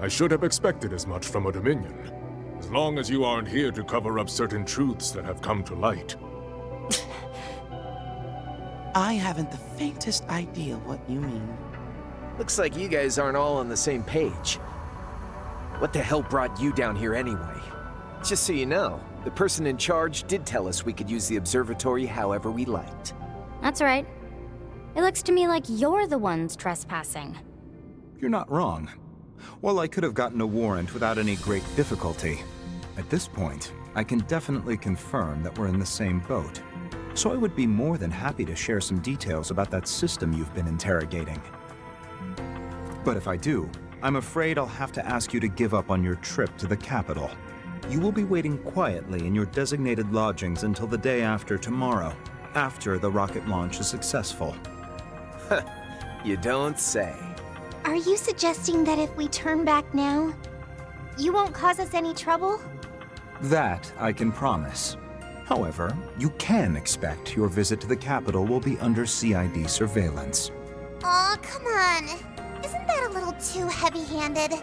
I should have expected as much from a Dominion. As long as you aren't here to cover up certain truths that have come to light. I haven't the faintest idea what you mean. Looks like you guys aren't all on the same page. What the hell brought you down here anyway? Just so you know, the person in charge did tell us we could use the observatory however we liked. That's right. It looks to me like you're the ones trespassing. You're not wrong. While I could have gotten a warrant without any great difficulty, at this point, I can definitely confirm that we're in the same boat. So I would be more than happy to share some details about that system you've been interrogating. But if I do, I'm afraid I'll have to ask you to give up on your trip to the capital. You will be waiting quietly in your designated lodgings until the day after tomorrow, after the rocket launch is successful. You don't say. Are you suggesting that if we turn back now, you won't cause us any trouble? That I can promise. However, you can expect your visit to the capital will be under CID surveillance. Aw, come on. Isn't that a little too heavy-handed?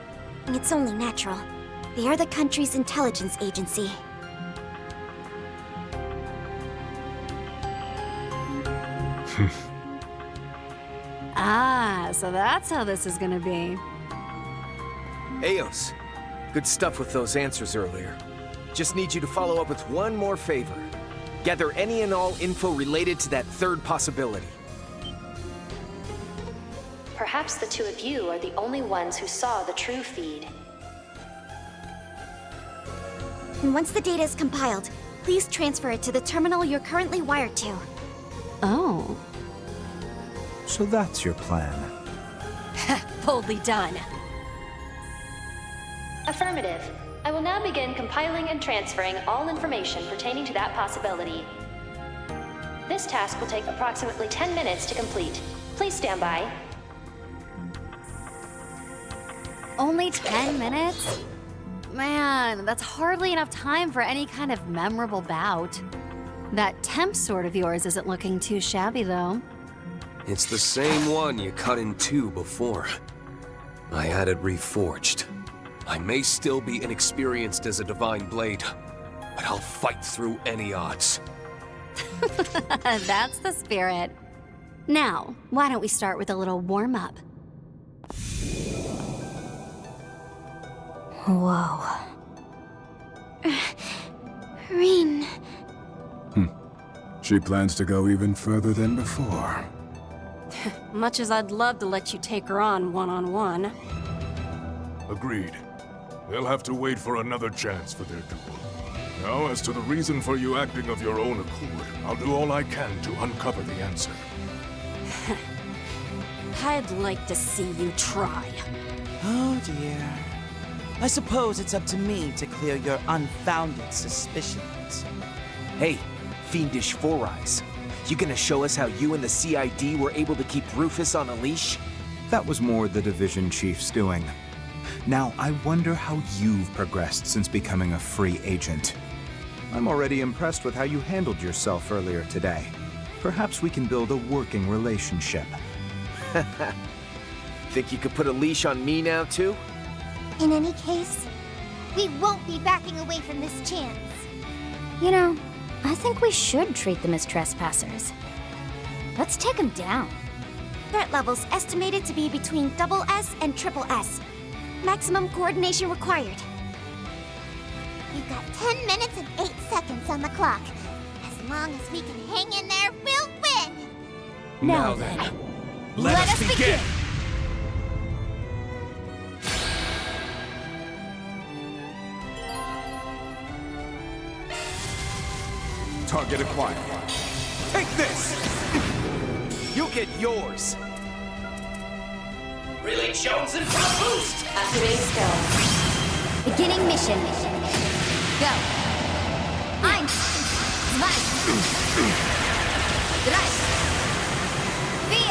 It's only natural. They are the country's intelligence agency. Ah, so that's how this is gonna be. Eos, good stuff with those answers earlier. Just need you to follow up with one more favor. Gather any and all info related to that third possibility. Perhaps the two of you are the only ones who saw the true feed. And once the data is compiled, please transfer it to the terminal you're currently wired to. Oh. So that's your plan. Boldly done. Affirmative. I will now begin compiling and transferring all information pertaining to that possibility. This task will take approximately 10 minutes to complete. Please stand by. Only 10 minutes? Man, that's hardly enough time for any kind of memorable bout. That temp sword of yours isn't looking too shabby, though. It's the same one you cut in two before. I had it reforged. I may still be inexperienced as a divine blade, but I'll fight through any odds. That's the spirit. Now, why don't we start with a little warm-up? Whoa. Rean. She plans to go even further than before. Much as I'd love to let you take her on one-on-one. Agreed. They'll have to wait for another chance for their duel. Now, as to the reason for you acting of your own accord, I'll do all I can to uncover the answer. I'd like to see you try. Oh dear. I suppose it's up to me to clear your unfounded suspicions. Hey, Fiendish Four Eyes. You gonna show us how you and the CID were able to keep Rufus on a leash? That was more the Division Chief's doing. Now, I wonder how you've progressed since becoming a free agent. I'm already impressed with how you handled yourself earlier today. Perhaps we can build a working relationship. Think you could put a leash on me now, too? In any case, we won't be backing away from this chance. You know, I think we should treat them as trespassers. Let's take them down. Threat levels estimated to be between SS and SS. Maximum coordination required. We've got 10 minutes and 8 seconds on the clock. As long as we can hang in there, we'll win! Now then, let us begin! Target acquired. Take this! You'll get yours! Really chosen for a boost! Activating stealth. Beginning mission. Go. 1, 2, 3, 4.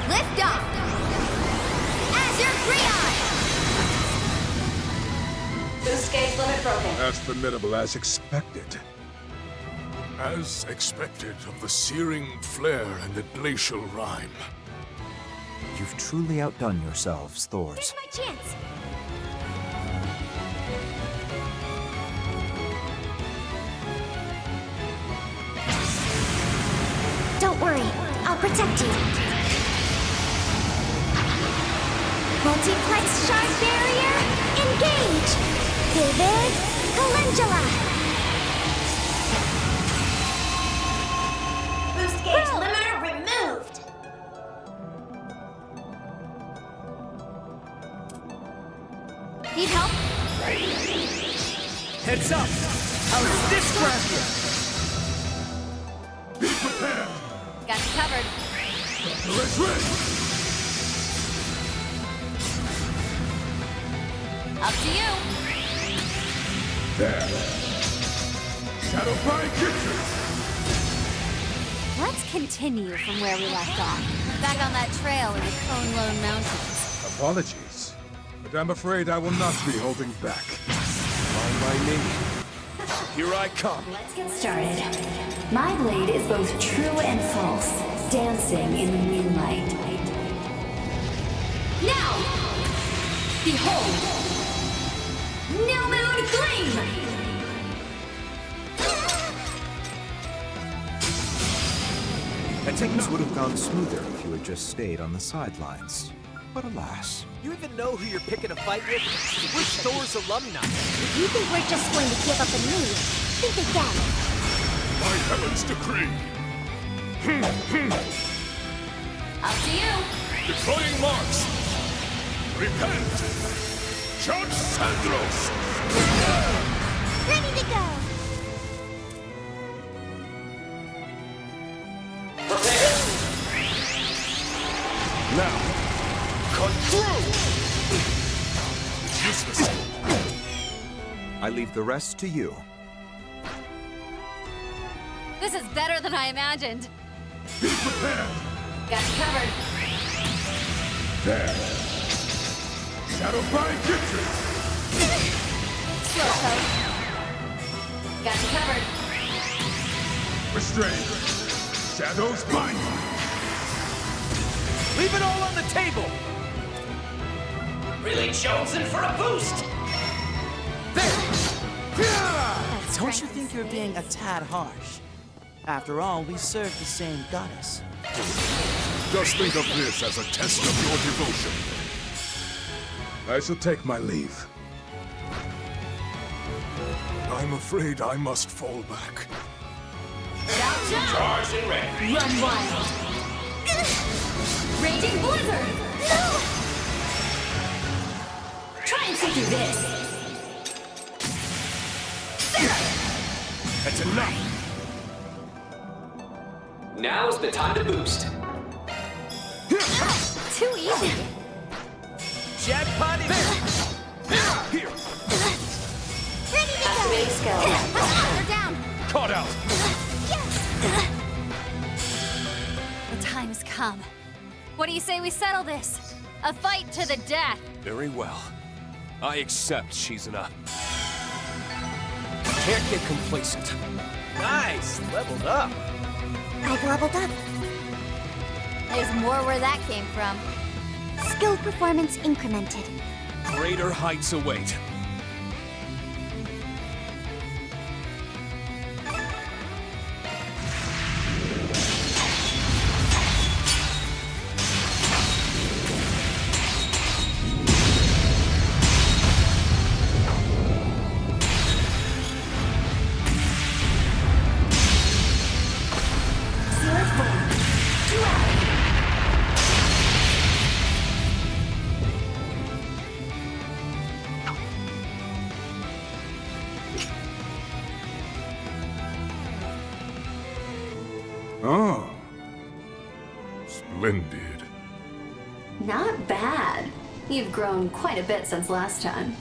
Lift off. Azure Rean. Boost gauge limit broken. That's formidable as expected. As expected of the searing flare and the glacial rime. You've truly outdone yourselves, Thors. Here's my chance. Don't worry, I'll protect you. Multiplex shard barrier, engage! Vivid Calendula! Boost gauge limiter removed. Need help? Heads up! I'll stiff grab you! Be prepared! Got you covered. Let's ready! Up to you. There! Shadow Pride Kitchen! Let's continue from where we left off. Back on that trail in the Cone Lone Mountains. Apologies, but I'm afraid I will not be holding back. Fine by me. Here I come. Let's get started. My blade is both true and false, dancing in the moonlight. Now! Behold! New Moon Gleam! Things would have gone smoother if you had just stayed on the sidelines. But alas. You even know who you're picking a fight with? We're Thor's alumni. If you think we're just going to give up and leave, think again. By heaven's decree! Up to you! Deploying marks! Repent! Judge Sandros! Ready to go! Now, cut through! It's useless. I leave the rest to you. This is better than I imagined. Be prepared! Got you covered. There! Shadow Pride Kitchen! Slow poke. Got you covered. Restrained! Shadows bind! Leave it all on the table! Really chosen for a boost! Don't you think you're being a tad harsh? After all, we serve the same goddess. Just think of this as a test of your devotion. I shall take my leave. I'm afraid I must fall back. Charge and ready. Run wild. Raging Blizzard! Try and see through this. That's enough! Now's the time to boost. Too easy. Jackpot in Here! Ready to go! Activate skill. They're down. Caught out! The time has come. What do you say we settle this? A fight to the death. Very well. I accept, Shizuna. Can't get complacent. Nice! Leveled up. I've leveled up. There's more where that came from. Skill performance incremented. Greater heights await. Oh. Splendid. Not bad. You've grown quite a bit since last time.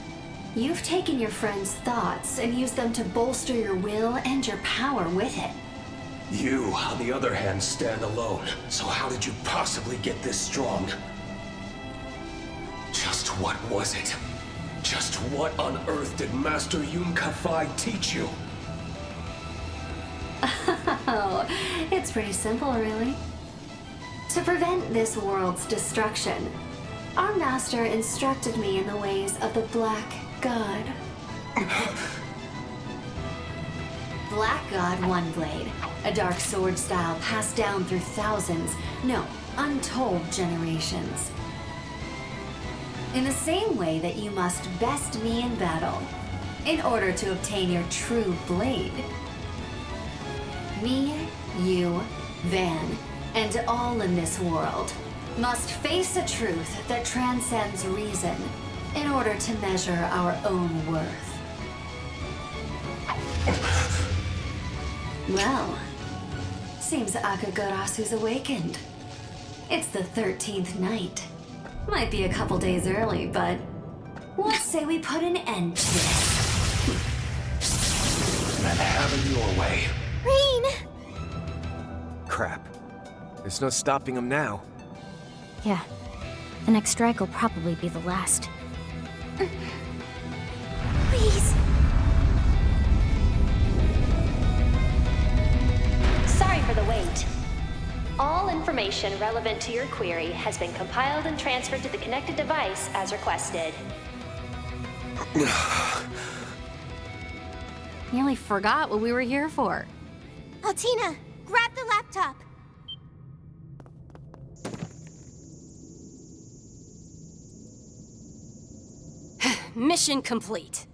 You've taken your friend's thoughts and used them to bolster your will and your power with it. You, on the other hand, stand alone. So how did you possibly get this strong? Just what was it? Just what on earth did Master Yun Ka-Fai teach you? Oh, it's pretty simple, really. To prevent this world's destruction, our master instructed me in the ways of the Black God. Black God Oneblade, a dark sword style passed down through thousands, no, untold generations. In the same way that you must best me in battle, in order to obtain your true blade. Me, you, Van, and all in this world must face a truth that transcends reason in order to measure our own worth. Well, seems Akagarasu's awakened. It's the 13th night. Might be a couple days early, but let's say we put an end to this. And have it your way. Rean! Crap. There's no stopping him now. Yeah. The next strike will probably be the last. Please. Sorry for the wait. All information relevant to your query has been compiled and transferred to the connected device as requested. Nearly forgot what we were here for. Oh, Tina, grab the laptop. Mission complete.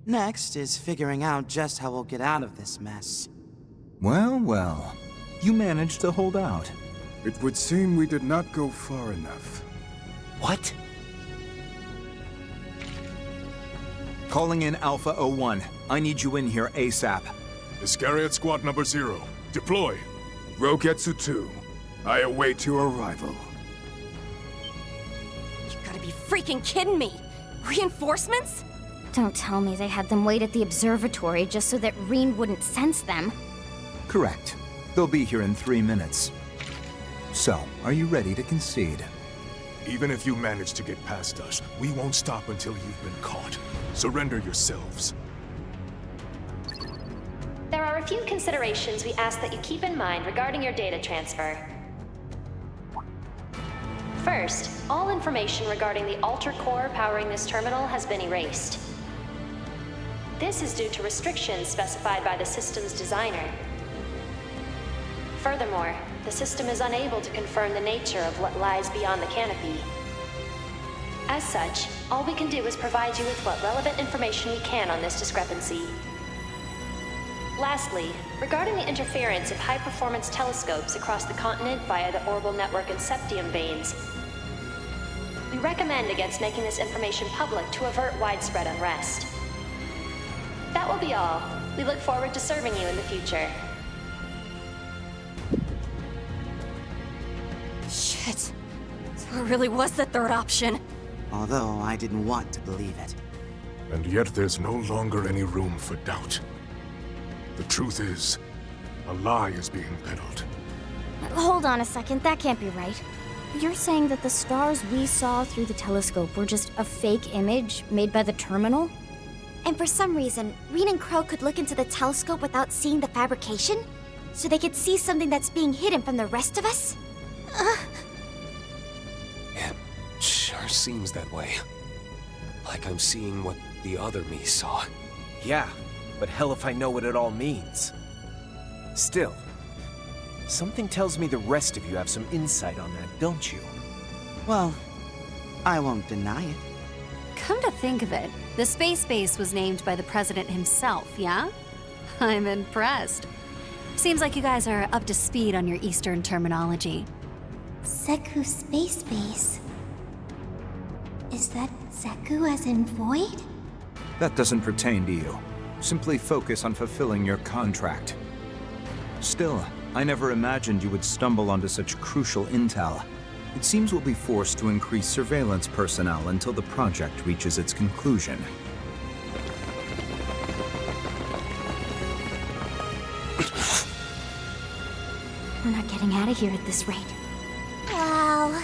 Next is figuring out just how we'll get out of this mess. Well, well. You managed to hold out. It would seem we did not go far enough. What? Calling in Alpha 01. I need you in here ASAP. Iscariot Squad number 0. Deploy. Rogetsu 2. I await your arrival. You gotta be freaking kidding me! Reinforcements? Don't tell me they had them wait at the observatory just so that Rean wouldn't sense them. Correct. They'll be here in 3 minutes. So, are you ready to concede? Even if you manage to get past us, we won't stop until you've been caught. Surrender yourselves. There are a few considerations we ask that you keep in mind regarding your data transfer. First, all information regarding the Alter Core powering this terminal has been erased. This is due to restrictions specified by the system's designer. Furthermore, the system is unable to confirm the nature of what lies beyond the Canopy. As such, all we can do is provide you with what relevant information we can on this discrepancy. Lastly, regarding the interference of high-performance telescopes across the continent via the orbital network and septium veins, we recommend against making this information public to avert widespread unrest. That will be all. We look forward to serving you in the future. Shit. So it really was the third option. Although I didn't want to believe it. And yet there's no longer any room for doubt. The truth is, a lie is being peddled. Hold on a second, that can't be right. You're saying that the stars we saw through the telescope were just a fake image made by the terminal? And for some reason, Rean and Crow could look into the telescope without seeing the fabrication? So they could see something that's being hidden from the rest of us? It sure seems that way. Like I'm seeing what the other me saw. Yeah, but hell if I know what it all means. Still, something tells me the rest of you have some insight on that, don't you? Well, I won't deny it. Come to think of it, the space base was named by the president himself, yeah? I'm impressed. Seems like you guys are up to speed on your Eastern terminology. Seku Space Base. Is that Seku as in void? That doesn't pertain to you. Simply focus on fulfilling your contract. Still, I never imagined you would stumble onto such crucial intel. It seems we'll be forced to increase surveillance personnel until the project reaches its conclusion. We're not getting out of here at this rate. Wow.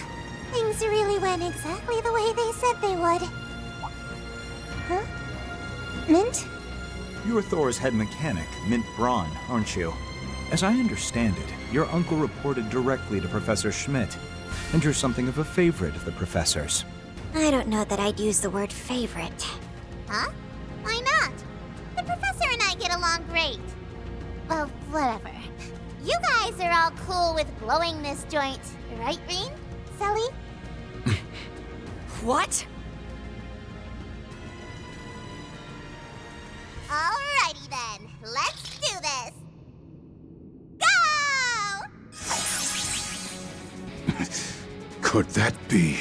Things really went exactly the way they said they would. Huh? Mint? You're Thor's head mechanic, Mint Braun, aren't you? As I understand it, your uncle reported directly to Professor Schmidt, and you're something of a favorite of the professor's. I don't know that I'd use the word favorite. Huh? Why not? The professor and I get along great. Well, whatever. You guys are all cool with blowing this joint, right, Rean? Sully? What? Alrighty then, let's do this. Go! Could that be?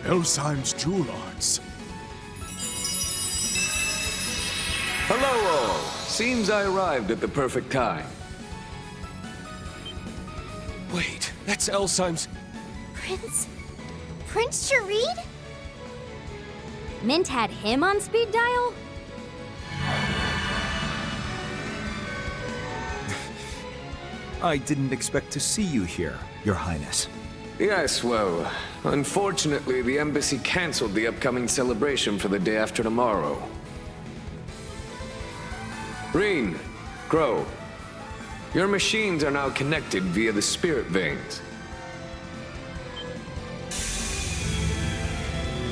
Elsheim's Jewel Arts. Hello all. Seems I arrived at the perfect time. Wait, that's Elsheim's... Prince Sharid? Mint had him on speed dial? I didn't expect to see you here, Your Highness. Yes, well, unfortunately, the embassy canceled the upcoming celebration for the day after tomorrow. Rean, Crow, your machines are now connected via the spirit veins.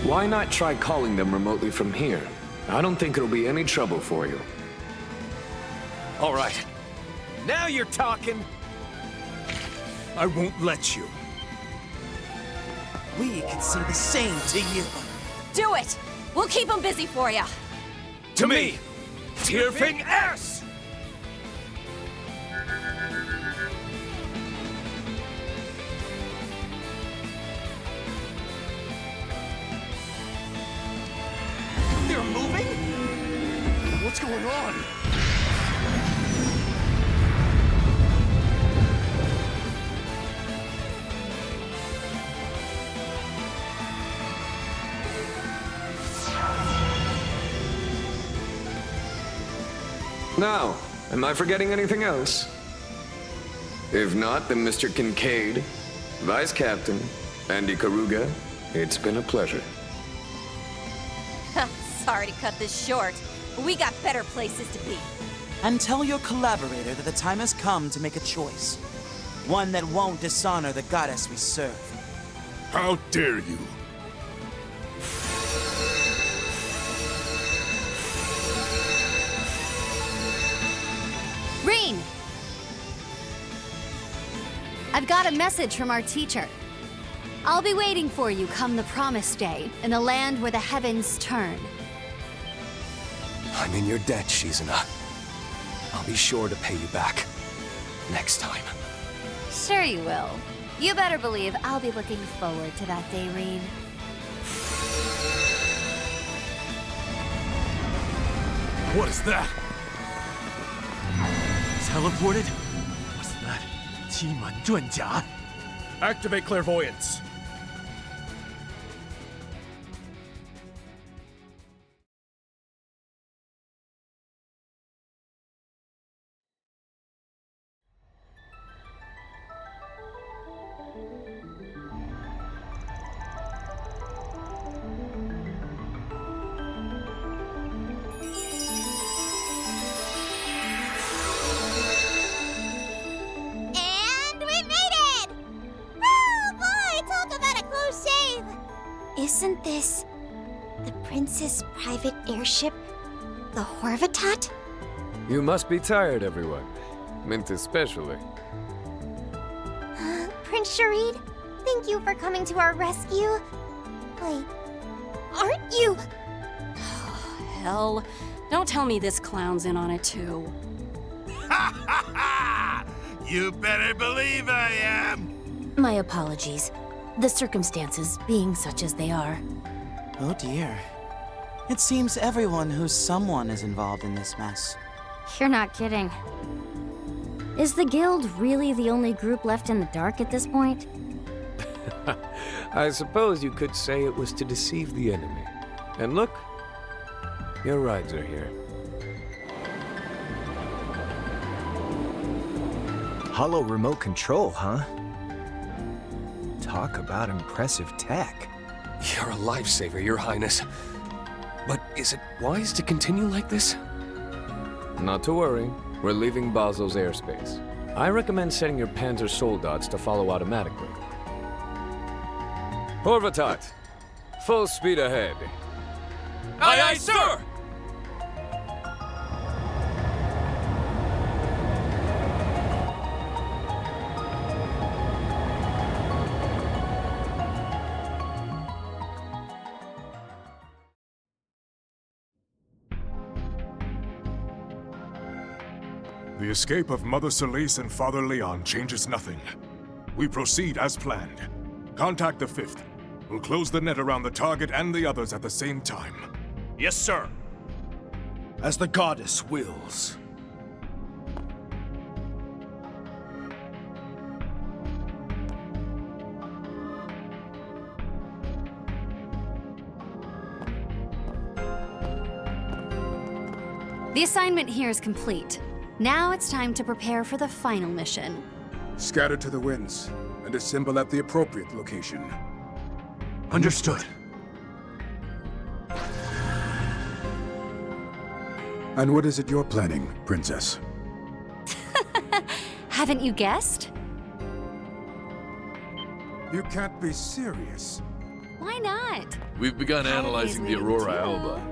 Why not try calling them remotely from here? I don't think it'll be any trouble for you. All right. Now you're talking. I won't let you. We can say the same to you. Do it! We'll keep them busy for you. To me, Tierfing S! They're moving? What's going on? Now, am I forgetting anything else? If not, then Mr. Kincaid, Vice Captain, and Ikaruga, it's been a pleasure. Sorry to cut this short, but we got better places to be. And tell your collaborator that the time has come to make a choice. One that won't dishonor the goddess we serve. How dare you? Rean! I've got a message from our teacher. I'll be waiting for you come the promised day, in the land where the heavens turn. I'm in your debt, Shizuna. I'll be sure to pay you back. Next time. Sure you will. You better believe I'll be looking forward to that day, Rean. What is that? Teleported? What's that? 七门遁甲? Activate clairvoyance. Isn't this the prince's private airship, the Horvatat? You must be tired, everyone. Mint especially. Prince Sharid, thank you for coming to our rescue. Wait, aren't you? Hell, don't tell me this clown's in on it too. You better believe I am! My apologies. The circumstances being such as they are. Oh dear. It seems everyone who's someone is involved in this mess. You're not kidding. Is the guild really the only group left in the dark at this point? I suppose you could say it was to deceive the enemy. And look, your rides are here. Hollow remote control, huh? Talk about impressive tech. You're a lifesaver, Your Highness. But is it wise to continue like this? Not to worry. We're leaving Basel's airspace. I recommend setting your Panzer Soldats to follow automatically. Horvatat, full speed ahead. Aye, aye, sir! The escape of Mother Celeste and Father Leon changes nothing. We proceed as planned. Contact the 5th. We'll close the net around the target and the others at the same time. Yes, sir. As the goddess wills. The assignment here is complete. Now it's time to prepare for the final mission. Scatter to the winds and assemble at the appropriate location. Understood. And what is it you're planning, Princess? Haven't you guessed? You can't be serious. Why not? We've begun analyzing the Aurora too. Alba.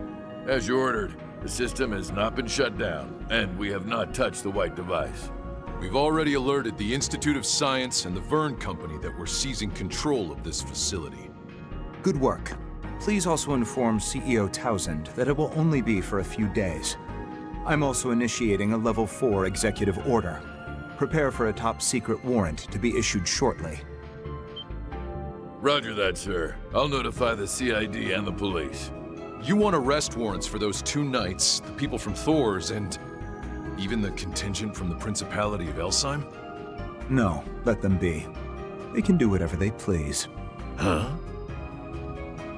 As you ordered, the system has not been shut down, and we have not touched the white device. We've already alerted the Institute of Science and the Verne Company that we're seizing control of this facility. Good work. Please also inform CEO Townsend that it will only be for a few days. I'm also initiating a Level 4 executive order. Prepare for a top-secret warrant to be issued shortly. Roger that, sir. I'll notify the CID and the police. You want arrest warrants for those 2 knights, the people from Thor's, and even the contingent from the Principality of Elsheim? No, let them be. They can do whatever they please. Huh?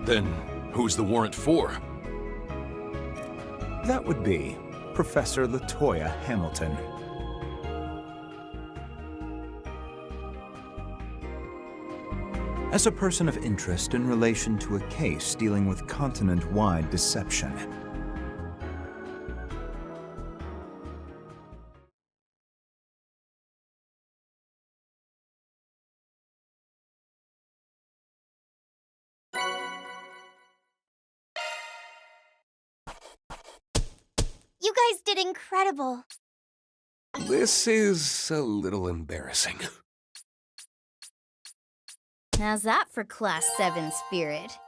Then who's the warrant for? That would be Professor LaToya Hamilton. As a person of interest in relation to a case dealing with continent-wide deception. You guys did incredible. This is a little embarrassing. How's that for Class 7 spirit?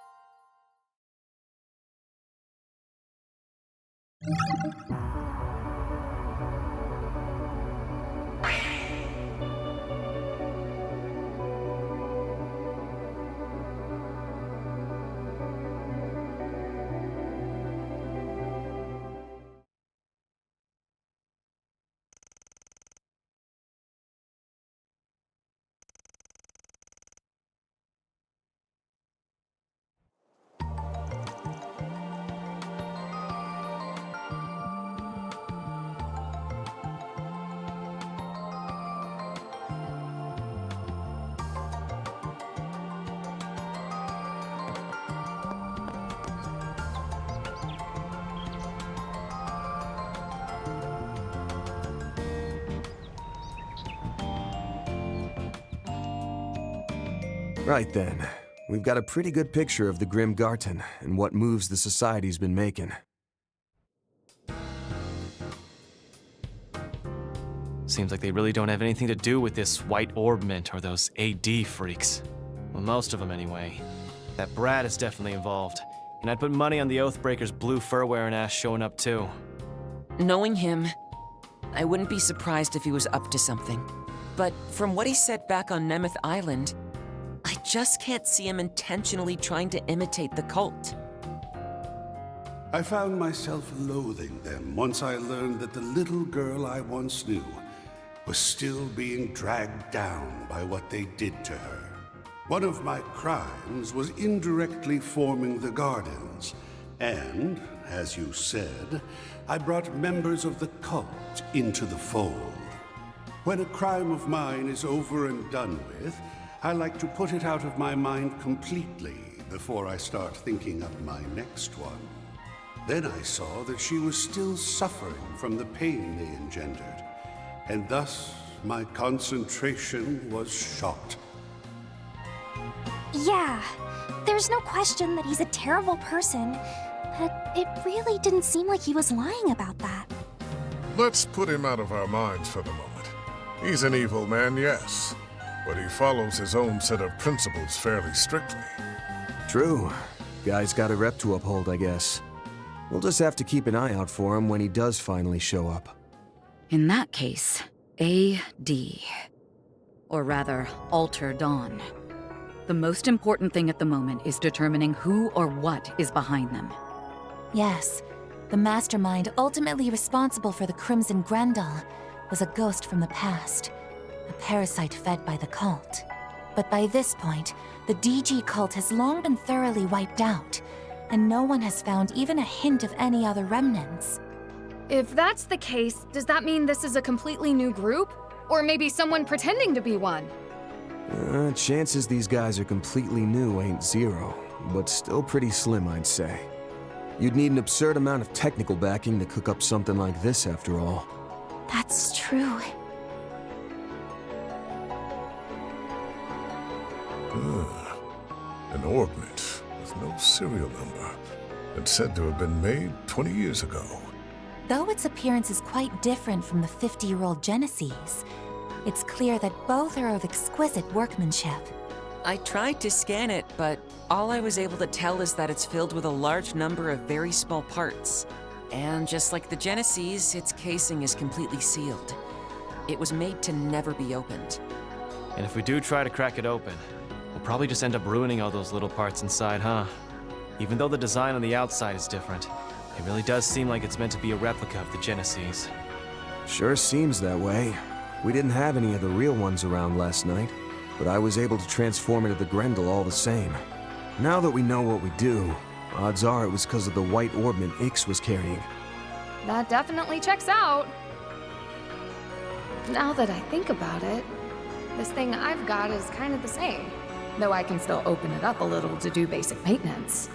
Right then. We've got a pretty good picture of the Grim Garten and what moves the Society's been making. Seems like they really don't have anything to do with this White Orb Mint or those AD freaks. Well, most of them anyway. That Brad is definitely involved. And I'd put money on the Oathbreaker's blue fur-wearing ass showing up too. Knowing him, I wouldn't be surprised if he was up to something. But from what he said back on Nemeth Island, I just can't see him intentionally trying to imitate the cult. I found myself loathing them once I learned that the little girl I once knew was still being dragged down by what they did to her. One of my crimes was indirectly forming the Gardens, and, as you said, I brought members of the cult into the fold. When a crime of mine is over and done with, I like to put it out of my mind completely before I start thinking up my next one. Then I saw that she was still suffering from the pain they engendered, and thus my concentration was shot. Yeah, there's no question that he's a terrible person, but it really didn't seem like he was lying about that. Let's put him out of our minds for the moment. He's an evil man, yes, but he follows his own set of principles fairly strictly. True. Guy's got a rep to uphold, I guess. We'll just have to keep an eye out for him when he does finally show up. In that case, AD. Or rather, Alter Dawn. The most important thing at the moment is determining who or what is behind them. Yes, the mastermind ultimately responsible for the Crimson Grendel was a ghost from the past, a parasite fed by the cult. But by this point, the DG cult has long been thoroughly wiped out, and no one has found even a hint of any other remnants. If that's the case, does that mean this is a completely new group? Or maybe someone pretending to be one? Chances these guys are completely new ain't zero, but still pretty slim, I'd say. You'd need an absurd amount of technical backing to cook up something like this, after all. That's true. An orbment with no serial number. It's said to have been made 20 years ago. Though its appearance is quite different from the 50-year-old Genesis, it's clear that both are of exquisite workmanship. I tried to scan it, but all I was able to tell is that it's filled with a large number of very small parts. And just like the Genesis, its casing is completely sealed. It was made to never be opened. And if we do try to crack it open, we'll probably just end up ruining all those little parts inside, huh? Even though the design on the outside is different, it really does seem like it's meant to be a replica of the Genesis. Sure seems that way. We didn't have any of the real ones around last night, but I was able to transform into the Grendel all the same. Now that we know what we do, odds are it was because of the white orbment Ix was carrying. That definitely checks out. Now that I think about it, this thing I've got is kind of the same, though I can still open it up a little to do basic maintenance.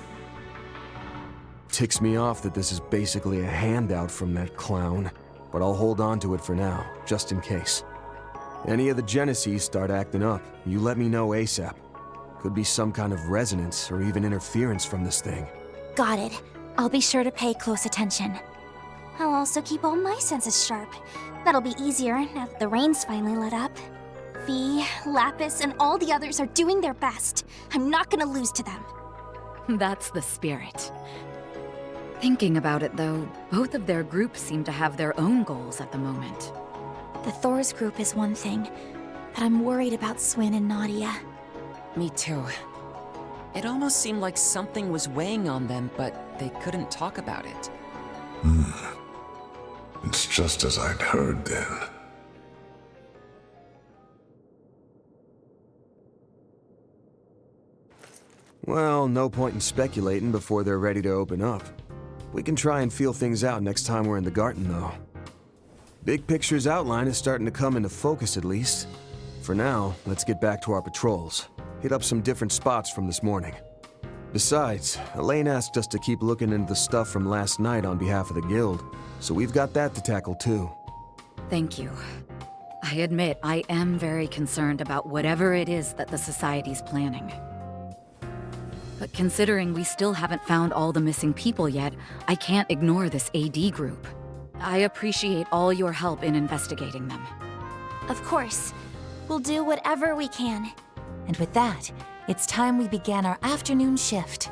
Ticks me off that this is basically a handout from that clown, but I'll hold on to it for now, just in case. Any of the Genesis start acting up, you let me know ASAP. Could be some kind of resonance or even interference from this thing. Got it. I'll be sure to pay close attention. I'll also keep all my senses sharp. That'll be easier now that the rain's finally let up. V, Lapis, and all the others are doing their best. I'm not gonna lose to them. That's the spirit. Thinking about it, though, both of their groups seem to have their own goals at the moment. The Thor's group is one thing, but I'm worried about Swin and Nadia. Me too. It almost seemed like something was weighing on them, but they couldn't talk about it. It's just as I'd heard then. Well, no point in speculating before they're ready to open up. We can try and feel things out next time we're in the garden, though. Big picture's outline is starting to come into focus, at least. For now, let's get back to our patrols. Hit up some different spots from this morning. Besides, Elaine asked us to keep looking into the stuff from last night on behalf of the guild, so we've got that to tackle too. Thank you. I admit I am very concerned about whatever it is that the Society's planning. But considering we still haven't found all the missing people yet, I can't ignore this AD group. I appreciate all your help in investigating them. Of course. We'll do whatever we can. And with that, it's time we began our afternoon shift.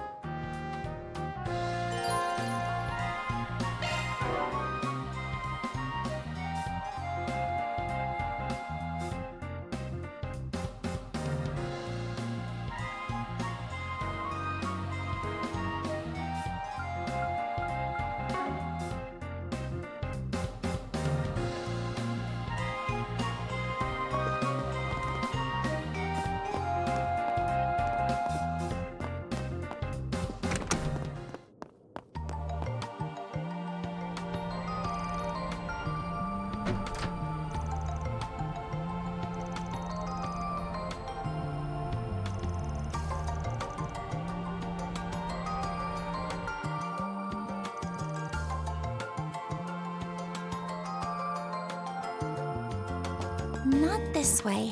Not this way.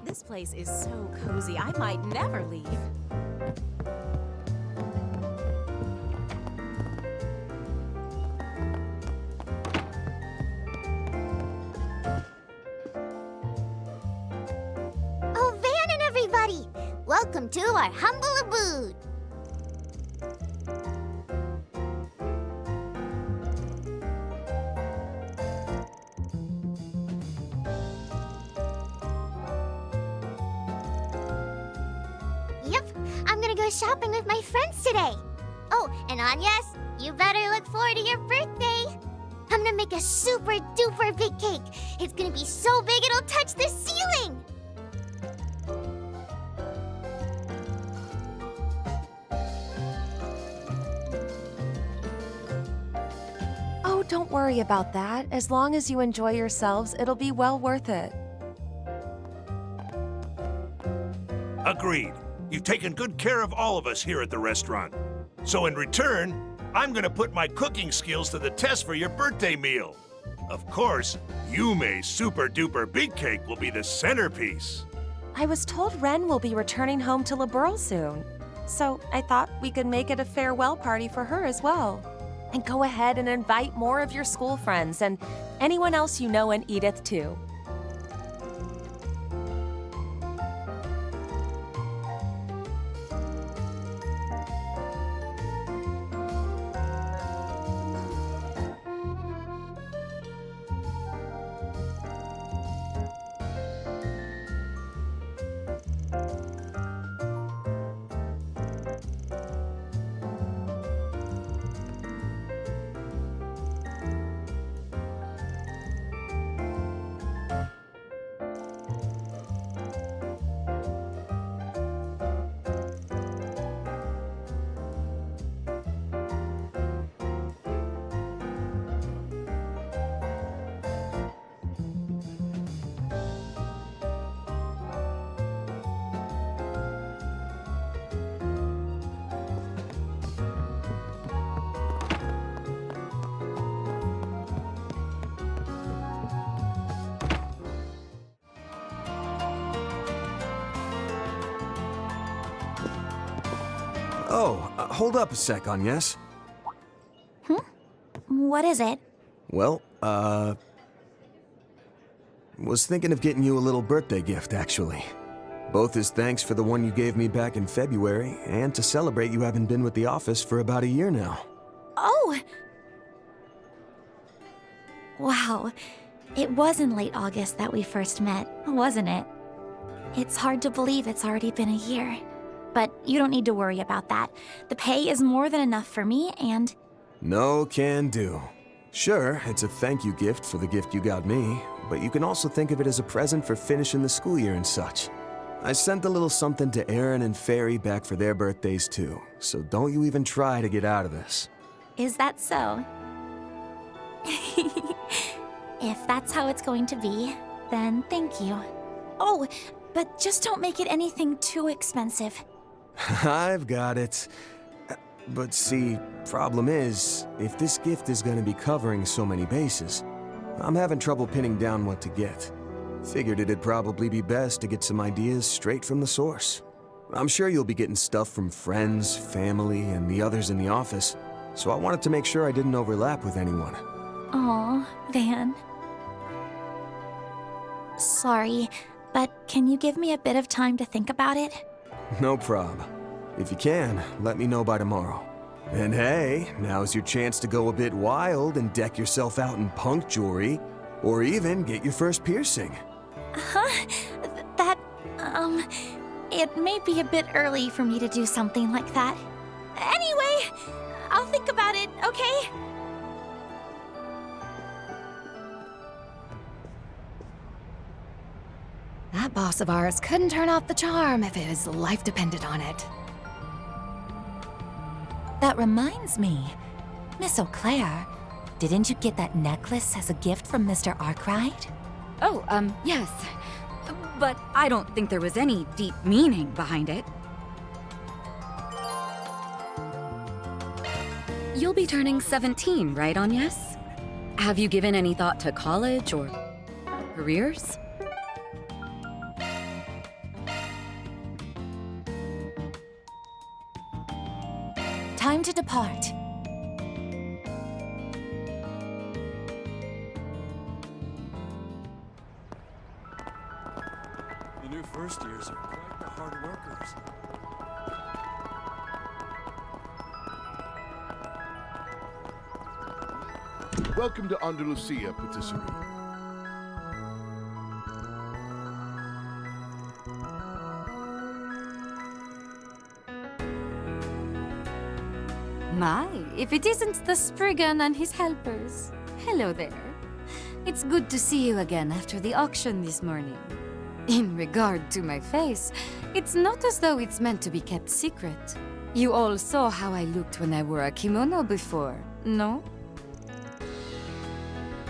This place is so cozy, I might never leave. Oh, Van and everybody! Welcome to our humble abode. Yep, I'm gonna go shopping with my friends today. Oh, and Agnes, you better look forward to your birthday. I'm gonna make a super duper big cake. It's gonna be so big it'll touch the ceiling. Oh, don't worry about that. As long as you enjoy yourselves, it'll be well worth it. Agreed. You've taken good care of all of us here at the restaurant. So in return, I'm gonna put my cooking skills to the test for your birthday meal. Of course, Yume's super duper big cake will be the centerpiece. I was told Ren will be returning home to Liberl soon, so I thought we could make it a farewell party for her as well. And go ahead and invite more of your school friends and anyone else you know in Edith too. Oh, hold up a sec, Agnes. What is it? Well, was thinking of getting you a little birthday gift, actually. Both as thanks for the one you gave me back in February, and to celebrate you haven't been with the office for about a year now. Oh! Wow. It was in late August that we first met, wasn't it? It's hard to believe it's already been a year. But you don't need to worry about that. The pay is more than enough for me, and... No can do. Sure, it's a thank you gift for the gift you got me, but you can also think of it as a present for finishing the school year and such. I sent a little something to Aaron and Fairy back for their birthdays too, so don't you even try to get out of this. Is that so? If that's how it's going to be, then thank you. Oh, but just don't make it anything too expensive. I've got it. But see, problem is, if this gift is going to be covering so many bases, I'm having trouble pinning down what to get. Figured it'd probably be best to get some ideas straight from the source. I'm sure you'll be getting stuff from friends, family, and the others in the office, so I wanted to make sure I didn't overlap with anyone. Aw, Van. Sorry, but can you give me a bit of time to think about it? No prob. If you can, let me know by tomorrow. And hey, now's your chance to go a bit wild and deck yourself out in punk jewelry, or even get your first piercing. Huh? It may be a bit early for me to do something like that. Anyway, I'll think about it, okay? That boss of ours couldn't turn off the charm if his life depended on it. That reminds me. Miss O'Clair, didn't you get that necklace as a gift from Mr. Arkwright? Oh, yes. But I don't think there was any deep meaning behind it. You'll be turning 17, right, Agnes? Have you given any thought to college or careers? Time to depart. The new first years are quite the hard workers. Welcome to Andalusia, Patisserie. My, if it isn't the Spriggan and his helpers. Hello there. It's good to see you again after the auction this morning. In regard to my face, it's not as though it's meant to be kept secret. You all saw how I looked when I wore a kimono before, no?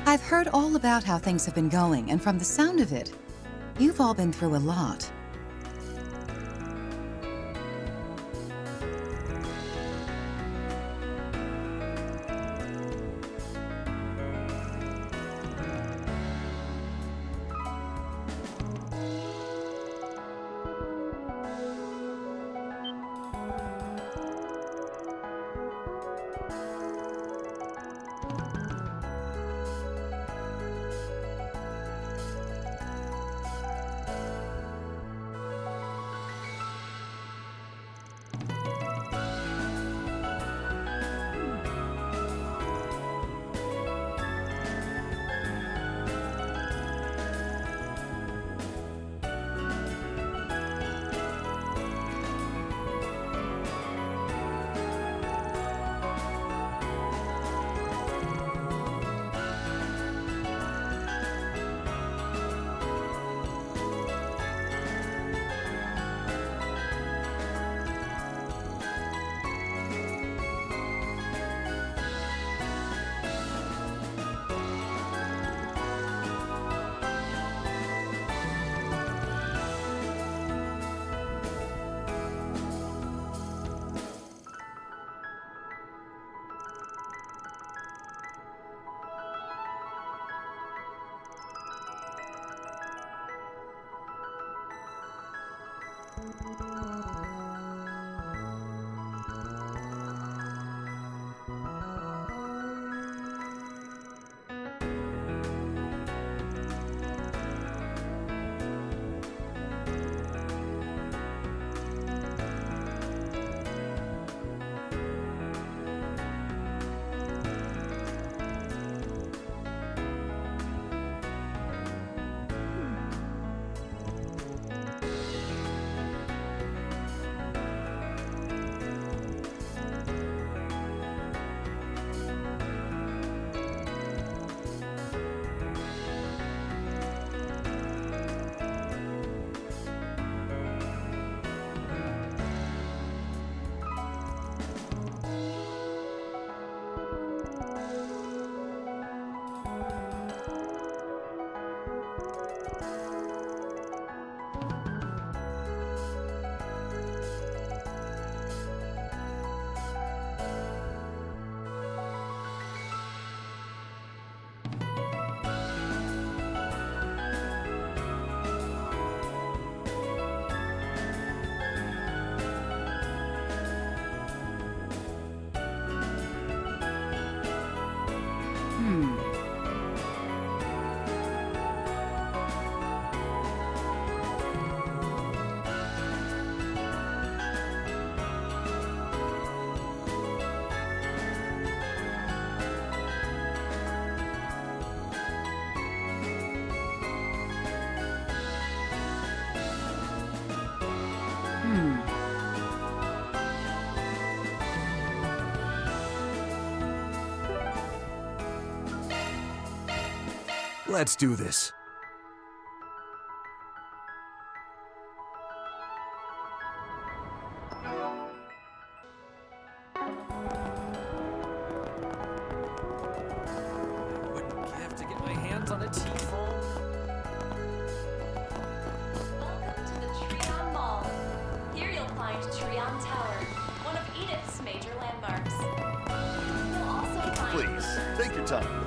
I've heard all about how things have been going, and from the sound of it, you've all been through a lot. Let's do this. Wouldn't give to get my hands on a tea-phone. Welcome to the Treon Mall. Here you'll find Treon Tower, one of Edith's major landmarks. You'll also find... Please, take your time.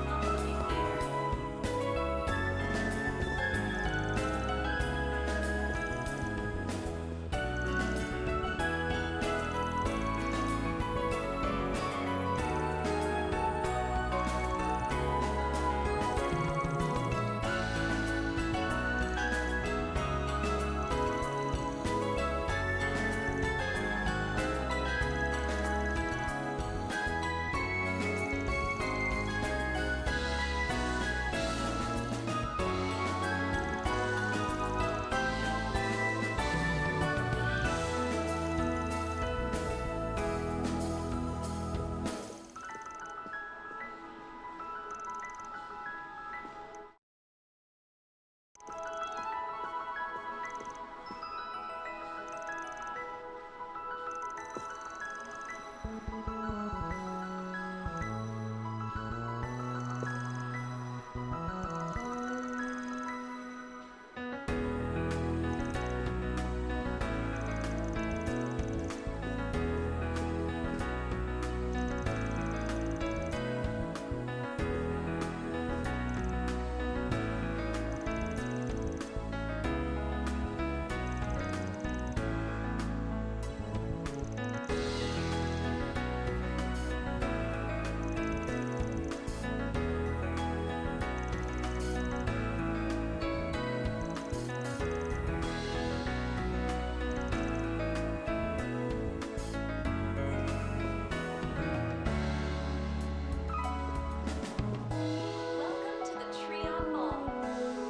Welcome to the Treon Mall.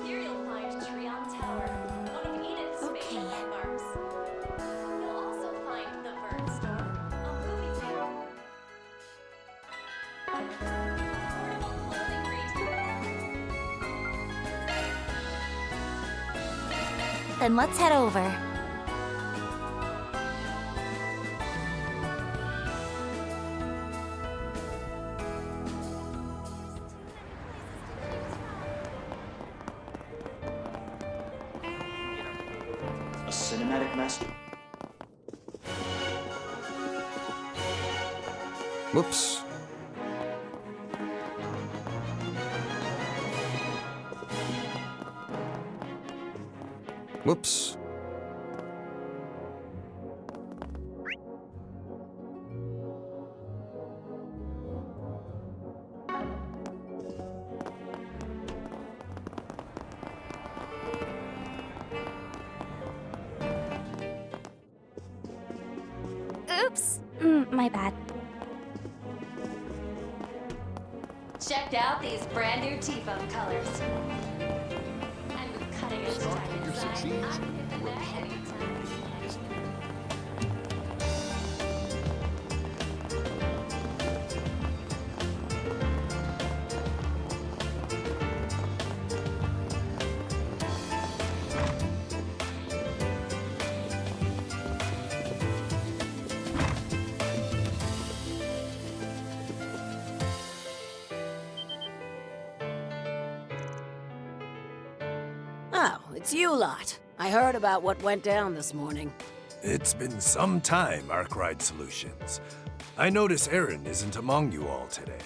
Here you'll find Treon Tower, one of Edith's major landmarks. You'll also find the Vern Store, a movie theater, affordable clothing retail. Then let's head over. A cinematic master. Whoops. Whoops. Oops. My bad. Checked out these brand new T-phone colors. And with cutting-edge design inside, I can hit the net anytime. Oh, it's you lot. I heard about what went down this morning. It's been some time, Arkwright Solutions. I notice Erin isn't among you all today.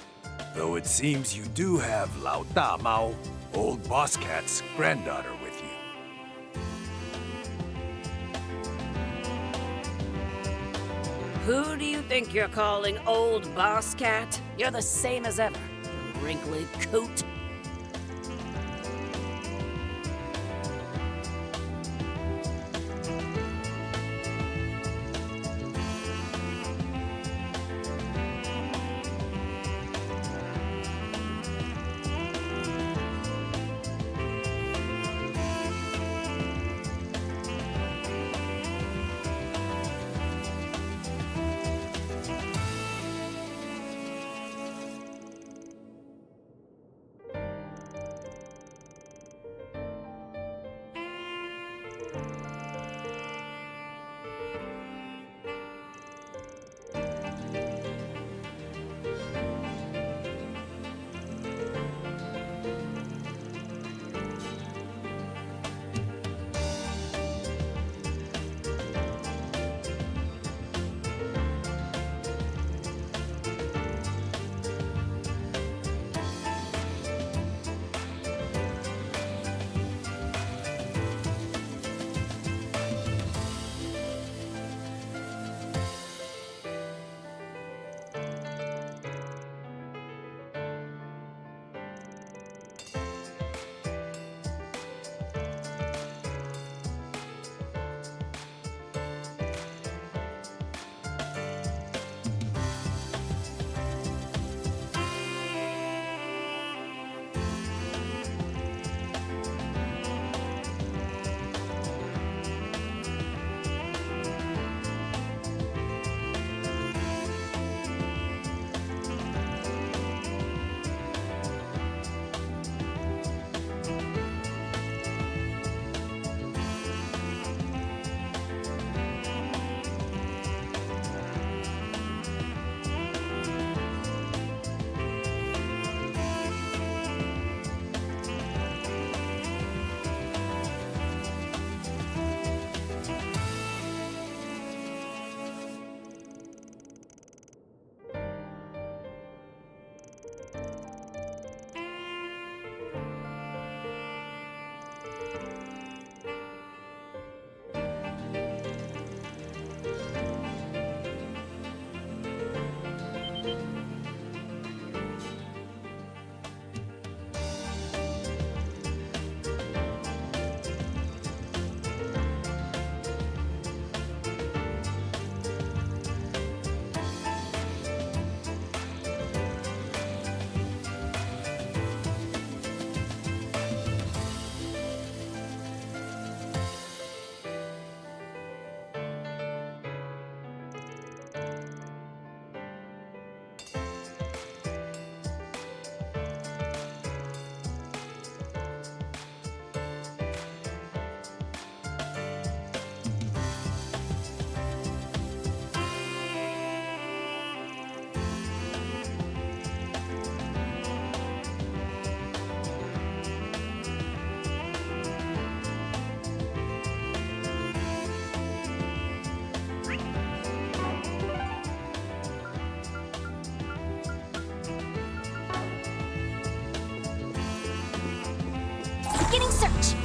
Though it seems you do have Lao Da Mao, old Boss Cat's granddaughter, with you. Who do you think you're calling old boss cat? You're the same as ever, you wrinkly coot. search!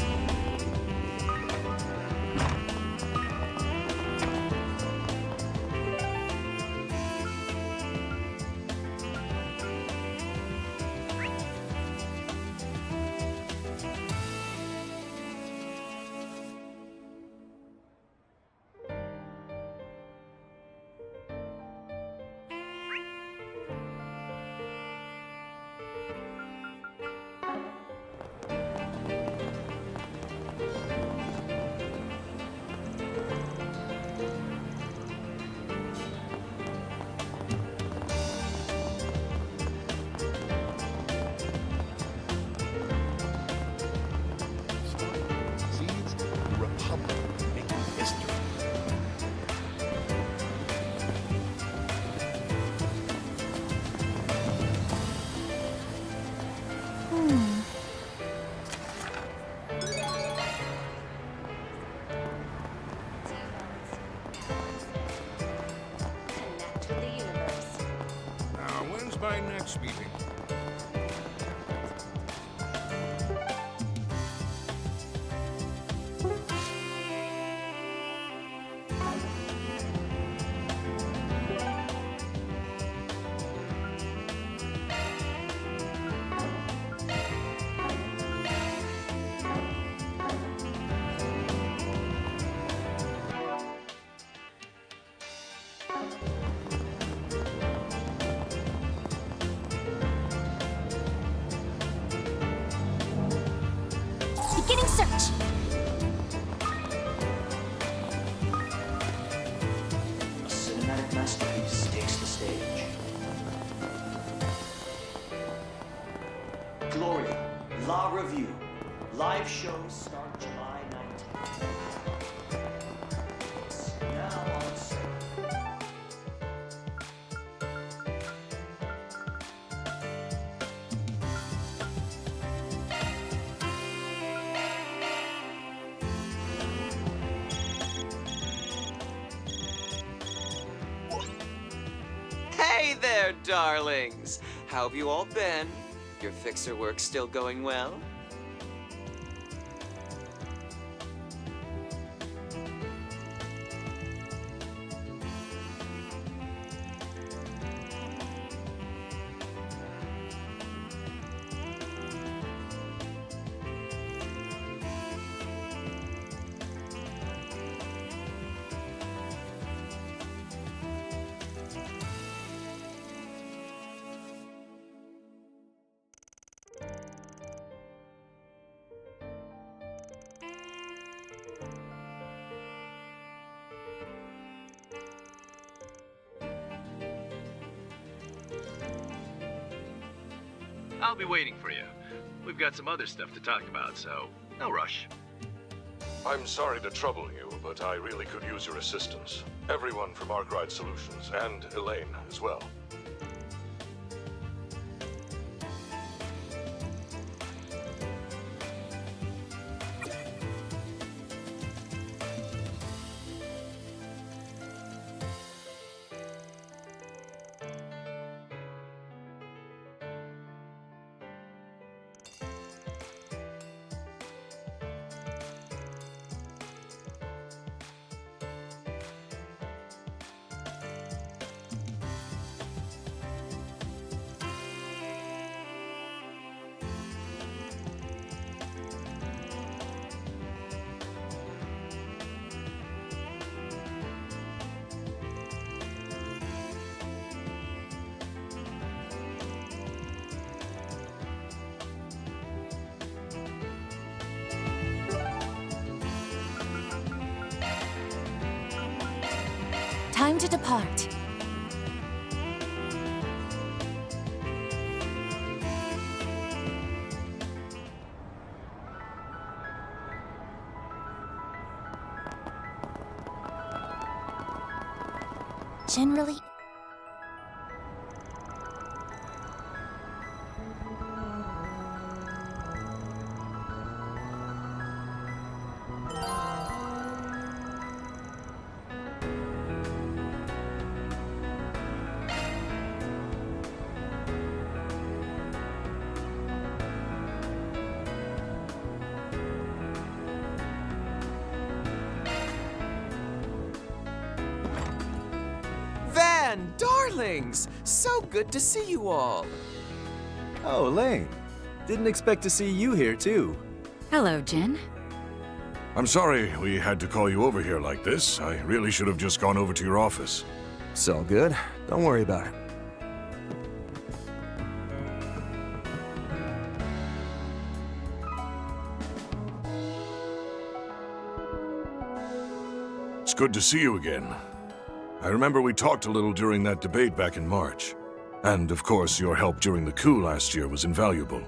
Seeds, the Republic, making history. Connect with the universe. Now, when's my next meeting? Beginning search! A cinematic masterpiece takes the stage. Gloria, La Review. Live shows start July 19th. Now on sale. Hey there, darlings! How have you all been? Your fixer work still going well? I'll be waiting for you. We've got some other stuff to talk about, so no rush. I'm sorry to trouble you, but I really could use your assistance. Everyone from Arkwright Solutions, and Elaine as well. Time to depart. Generally, Rean, darlings! So good to see you all. Oh, Lane. Didn't expect to see you here, too. Hello, Jin. I'm sorry we had to call you over here like this. I really should have just gone over to your office. It's all good. Don't worry about it. It's good to see you again. I remember we talked a little during that debate back in March. And, of course, your help during the coup last year was invaluable.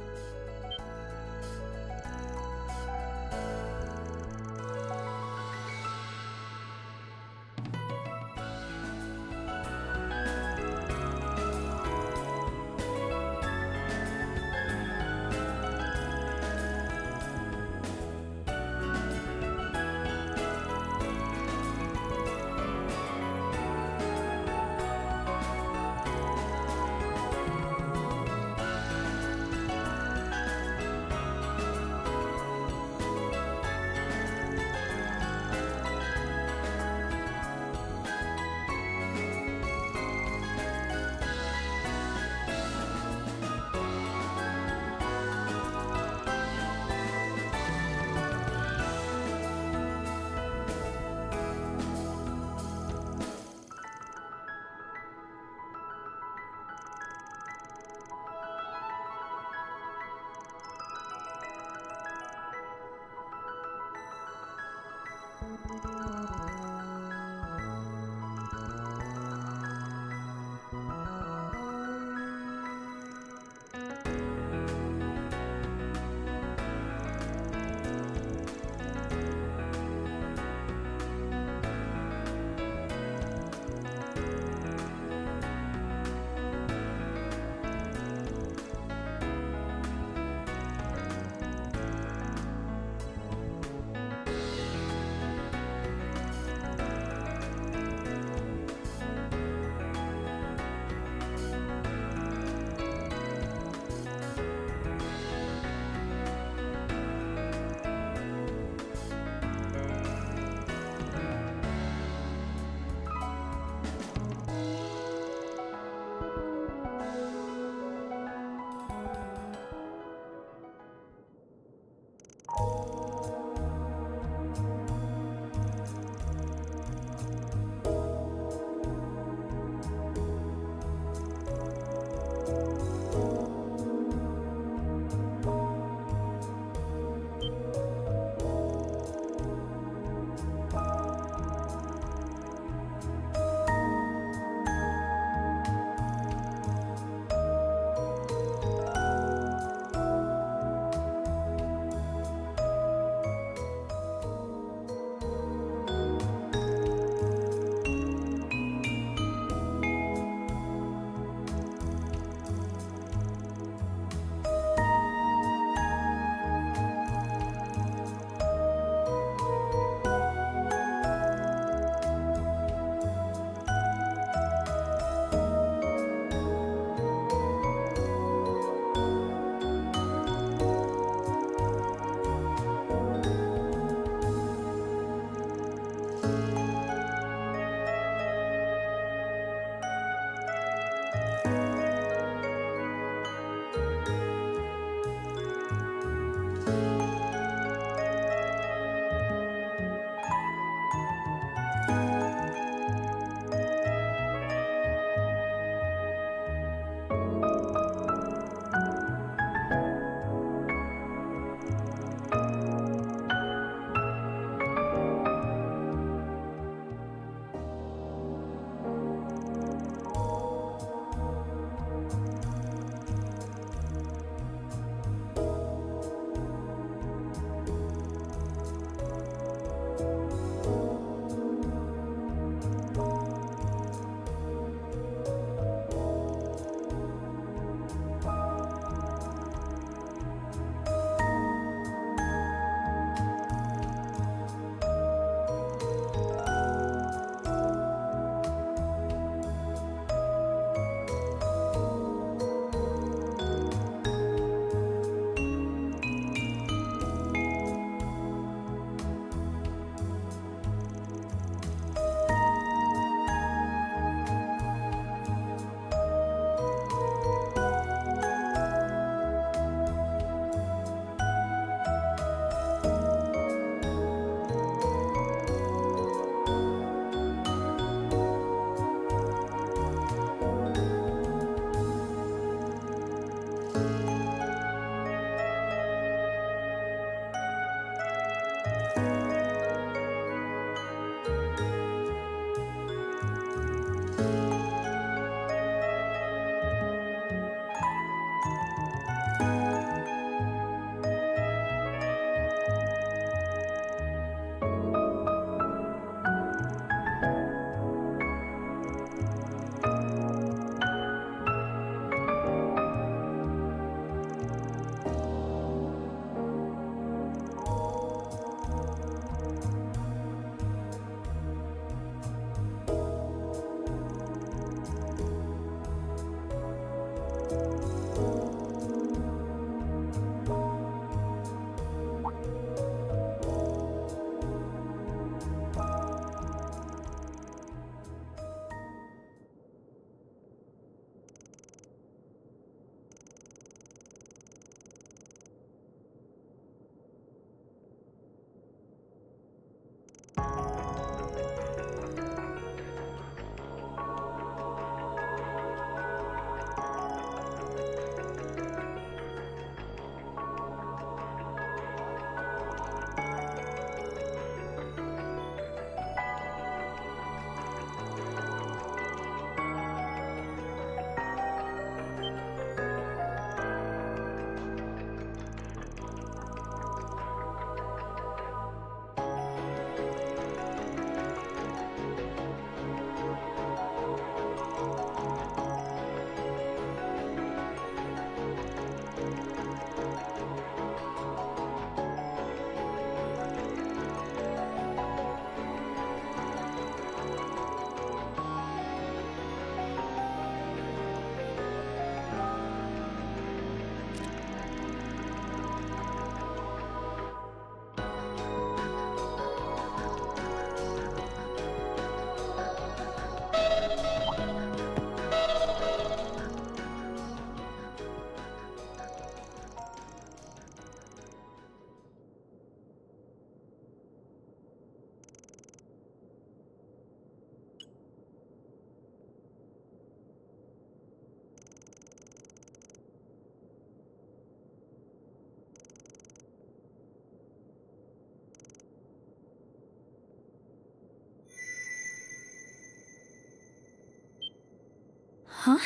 Huh?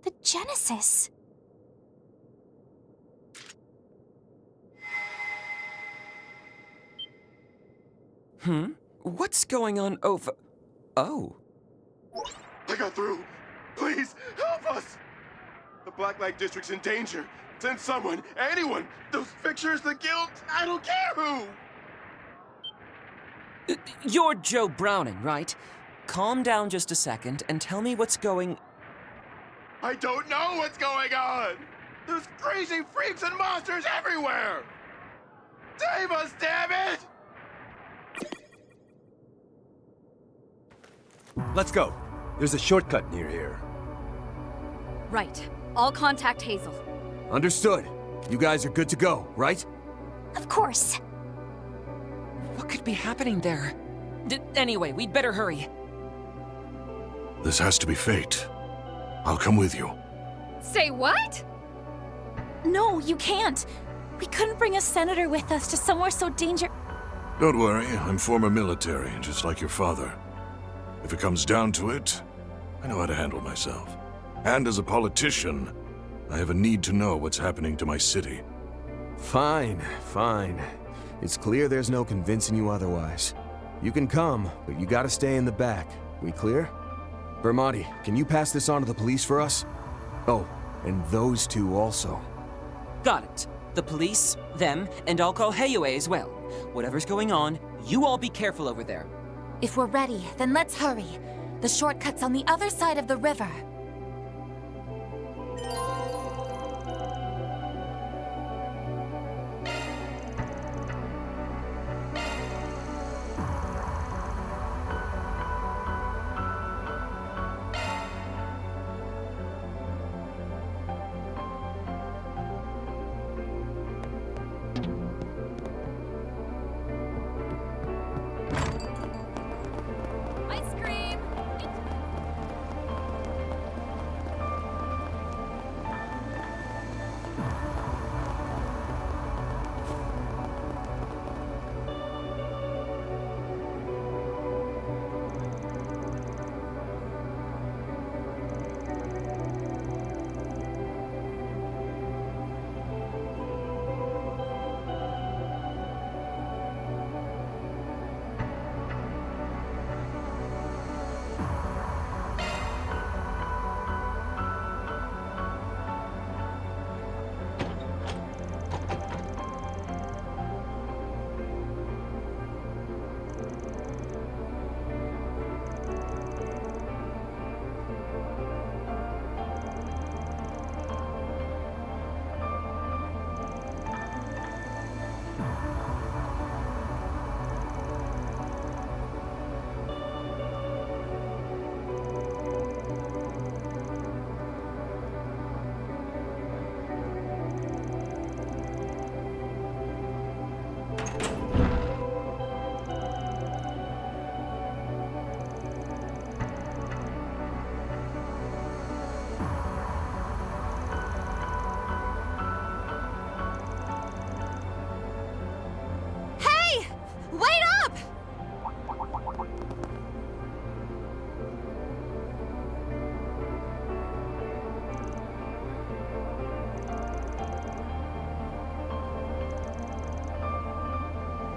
The Genesis. What's going on over... Oh. I got through. Please, help us! The Blacklight District's in danger. Send someone, anyone! Those pictures, the guild, I don't care who! You're Joe Browning, right? Calm down just a second and tell me what's going... I don't know what's going on! There's crazy freaks and monsters everywhere! Save us, damn it! Let's go. There's a shortcut near here. Right. I'll contact Hazel. Understood. You guys are good to go, right? Of course. What could be happening there? Anyway, we'd better hurry. This has to be fate. I'll come with you. Say what? No, you can't. We couldn't bring a senator with us to somewhere so dangerous. Don't worry, I'm former military, just like your father. If it comes down to it, I know how to handle myself. And as a politician, I have a need to know what's happening to my city. Fine, fine. It's clear there's no convincing you otherwise. You can come, but you gotta stay in the back. We clear? Bermati, can you pass this on to the police for us? Oh, and those two also. Got it. The police, them, and I'll call Heyue as well. Whatever's going on, you all be careful over there. If we're ready, then let's hurry. The shortcut's on the other side of the river.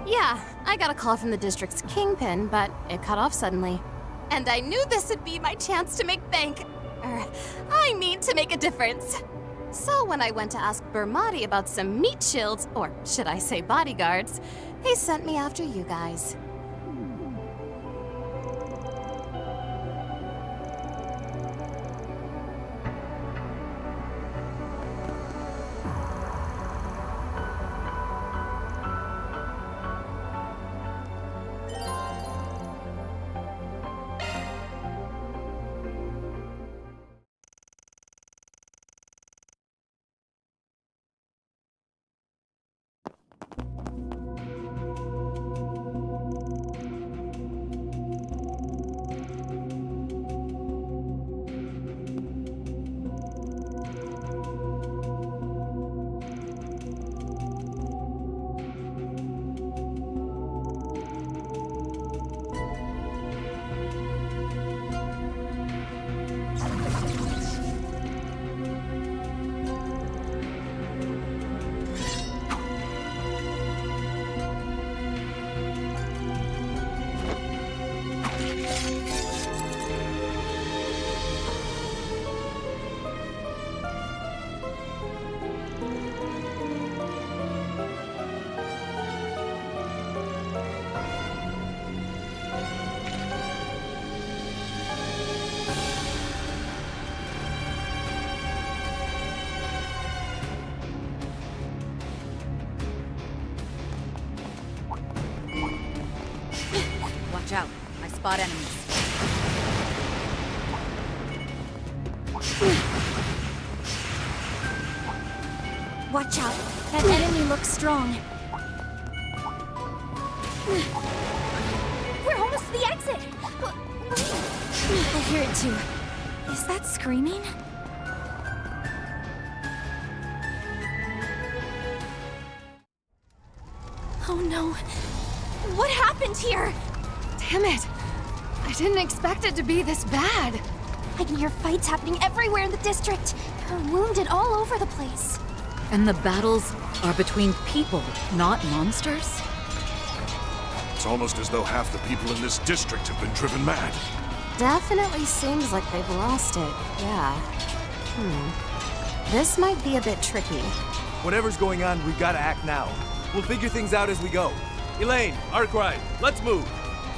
Yeah, I got a call from the district's kingpin, but it cut off suddenly. And I knew this would be my chance to make bank. To make a difference. So when I went to ask Bermati about some meat shields, or should I say bodyguards, he sent me after you guys. Watch out. I spot enemies. Watch out. That enemy looks strong. We're almost to the exit! I hear it too. Is that screaming? Oh no. What happened here? Damn it! I didn't expect it to be this bad. I can hear fights happening everywhere in the district. They're wounded all over the place. And the battles are between people, not monsters? It's almost as though half the people in this district have been driven mad. Definitely seems like they've lost it, yeah. This might be a bit tricky. Whatever's going on, we've got to act now. We'll figure things out as we go. Elaine, Arkwright, let's move.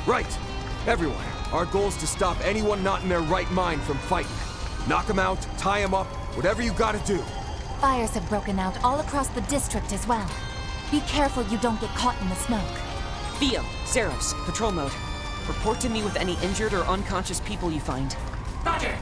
Right. Everyone, our goal is to stop anyone not in their right mind from fighting. Knock them out, tie them up, whatever you gotta do. Fires have broken out all across the district as well. Be careful you don't get caught in the smoke. Theo, Zeros, patrol mode. Report to me with any injured or unconscious people you find. Roger!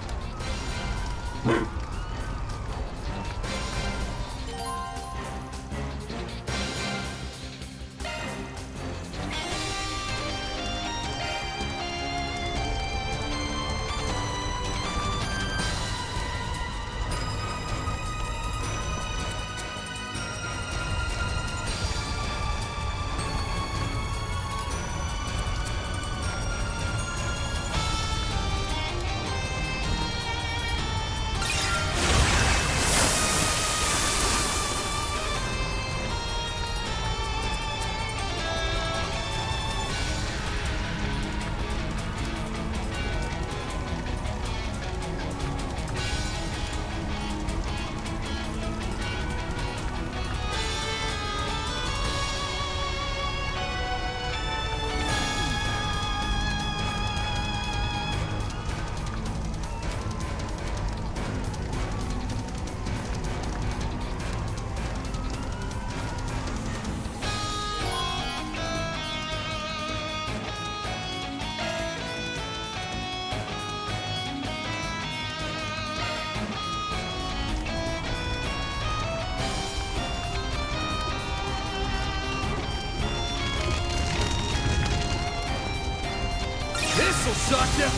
This'll suck ya!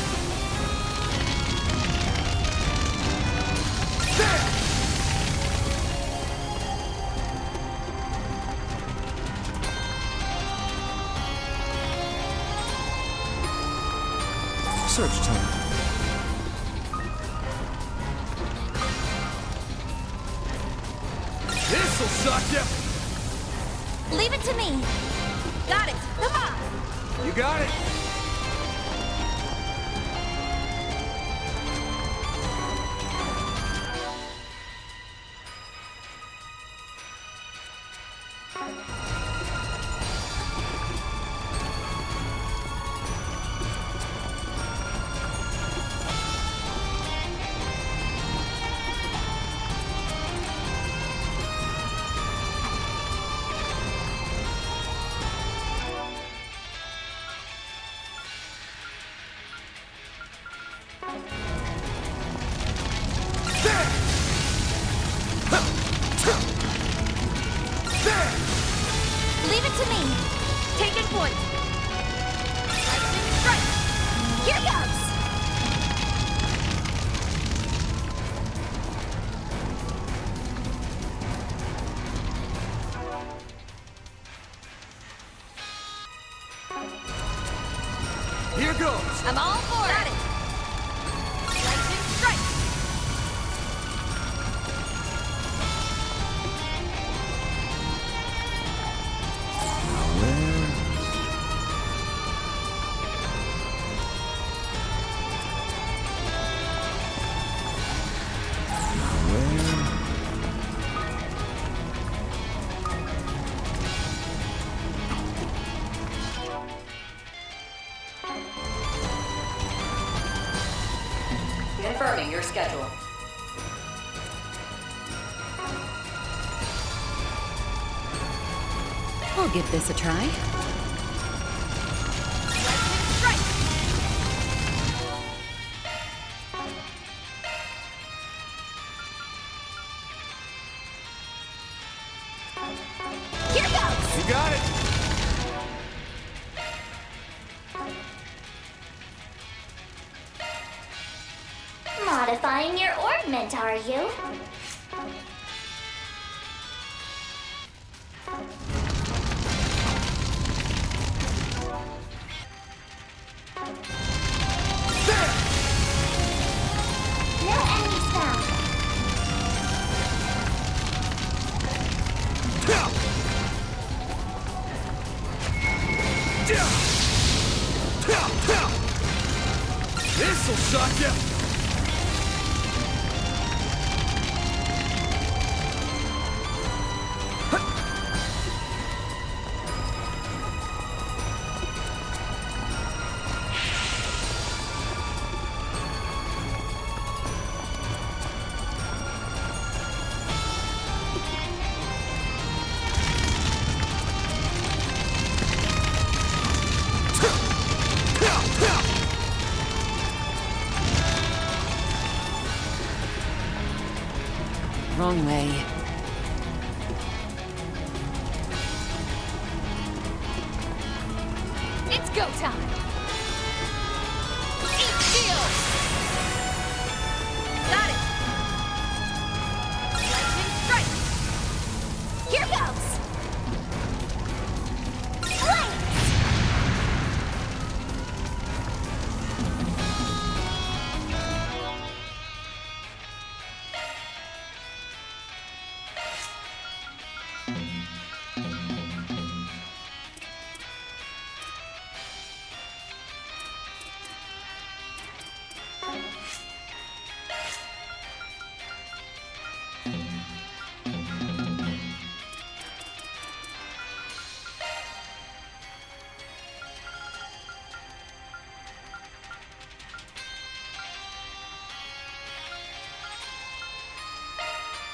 Search time. This'll suck ya! Leave it to me. Got it. Come on. You got it! Leave it to me. Taking point. Lightning strike. Here goes. Here goes! I'm all for it. Got it. Lightning strike. Confirming your schedule. I'll give this a try. Lightning strike. You got it! Modifying your orbment, are you? No enemies found. This'll shock ya! Wrong way. It's go time! Eat shield! Got it! Lightning strike! Here goes!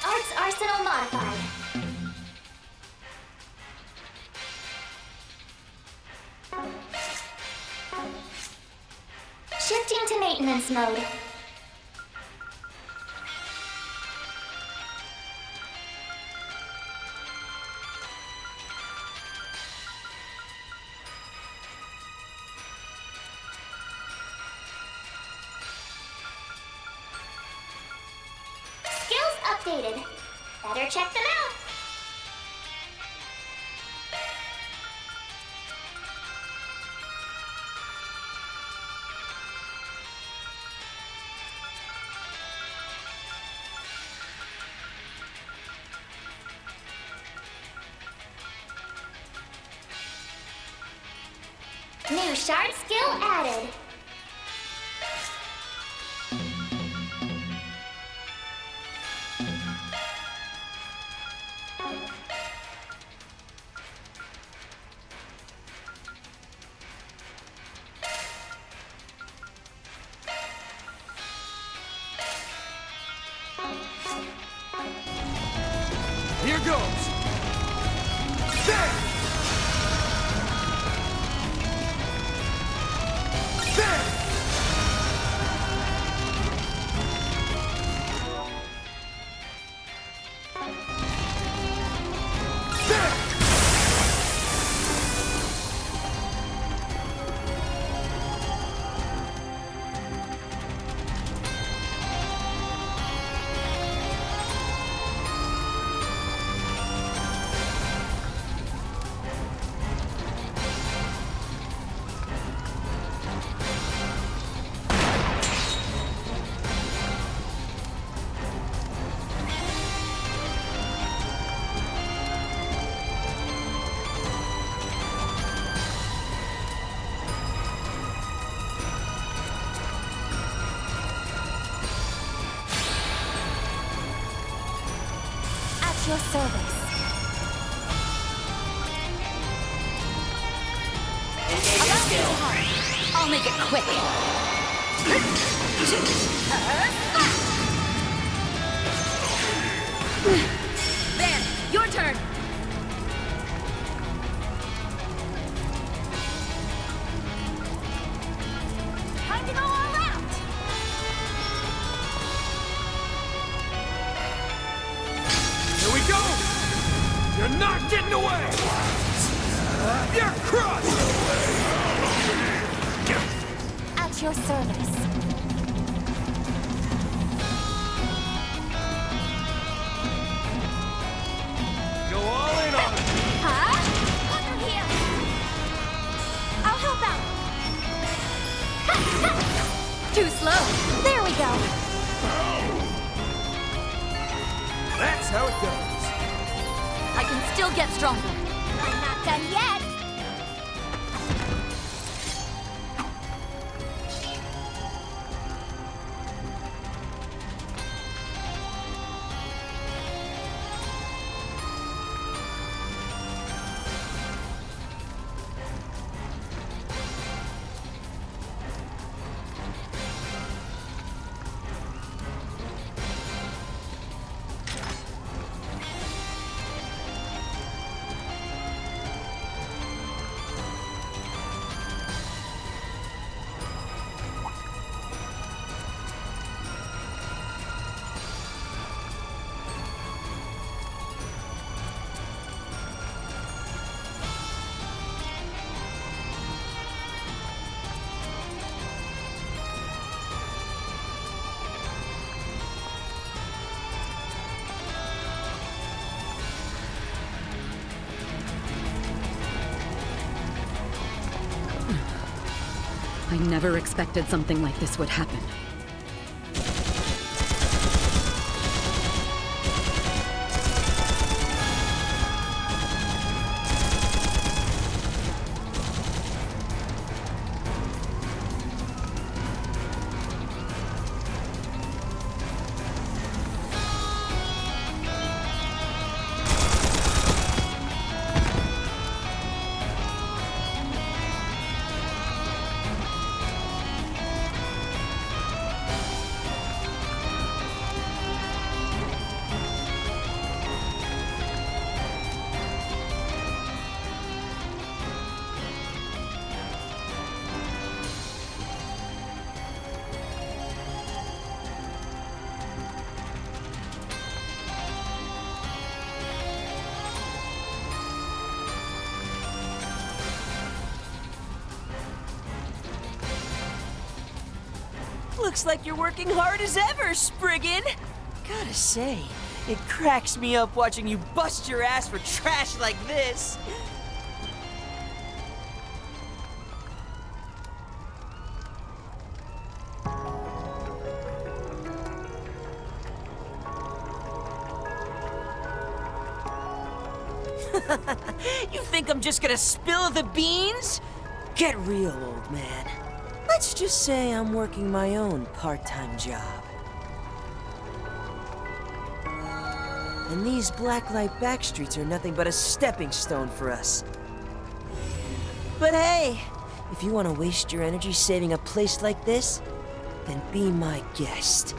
Arts Arsenal modified. Shifting to maintenance mode. Skills updated. Better check them out. New shard skill added. Here goes! There! There! At your service. I'll make it quick. Van, your turn. Time to go all around. Here we go! You're not getting away! You're crushed! At your service. Go all in on it! Huh? Under here! I'll help out! Too slow. There we go. That's how it goes. I can still get stronger. I'm not done yet. I never expected something like this would happen. Looks like you're working hard as ever, Spriggan! Gotta say, it cracks me up watching you bust your ass for trash like this. You think I'm just gonna spill the beans? Get real, old man. Let's just say I'm working my own part-time job. And these blacklight backstreets are nothing but a stepping stone for us. But hey, if you want to waste your energy saving a place like this, then be my guest.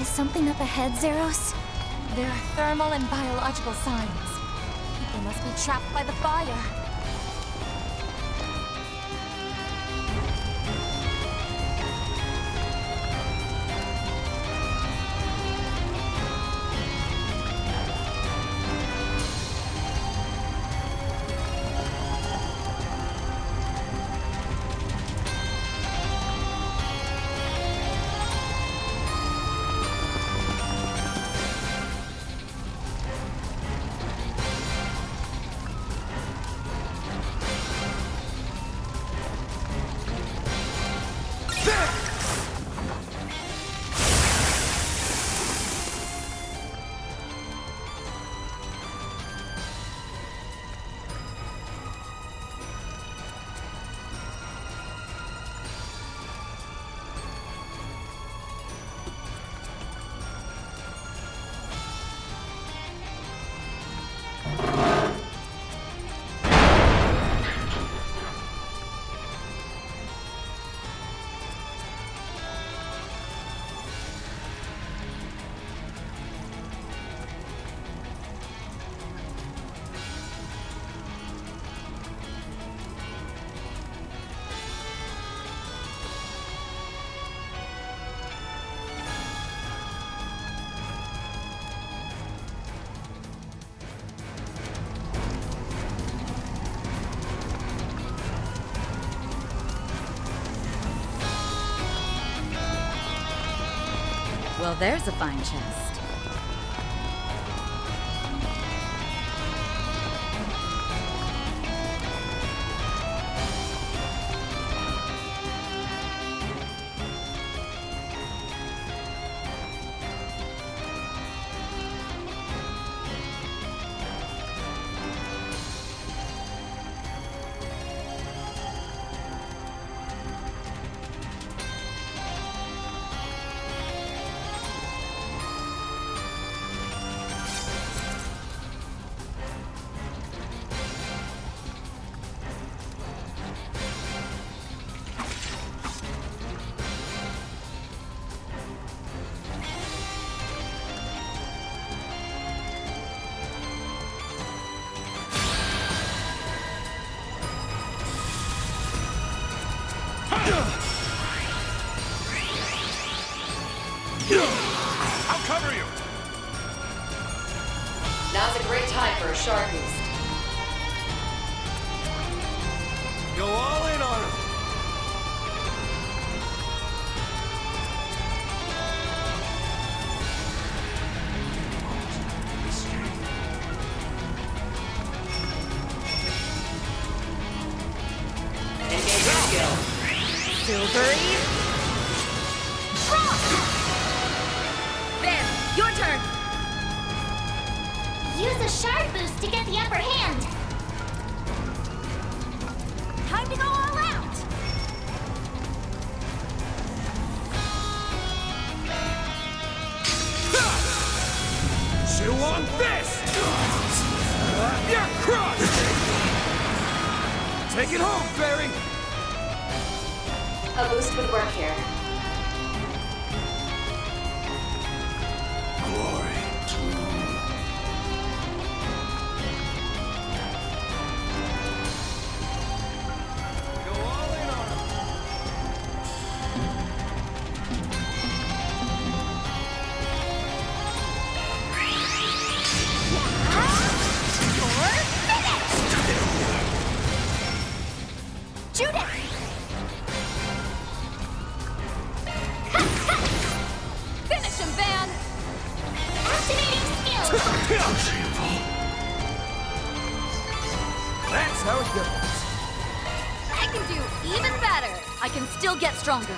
Is something up ahead, Zeros? There are thermal and biological signs. People must be trapped by the fire. Well, there's a fine chest. I'll cover you! Now's a great time for a shark boost. Go all in on him. Engage your skill. Silvery. Drop! Van, your turn! Use a shard boost to get the upper hand. Time to go all out. You want this? You're crushed! Take it home, Fairy! A boost would work here. Glory to... Go all in on him. Judith! Finish him, Van! Activating skill! That's how it goes. I can do even better. I can still get stronger.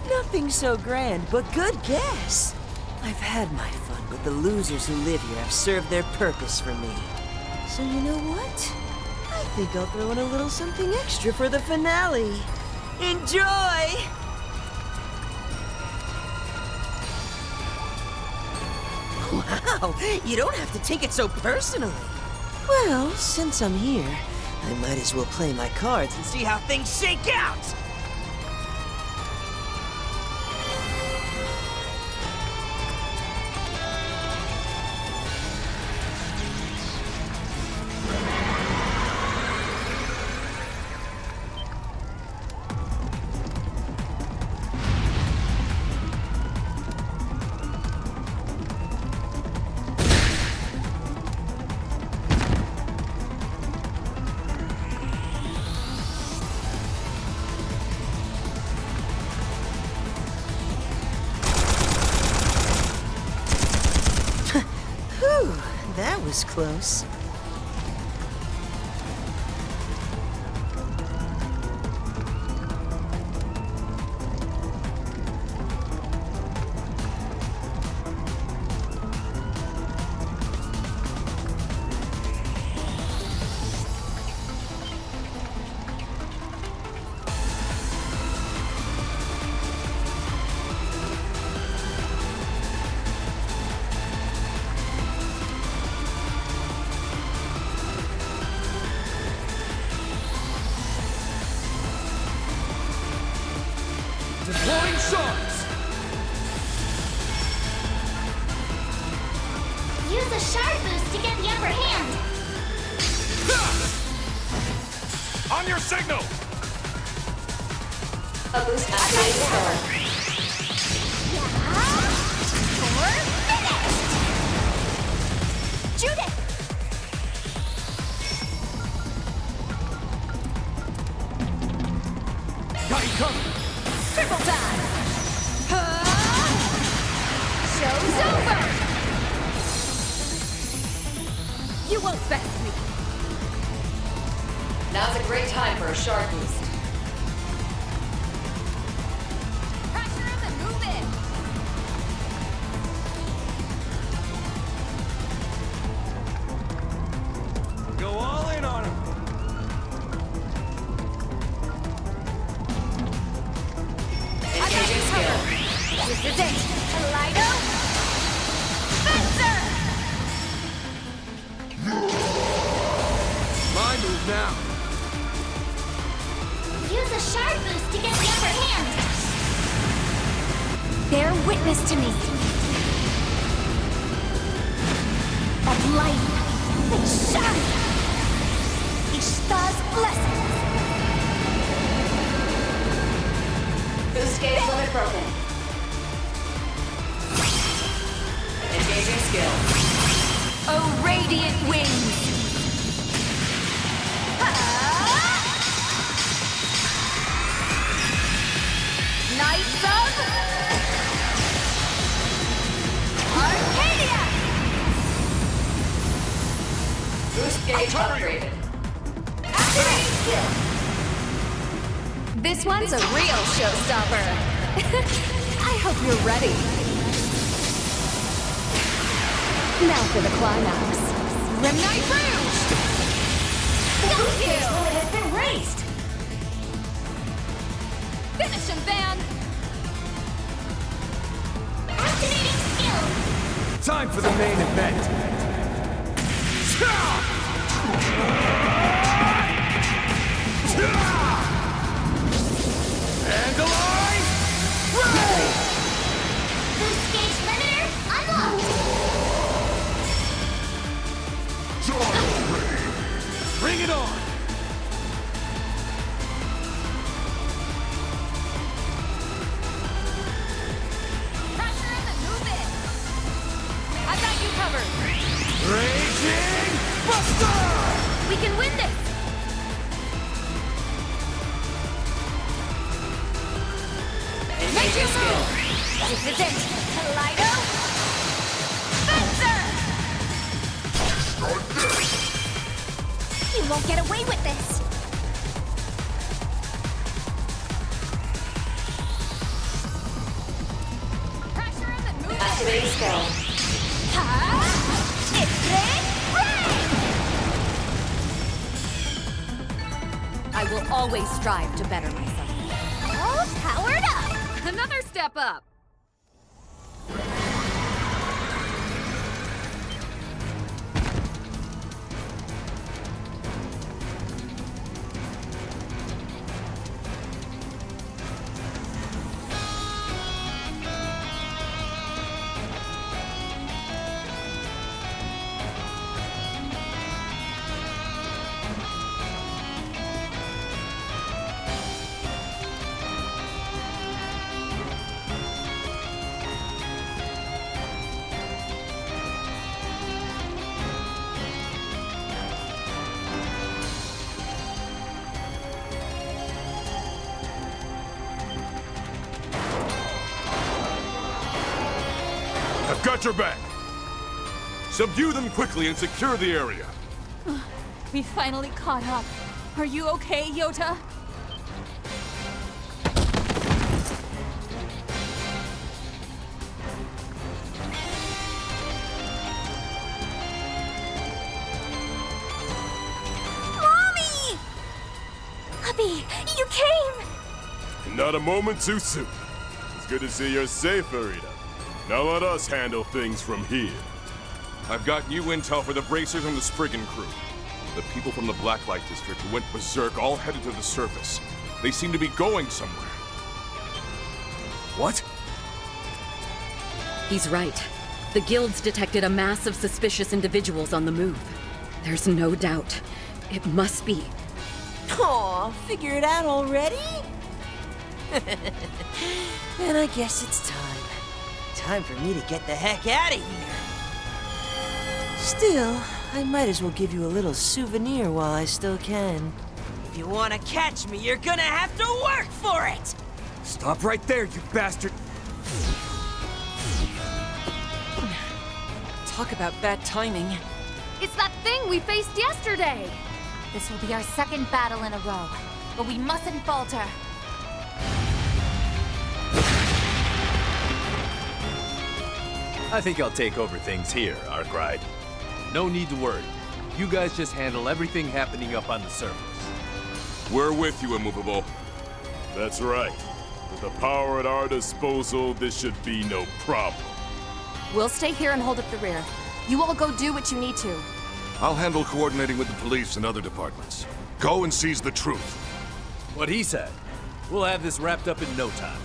Nothing so grand, but good guess. I've had my fun, but the losers who live here have served their purpose for me. So you know what? I think I'll throw in a little something extra for the finale. Enjoy! Wow, you don't have to take it so personally. Well, since I'm here, I might as well play my cards and see how things shake out! was close. Deploying sharks! Use a shard boost to get the upper hand. On your signal! A boost activated star. We're finished! Judith! Got you covered! Triple time! Show's over! You won't best me. Now's a great time for a shard boost. Pressure him and move in. Go all in on him! Engaging skill. This is it. Lido. Fencer! My move now! Use a shard boost to get the upper hand. Bear witness to me. Of life. They shine. Ishtar's blessing. Boost gauge limit broken. Engaging skill. Oh, radiant wings. Knights of Arcadia! Boost gauge upgraded. Activating skill. This one's a real showstopper. I hope you're ready. Now for the climax. Rimnight Rouge! The boost gauge limit has been raised. Finish him, Van! Activating skill. Time for the main event! And align! Roll! Boost gauge limiter unlocked. Bring it on! Pressure him and move in. I've got you covered. Raging Buster! We can win this. Engaging skill. This is it. Lido. Fencer! You won't get away with this. Pressure him and move in. Activating skill. I will always strive to better myself. All powered up. Another step up. I've got your back. Subdue them quickly and secure the area. We finally caught up. Are you okay, Yota? Mommy! Abby, you came! Not a moment too soon. It's good to see you're safe, Arita. Now let us handle things from here. I've got new intel for the Bracers and the Spriggan crew. The people from the Blacklight District who went berserk all headed to the surface. They seem to be going somewhere. What? He's right. The guilds detected a mass of suspicious individuals on the move. There's no doubt. It must be. Aw, figure it out already? Then I guess it's time. Time for me to get the heck out of here. Still, I might as well give you a little souvenir while I still can. If you want to catch me, you're gonna have to work for it! Stop right there, you bastard! Talk about bad timing. It's that thing we faced yesterday! This will be our second battle in a row, but we mustn't falter. I think I'll take over things here, Arkwright. No need to worry. You guys just handle everything happening up on the surface. We're with you, Immovable. That's right. With the power at our disposal, this should be no problem. We'll stay here and hold up the rear. You all go do what you need to. I'll handle coordinating with the police and other departments. Go and seize the truth. What he said. We'll have this wrapped up in no time.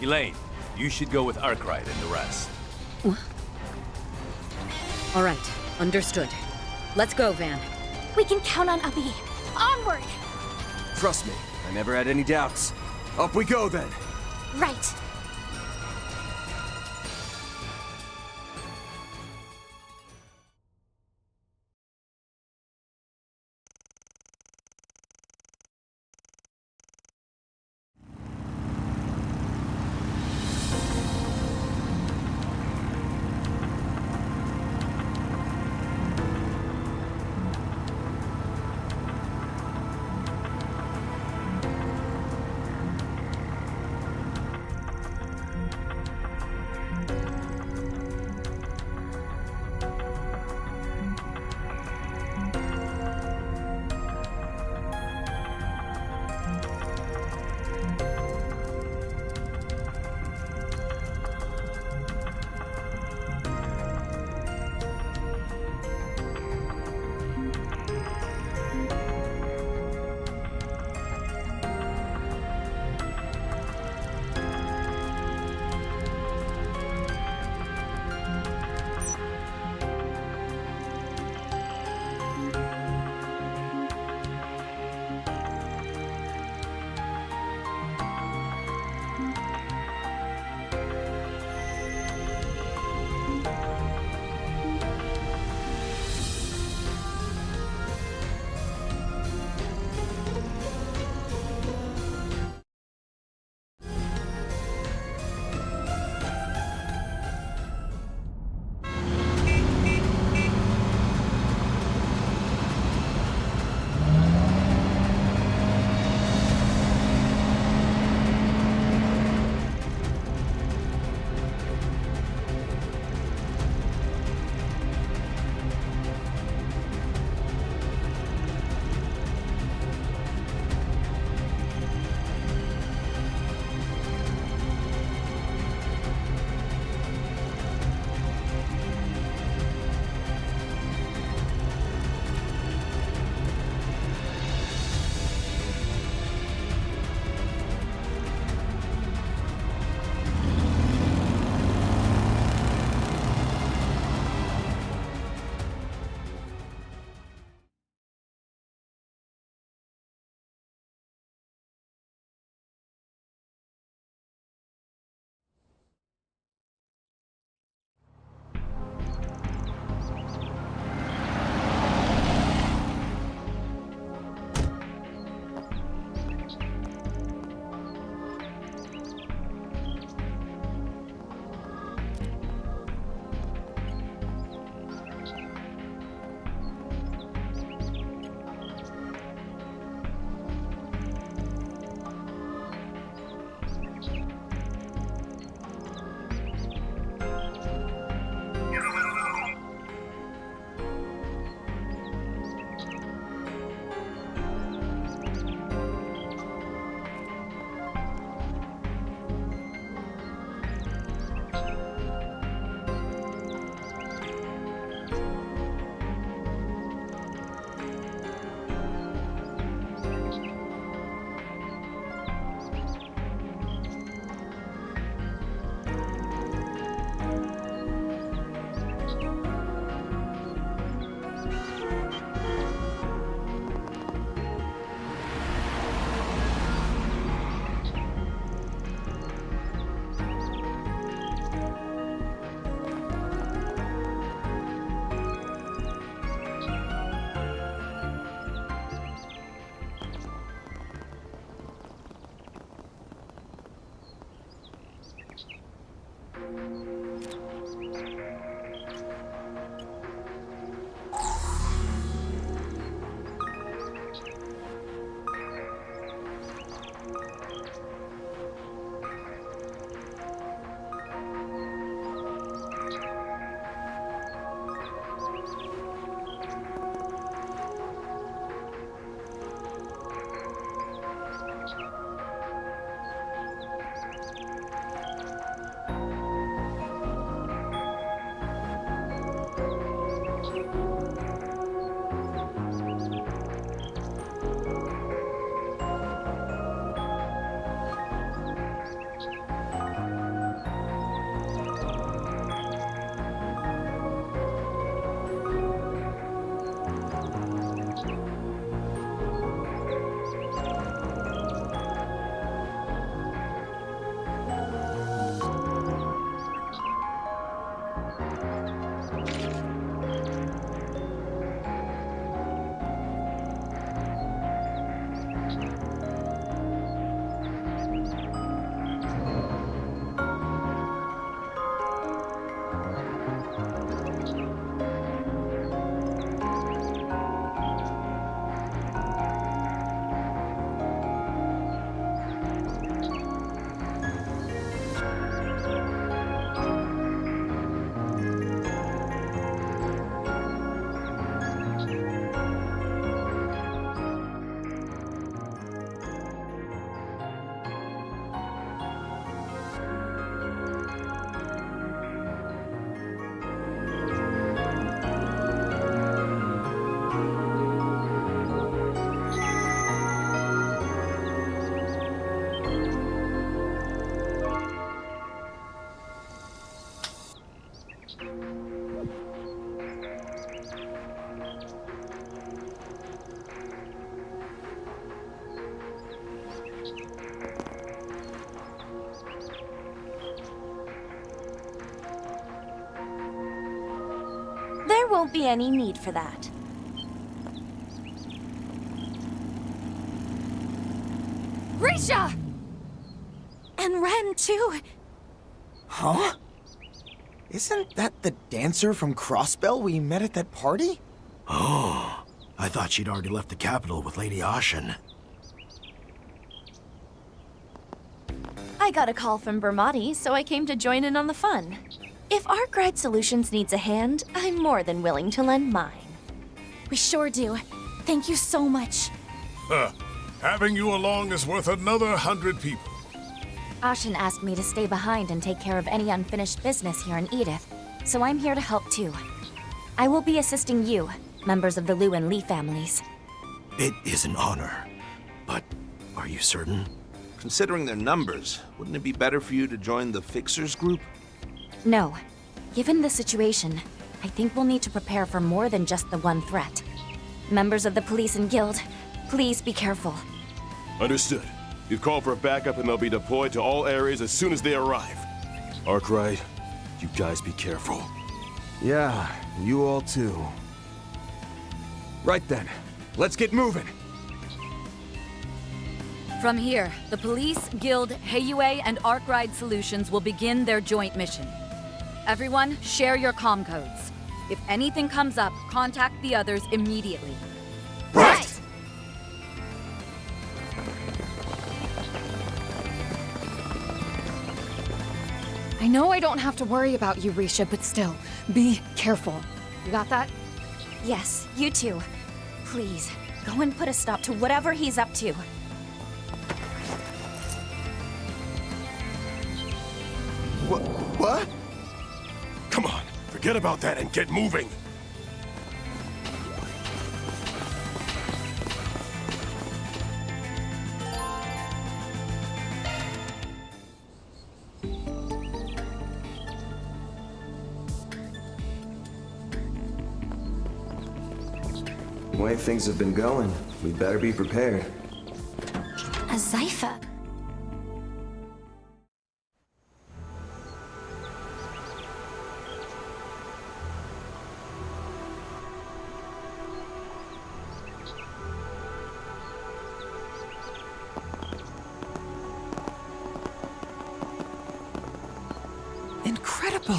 Elaine, you should go with Arkwright and the rest. All right, understood. Let's go, Van. We can count on Abby. Onward! Trust me, I never had any doubts. Up we go then! Right. There won't be any need for that. Risha! And Ren, too. Huh? Isn't that the dancer from Crossbell we met at that party? Oh, I thought she'd already left the capital with Lady Ashen. I got a call from Bermati, so I came to join in on the fun. If Arkwright Solutions needs a hand, I'm more than willing to lend mine. We sure do. Thank you so much. Having you along is worth another 100 people. Ashen asked me to stay behind and take care of any unfinished business here in Edith, so I'm here to help too. I will be assisting you, members of the Liu and Li families. It is an honor. But are you certain? Considering their numbers, wouldn't it be better for you to join the Fixers group? No. Given the situation, I think we'll need to prepare for more than just the one threat. Members of the police and guild, please be careful. Understood. We've called for a backup and they'll be deployed to all areas as soon as they arrive. Arkwright, you guys be careful. Yeah, you all too. Right then, let's get moving. From here, the police, guild, Heiyue, and Arkwright Solutions will begin their joint mission. Everyone, share your comm codes. If anything comes up, contact the others immediately. Right! I know I don't have to worry about you, Risha, but still, be careful. You got that? Yes, you too. Please, go and put a stop to whatever he's up to. What? Come on, forget about that and get moving. The way things have been going, we'd better be prepared. A Zypha. Incredible!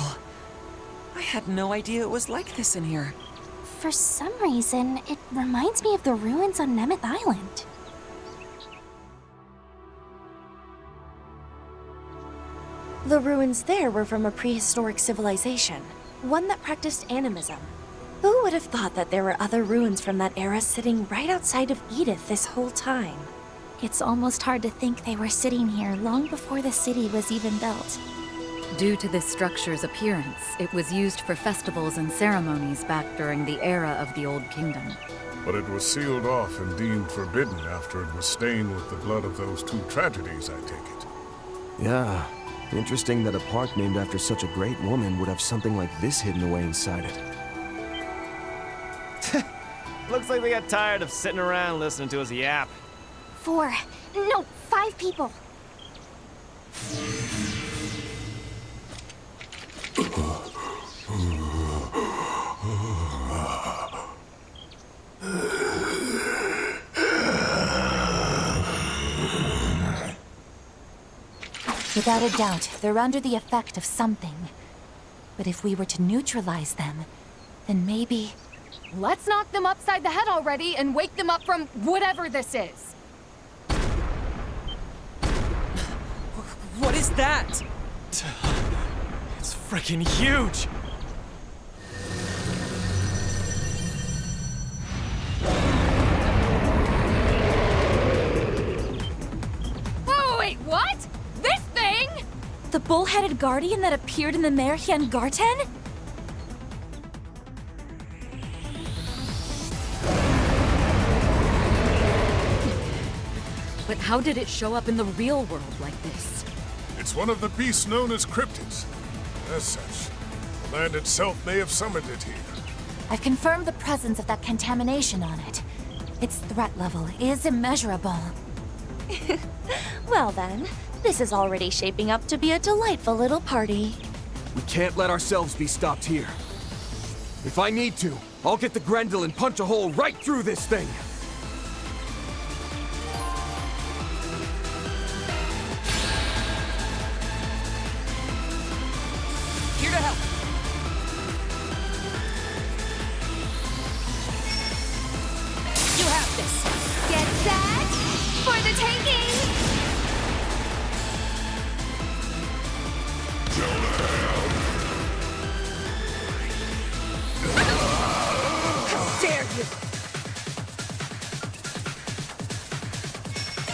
I had no idea it was like this in here. For some reason, it reminds me of the ruins on Nemeth Island. The ruins there were from a prehistoric civilization, one that practiced animism. Who would have thought that there were other ruins from that era sitting right outside of Edith this whole time? It's almost hard to think they were sitting here long before the city was even built. Due to this structure's appearance, it was used for festivals and ceremonies back during the era of the Old Kingdom. But it was sealed off and deemed forbidden after it was stained with the blood of those two tragedies, I take it. Yeah, interesting that a park named after such a great woman would have something like this hidden away inside it. Looks like they got tired of sitting around listening to us yap. 4, no, 5 people. Without a doubt, they're under the effect of something. But if we were to neutralize them, then maybe... Let's knock them upside the head already and wake them up from whatever this is. What is that? It's freaking huge! Oh, wait, what? This thing? The bull-headed guardian that appeared in the Merhian Garten? But how did it show up in the real world like this? It's one of the beasts known as cryptids. As such, the land itself may have summoned it here. I've confirmed the presence of that contamination on it. Its threat level is immeasurable. Well then, this is already shaping up to be a delightful little party. We can't let ourselves be stopped here. If I need to, I'll get the Grendel and punch a hole right through this thing. Here to help. You have this. Get set for the taking! How dare you!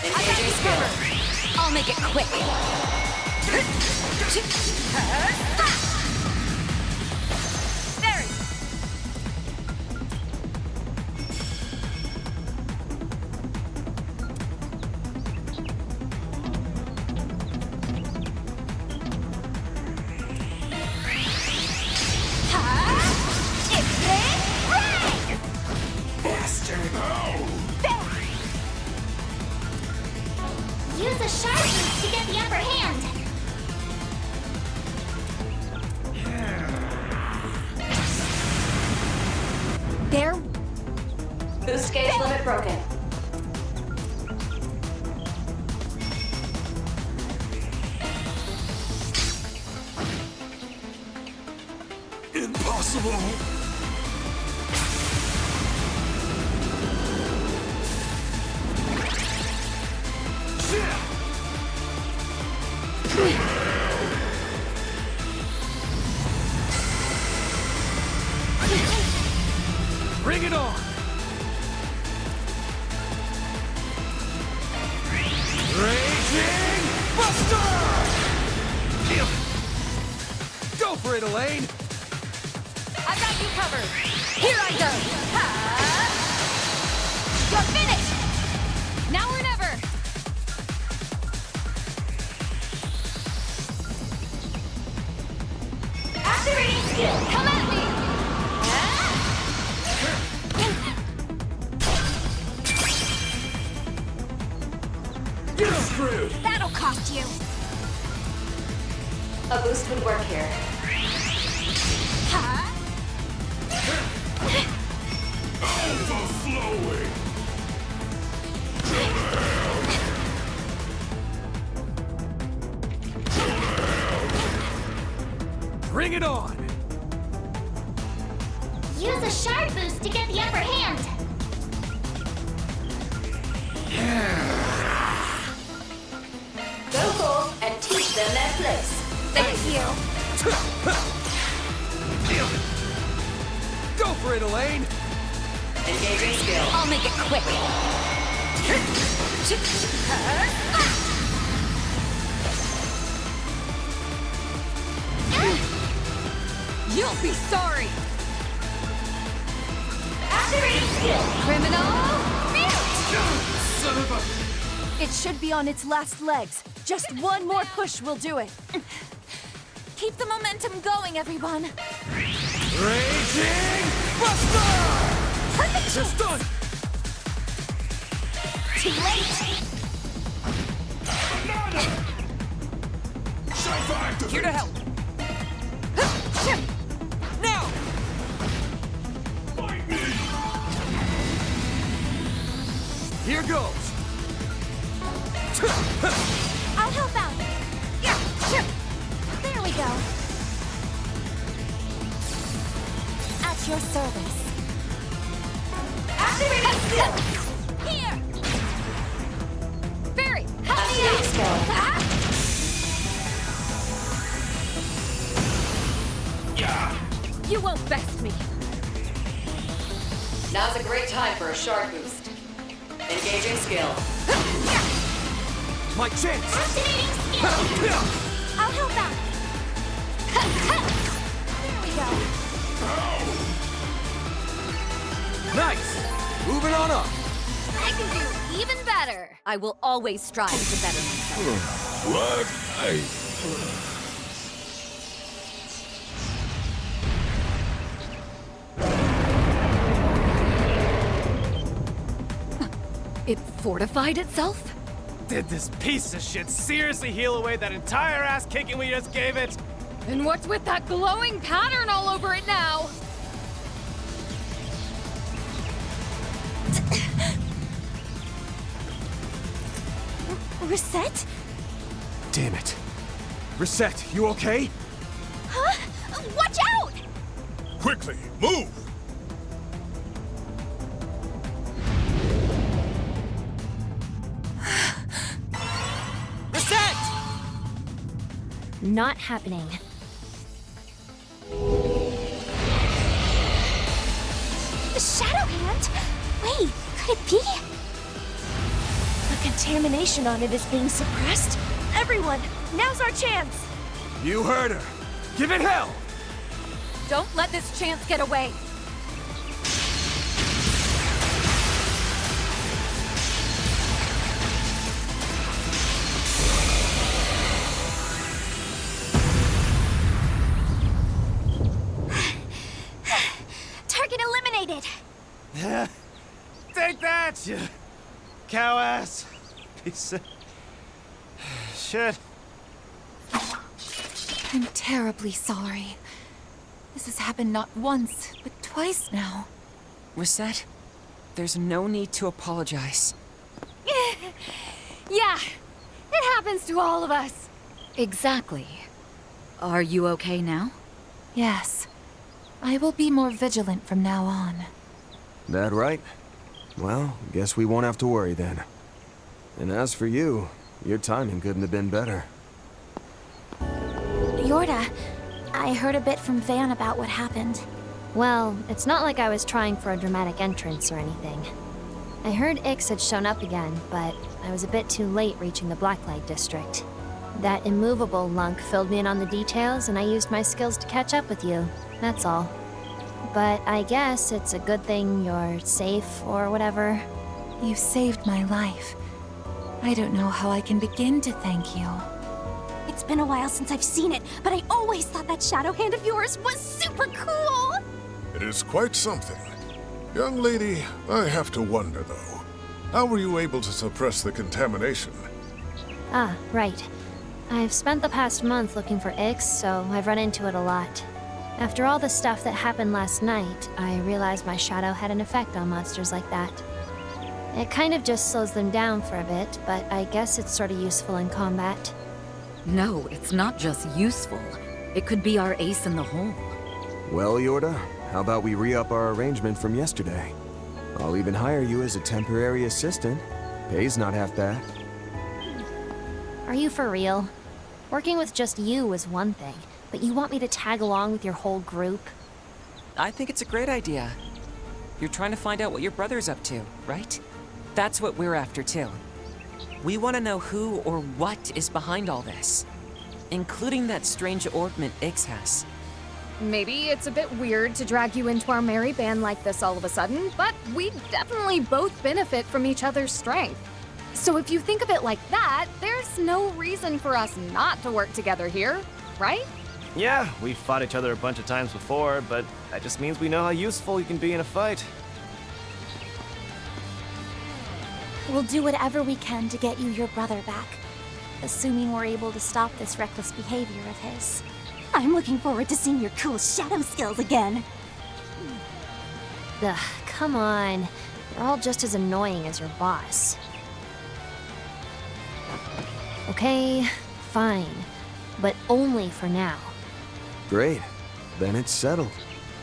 Engaging skill. I'll make it quick. There! Use a sharp move to get the upper hand. There. Boost gauge limit broken. Impossible! Bring it on! Raging Buster! Go for it, Elaine! I got you covered. Here I go. You're finished. Now or never. Activating skill. Come at me. You're screwed! That'll cost you. A boost would work here. Overflowing! Bring it on! Use a sharp boost to get the upper hand. Go full and teach them their place. Thank you. Go for it, Elaine! Engaging skill. I'll make it quick. You'll be sorry. Activating skill. Criminal. Mute. Son of a... It should be on its last legs. Just one more push will do it. Keep the momentum going, everyone. Raging Buster! Perfect. Just done! Too late. Here to help. Now! Here goes! I'll help out. Yeah. your service. Activating skill! Here! Barry, help me out! You won't best me. Now's a great time for a shark boost. Engaging skill. My chance! Activating skill! I'll help out. There we go. Nice! Moving on up. I can do even better. I will always strive to better myself. What? It fortified itself? Did this piece of shit seriously heal away that entire ass kicking we just gave it? And what's with that glowing pattern all over it now? Reset? Damn it. Reset, you okay? Huh? Watch out! Quickly, move! Reset! Not happening. The Shadow Hand? Wait, could it be? The contamination on it is being suppressed. Everyone, now's our chance! You heard her. Give it hell! Don't let this chance get away. Target eliminated! Take that, you cow ass piece of shit. I'm terribly sorry. This has happened not once, but twice now. Reset, there's no need to apologize. Yeah, it happens to all of us. Exactly. Are you okay now? Yes. I will be more vigilant from now on. That right? Well, guess we won't have to worry then. And as for you, your timing couldn't have been better. Yorda, I heard a bit from Van about what happened. Well, it's not like I was trying for a dramatic entrance or anything. I heard Ix had shown up again, but I was a bit too late reaching the Blacklight District. That immovable lunk filled me in on the details, and I used my skills to catch up with you. That's all. But I guess it's a good thing you're safe or whatever. You saved my life. I don't know how I can begin to thank you. It's been a while since I've seen it, but I always thought that Shadow Hand of yours was super cool! It is quite something. Young lady, I have to wonder, though. How were you able to suppress the contamination? Ah, right. I've spent the past month looking for Ix, so I've run into it a lot. After all the stuff that happened last night, I realized my shadow had an effect on monsters like that. It kind of just slows them down for a bit, but I guess it's sort of useful in combat. No, it's not just useful. It could be our ace in the hole. Well, Yorda, how about we re-up our arrangement from yesterday? I'll even hire you as a temporary assistant. Pay's not half bad. Are you for real? Working with just you is one thing, but you want me to tag along with your whole group? I think it's a great idea. You're trying to find out what your brother's up to, right? That's what we're after, too. We want to know who or what is behind all this, including that strange orbment Ix has. Maybe it's a bit weird to drag you into our merry band like this all of a sudden, but we definitely both benefit from each other's strength. So if you think of it like that, there's no reason for us not to work together here, right? Yeah, we've fought each other a bunch of times before, but that just means we know how useful you can be in a fight. We'll do whatever we can to get you your brother back, assuming we're able to stop this reckless behavior of his. I'm looking forward to seeing your cool shadow skills again. Ugh, come on. You're all just as annoying as your boss. Okay, fine. But only for now. Great. Then it's settled.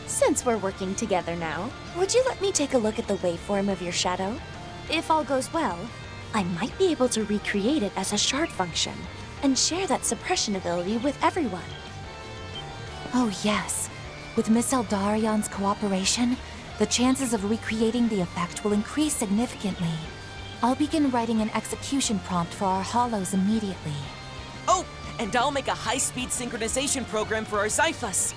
Since we're working together now, would you let me take a look at the waveform of your shadow? If all goes well, I might be able to recreate it as a shard function and share that suppression ability with everyone. Oh yes. With Miss Eldarion's cooperation, the chances of recreating the effect will increase significantly. I'll begin writing an execution prompt for our hollows immediately. Oh, and I'll make a high-speed synchronization program for our Zyphus.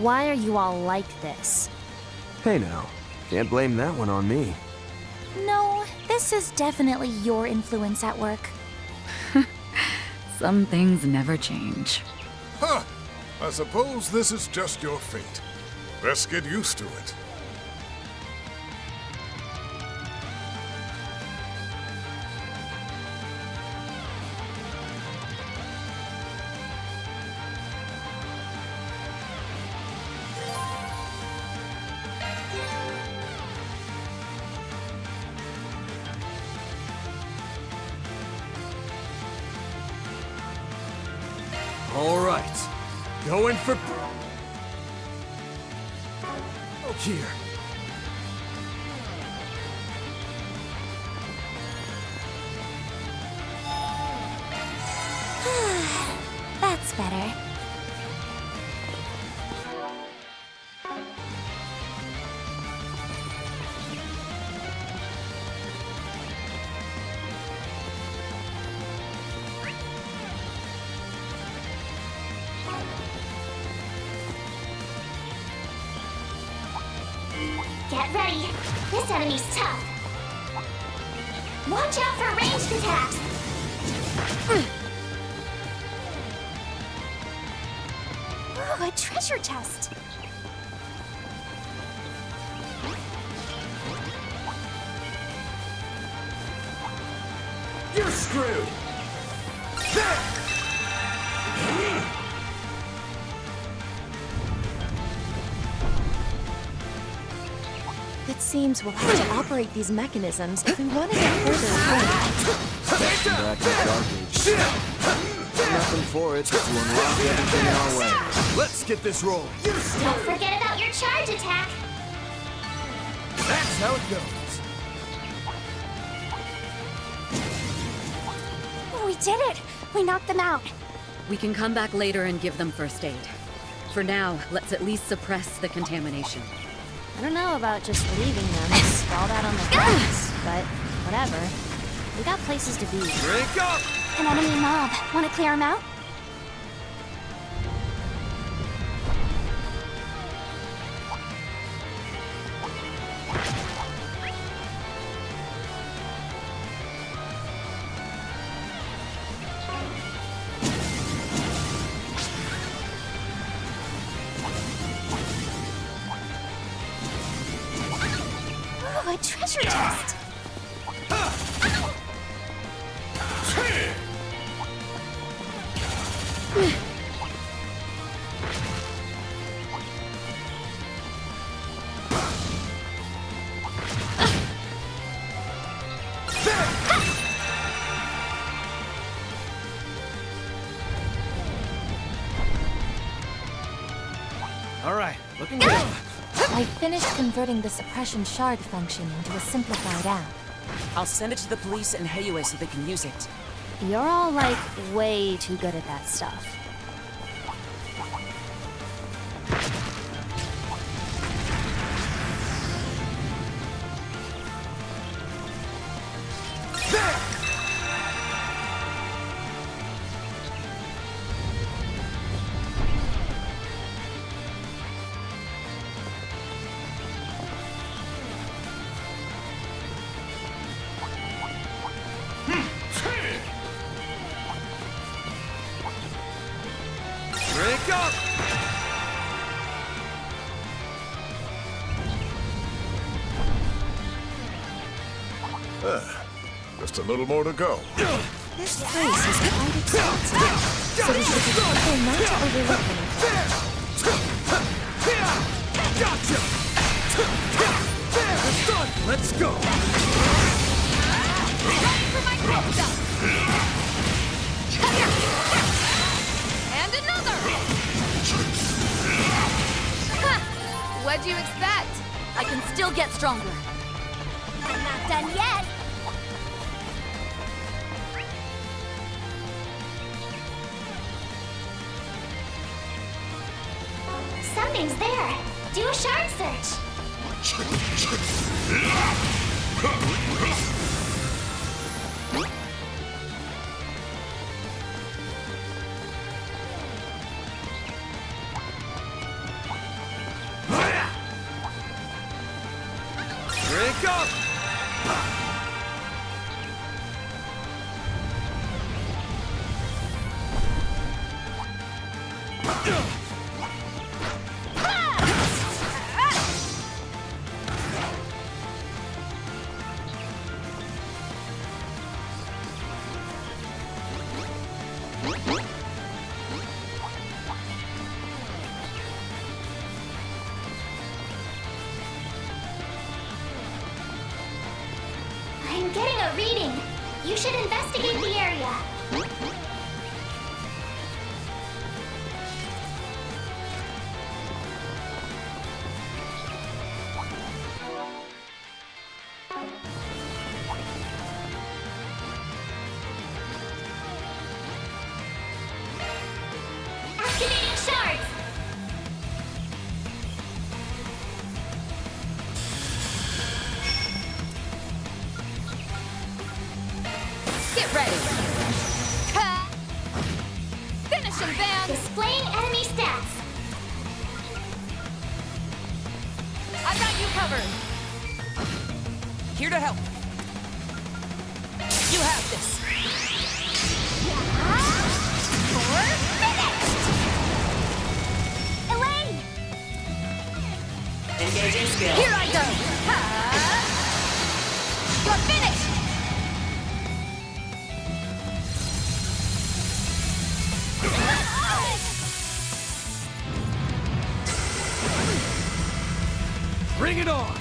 Why are you all like this? Hey now, can't blame that one on me. No, this is definitely your influence at work. Some things never change. Huh. I suppose this is just your fate. Best get used to it. All right. Going for... Oh, here. That's better. Get ready. This enemy's tough. Watch out for ranged attacks. Ooh, a treasure chest. You're screwed! It seems we'll have to operate these mechanisms if we want to get further away. Back to Dark Age. Nothing for it to unlock everything in our way. Let's get this rolling. Don't forget about your charge attack. That's how it goes. We did it! We knocked them out. We can come back later and give them first aid. For now, let's at least suppress the contamination. I don't know about just leaving them sprawled out on the grass, but whatever. We got places to be. Drink up! An enemy mob. Want to clear them out? Ooh, a treasure chest. All right, looking good. I finished converting the suppression shard function into a simplified app. I'll send it to the police and Heiyue so they can use it. You're all, like, way too good at that stuff. Drink up! Just a little more to go. This place is quite expensive, so we should be careful not to overlook anything. Gotcha! It's done! Let's go! For my stuff. And another! What'd you expect? I can still get stronger. I'm not done yet. Something's there. Do a shard search. Drink up! I'm getting a reading. You should investigate the area. Activating shards. Get ready. Finish him, Van. Displaying enemy stats. I've got you covered. Here to help. You have this. We're finished! Elaine! Engaging skill. Here I go. You're finished. Bring it on!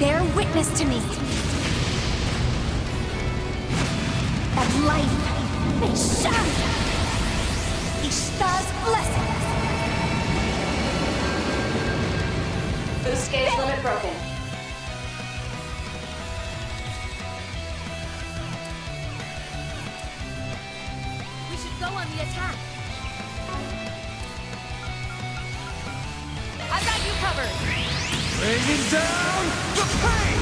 Bear witness to me. That life may shine. Ishtar's blessing. Boost gauge limit broken. We should go on the attack. I've got you covered. Bringing down the pain!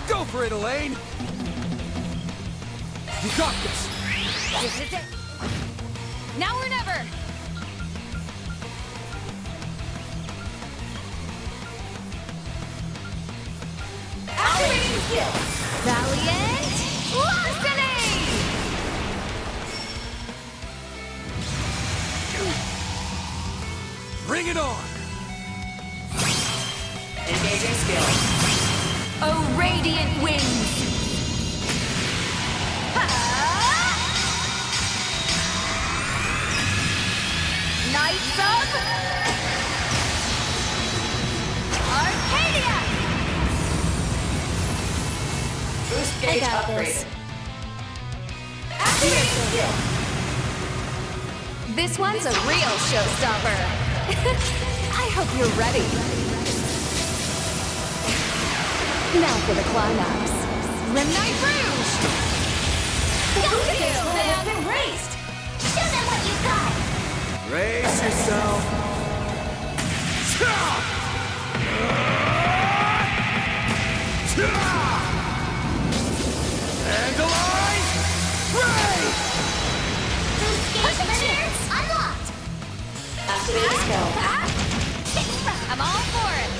Go for it, Elaine! You got this! This is it. Now or never. Activating skill. Valiant larceny. Bring it on! Engaging skill. Oh, radiant wings! Knights of Arcadia. Boost I gauge got upgraded. this. Activating skill. This one's a real showstopper. I hope you're ready. Now for the climax. Rimnight Rouge! Go Kill, has man! been raised. Show them what you got. Brace yourself! Dandelion! Ray! Boost gauge limit unlocked. Activating skill. I'm all for it.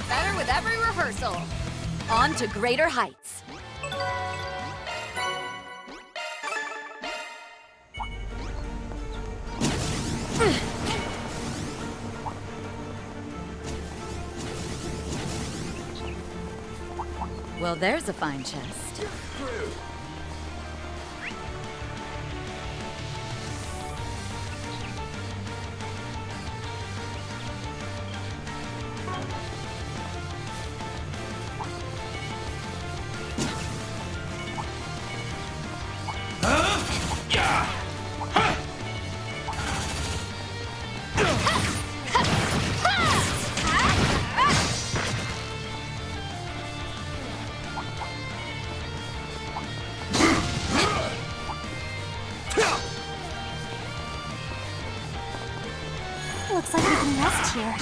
Better with every rehearsal. On to greater heights. Well, there's a fine chest. can rest here.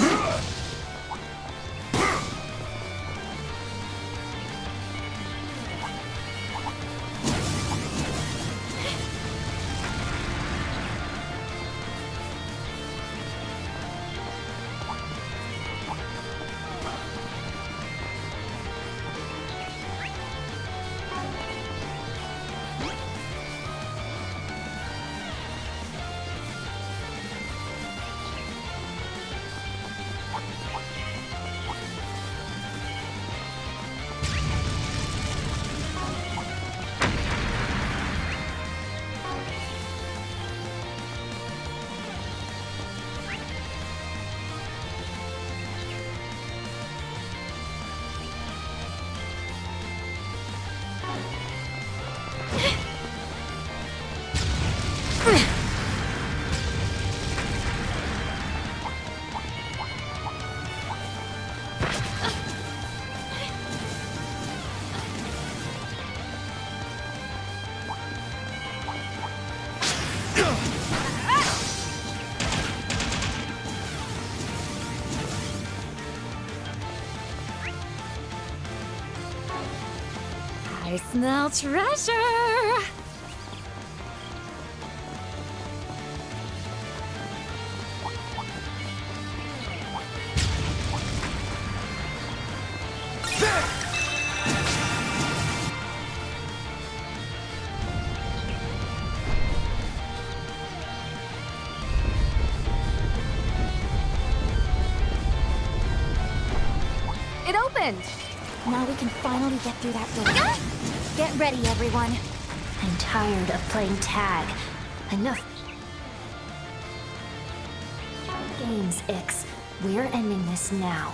I smell treasure! It opened! Now we can finally get through that door. Get ready, everyone. I'm tired of playing tag. Enough games, Ix. We're ending this now.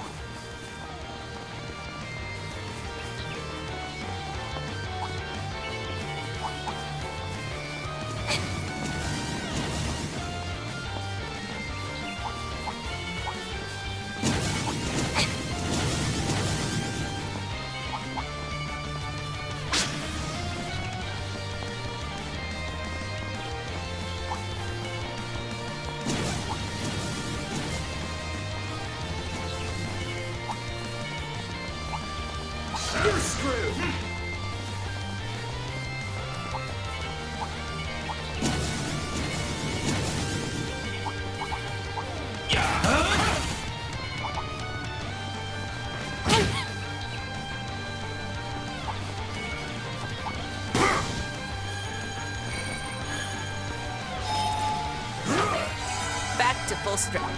Back to full strength.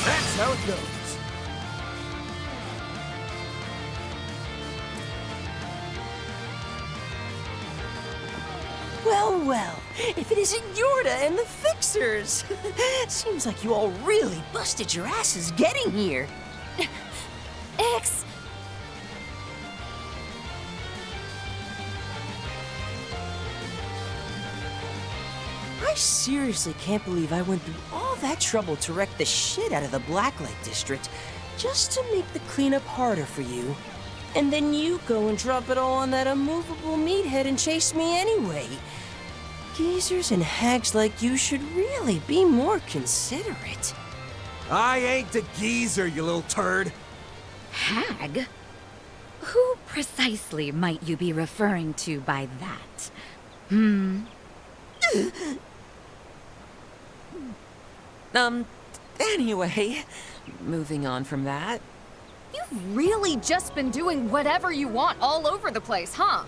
That's how it goes. Well, well, if it isn't Yorda and the Fixers! Seems like you all really busted your asses getting here. Ix! I seriously can't believe I went through all that trouble to wreck the shit out of the Blacklight District just to make the cleanup harder for you. And then you go and drop it all on that immovable meathead and chase me anyway. Geezers and hags like you should really be more considerate. I ain't the geezer, you little turd. Hag? Who precisely might you be referring to by that? Anyway, moving on from that. You've really just been doing whatever you want all over the place, huh?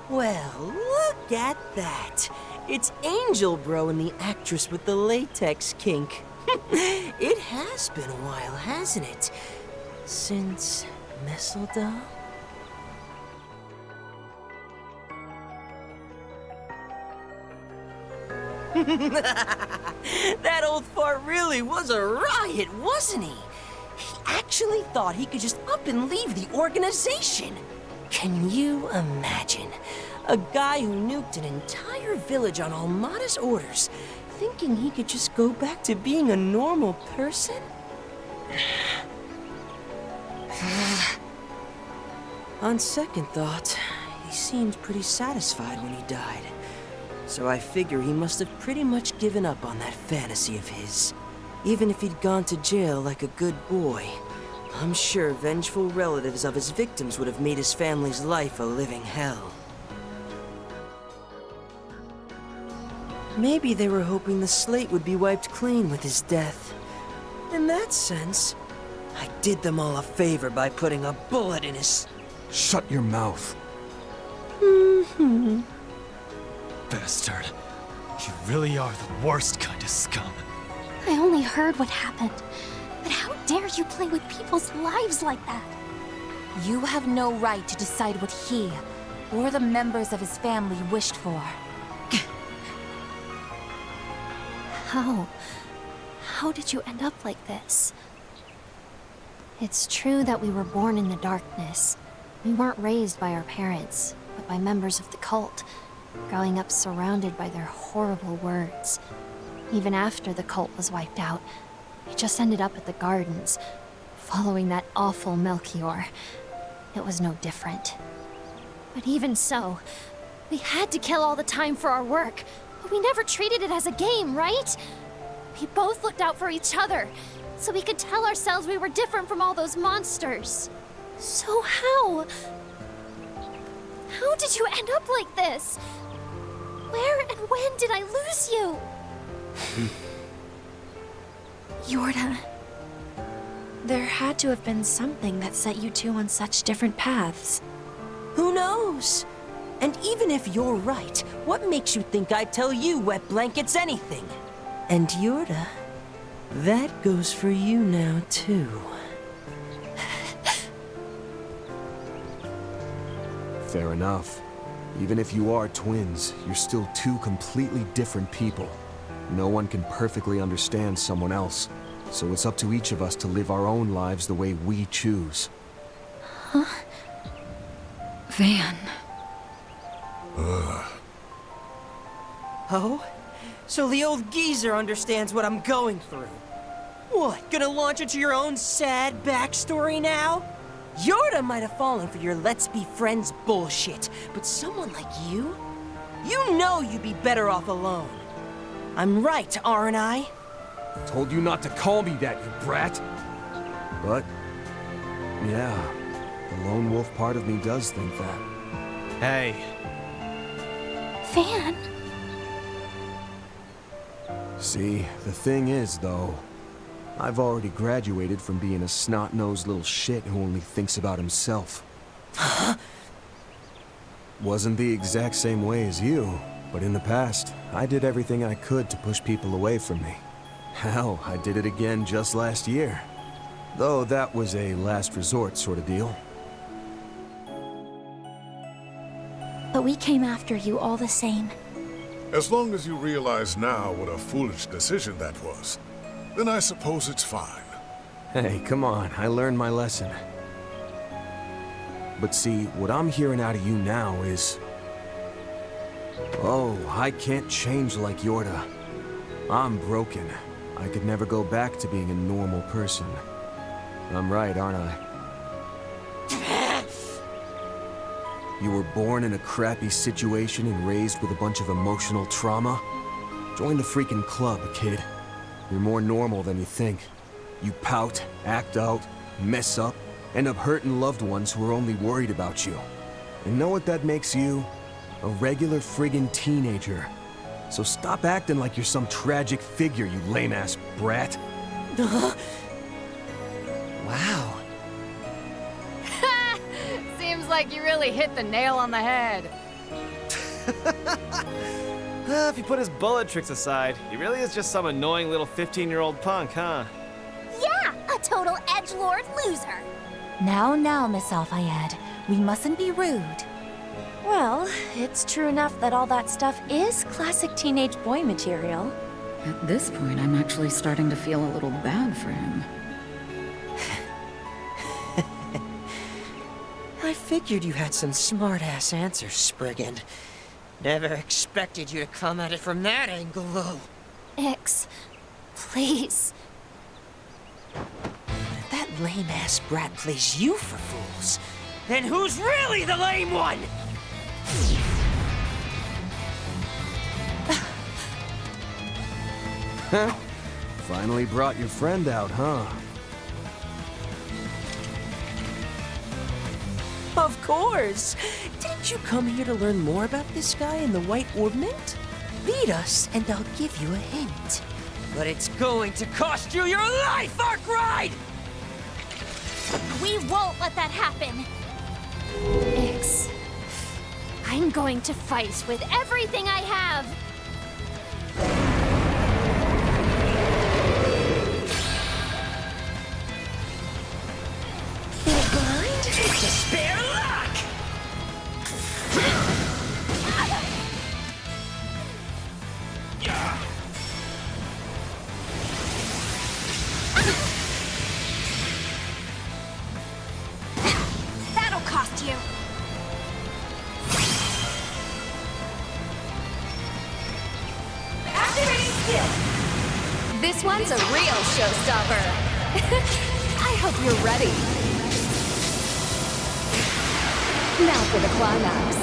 Well, look at that. It's Angel Bro and the actress with the latex kink. It has been a while, hasn't it? Since Messeldal? That old fart really was a riot, wasn't he? He actually thought he could just up and leave the organization. Can you imagine? A guy who nuked an entire village on Almada's orders, thinking he could just go back to being a normal person? On second thought, he seemed pretty satisfied when he died. So I figure he must have pretty much given up on that fantasy of his. Even if he'd gone to jail like a good boy, I'm sure vengeful relatives of his victims would have made his family's life a living hell. Maybe they were hoping the slate would be wiped clean with his death. In that sense, I did them all a favor by putting a bullet in his... Shut your mouth. Bastard. You really are the worst kind of scum. I only heard what happened. But how dare you play with people's lives like that? You have no right to decide what he, or the members of his family wished for. How did you end up like this? It's true that we were born in the darkness. We weren't raised by our parents, but by members of the cult, growing up surrounded by their horrible words. Even after the cult was wiped out, we just ended up at the gardens, following that awful Melchior. It was no different. But even so, we had to kill all the time for our work. But we never treated it as a game, right? We both looked out for each other, so we could tell ourselves we were different from all those monsters. So how? How did you end up like this? Where and when did I lose you? Yorda, there had to have been something that set you two on such different paths. Who knows? And even if you're right, what makes you think I'd tell you, wet blankets, anything? And Yorda, that goes for you now, too. Fair enough. Even if you are twins, you're still two completely different people. No one can perfectly understand someone else, so it's up to each of us to live our own lives the way we choose. Huh? Van. Oh? So the old geezer understands what I'm going through. What, gonna launch into your own sad backstory now? Yorda might have fallen for your let's be friends bullshit, but someone like you? You know you'd be better off alone. I'm right, aren't I? Told you not to call me that, you brat! But, yeah, the lone wolf part of me does think that. Hey. Van? See, the thing is, though, I've already graduated from being a snot-nosed little shit who only thinks about himself. Wasn't the exact same way as you, but in the past, I did everything I could to push people away from me. Hell, I did it again just last year. Though that was a last resort sort of deal. But we came after you all the same. As long as you realize now what a foolish decision that was, then I suppose it's fine. Hey, come on, I learned my lesson. But see, what I'm hearing out of you now is... Oh, I can't change like Yorda. I'm broken. I could never go back to being a normal person. I'm right, aren't I? You were born in a crappy situation and raised with a bunch of emotional trauma? Join the freaking club, kid. You're more normal than you think. You pout, act out, mess up, end up hurting loved ones who are only worried about you. And know what that makes you? A regular friggin' teenager. So stop acting like you're some tragic figure, you lame-ass brat. Wow. Seems like you really hit the nail on the head. If you put his bullet tricks aside, he really is just some annoying little 15-year-old punk, huh? Yeah, a total edgelord loser. Now, Miss Alfayed, we mustn't be rude. Well, it's true enough that all that stuff is classic teenage boy material. At this point, I'm actually starting to feel a little bad for him. I figured you had some smart-ass answers, Spriggan. Never expected you to come at it from that angle, though. Ix, please. If that lame-ass brat plays you for fools, then who's really the lame one? Finally brought your friend out, huh? Of course! Didn't you come here to learn more about this guy in the White Ornament? Lead us, and I'll give you a hint. But it's going to cost you your life, Arkride! We won't let that happen! Ix, I'm going to fight with everything I have! To spare luck! That'll cost you! Activating skill. This one's a real showstopper. I hope you're ready. Now for the climax.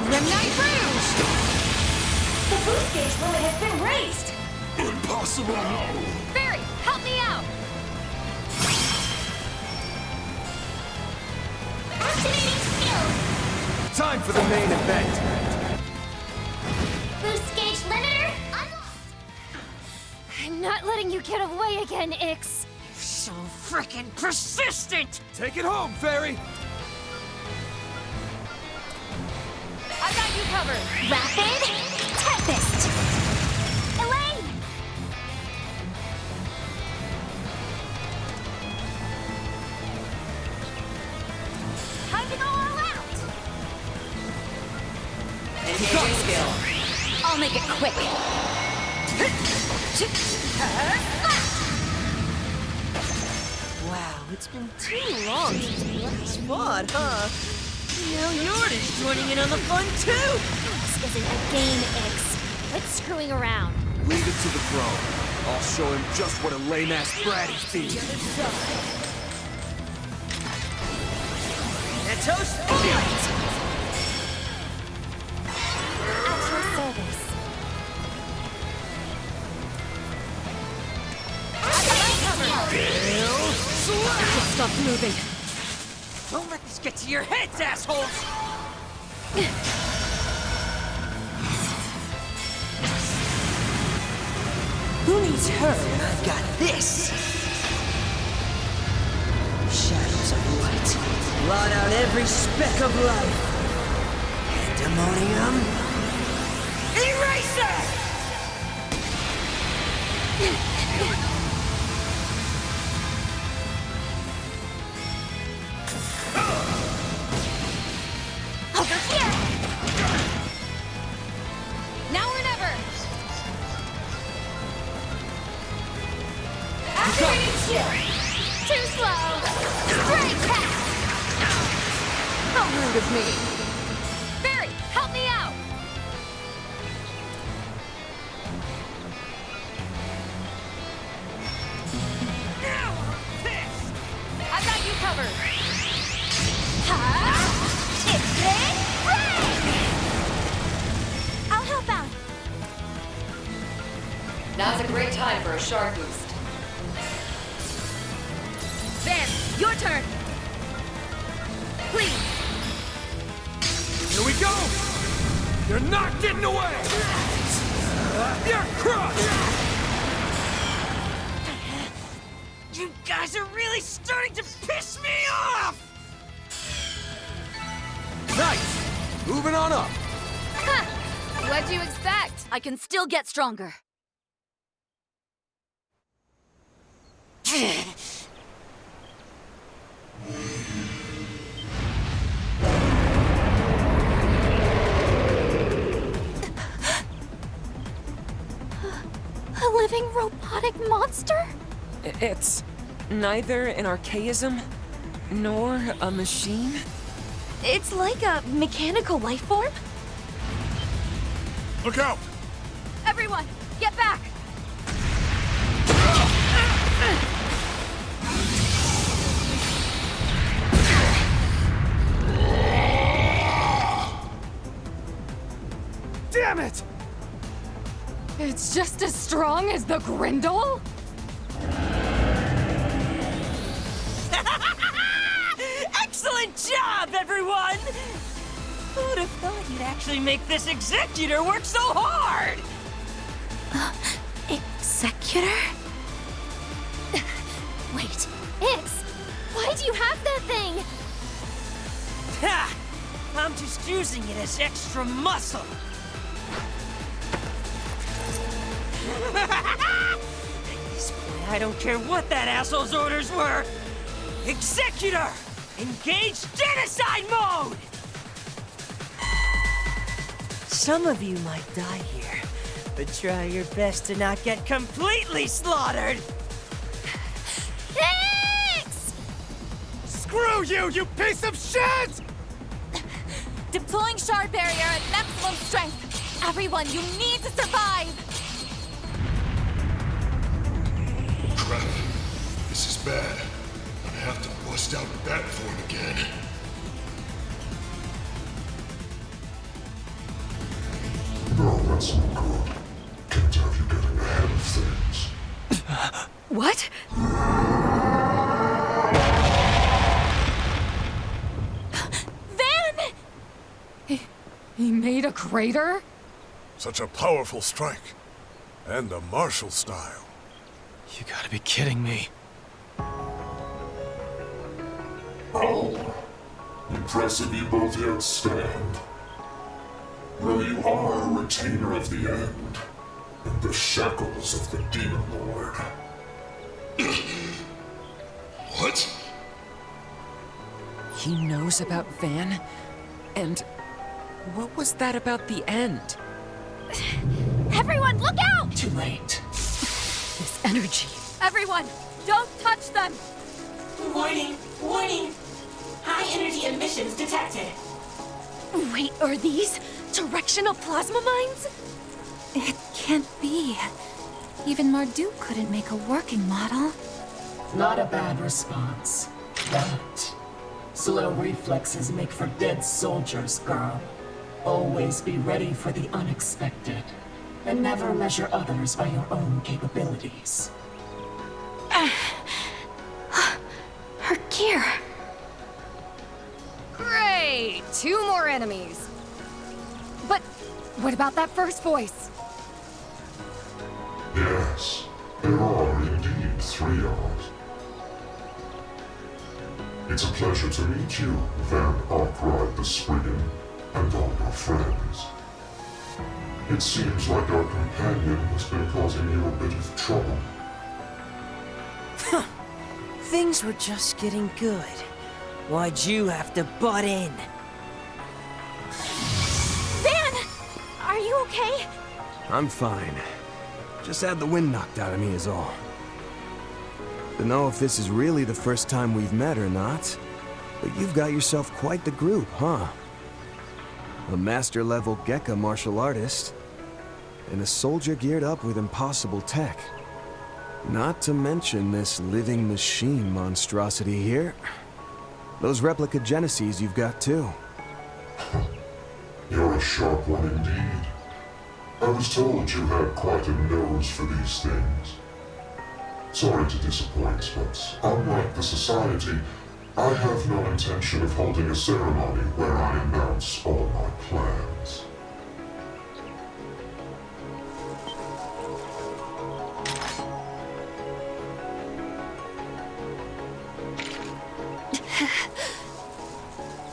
Midnight Rouge! The boost gauge limit has been raised. Impossible! Barry, help me out! Activating skill. Time for the main event. Boost gauge limiter unlocked. I'm not letting you get away again, Ix. So frickin' persistent! Take it home, Fairy! I got you covered. Rapid Tempest! Elaine! Time to go all out! Engaging skill. I'll make it quick. Wow, it's been too long since we last fought, huh? Now you're just joining in on the fun, too! This isn't a game, Ix. Quit screwing around. Leave it to the pro. I'll show him just what a lame-ass brat he's being. Netos, At your service. Stop moving. Don't let this get to your heads, assholes! Who needs her when I've got this? Shadows of light. Blot out every speck of life. Pandemonium. Eraser! Over here! Now or never. Activating skill. Too slow. Spray cat. How rude of me. Barry, help me out. I got you covered. I'll help out. Now's a great time for a shark boost. Van, your turn. Please. Here we go! You're not getting away! You're crushed! You guys are really starting to piss me off! Nice! Moving on up! Huh. What'd you expect? I can still get stronger. robotic monster? It's neither an archaism nor a machine. It's like a mechanical life form? Look out! Everyone, get back! Damn it! It's just as strong as the Grendel? Excellent job, everyone! Who'd have thought you'd actually make this Executor work so hard? Executor? Wait, Ix, why do you have that thing? Ha! I'm just using it as extra muscle. At this point, I don't care what that asshole's orders were. Executor! Engage genocide mode! Some of you might die here, but try your best to not get completely slaughtered! Ix! Screw you, you piece of shit! Deploying shard barrier at maximum strength. Everyone, you need to survive. Crap. This is bad. I have to bust out in bat form again. No, that's not good. Can't have you getting ahead of things. What? Van! He made a crater? Such a powerful strike. And a martial style. You gotta be kidding me. Oh. Impressive you both yet stand. Well, you are a retainer of the end, in the shackles of the Demon Lord. What? He knows about Van? And what was that about the end? Everyone, look out! Too late. This energy. Everyone, don't touch them! Warning! Warning! High energy emissions detected. Wait, are these directional plasma mines? It can't be. Even Marduk couldn't make a working model. Not a bad response. But slow reflexes make for dead soldiers, girl. Always be ready for the unexpected. And never measure others by your own capabilities. Her gear. Great! 2 more enemies. But what about that first voice? Yes, there are indeed 3 odd. It's a pleasure to meet you, Van Arkwright the Spriggan, and all your friends. It seems like our companion has been causing you a bit of trouble. Things were just getting good. Why'd you have to butt in? Van! Are you okay? I'm fine. Just had the wind knocked out of me is all. Don't know if this is really the first time we've met or not, but you've got yourself quite the group, huh? A master-level Gekka martial artist, and a soldier geared up with impossible tech. Not to mention this living machine monstrosity here. Those replica Genesees you've got too. You're a sharp one indeed. I was told you had quite a nose for these things. Sorry to disappoint, but unlike the Society, I have no intention of holding a ceremony where I announce all my plans.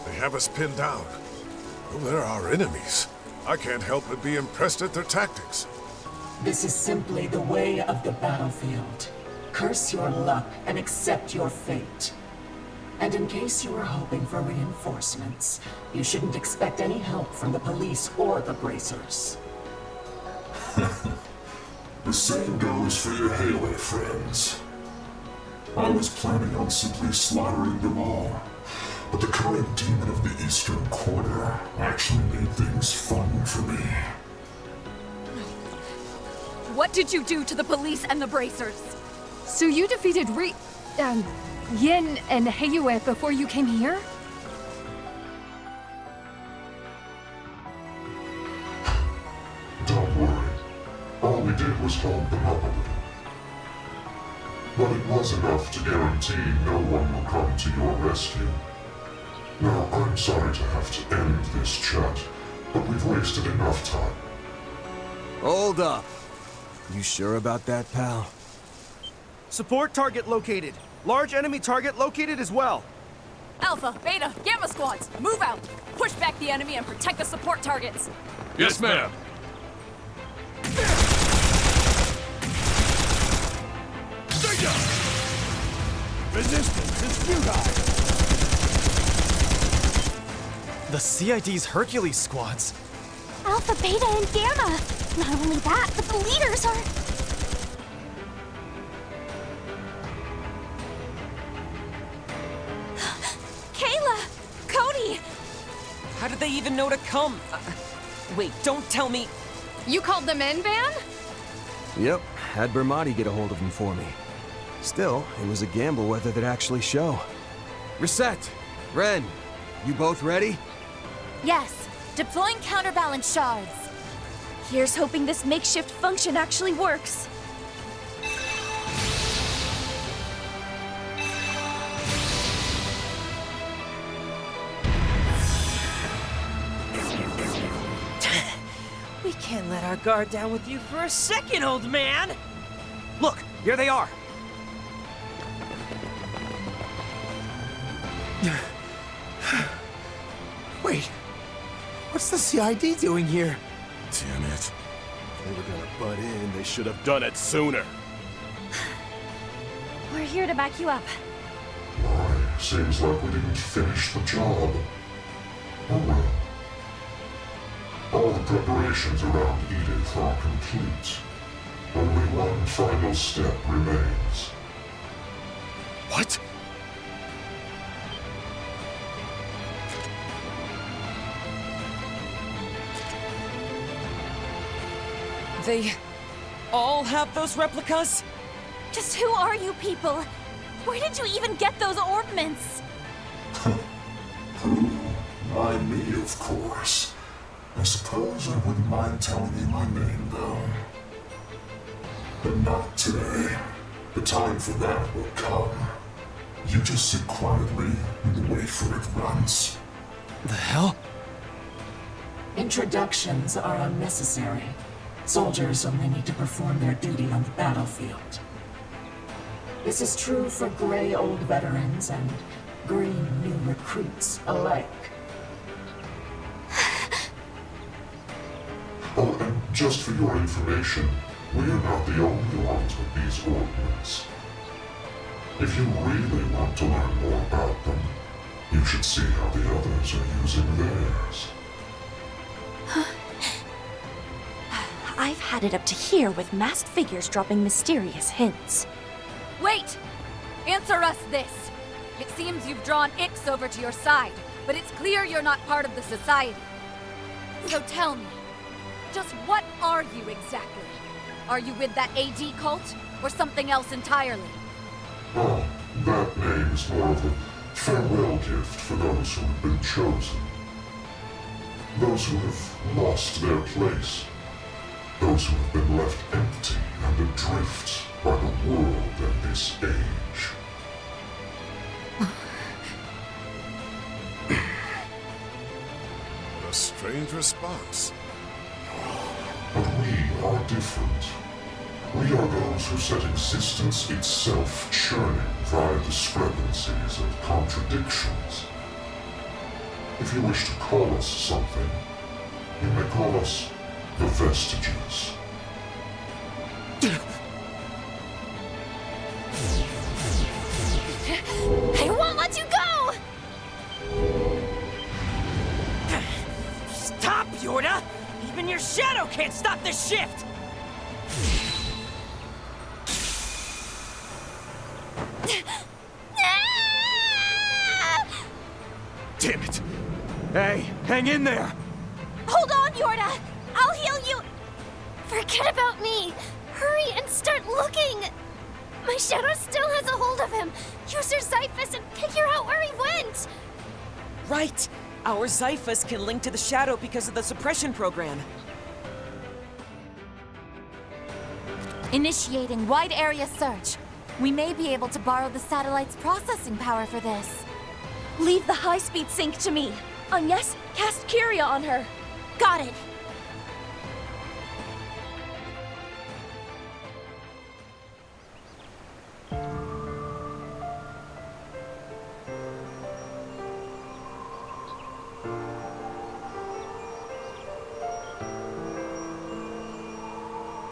They have us pinned down. Well, they're our enemies. I can't help but be impressed at their tactics. This is simply the way of the battlefield. Curse your luck and accept your fate. And in case you were hoping for reinforcements, you shouldn't expect any help from the police or the bracers. The same goes for your Halo friends. I was planning on simply slaughtering them all, but the current demon of the Eastern Quarter actually made things fun for me. What did you do to the police and the bracers? So you defeated Yin and Heiyue before you came here? Don't worry. All we did was hold them up a little. But it was enough to guarantee no one will come to your rescue. Now, I'm sorry to have to end this chat, but we've wasted enough time. Hold up. You sure about that, pal? Support target located. Large enemy target located as well. Alpha, Beta, Gamma squads, move out! Push back the enemy and protect the support targets! Yes, ma'am. Resistance is futile. The CID's Hercules squads. Alpha, Beta, and Gamma! Not only that, but the leaders are... Kayla! Cody! How did they even know to come? Wait, don't tell me... You called them in, Van? Yep, had Bermati get a hold of him for me. Still, it was a gamble whether they'd actually show. Reset! Ren, you both ready? Yes, deploying counterbalance shards. Here's hoping this makeshift function actually works. We can't let our guard down with you for a second, old man! Look, here they are! Wait, what's the CID doing here? Damn it. They were gonna butt in. They should have done it sooner. We're here to back you up. Why, seems like we didn't finish the job. Oh well. All the preparations around Edith are complete. Only one final step remains. What? They all have those replicas? Just who are you people? Where did you even get those orbments? Why me, of course. I suppose I wouldn't mind telling you my name, though. But not today. The time for that will come. You just sit quietly and wait for it once. The hell? Introductions are unnecessary. Soldiers only need to perform their duty on the battlefield. This is true for gray old veterans and green new recruits alike. Oh, and just for your information, we are not the only ones with these ordnance. If you really want to learn more about them, you should see how the others are using theirs. I've had it up to here with masked figures dropping mysterious hints. Wait! Answer us this! It seems you've drawn Ix over to your side, but it's clear you're not part of the society. So tell me, just what are you exactly? Are you with that AD cult, or something else entirely? Oh, that name is more of a farewell gift for those who have been chosen. Those who have lost their place. Those who have been left empty and adrift by the world and this age. What a strange response. But we are different. We are those who set existence itself churning via discrepancies and contradictions. If you wish to call us something, you may call us the Vestiges. I won't let you go! Stop, Yorda! Even your shadow can't stop this shift! Damn it! Hey, hang in there! Hold on, Yorda! I'll heal you! Forget about me! Hurry and start looking! My shadow still has a hold of him! Use your Xiphus and figure out where he went! Right! Our Xiphus can link to the shadow because of the suppression program. Initiating wide area search. We may be able to borrow the satellite's processing power for this. Leave the high-speed sync to me. Agnes, cast Kyria on her. Got it.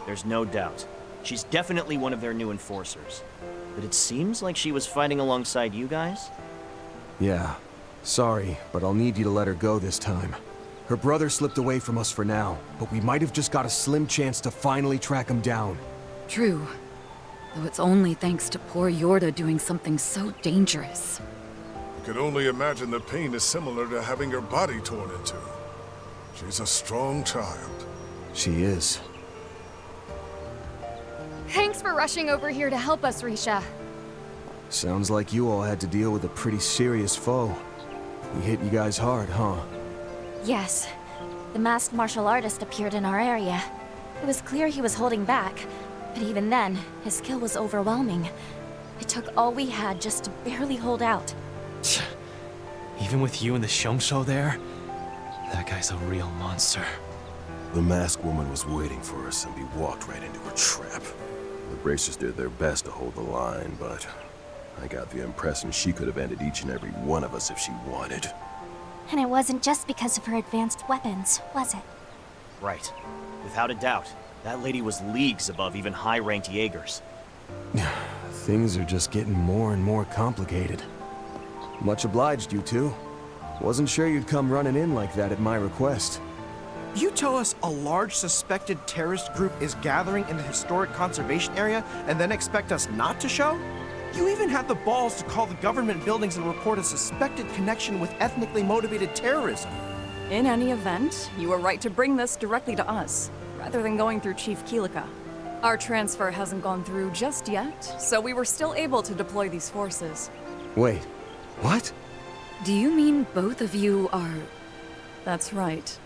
There's no doubt. She's definitely one of their new enforcers. But it seems like she was fighting alongside you guys? Yeah. Sorry, but I'll need you to let her go this time. Her brother slipped away from us for now, but we might have just got a slim chance to finally track him down. True. Though it's only thanks to poor Yorda doing something so dangerous. I could only imagine the pain is similar to having your body torn into. She's a strong child. She is. Thanks for rushing over here to help us, Risha. Sounds like you all had to deal with a pretty serious foe. He hit you guys hard, huh? Yes. The masked martial artist appeared in our area. It was clear he was holding back, but even then, his skill was overwhelming. It took all we had just to barely hold out. Even with you and the Shomsho there, that guy's a real monster. The masked woman was waiting for us and we walked right into her trap. The Bracers did their best to hold the line, but I got the impression she could have ended each and every one of us if she wanted. And it wasn't just because of her advanced weapons, was it? Right. Without a doubt. That lady was leagues above even high-ranked Jaegers. Things are just getting more and more complicated. Much obliged, you two. Wasn't sure you'd come running in like that at my request. You tell us a large suspected terrorist group is gathering in the historic conservation area and then expect us not to show? You even had the balls to call the government buildings and report a suspected connection with ethnically motivated terrorism. In any event, you were right to bring this directly to us, rather than going through Chief Keelika. Our transfer hasn't gone through just yet, so we were still able to deploy these forces. Wait, what? Do you mean both of you are... That's right.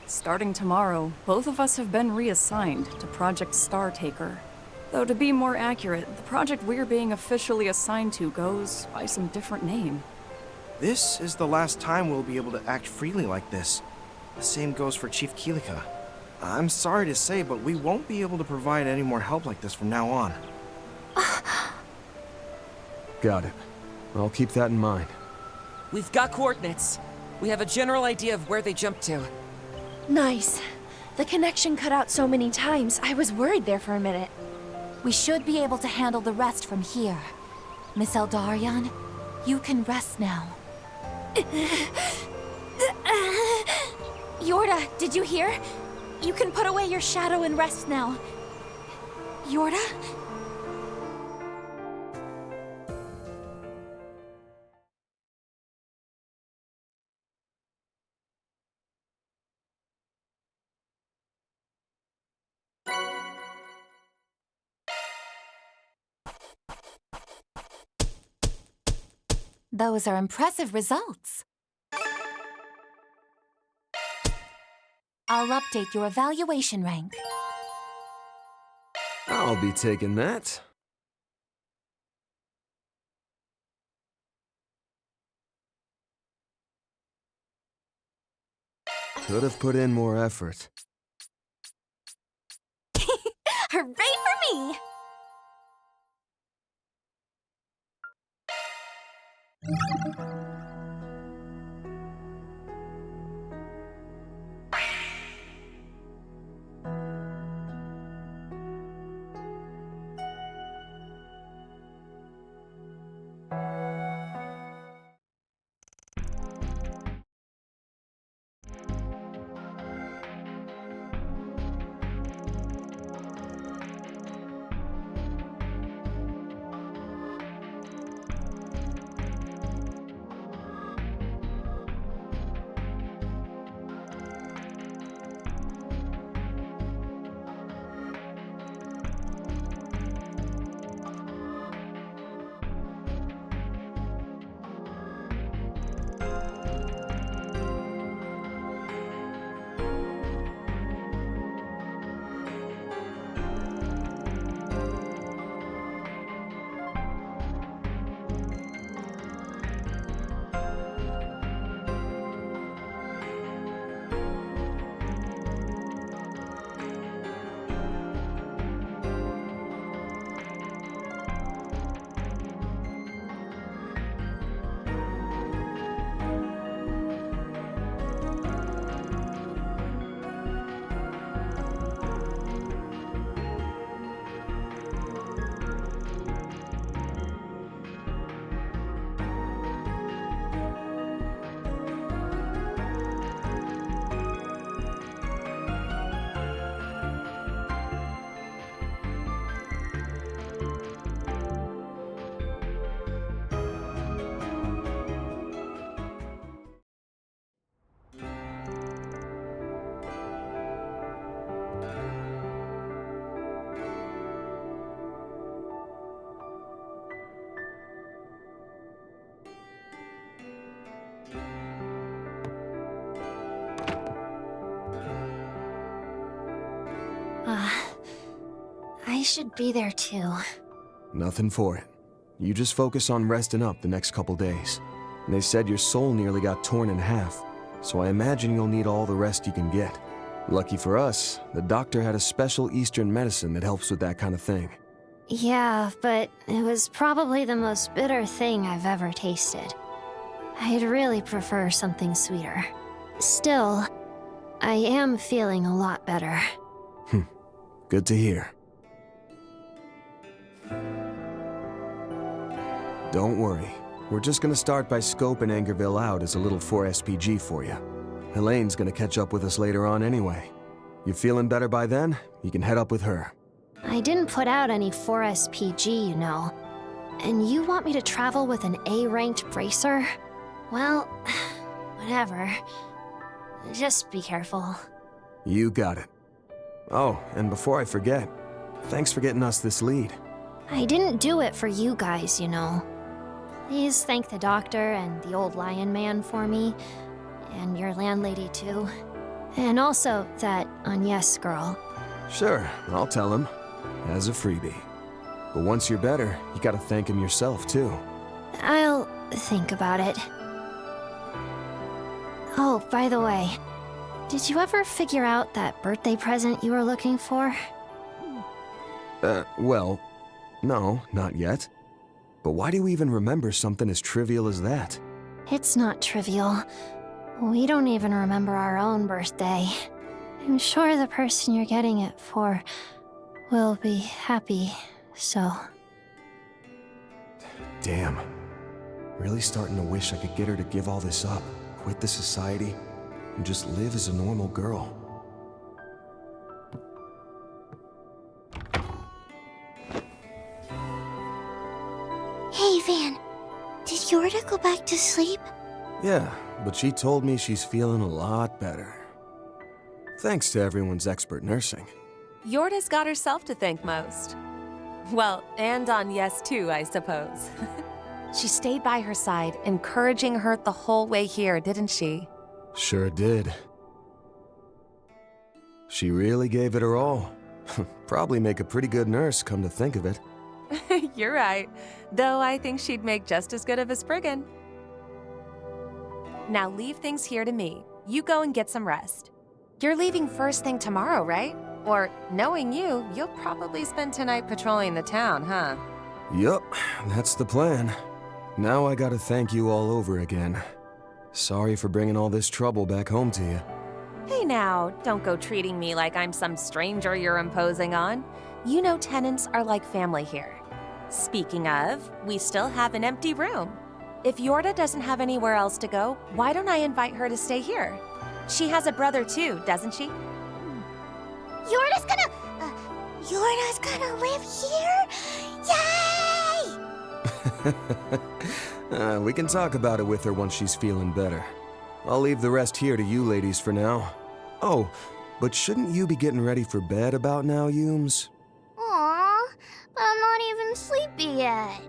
Starting tomorrow, both of us have been reassigned to Project Startaker. Though to be more accurate, the project we're being officially assigned to goes by some different name. This is the last time we'll be able to act freely like this. The same goes for Chief Keelika. I'm sorry to say, but we won't be able to provide any more help like this from now on. Got it. I'll keep that in mind. We've got coordinates. We have a general idea of where they jumped to. Nice. The connection cut out so many times, I was worried there for a minute. We should be able to handle the rest from here. Miss Eldarion, you can rest now. Yorda, did you hear? You can put away your shadow and rest now. Yorda? Those are impressive results. I'll update your evaluation rank. I'll be taking that. Could have put in more effort. Hooray for me! should be there too. Nothing for it. You just focus on resting up the next couple days. And they said your soul nearly got torn in half, so I imagine you'll need all the rest you can get. Lucky for us, the doctor had a special Eastern medicine that helps with that kind of thing. Yeah, but it was probably the most bitter thing I've ever tasted. I'd really prefer something sweeter. Still, I am feeling a lot better. Good to hear. Don't worry. We're just gonna start by scoping Angerville out as a little 4SPG for you. Helene's gonna catch up with us later on anyway. You feeling better by then? You can head up with her. I didn't put out any 4SPG, you know. And you want me to travel with an A-ranked bracer? Well, whatever. Just be careful. You got it. Oh, and before I forget, thanks for getting us this lead. I didn't do it for you guys, you know. Please thank the doctor and the old lion man for me, and your landlady too. And also that Agnes girl. Sure, I'll tell him. As a freebie. But once you're better, you gotta thank him yourself too. I'll think about it. Oh, by the way, did you ever figure out that birthday present you were looking for? Well, no, not yet. But why do you even remember something as trivial as that? It's not trivial. We don't even remember our own birthday. I'm sure the person you're getting it for will be happy, so... Damn. Really starting to wish I could get her to give all this up, quit the society, and just live as a normal girl. Hey, Van. Did Yorda go back to sleep? Yeah, but she told me she's feeling a lot better. Thanks to everyone's expert nursing. Yorda's got herself to thank most. Well, and Agnes too, I suppose. She stayed by her side, encouraging her the whole way here, didn't she? Sure did. She really gave it her all. Probably make a pretty good nurse, come to think of it. You're right. Though I think she'd make just as good of a Spriggan. Now leave things here to me. You go and get some rest. You're leaving first thing tomorrow, right? Or, knowing you, you'll probably spend tonight patrolling the town, huh? Yup, that's the plan. Now I gotta thank you all over again. Sorry for bringing all this trouble back home to you. Hey now, don't go treating me like I'm some stranger you're imposing on. You know tenants are like family here. Speaking of, we still have an empty room. If Yorda doesn't have anywhere else to go, why don't I invite her to stay here? She has a brother too, doesn't she? Yorda's gonna live here? Yay! We can talk about it with her once she's feeling better. I'll leave the rest here to you ladies for now. Oh, but shouldn't you be getting ready for bed about now, Yums? Aw, but I'm not even sleepy yet.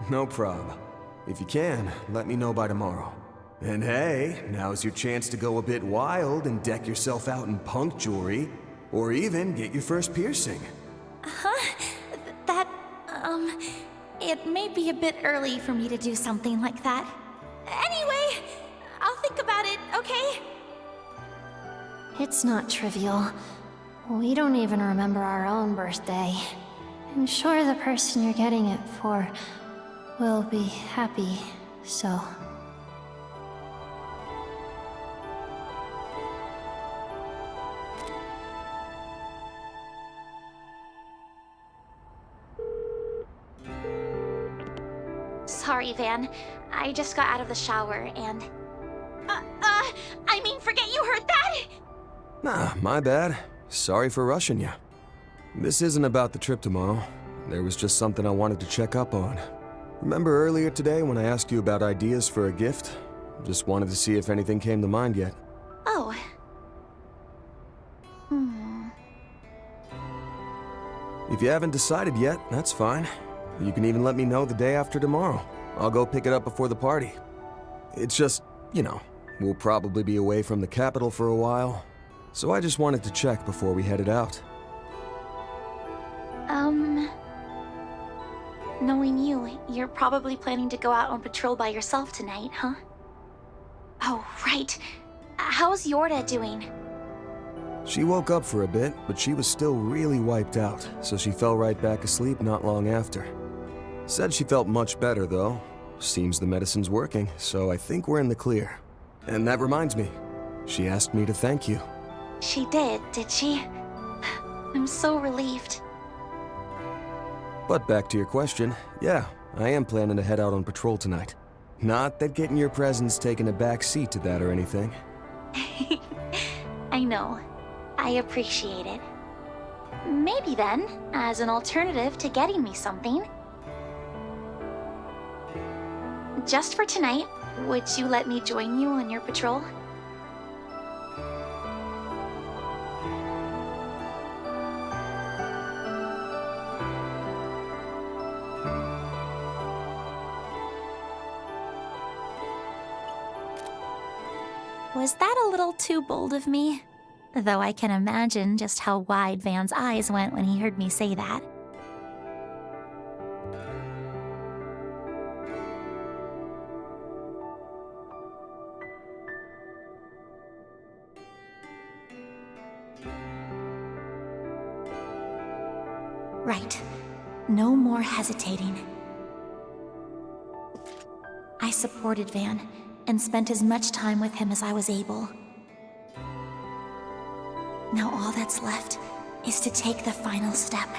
No prob. If you can, let me know by tomorrow. And hey, now's your chance to go a bit wild and deck yourself out in punk jewelry, or even get your first piercing. Huh? That, it may be a bit early for me to do something like that. Anyway, I'll think about it, okay? It's not trivial. We don't even remember our own birthday. I'm sure the person you're getting it for will be happy, so... Sorry, Van. I just got out of the shower and... I mean, forget you heard that! Nah, my bad. Sorry for rushing you. This isn't about the trip tomorrow. There was just something I wanted to check up on. Remember earlier today when I asked you about ideas for a gift? Just wanted to see if anything came to mind yet. Oh. If you haven't decided yet, that's fine. You can even let me know the day after tomorrow. I'll go pick it up before the party. It's just, you know, we'll probably be away from the capital for a while. So I just wanted to check before we headed out. Knowing you, you're probably planning to go out on patrol by yourself tonight, huh? Oh, right. How's Yorda doing? She woke up for a bit, but she was still really wiped out, so she fell right back asleep not long after. Said she felt much better, though. Seems the medicine's working, so I think we're in the clear. And that reminds me, she asked me to thank you. She did she? I'm so relieved. But back to your question, yeah, I am planning to head out on patrol tonight. Not that getting your presents taking a back seat to that or anything. I know. I appreciate it. Maybe then, as an alternative to getting me something, just for tonight, would you let me join you on your patrol? Was that a little too bold of me? Though I can imagine just how wide Van's eyes went when he heard me say that. Right. No more hesitating. I supported Van and spent as much time with him as I was able. Now all that's left is to take the final step.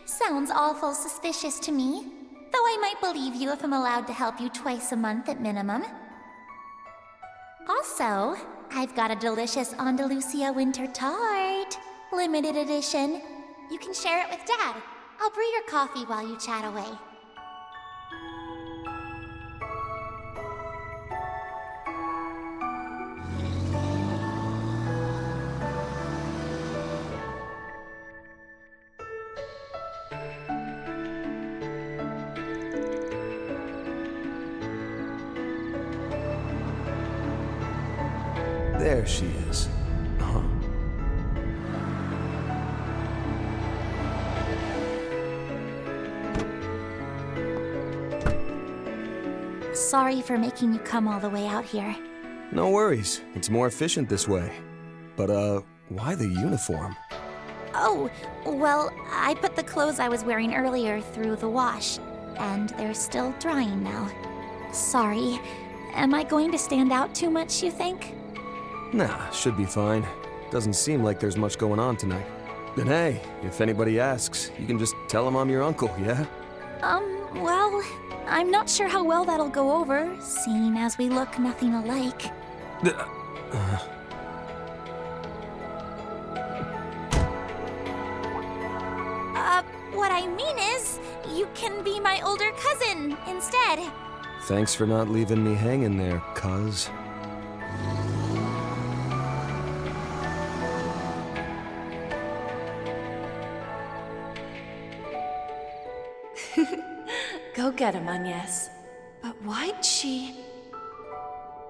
Sounds awful suspicious to me. Though I might believe you if I'm allowed to help you twice a month at minimum. Also, I've got a delicious Andalusia winter tart. Limited edition. You can share it with Dad. I'll brew your coffee while you chat away. There she is. Huh. Sorry for making you come all the way out here. No worries. It's more efficient this way. But, why the uniform? Oh, well, I put the clothes I was wearing earlier through the wash, and they're still drying now. Sorry. Am I going to stand out too much, you think? Nah, should be fine. Doesn't seem like there's much going on tonight. And hey, if anybody asks, you can just tell them I'm your uncle, yeah? Well, I'm not sure how well that'll go over, seeing as we look nothing alike. What I mean you can be my older cousin instead. Thanks for not leaving me hanging there, cuz. Go get him, Agnes. But why'd she...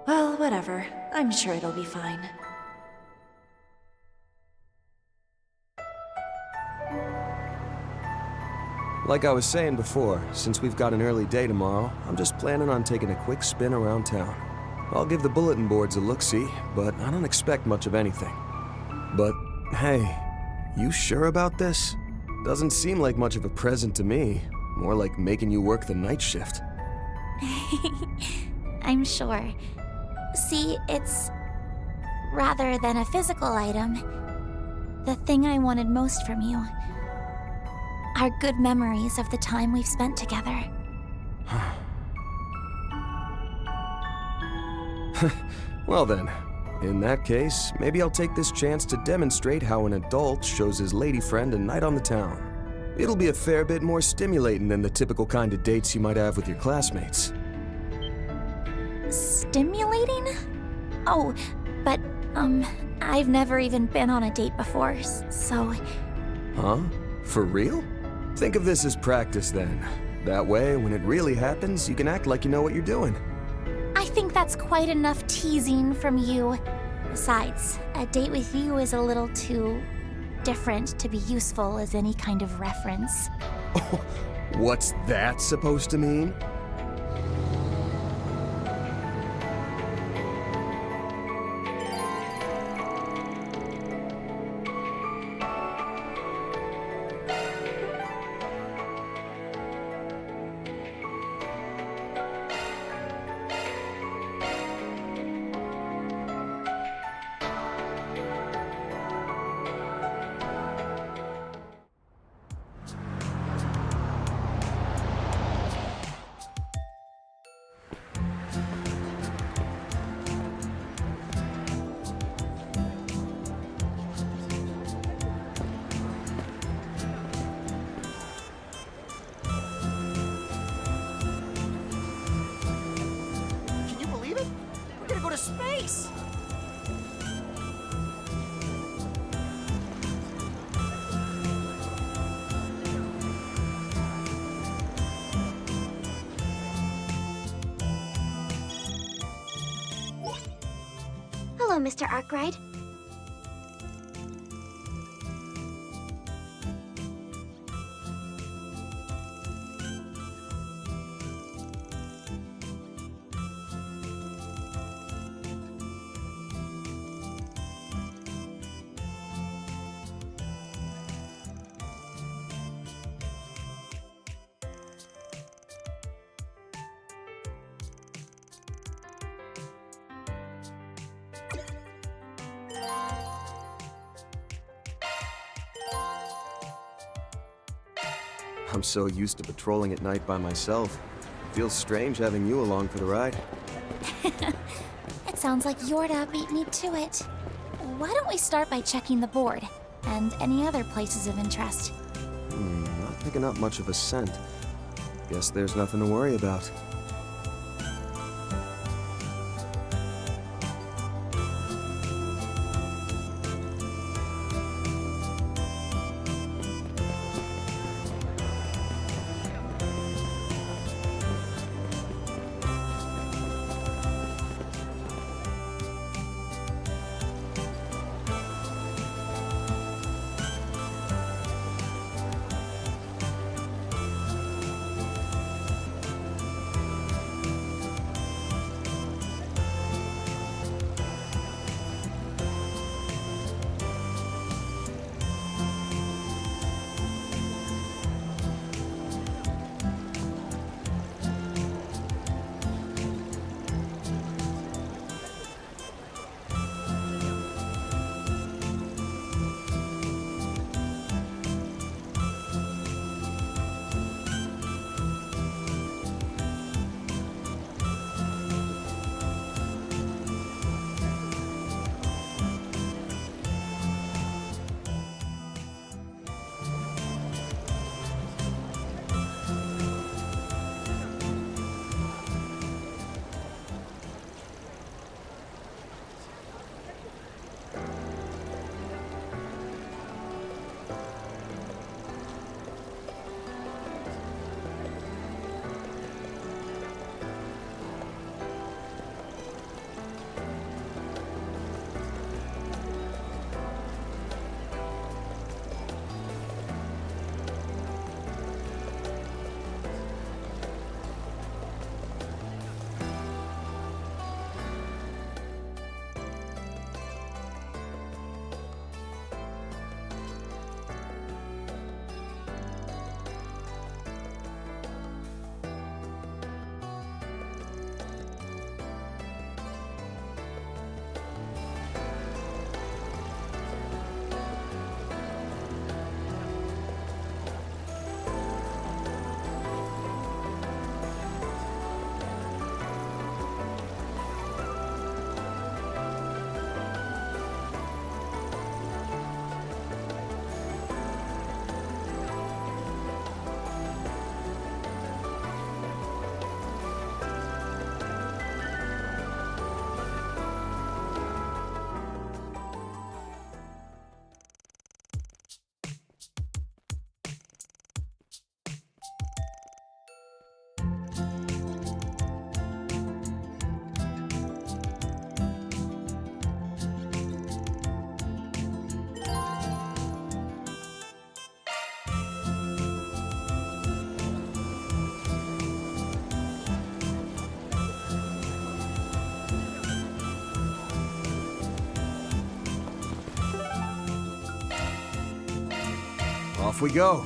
Well, whatever. I'm sure it'll be fine. Like I was saying before, since we've got an early day tomorrow, I'm just planning on taking a quick spin around town. I'll give the bulletin boards a look-see, but I don't expect much of anything. But, hey, you sure about this? Doesn't seem like much of a present to me. More like making you work the night shift. I'm sure. See, it's... rather than a physical item, the thing I wanted most from you are good memories of the time we've spent together. Well then, in that case, maybe I'll take this chance to demonstrate how an adult shows his lady friend a night on the town. It'll be a fair bit more stimulating than the typical kind of dates you might have with your classmates. Stimulating? Oh, but, I've never even been on a date before, so... Huh? For real? Think of this as practice then. That way, when it really happens, you can act like you know what you're doing. I think that's quite enough teasing from you. Besides, a date with you is a little too... different to be useful as any kind of reference. What's that supposed to mean? Space! Hello, Mr. Arkwright. I'm so used to patrolling at night by myself. It feels strange having you along for the ride. It sounds like Yorda beat me to it. Why don't we start by checking the board, and any other places of interest? Not picking up much of a scent. Guess there's nothing to worry about. Off we go.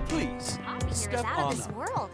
Please, step out on of this up. world.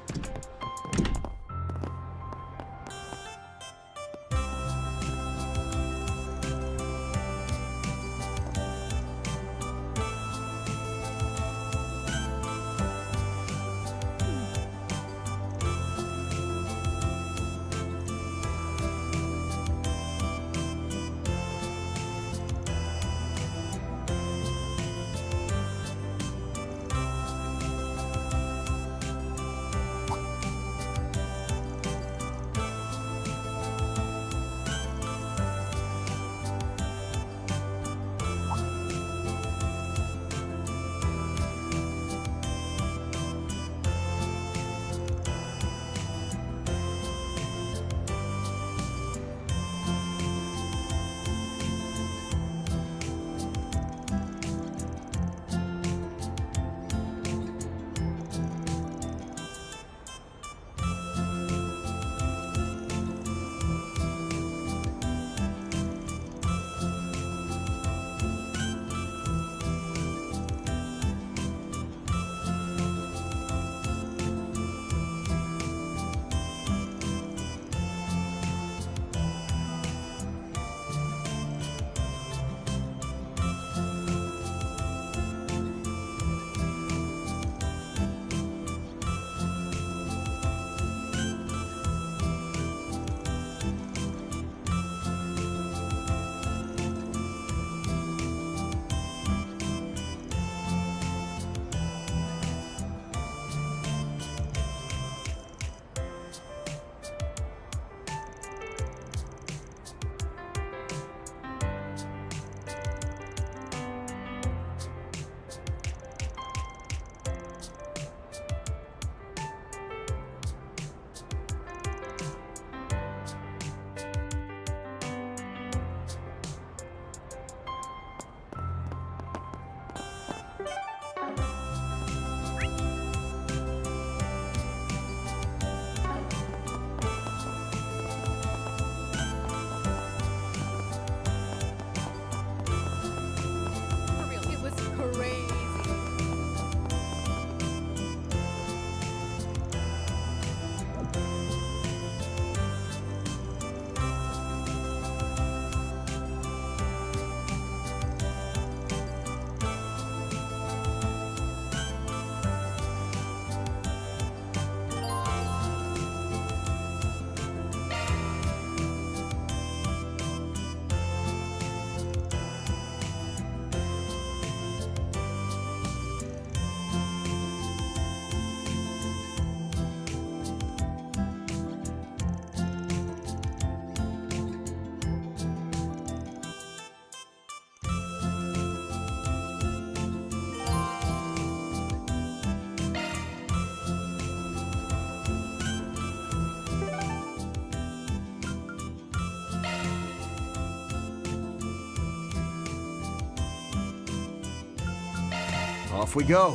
Off we go.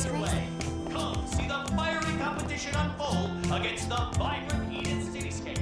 next race? Come see the fiery competition unfold against the vibrant Eden cityscape.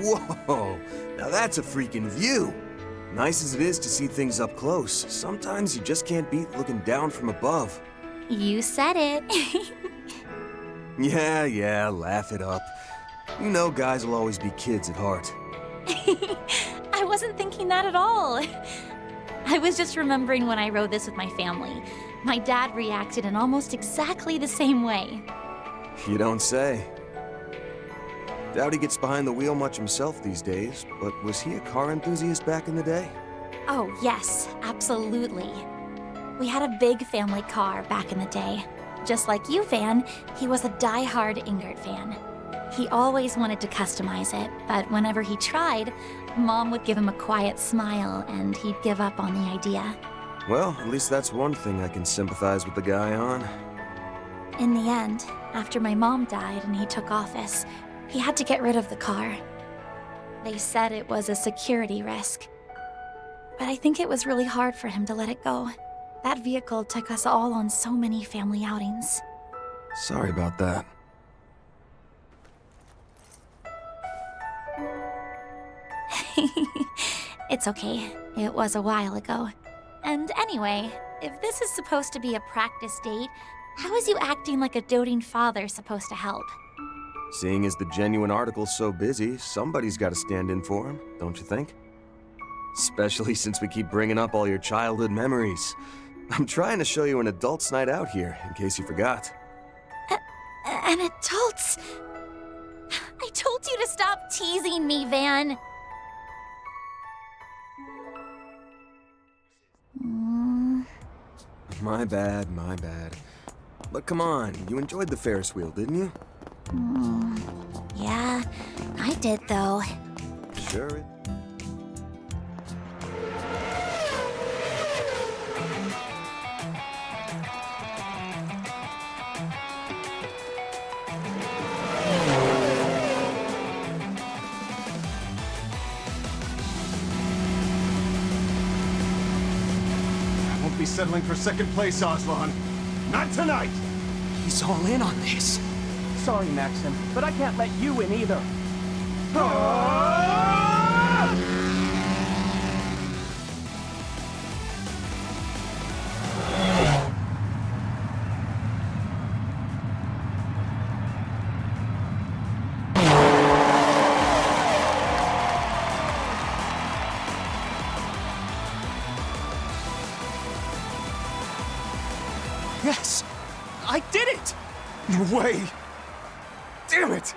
Whoa, now that's a freaking view. Nice as it is to see things up close, sometimes you just can't beat looking down from above. You said it. Yeah, laugh it up. You know guys will always be kids at heart. I wasn't thinking that at all. I was just remembering when I rode this with my family. My dad reacted in almost exactly the same way. You don't say. Doubt he gets behind the wheel much himself these days, but was he a car enthusiast back in the day? Oh, yes, absolutely. We had a big family car back in the day. Just like you, Van, he was a die-hard Ingrid fan. He always wanted to customize it, but whenever he tried, Mom would give him a quiet smile and he'd give up on the idea. Well, at least that's one thing I can sympathize with the guy on. In the end, after my mom died and he took office, he had to get rid of the car. They said it was a security risk. But I think it was really hard for him to let it go. That vehicle took us all on so many family outings. Sorry about that. It's okay. It was a while ago. And anyway, if this is supposed to be a practice date, how is you acting like a doting father supposed to help? Seeing as the genuine article's so busy, somebody's got to stand in for him, don't you think? Especially since we keep bringing up all your childhood memories. I'm trying to show you an adult's night out here, in case you forgot. An adult's? I told you to stop teasing me, Van. My bad. But come on, you enjoyed the Ferris wheel, didn't you? Yeah, I did though. Sure. settling for second place, Aslan. Not tonight! He's all in on this. Sorry, Maxim, but I can't let you in either. Yes! I did it! No way! Damn it!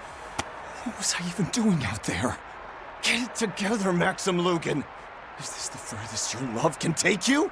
What was I even doing out there? Get it together, Maxim Lugan! Is this the furthest your love can take you?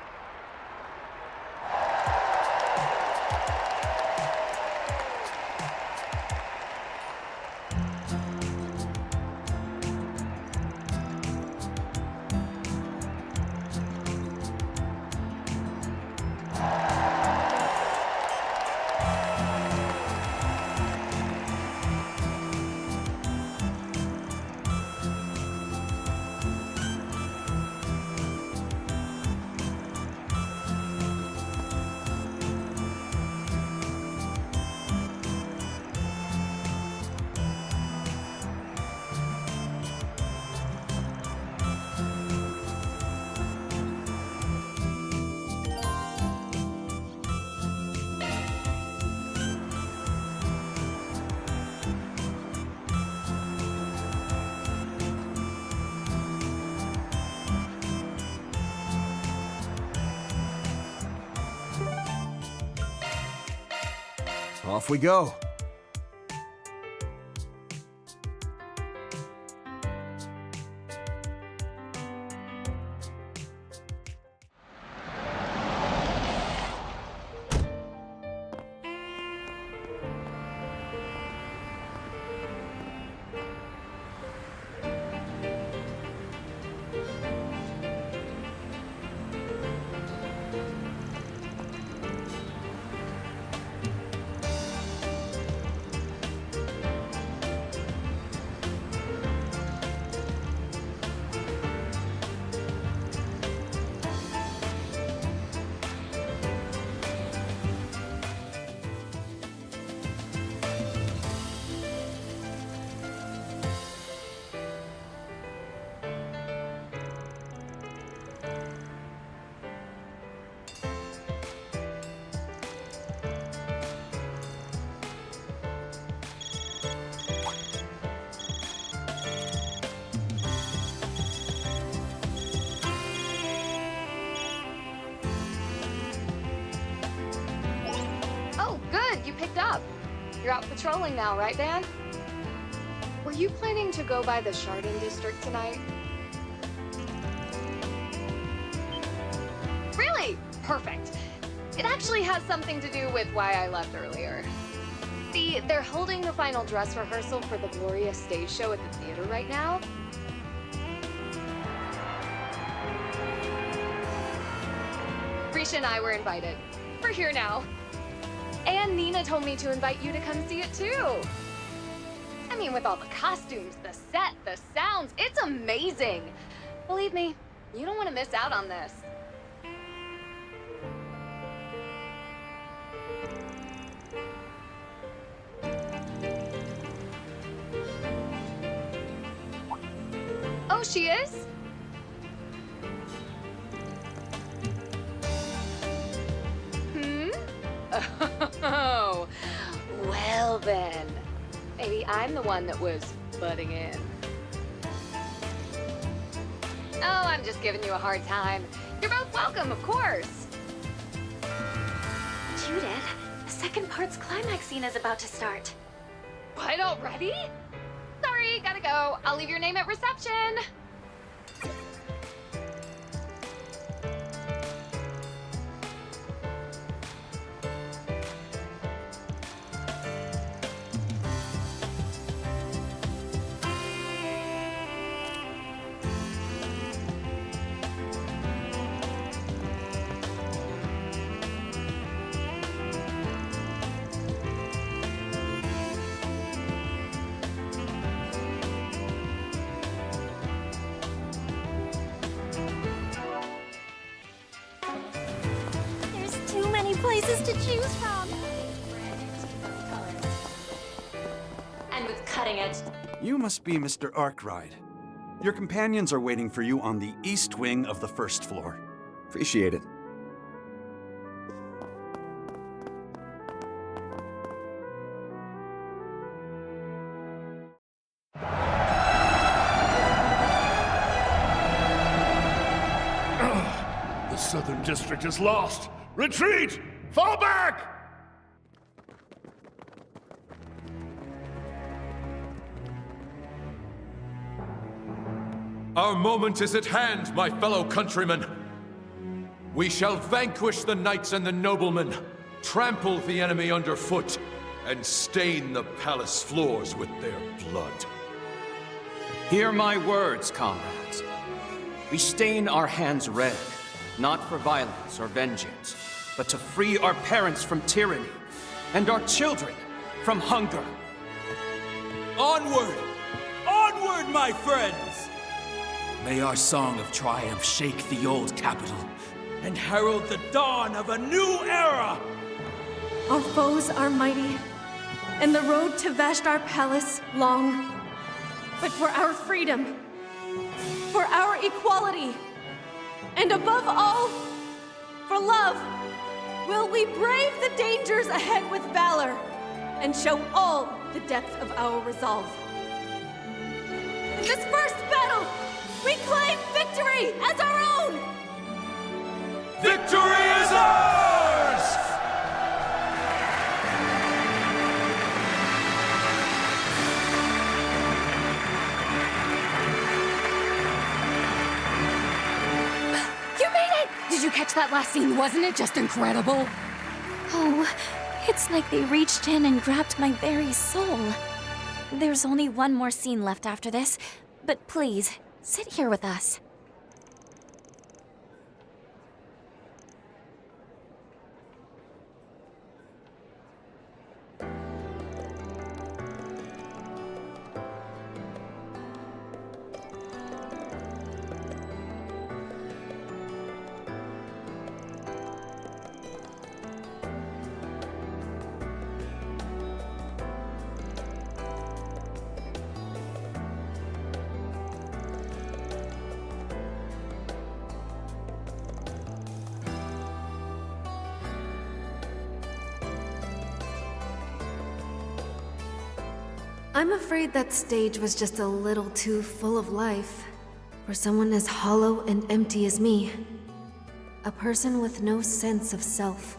Off we go. You picked up. You're out patrolling now, right, Dan? Were you planning to go by the Chardon district tonight? Really? Perfect. It actually has something to do with why I left earlier. See, they're holding the final dress rehearsal for the Gloria stage show at the theater right now. Risha and I were invited. We're here now. And Nina told me to invite you to come see it too. I mean, with all the costumes, the set, the sounds, it's amazing. Believe me, you don't want to miss out on this. Oh, she is? Oh, well then. Maybe I'm the one that was butting in. Oh, I'm just giving you a hard time. You're both welcome, of course. Judith, the second part's climax scene is about to start. What, already? Sorry, gotta go. I'll leave your name at reception. places to choose from. And with cutting edge. You must be Mr. Arkwright. Your companions are waiting for you on the east wing of the first floor. Appreciate it. The Southern District is lost! Retreat! Fall back! Our moment is at hand, my fellow countrymen. We shall vanquish the knights and the noblemen, trample the enemy underfoot, and stain the palace floors with their blood. Hear my words, comrades. We stain our hands red, not for violence or vengeance, but to free our parents from tyranny, and our children from hunger. Onward! Onward, my friends! May our song of triumph shake the old capital and herald the dawn of a new era! Our foes are mighty, and the road to Vashtar Palace long. But for our freedom, for our equality, and above all, for love, will we brave the dangers ahead with valor and show all the depth of our resolve. In this first battle, we claim victory as our own! Victory is ours! You made it! Did you catch that last scene? Wasn't it just incredible? Oh, it's like they reached in and grabbed my very soul. There's only one more scene left after this, but please, sit here with us. I'm afraid that stage was just a little too full of life for someone as hollow and empty as me. A person with no sense of self.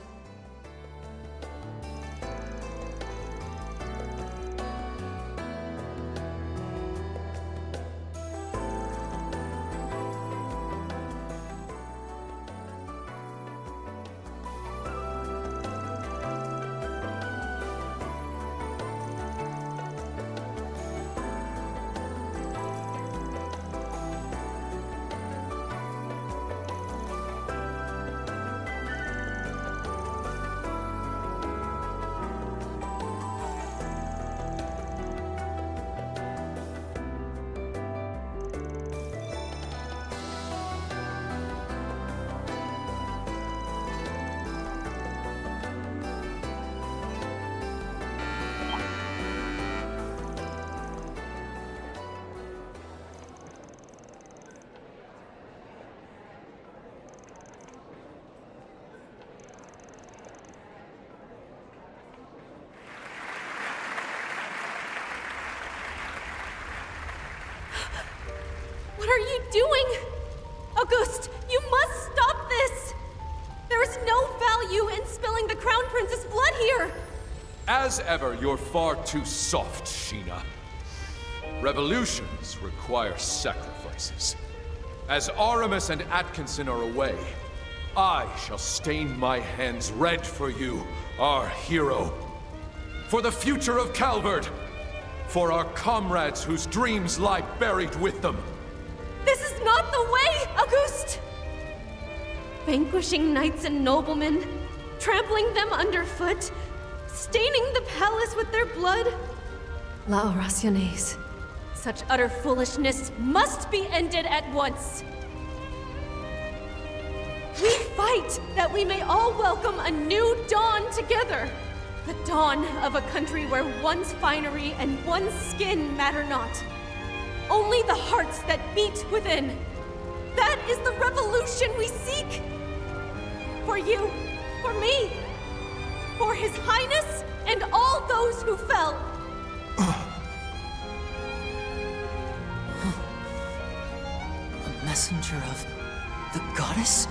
What are you doing? Auguste, you must stop this! There is no value in spilling the Crown Prince's blood here! As ever, you're far too soft, Sheena. Revolutions require sacrifices. As Aramis and Atkinson are away, I shall stain my hands red for you, our hero. For the future of Calvert. For our comrades whose dreams lie buried with them. This is not the way, Auguste! Vanquishing knights and noblemen, trampling them underfoot, staining the palace with their blood. La Oraciones. Such utter foolishness must be ended at once. We fight that we may all welcome a new dawn together. The dawn of a country where one's finery and one's skin matter not. Only the hearts that beat within. That is the revolution we seek. For you, for me, for His Highness and all those who fell. A messenger of the goddess?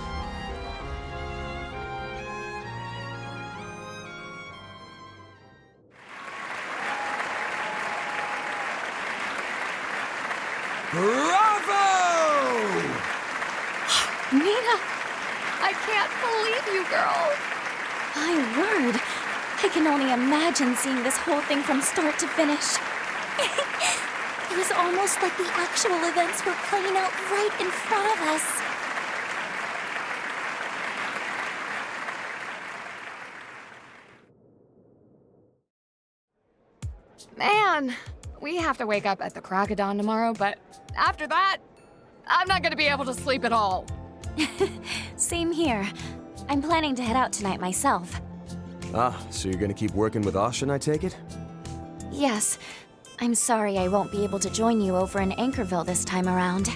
Bravo! Nina! I can't believe you, girl! My word! I can only imagine seeing this whole thing from start to finish. It was almost like the actual events were playing out right in front of us. Man, we have to wake up at the crack of dawn tomorrow, but after that, I'm not gonna be able to sleep at all. Same here. I'm planning to head out tonight myself. Ah, so you're gonna keep working with Ashen, I take it? Yes. I'm sorry I won't be able to join you over in Anchorville this time around.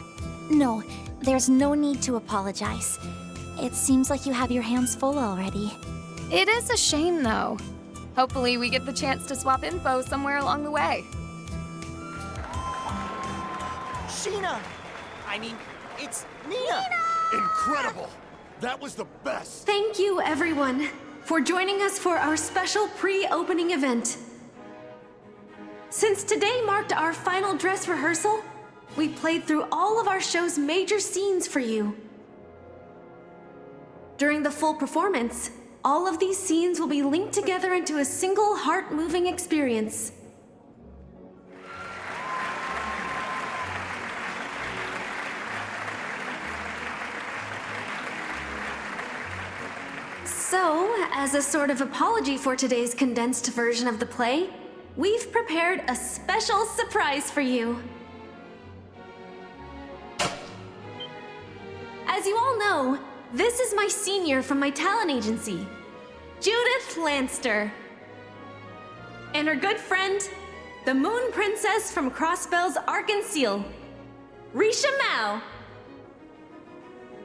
No, there's no need to apologize. It seems like you have your hands full already. It is a shame, though. Hopefully we get the chance to swap info somewhere along the way. Sheena! I mean, it's Nina! Incredible! That was the best! Thank you, everyone, for joining us for our special pre-opening event. Since today marked our final dress rehearsal, we played through all of our show's major scenes for you. During the full performance, all of these scenes will be linked together into a single heart-moving experience. So, as a sort of apology for today's condensed version of the play, we've prepared a special surprise for you. As you all know, this is my senior from my talent agency, Judith Lanster. And her good friend, the Moon Princess from Crossbell's Ark and Seal, Risha Mao.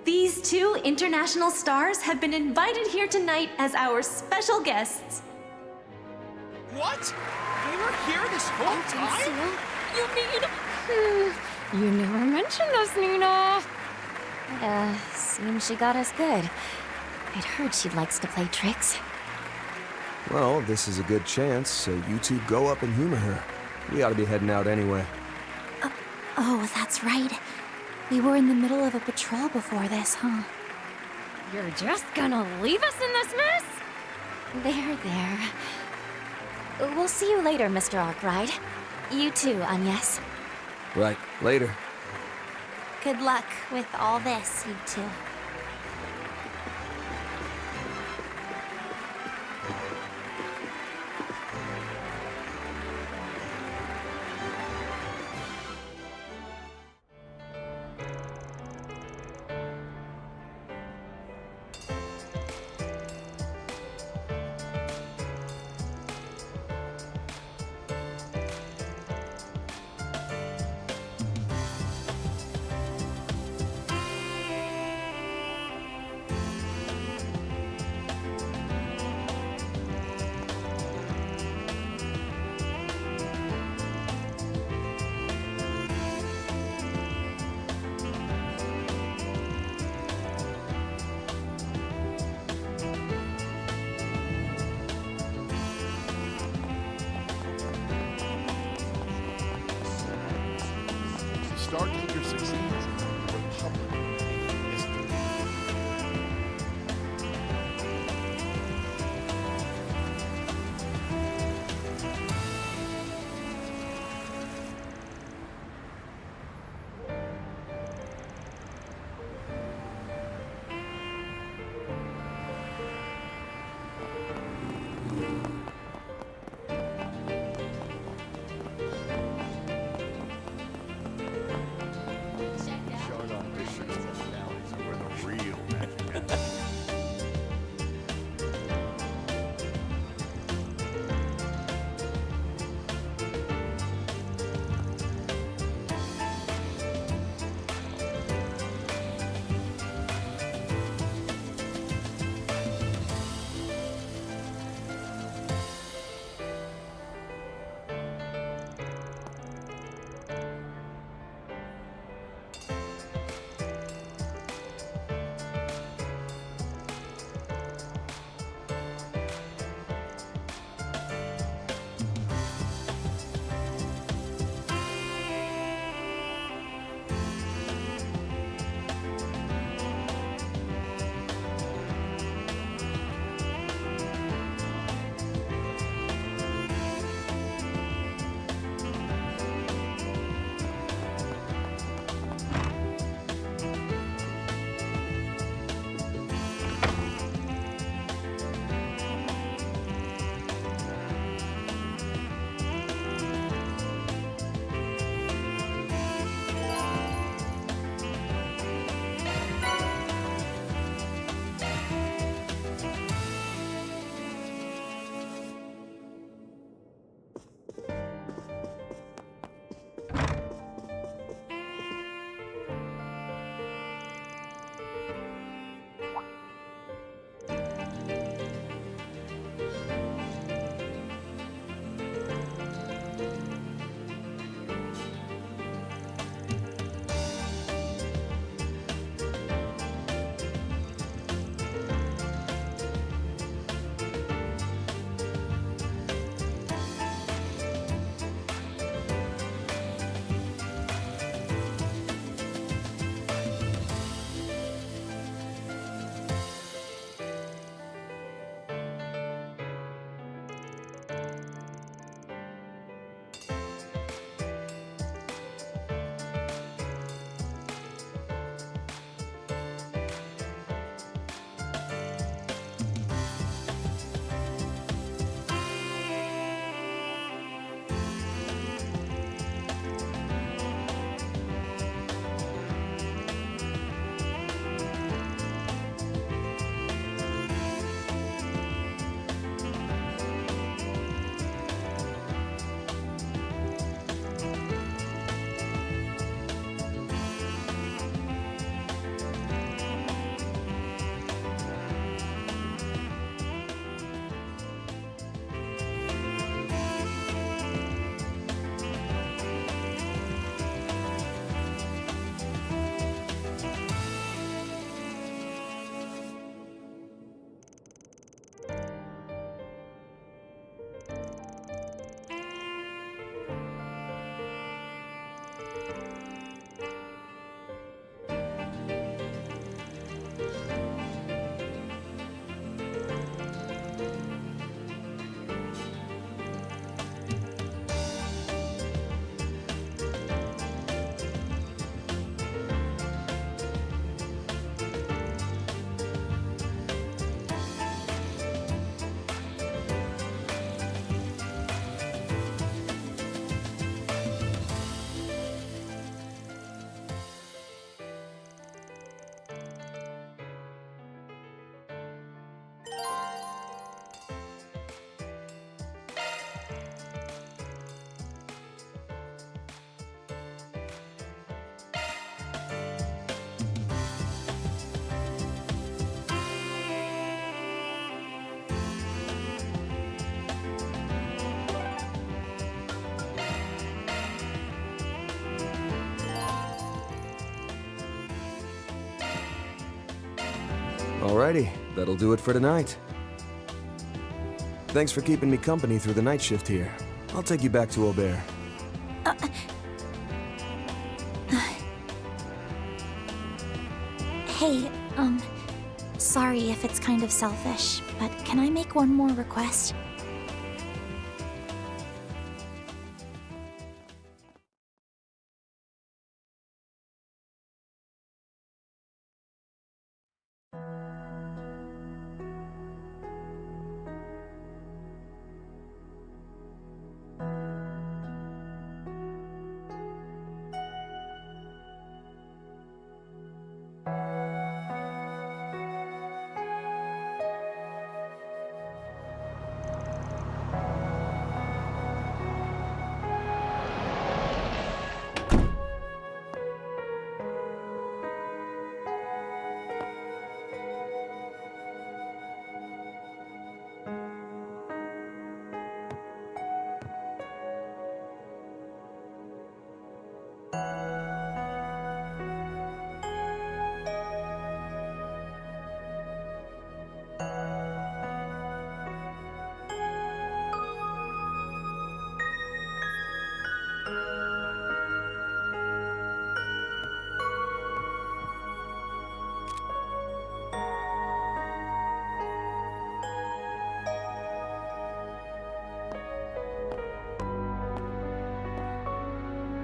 These two international stars have been invited here tonight as our special guests. What? They were here this whole time? You never mentioned us, Nina. Seems she got us good. I'd heard she likes to play tricks. Well, this is a good chance, so you two go up and humor her. We ought to be heading out anyway. Oh, that's right. We were in the middle of a patrol before this, huh? You're just gonna leave us in this mess? There. We'll see you later, Mr. Arkwright. You too, Agnes. Right, later. Good luck with all this, you two. Start with your succeeds. Republic is Alrighty, that'll do it for tonight. Thanks for keeping me company through the night shift here. I'll take you back to Aubert. Hey, sorry if it's kind of selfish, but can I make one more request?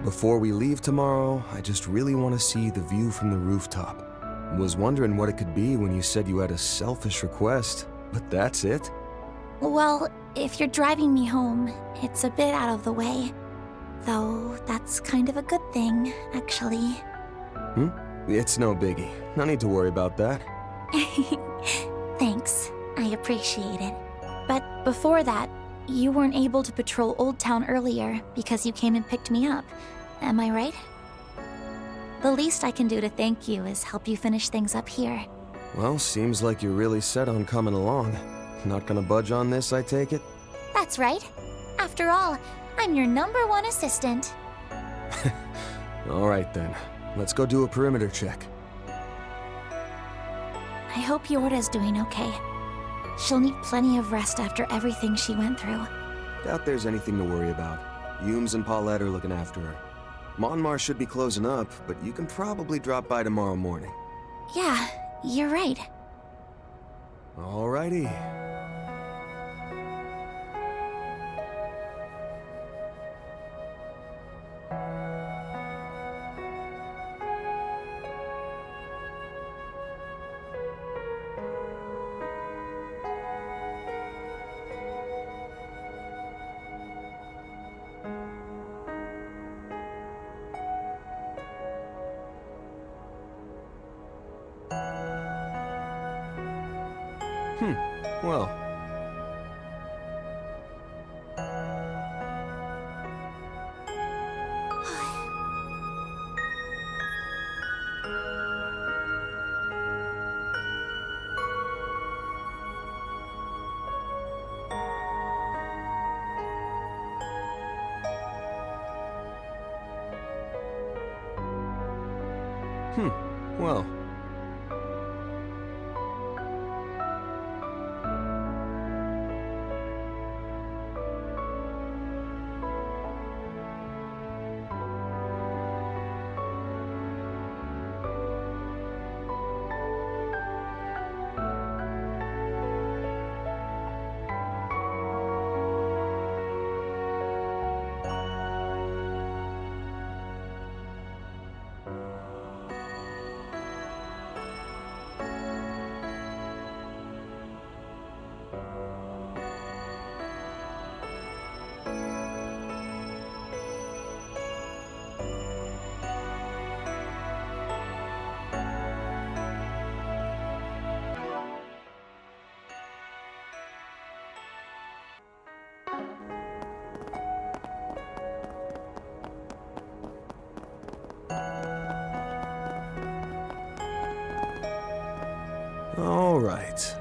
Before we leave tomorrow, I just really want to see the view from the rooftop. Was wondering what it could be when you said you had a selfish request, but that's it? Well, if you're driving me home, it's a bit out of the way. Though, that's kind of a good thing, actually. It's no biggie. No need to worry about that. Thanks. I appreciate it. But before that, you weren't able to patrol Old Town earlier because you came and picked me up. Am I right? The least I can do to thank you is help you finish things up here. Well, seems like you're really set on coming along. Not gonna budge on this, I take it? That's right. After all, I'm your #1 assistant. Alright then. Let's go do a perimeter check. I hope Yorda's doing okay. She'll need plenty of rest after everything she went through. Doubt there's anything to worry about. Humes and Paulette are looking after her. Monmar should be closing up, but you can probably drop by tomorrow morning. Yeah, you're right. Alrighty. Well. Well. All right.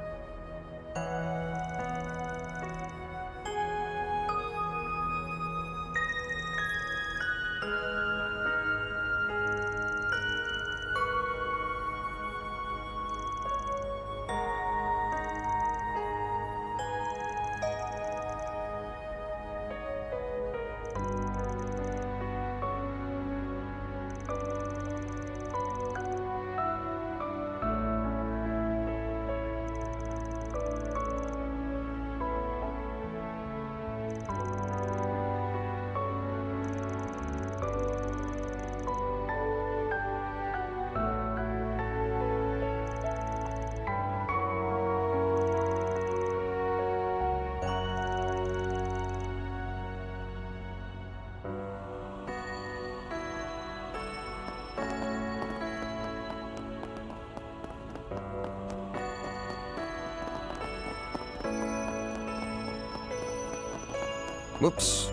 Whoops.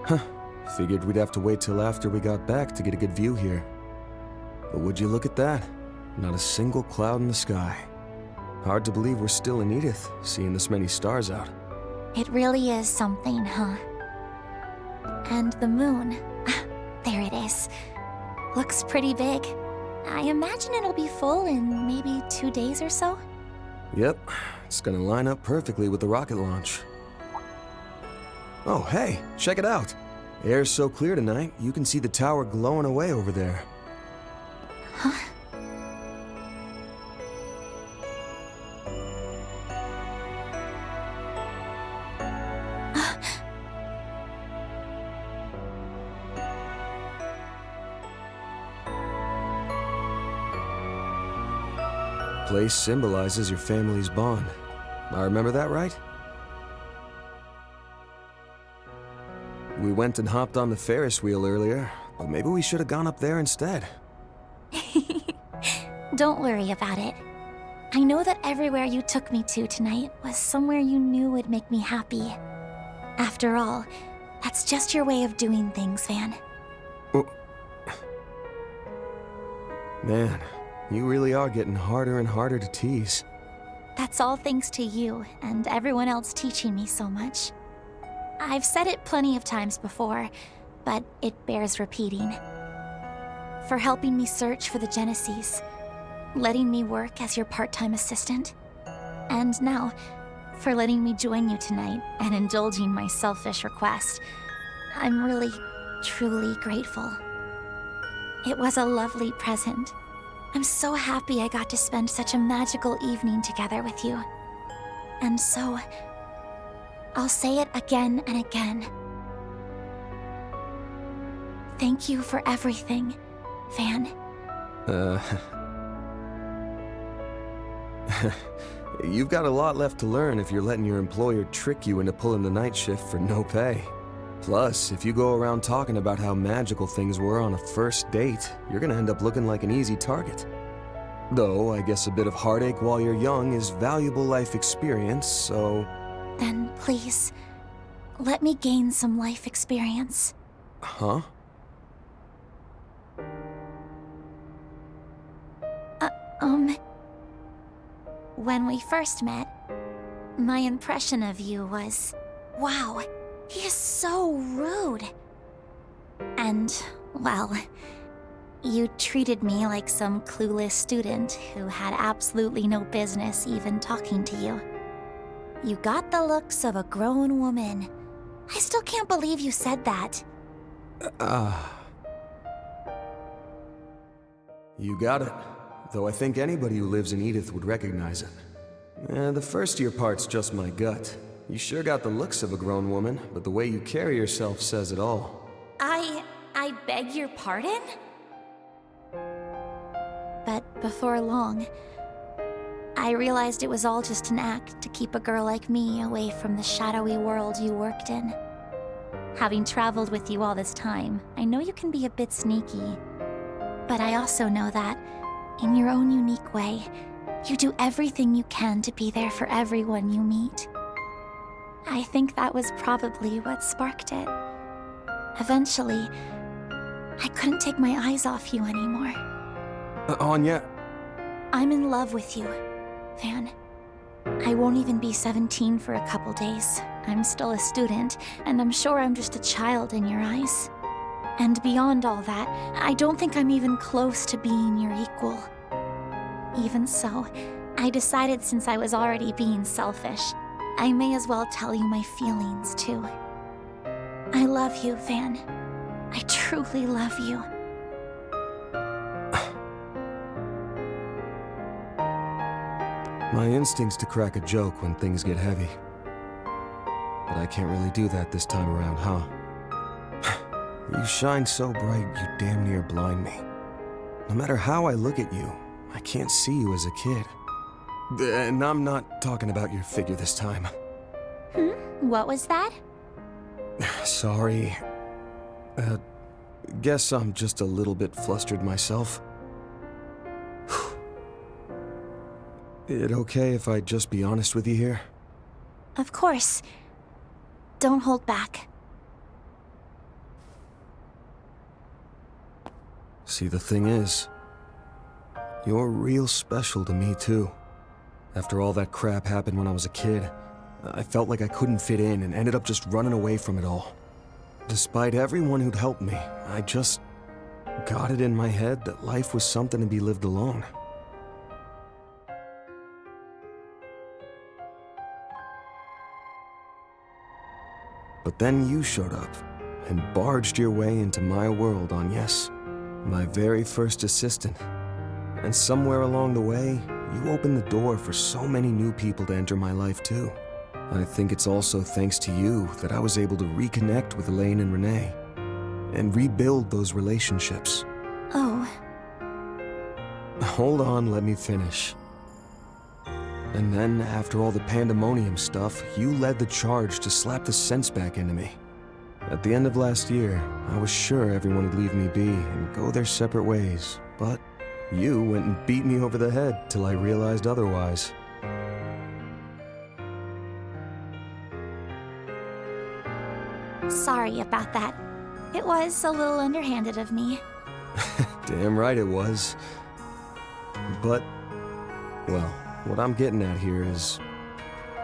Huh. Figured we'd have to wait till after we got back to get a good view here. But would you look at that? Not a single cloud in the sky. Hard to believe we're still in Edith, seeing this many stars out. It really is something, huh? And the moon. There it is. Looks pretty big. I imagine it'll be full in maybe 2 days or so? Yep, it's gonna line up perfectly with the rocket launch. Oh, hey, check it out. Air's so clear tonight, you can see the tower glowing away over there. Huh? Place symbolizes your family's bond. I remember that right? We went and hopped on the Ferris wheel earlier, but maybe we should have gone up there instead. Don't worry about it. I know that everywhere you took me to tonight was somewhere you knew would make me happy. After all, that's just your way of doing things, Van. Oh. Man, you really are getting harder and harder to tease. That's all thanks to you and everyone else teaching me so much. I've said it plenty of times before, but it bears repeating. For helping me search for the Genesees, letting me work as your part-time assistant, and now, for letting me join you tonight and indulging my selfish request. I'm really, truly grateful. It was a lovely present. I'm so happy I got to spend such a magical evening together with you. And so, I'll say it again and again. Thank you for everything, Van. You've got a lot left to learn if you're letting your employer trick you into pulling the night shift for no pay. Plus, if you go around talking about how magical things were on a first date, you're gonna end up looking like an easy target. Though, I guess a bit of heartache while you're young is valuable life experience, so... Then please, let me gain some life experience. Huh? When we first met, my impression of you was, wow, he is so rude. And, well, you treated me like some clueless student who had absolutely no business even talking to you. You got the looks of a grown woman. I still can't believe you said that. You got it. Though I think anybody who lives in Edith would recognize it. The first year part's just my gut. You sure got the looks of a grown woman, but the way you carry yourself says it all. I beg your pardon? But before long, I realized it was all just an act to keep a girl like me away from the shadowy world you worked in. Having traveled with you all this time, I know you can be a bit sneaky. But I also know that, in your own unique way, you do everything you can to be there for everyone you meet. I think that was probably what sparked it. Eventually, I couldn't take my eyes off you anymore. Anya. I'm in love with you, Van. I won't even be 17 for a couple days. I'm still a student, and I'm sure I'm just a child in your eyes. And beyond all that, I don't think I'm even close to being your equal. Even so, I decided since I was already being selfish, I may as well tell you my feelings too. I love you, Van. I truly love you. My instinct's to crack a joke when things get heavy. But I can't really do that this time around, huh? You shine so bright, you damn near blind me. No matter how I look at you, I can't see you as a kid. And I'm not talking about your figure this time. What was that? Sorry. Guess I'm just a little bit flustered myself. It okay if I just be honest with you here? Of course. Don't hold back. See, the thing is, you're real special to me too. After all that crap happened when I was a kid, I felt like I couldn't fit in and ended up just running away from it all. Despite everyone who'd helped me, I just got it in my head that life was something to be lived alone. But then you showed up and barged your way into my world on Yes, my very first assistant. And somewhere along the way, you opened the door for so many new people to enter my life too. I think it's also thanks to you that I was able to reconnect with Elaine and Renee and rebuild those relationships. Oh. Hold on, let me finish. And then, after all the pandemonium stuff, you led the charge to slap the sense back into me. At the end of last year, I was sure everyone would leave me be and go their separate ways, but you went and beat me over the head till I realized otherwise. Sorry about that. It was a little underhanded of me. Damn right it was. But, well, what I'm getting at here is,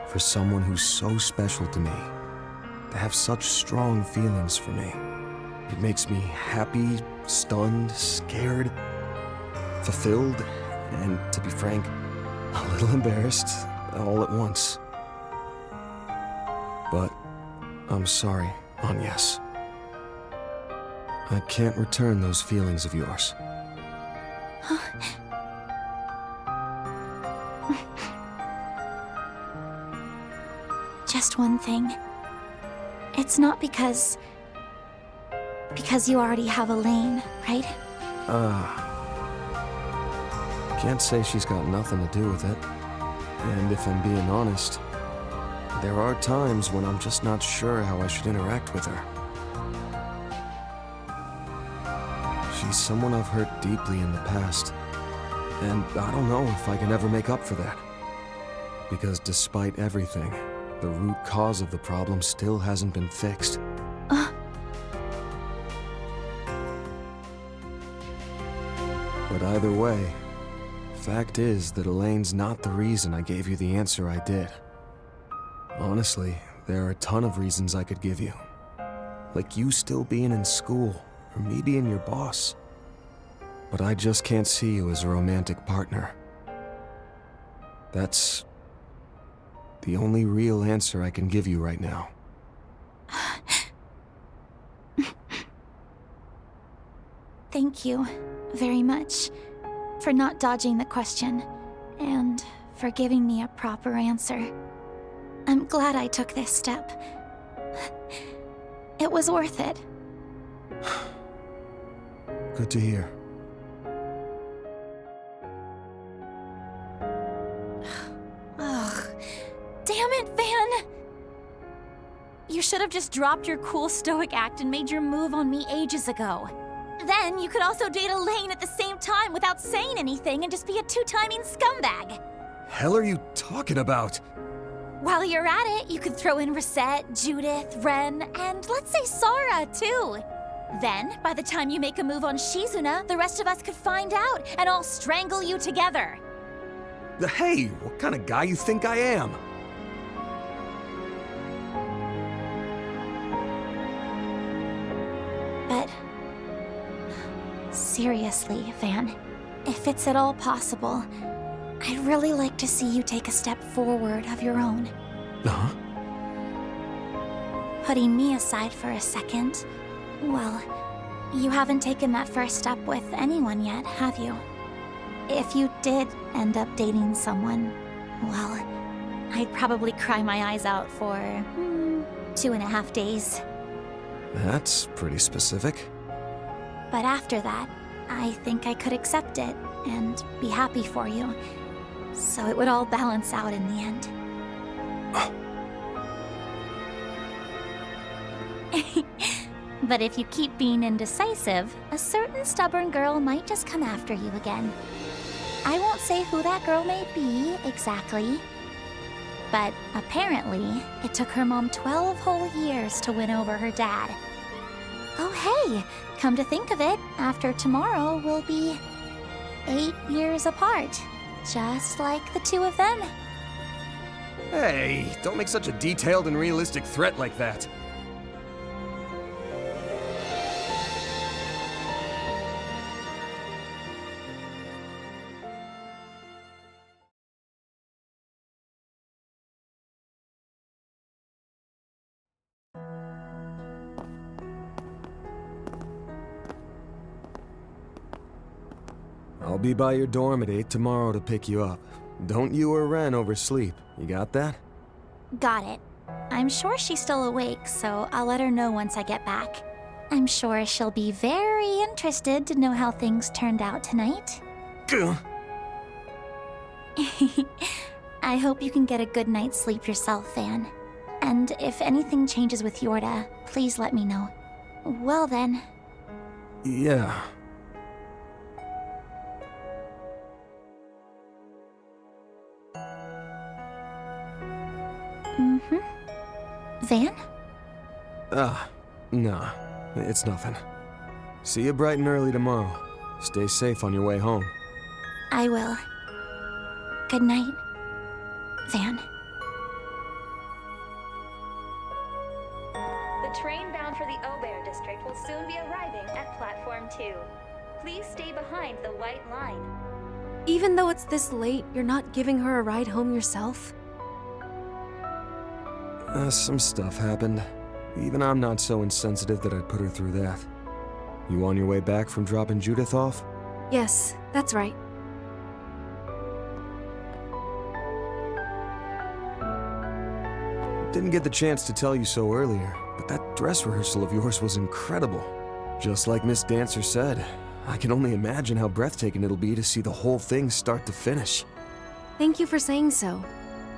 for someone who's so special to me, to have such strong feelings for me, it makes me happy, stunned, scared, fulfilled, and, to be frank, a little embarrassed all at once. But I'm sorry, Agnes. I can't return those feelings of yours. Just one thing. It's not because you already have Elaine, right? Can't say she's got nothing to do with it. And if I'm being honest, there are times when I'm just not sure how I should interact with her. She's someone I've hurt deeply in the past, and I don't know if I can ever make up for that. Because despite everything, the root cause of the problem still hasn't been fixed. But either way, fact is that Elaine's not the reason I gave you the answer I did. Honestly, there are a ton of reasons I could give you. Like you still being in school, or me being your boss. But I just can't see you as a romantic partner. That's the only real answer I can give you right now. Thank you very much for not dodging the question and for giving me a proper answer. I'm glad I took this step. It was worth it. Good to hear. Ugh. Damn it, Van! You should have just dropped your cool stoic act and made your move on me ages ago. Then Then you could also date Elaine at the same time without saying anything and just be a two-timing scumbag. Hell are you talking about? While you're at it, you could throw in Reset, Judith, Ren, and let's say Sara, too. Then, by the time you make a move on Shizuna, the rest of us could find out and all strangle you together. Hey, what kind of guy you think I am? But seriously, Van, if it's at all possible, I'd really like to see you take a step forward of your own. Huh? Putting me aside for a second, well, you haven't taken that first step with anyone yet, have you? If you did end up dating someone, well, I'd probably cry my eyes out for 2.5 days. That's pretty specific. But after that, I think I could accept it and be happy for you. So it would all balance out in the end. But if you keep being indecisive, a certain stubborn girl might just come after you again. I won't say who that girl may be exactly, but apparently it took her mom 12 whole years to win over her dad. Oh hey, come to think of it, after tomorrow we'll be 8 years apart, just like the two of them. Hey, don't make such a detailed and realistic threat like that. I'll be by your dorm at 8 tomorrow to pick you up. Don't you or Ren oversleep. You got that? Got it. I'm sure she's still awake, so I'll let her know once I get back. I'm sure she'll be very interested to know how things turned out tonight. I hope you can get a good night's sleep yourself, Van. And if anything changes with Yorda, please let me know. Well then. Yeah. Van? Nah. It's nothing. See you bright and early tomorrow. Stay safe on your way home. I will. Good night, Van. The train bound for the Aubert district will soon be arriving at platform 2. Please stay behind the white line. Even though it's this late, you're not giving her a ride home yourself? Some stuff happened. Even I'm not so insensitive that I'd put her through that. You on your way back from dropping Judith off? Yes, that's right. Didn't get the chance to tell you so earlier, but that dress rehearsal of yours was incredible. Just like Miss Dancer said, I can only imagine how breathtaking it'll be to see the whole thing start to finish. Thank you for saying so.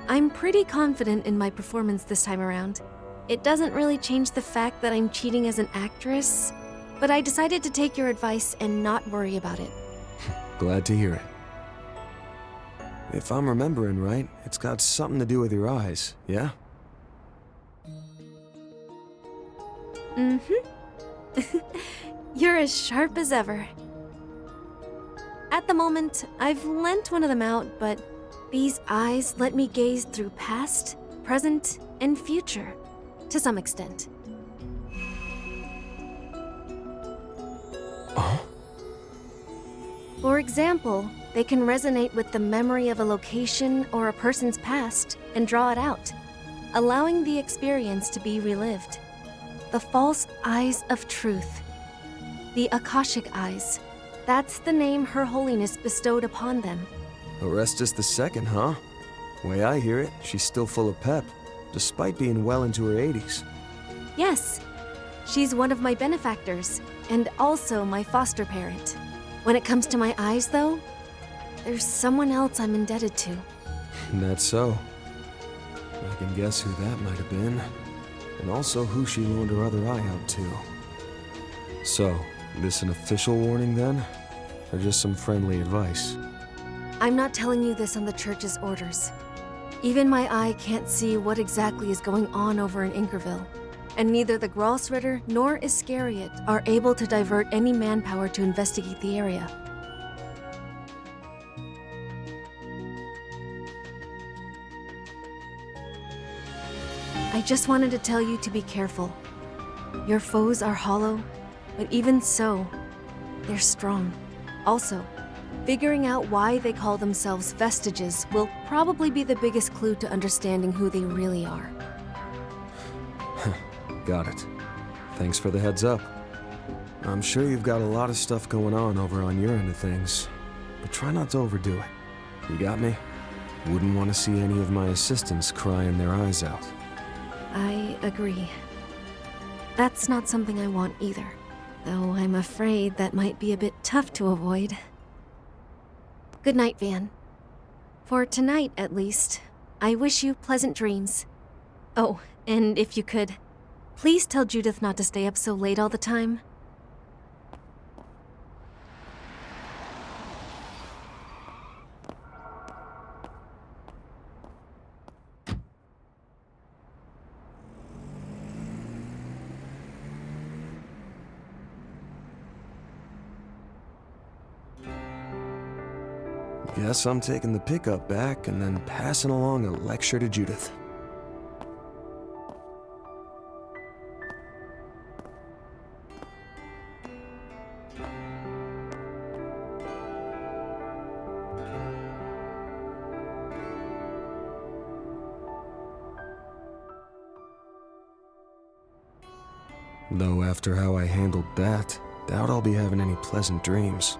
I'm pretty confident in my performance this time around. It doesn't really change the fact that I'm cheating as an actress, but I decided to take your advice and not worry about it. Glad to hear it. If I'm remembering right, it's got something to do with your eyes, yeah? You're as sharp as ever. At the moment, I've lent one of them out, but these eyes let me gaze through past, present, and future, to some extent. For example, they can resonate with the memory of a location or a person's past and draw it out, allowing the experience to be relived. The false eyes of truth. The Akashic eyes. That's the name Her Holiness bestowed upon them. Orestes II, huh? Way I hear it, she's still full of pep, despite being well into her 80s. Yes, she's one of my benefactors, and also my foster parent. When it comes to my eyes, though, there's someone else I'm indebted to. That's so. I can guess who that might have been, and also who she loaned her other eye out to. So, This an official warning then? Or just some friendly advice? I'm not telling you this on the church's orders. Even my eye can't see what exactly is going on over in Inkerville. And neither the Gralsritter nor Iscariot are able to divert any manpower to investigate the area. I just wanted to tell you to be careful. Your foes are hollow, but even so, they're strong. Also, figuring out why they call themselves Vestiges will probably be the biggest clue to understanding who they really are. Got it. Thanks for the heads up. I'm sure you've got a lot of stuff going on over on your end of things, but try not to overdo it. You got me? Wouldn't want to see any of my assistants crying their eyes out. I agree. That's not something I want either, though I'm afraid that might be a bit tough to avoid. Good night, Van. For tonight, at least, I wish you pleasant dreams. Oh, and if you could, please tell Judith not to stay up so late all the time. Guess I'm taking the pickup back and then passing along a lecture to Judith. Though after how I handled that, doubt I'll be having any pleasant dreams.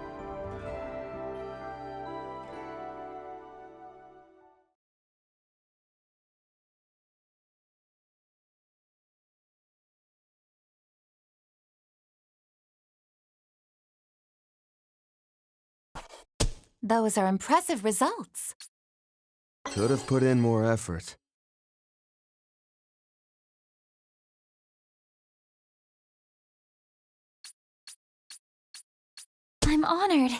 Those are impressive results. Could have put in more effort. I'm honored.